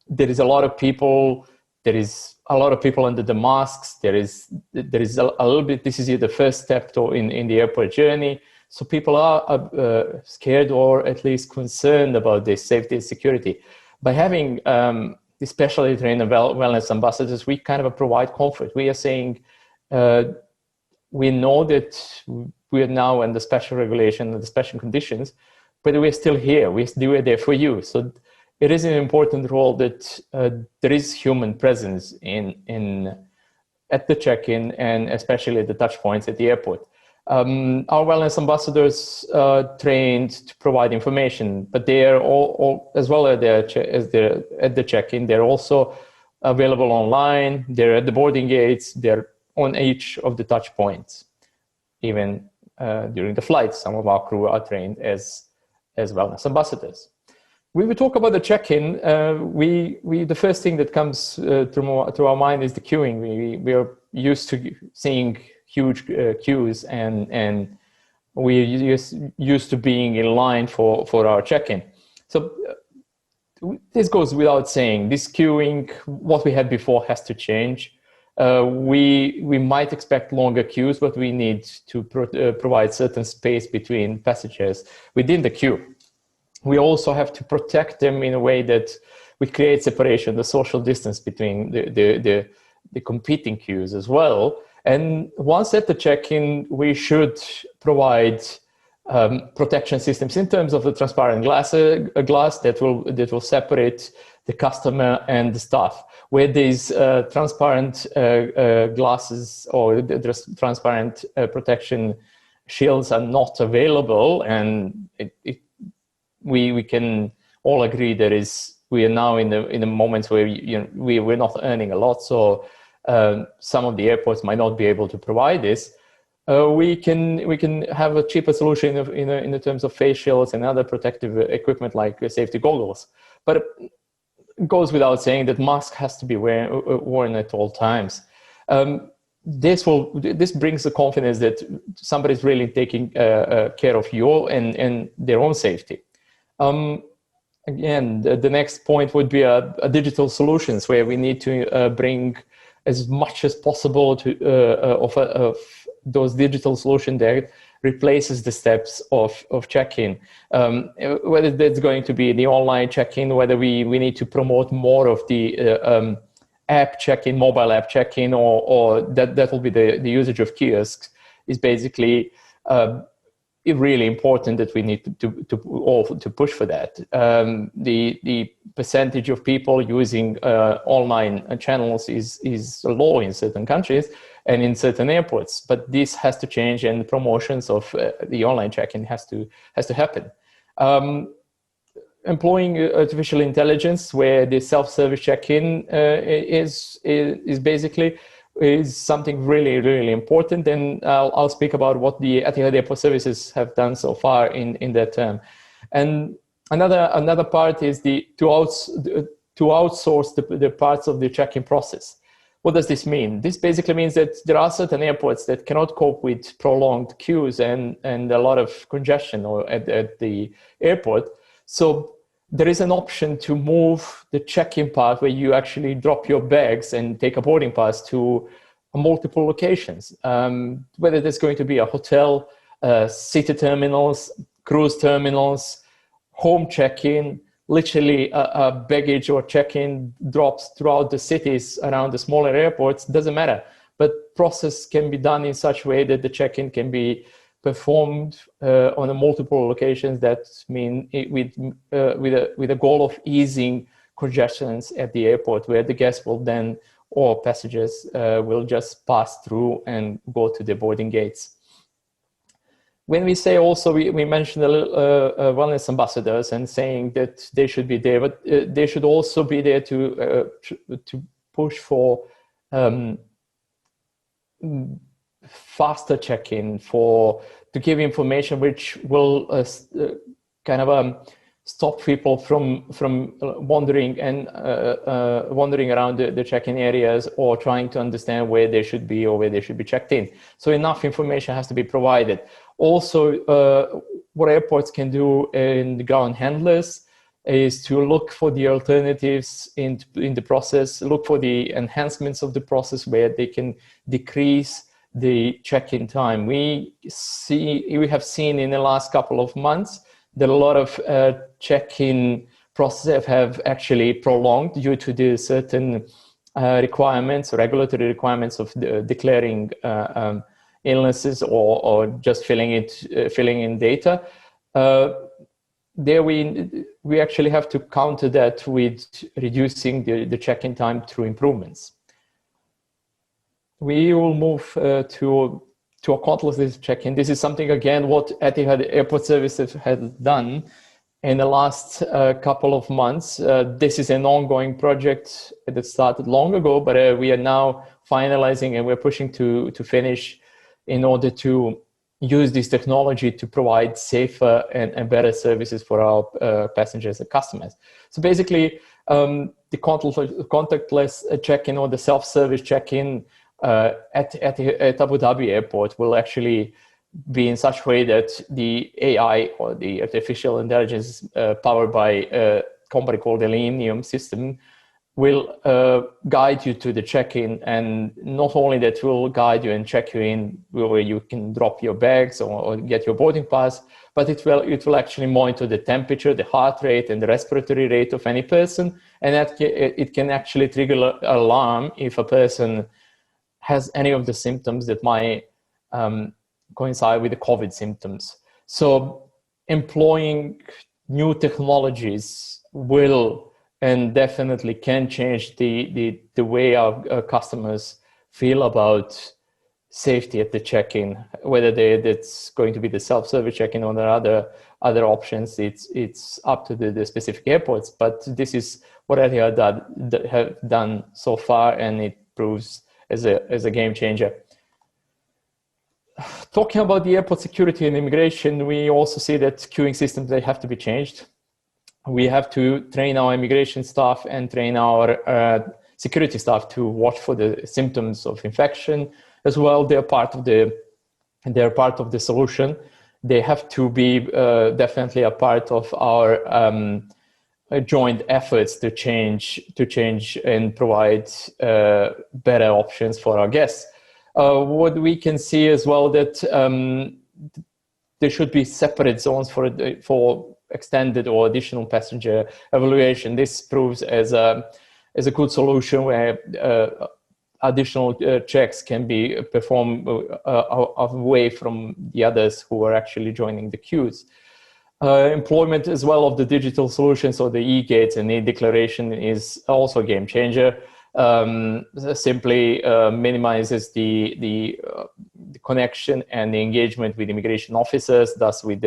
there is a lot of people. There is a lot of people under the masks. There is a little bit. This is the first step in the airport journey. So people are scared, or at least concerned about their safety and security. By having especially trained wellness ambassadors, we kind of provide comfort. We are saying we know that we are now under special regulation and the special conditions, but we're still here. We're there for you. So it is an important role that there is human presence at the check-in, and especially at the touch points at the airport. Our wellness ambassadors are trained to provide information, but they are all as well as at the check-in. They're also available online, they're at the boarding gates, they're on each of the touch points. Even during the flight, some of our crew are trained as wellness ambassadors. When we talk about the check-in, the first thing that comes to our mind is the queuing. We are used to seeing huge queues, and we're used to being in line for our check-in. So this goes without saying. This queuing, what we had before, has to change. We might expect longer queues, but we need to provide certain space between passengers within the queue. We also have to protect them in a way that we create separation, the social distance between the competing queues as well. And once at the check-in, we should provide protection systems in terms of the transparent glass that will separate the customer and the staff. Where these transparent glasses or the transparent protection shields are not available, and we can all agree we are now in the moments where we're not earning a lot, so some of the airports might not be able to provide this. We can have a cheaper solution in the terms of face shields and other protective equipment like safety goggles. But it goes without saying that mask has to be worn at all times. This brings the confidence that somebody's really taking care of you and their own safety. Again, the next point would be a digital solutions, where we need to bring as much as possible of those digital solutions that replaces the steps of check-in. Whether that's going to be the online check-in, whether we need to promote more of the app check-in, mobile app check-in, or that will be the usage of kiosks, is basically really important that we need to push for that. The percentage of people using online channels is low in certain countries and in certain airports, but this has to change, and promotions of the online check-in has to happen. Employing artificial intelligence, where the self-service check-in is basically something really, really important, and I'll speak about what the Etihad Airport Services have done so far in that term. And another part is to outsource the parts of the check-in process. What does this mean? This basically means that there are certain airports that cannot cope with prolonged queues and a lot of congestion at the airport. So there is an option to move the check-in part, where you actually drop your bags and take a boarding pass, to multiple locations. Whether there's going to be a hotel, city terminals, cruise terminals, home check-in, literally a baggage or check-in drops throughout the cities around the smaller airports, doesn't matter. But process can be done in such a way that the check-in can be performed on a multiple locations. That mean with a goal of easing congestions at the airport, where the guests will then, or passengers will just pass through and go to the boarding gates. When we say also, we mentioned wellness ambassadors and saying that they should be there, but they should also be there to push for faster check-in, to give information which will kind of stop people from wandering around the check-in areas, or trying to understand where they should be or where they should be checked in. So enough information has to be provided. Also, what airports can do in the ground handlers is to look for the alternatives in the process, look for the enhancements of the process where they can decrease the check-in time. We have seen in the last couple of months that a lot of check-in processes have actually prolonged due to the certain requirements, regulatory requirements of declaring illnesses or just filling in data. There we actually have to counter that with reducing the check-in time through improvements. We will move to a contactless check-in. This is something, again, what Etihad Airport Services has done in the last couple of months. This is an ongoing project that started long ago, but we are now finalizing and we're pushing to finish in order to use this technology to provide safer and better services for our passengers and customers. So basically, the contactless check-in or the self-service check-in at Abu Dhabi airport will actually be in such a way that the AI or the artificial intelligence powered by a company called the Selenium system will guide you to the check-in, and not only that will guide you and check you in where you can drop your bags or get your boarding pass, but it will actually monitor the temperature, the heart rate, and the respiratory rate of any person, and it can actually trigger an alarm if a person has any of the symptoms that might coincide with the COVID symptoms. So employing new technologies will and definitely can change the way our customers feel about safety at the check-in, whether that's going to be the self-service check-in or the other options. It's up to the specific airports, but this is what I have done so far, and it proves as a game changer. Talking about the airport security and immigration, we also see that queuing systems, they have to be changed. We have to train our immigration staff and train our security staff to watch for the symptoms of infection as well. They're part of the solution. They have to be definitely a part of our joint efforts to change and provide better options for our guests. What we can see as well that there should be separate zones for extended or additional passenger evaluation. This proves as a good solution where additional checks can be performed away from the others who are actually joining the queues. Employment as well of the digital solutions, so the e-gates and e-declaration is also a game changer. Simply minimizes the connection and the engagement with immigration officers, thus with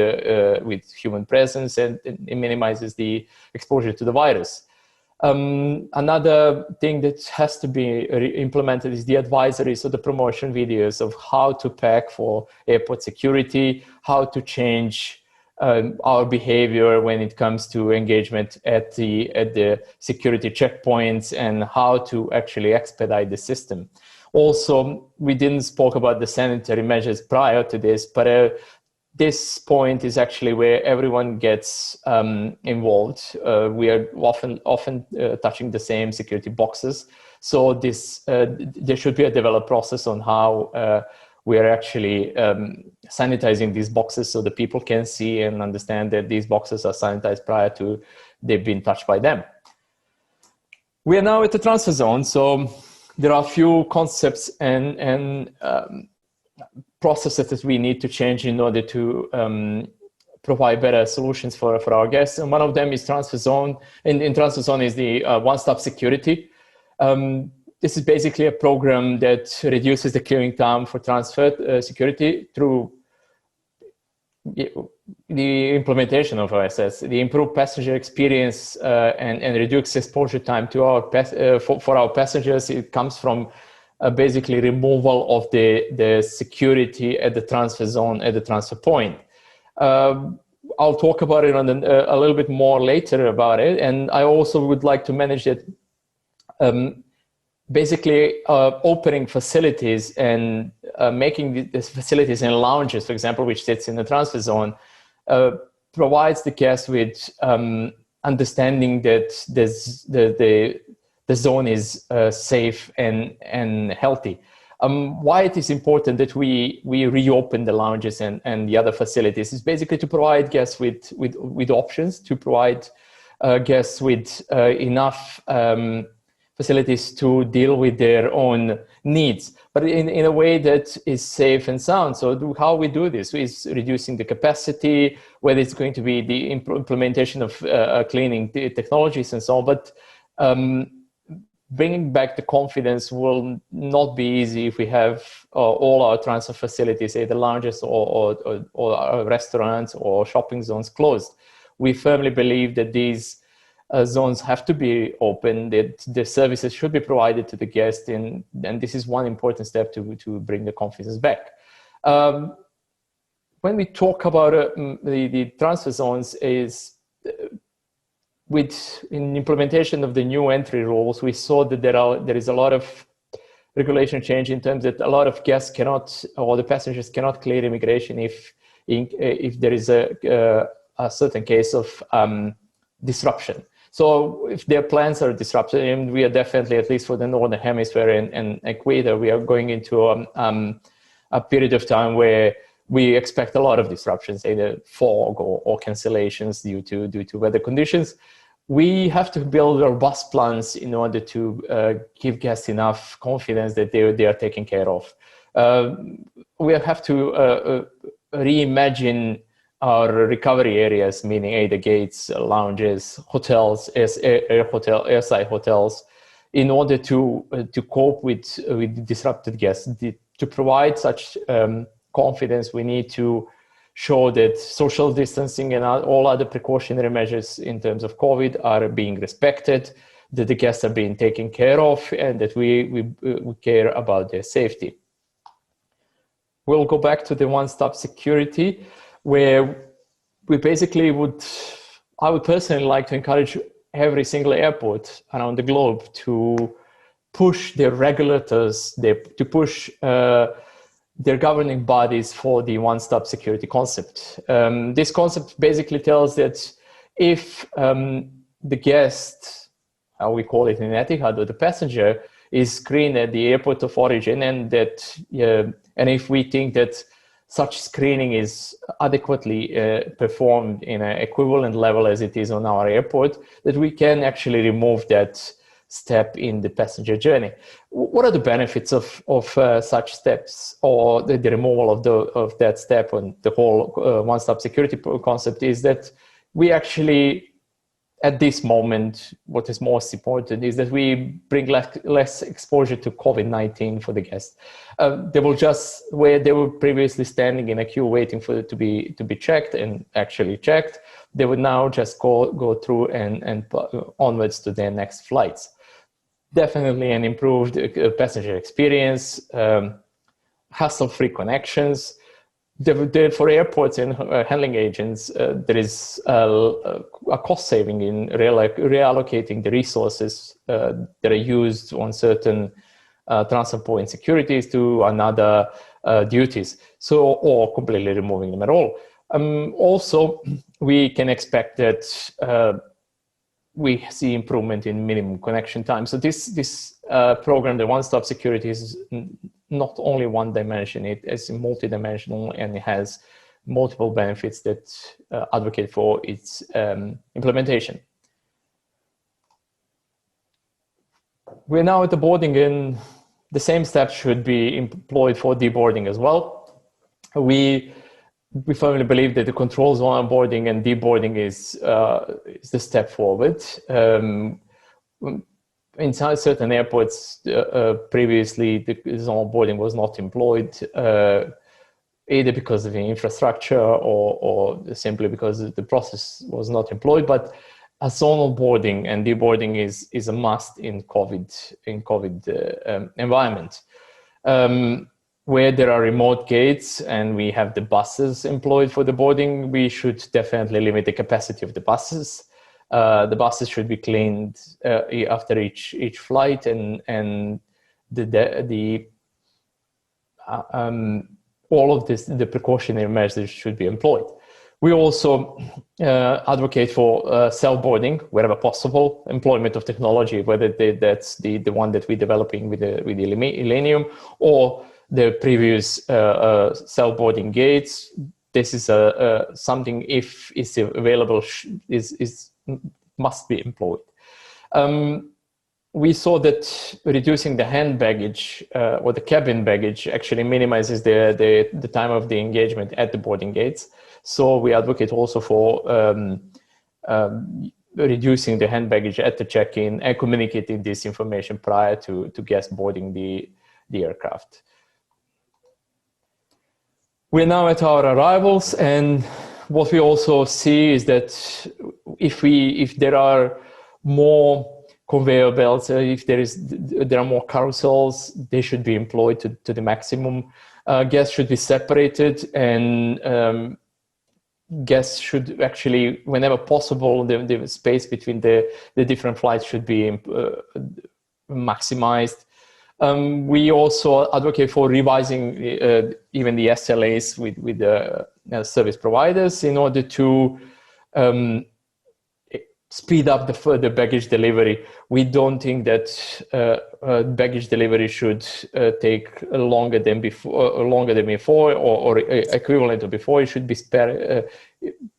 human presence, and it minimizes the exposure to the virus. Another thing that has to be implemented is the advisories, so the promotion videos of how to pack for airport security, how to change our behavior when it comes to engagement at the security checkpoints, and how to actually expedite the system. Also, we didn't spoke about the sanitary measures prior to this, but this point is actually where everyone gets involved. We are often touching the same security boxes. So there should be a developed process on how we are actually sanitizing these boxes so that people can see and understand that these boxes are sanitized prior to they've been touched by them. We are now at the transfer zone, so there are a few concepts and processes that we need to change in order to provide better solutions for our guests. And one of them is transfer zone. In transfer zone is the one-stop security. This is basically a program that reduces the clearing time for transfer security through the implementation of OSS, the improved passenger experience and reduced exposure time to for our passengers. It comes from basically removal of the security at the transfer zone, at the transfer point. I'll talk about it a little bit more later about it. And I also would like to manage it. Basically opening facilities and making these facilities in lounges, for example, which sits in the transfer zone, provides the guest with understanding that the zone is safe and healthy. Why it is important that we reopen the lounges and the other facilities is basically to provide guests with options, to provide guests with enough facilities to deal with their own needs, but in a way that is safe and sound. So how we do this is reducing the capacity, whether it's going to be the implementation of cleaning technologies and so on, but bringing back the confidence will not be easy if we have all our transfer facilities, either lounges or restaurants or shopping zones closed. we firmly believe that these zones have to be open, that the services should be provided to the guest, and this is one important step to bring the confidence back. When we talk about the transfer zones, in implementation of the new entry rules, we saw that there is a lot of regulation change in terms that a lot of guests cannot, or the passengers cannot clear immigration if there is a certain case of disruption. So if their plans are disrupted, and we are definitely, at least for the Northern Hemisphere and Equator, we are going into a period of time where we expect a lot of disruptions, either fog or cancellations due to weather conditions. We have to build robust plans in order to give guests enough confidence that they are taken care of. We have to reimagine our recovery areas, meaning the gates, lounges, hotels, airside hotels, in order to cope with disrupted guests. To provide such confidence, we need to show that social distancing and all other precautionary measures in terms of COVID are being respected, that the guests are being taken care of, and that we care about their safety. We'll go back to the one-stop security, where we basically I would personally like to encourage every single airport around the globe to push their regulators, to push their governing bodies for the one-stop security concept. This concept basically tells that if the guest, how we call it in Etihad, or the passenger, is screened at the airport of origin, and if we think that such screening is adequately performed in an equivalent level as it is on our airport, that we can actually remove that step in the passenger journey. What are the benefits of such steps, or the removal of that step? And the whole one-stop security concept is that we actually, at this moment, what is most important is that we bring less exposure to COVID-19 for the guests. They will just, where they were previously standing in a queue waiting for it to be checked and actually checked, they would now just go through and onwards to their next flights. Definitely an improved passenger experience, hassle-free connections. For airports and handling agents, there is a cost saving in reallocating the resources that are used on certain transfer point securities to another duties, or completely removing them at all. Also, we can expect that we see improvement in minimum connection time. So this program, the one-stop security, is not only one dimension, it is multidimensional, and it has multiple benefits that advocate for its implementation. We're now at the boarding, and the same steps should be employed for deboarding as well. We firmly believe that the controls on boarding and deboarding is the step forward. In certain airports, previously the zone boarding was not employed, either because of the infrastructure or simply because the process was not employed. But a zonal boarding and deboarding is a must in COVID environment. Where there are remote gates and we have the buses employed for the boarding, we should definitely limit the capacity of the buses. The buses should be cleaned after each flight, and all of the precautionary measures should be employed. We also advocate for self-boarding wherever possible, employment of technology, whether that's the one that we're developing with the Millennium or the previous self-boarding gates. This is something, if it's available, must be employed. We saw that reducing the hand baggage or the cabin baggage actually minimizes the time of the engagement at the boarding gates. So we advocate also for reducing the hand baggage at the check-in and communicating this information prior to guests boarding the aircraft. We're now at our arrivals, and what we also see is that if there are more conveyor belts, if there are more carousels, they should be employed to the maximum. Guests should be separated, and guests should actually, whenever possible, the space between the different flights should be maximized. We also advocate for revising even the SLAs with the service providers in order to speed up the baggage delivery. We don't think that baggage delivery should take longer than before, or equivalent to before. It should be it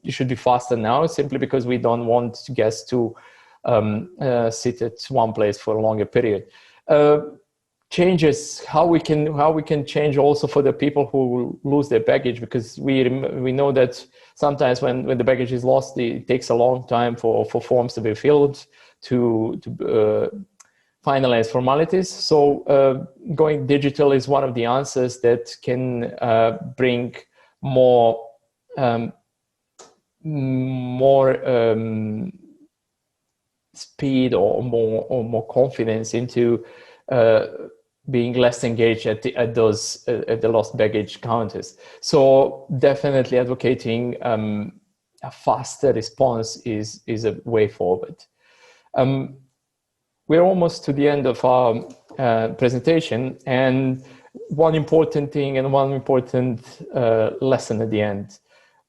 should be faster now, simply because we don't want guests to sit at one place for a longer period. Changes, how we can change also for the people who lose their baggage, because we know that sometimes when the baggage is lost, it takes a long time for forms to be filled to finalize formalities. So going digital is one of the answers that can bring more speed or more confidence into being less engaged at the lost baggage counters. So definitely advocating a faster response is a way forward. We're almost to the end of our presentation, and one important thing and one important lesson at the end.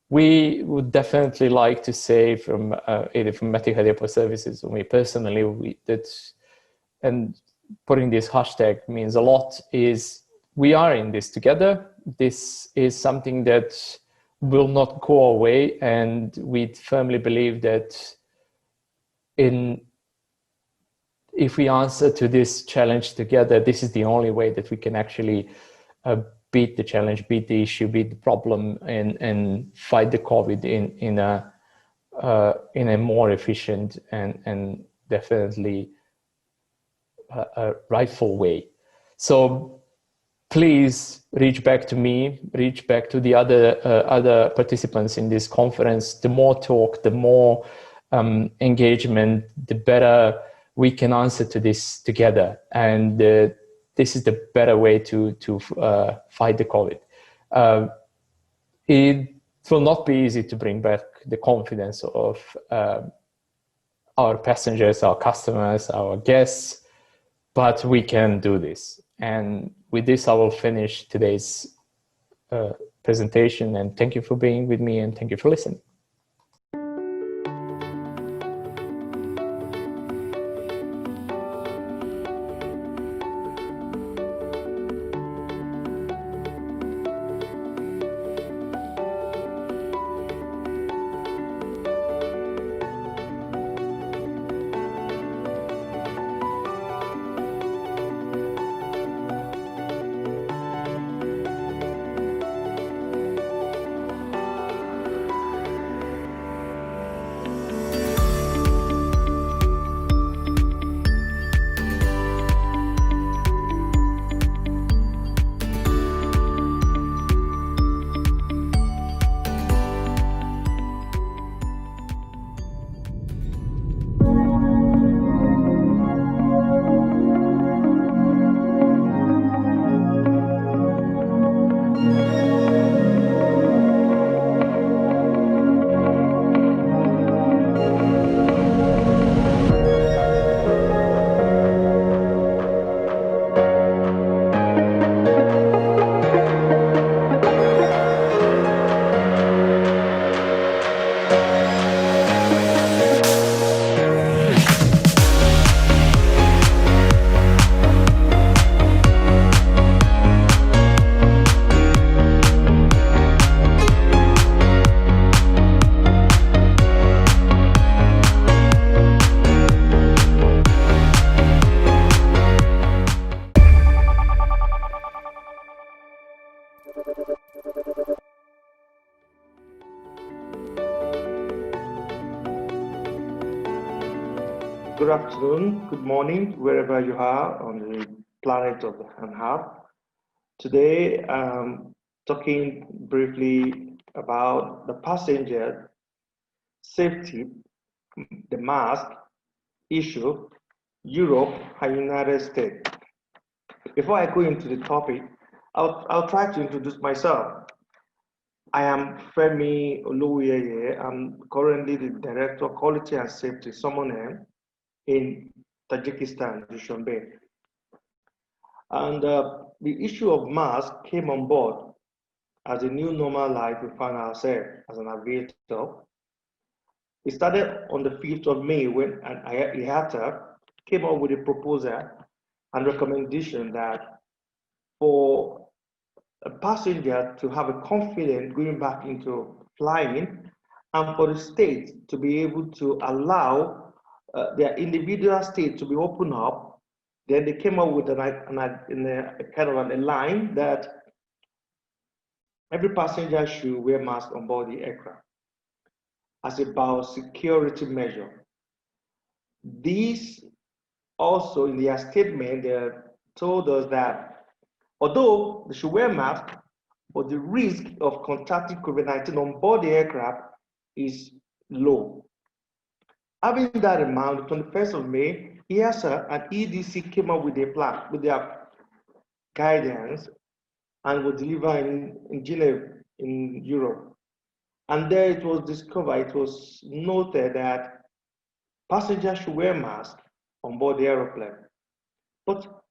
We would definitely like to say from either from Etihad Airport Services or me personally, and putting this hashtag means a lot, is we are in this together. This is something that will not go away, and we firmly believe that if we answer to this challenge together, this is the only way that we can actually beat the challenge, beat the issue, beat the problem, and fight the COVID in a more efficient and definitely a rightful way. So please reach back to me, reach back to the other participants in this conference. The more talk, the more engagement, the better we can answer to this together. And this is the better way to fight the COVID. It will not be easy to bring back the confidence of our passengers, our customers, our guests, but we can do this. And with this, I will finish today's presentation. And thank you for being with me, and thank you for listening. Good afternoon, good morning, wherever you are on the planet of the Earth. Today, I'm talking briefly about the passenger safety, the mask issue, Europe and United States. Before I go into the topic, I'll try to introduce myself. I am Femi Oluwiyeye. I'm currently the Director of Quality and Safety, Summonem, in Tajikistan, Dushanbe. And the issue of mask came on board as a new normal life we found ourselves as an aviator. It started on the 5th of May when an IATA came up with a proposal and recommendation that for a passenger to have a confidence going back into flying and for the state to be able to allow their individual state to be open up, then they came up with a kind of a line that every passenger should wear mask on board the aircraft as a biosecurity measure. These also in their statement, they told us that although they should wear masks, but the risk of contracting COVID-19 on board the aircraft is low. Having that in mind, on the 21st of May, EASA and EDC came up with a plan, with their guidance, and was delivered in Geneva, in Europe. And there it was discovered, it was noted that passengers should wear masks on board the aeroplane. But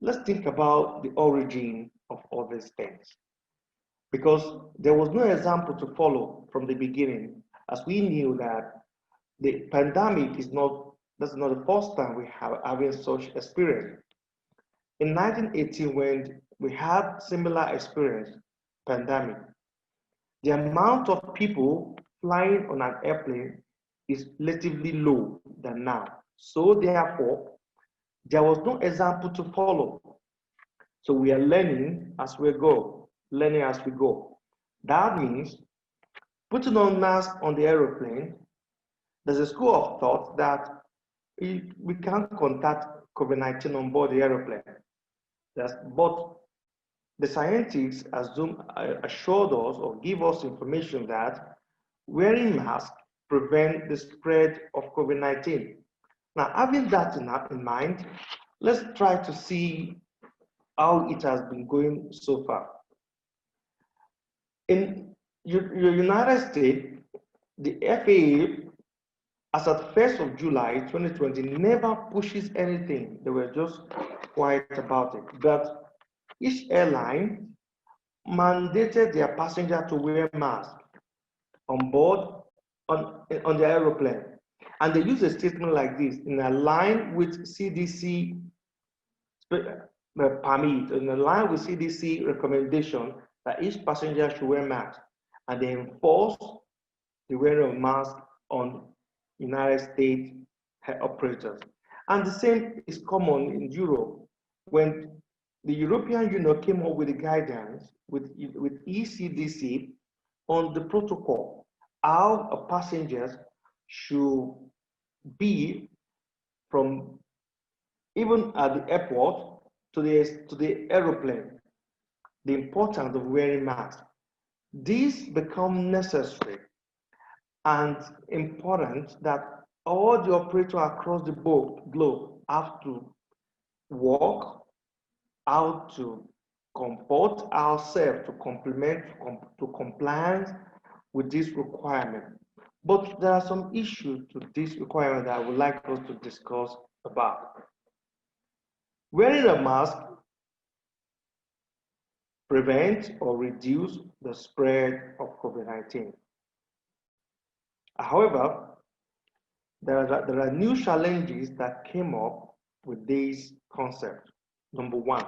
let's think about the origin of all these things. Because there was no example to follow from the beginning, as we knew that the pandemic that's not the first time we have having such experience. In 1918, when we had similar experience, pandemic, the amount of people flying on an airplane is relatively low than now. So therefore, there was no example to follow. So we are learning as we go, learning as we go. That means putting on mask on the aeroplane, there's a school of thought that we can't contact COVID-19 on board the aeroplane. But the scientists assured us or give us information that wearing masks prevent the spread of COVID-19. Now, having that in mind, let's try to see how it has been going so far. In the United States, the FAA, as at 1st of July 2020, never pushes anything. They were just quiet about it. But each airline mandated their passenger to wear masks on board on the aeroplane. And they use a statement like this: in line with CDC permit, in line with CDC recommendation that each passenger should wear masks. And they enforce the wearing of masks on United States operators. And the same is common in Europe. When the European Union came up with the guidance with ECDC on the protocol, how passengers should be from even at the airport to the aeroplane, the importance of wearing masks. These become necessary and important that all the operators across the globe have to work out to comport ourselves to compliance with this requirement. But there are some issues to this requirement that I would like us to discuss about. Wearing a mask prevents or reduces the spread of COVID-19. However, there are new challenges that came up with this concept. Number one,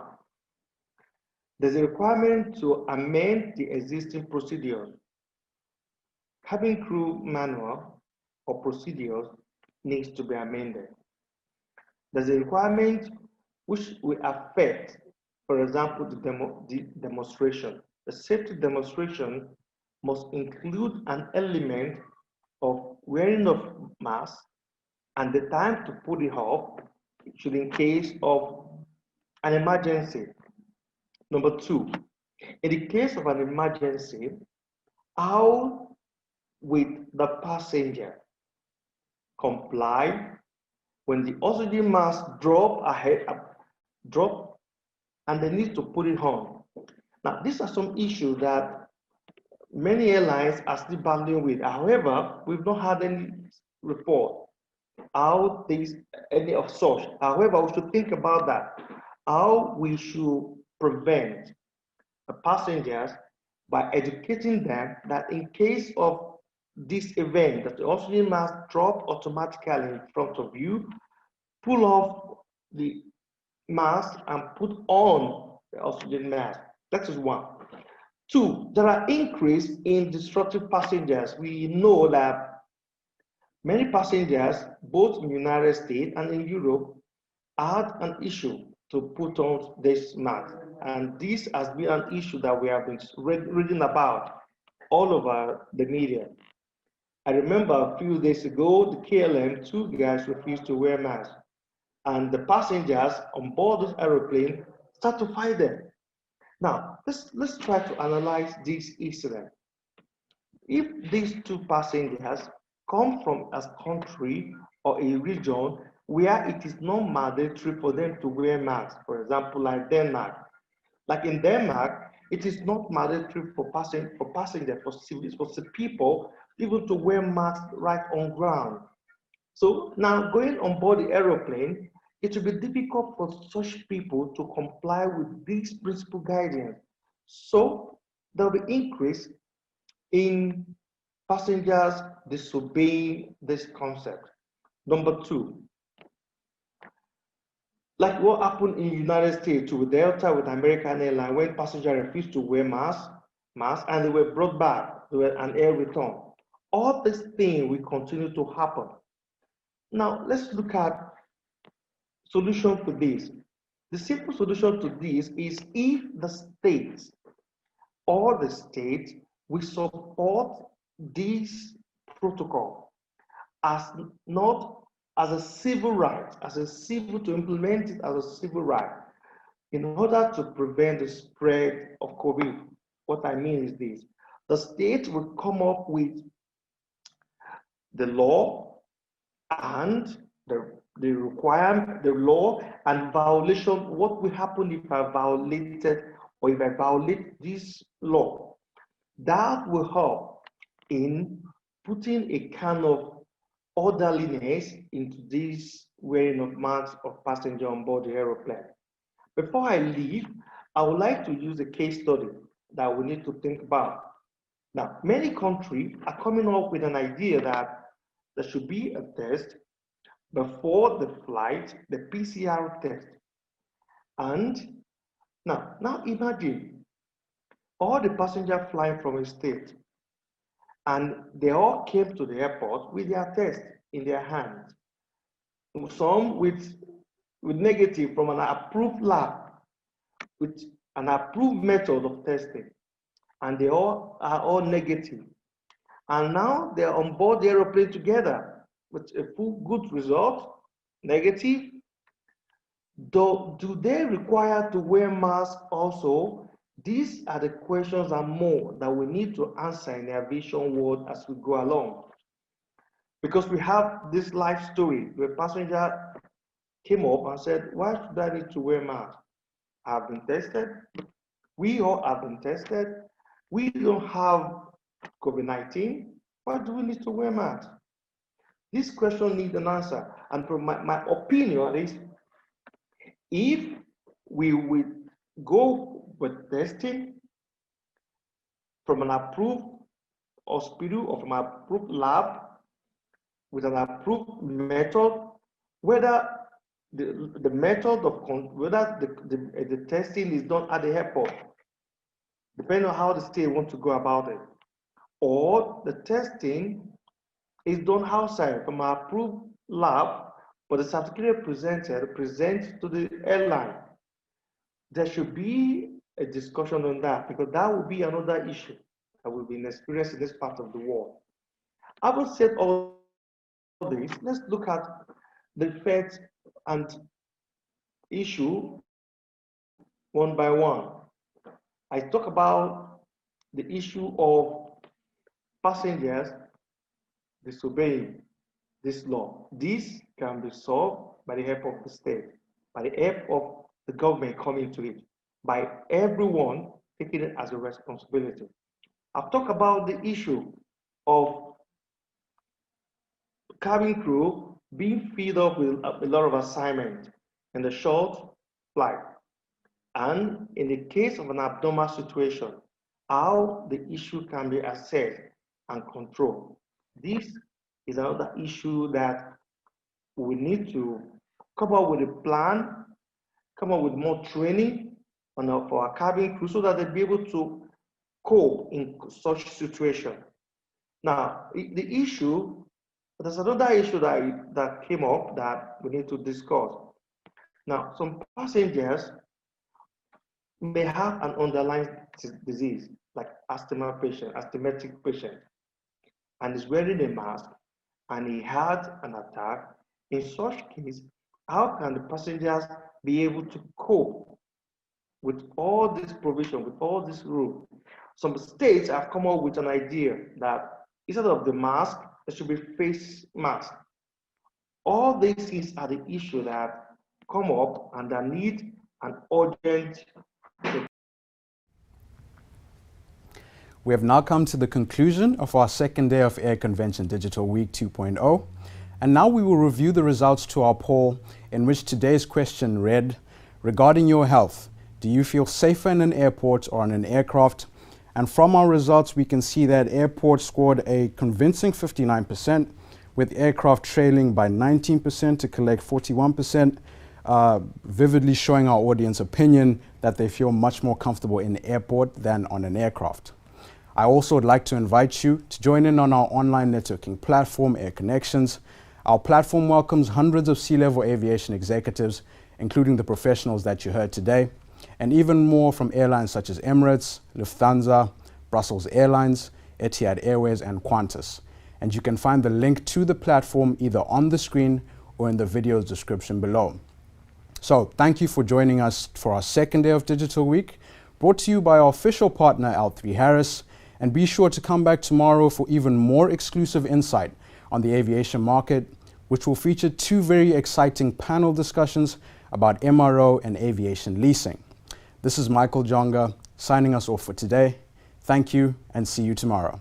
there's a requirement to amend the existing procedures. Cabin crew manual or procedures needs to be amended. There's a requirement which will affect, for example, the demonstration. The safety demonstration must include an element of wearing of mask and the time to put it off should in case of an emergency. Number two, in the case of an emergency, how with the passenger comply when the oxygen mask drop and they need to put it on. Now, these are some issues that many airlines are still battling with. However, we've not had any report how any of such. However, we should think about that, how we should prevent the passengers by educating them that in case of this event, that the oxygen mask drop automatically in front of you, pull off the mask and put on the oxygen mask. That is one. Two, there are increase in destructive passengers. We know that many passengers, both in the United States and in Europe, had an issue to put on this mask. And this has been an issue that we have been reading about all over the media. I remember a few days ago, the KLM, two guys refused to wear masks. And the passengers on board this aeroplane start to fight them. Now, let's try to analyze this incident. If these two passengers come from a country or a region where it is not mandatory for them to wear masks, for example, like Denmark. Like in Denmark, it is not mandatory for passengers, for people, even to wear masks right on ground. So now going on board the aeroplane, it will be difficult for such people to comply with these principal guidance. So there will be increase in passengers disobeying this concept. Number two, like what happened in the United States with Delta, with American Airlines, when passengers refused to wear masks, and they were brought back to an air return. All these things will continue to happen. Now, let's look at solution to this. The simple solution to this is if the states or the state will support this protocol as not as a civil right, to implement it as a civil right in order to prevent the spread of COVID. What I mean is this: the state will come up with the law and the requirement, the law and violation. What will happen if I violated or if I violate this law? That will help in putting a kind of orderliness into this wearing of masks of passenger on board the aeroplane. Before I leave, I would like to use a case study that we need to think about. Now, many countries are coming up with an idea that there should be a test before the flight, the PCR test. And now imagine all the passengers flying from a state, and they all came to the airport with their test in their hands. Some with negative from an approved lab, with an approved method of testing, and they all are all negative. And now they're on board the aeroplane together with a full good result, negative. Do they require to wear masks also? These are the questions and more that we need to answer in the aviation world as we go along. Because we have this life story where a passenger came up and said, why should I need to wear masks? I've been tested. We all have been tested. We don't have COVID-19. Why do we need to wear masks? This question needs an answer. And from my opinion is, if we would go with testing from an approved hospital or from an approved lab with an approved method, whether the method of whether the testing is done at the airport, depending on how the state wants to go about it, or the testing is done outside from an approved lab, but the certificate present to the airline. There should be a discussion on that, because that will be another issue that will be experienced in this part of the world. Having said all this, let's look at the effects and issue one by one. I talk about the issue of passengers disobeying this law. This can be solved by the help of the state, by the help of the government coming to it, by everyone taking it as a responsibility. I've talked about the issue of cabin crew being filled up with a lot of assignment in the short flight. And in the case of an abnormal situation, how the issue can be assessed and controlled. This is another issue that we need to come up with a plan, come up with more training for our cabin crew so that they'll be able to cope in such situation. Now, the issue, there's another issue that came up that we need to discuss. Now, some passengers may have an underlying disease, like asthmatic patient, and is wearing a mask, and he had an attack. In such case, how can the passengers be able to cope with all this provision, with all this rule? Some states have come up with an idea that instead of the mask, there should be face mask. All these things are the issue that come up and that need an urgent. We have now come to the conclusion of our second day of Air Convention Digital Week 2.0. And now we will review the results to our poll, in which today's question read, regarding your health, do you feel safer in an airport or on an aircraft? And from our results, we can see that airports scored a convincing 59%, with aircraft trailing by 19% to collect 41%, vividly showing our audience opinion that they feel much more comfortable in the airport than on an aircraft. I also would like to invite you to join in on our online networking platform, Air Connections. Our platform welcomes hundreds of C-level aviation executives, including the professionals that you heard today, and even more from airlines such as Emirates, Lufthansa, Brussels Airlines, Etihad Airways, and Qantas. And you can find the link to the platform either on the screen or in the video's description below. So thank you for joining us for our second day of Digital Week, brought to you by our official partner, L3 Harris. And be sure to come back tomorrow for even more exclusive insight on the aviation market, which will feature two very exciting panel discussions about MRO and aviation leasing. This is Michael Jonga signing us off for today. Thank you and see you tomorrow.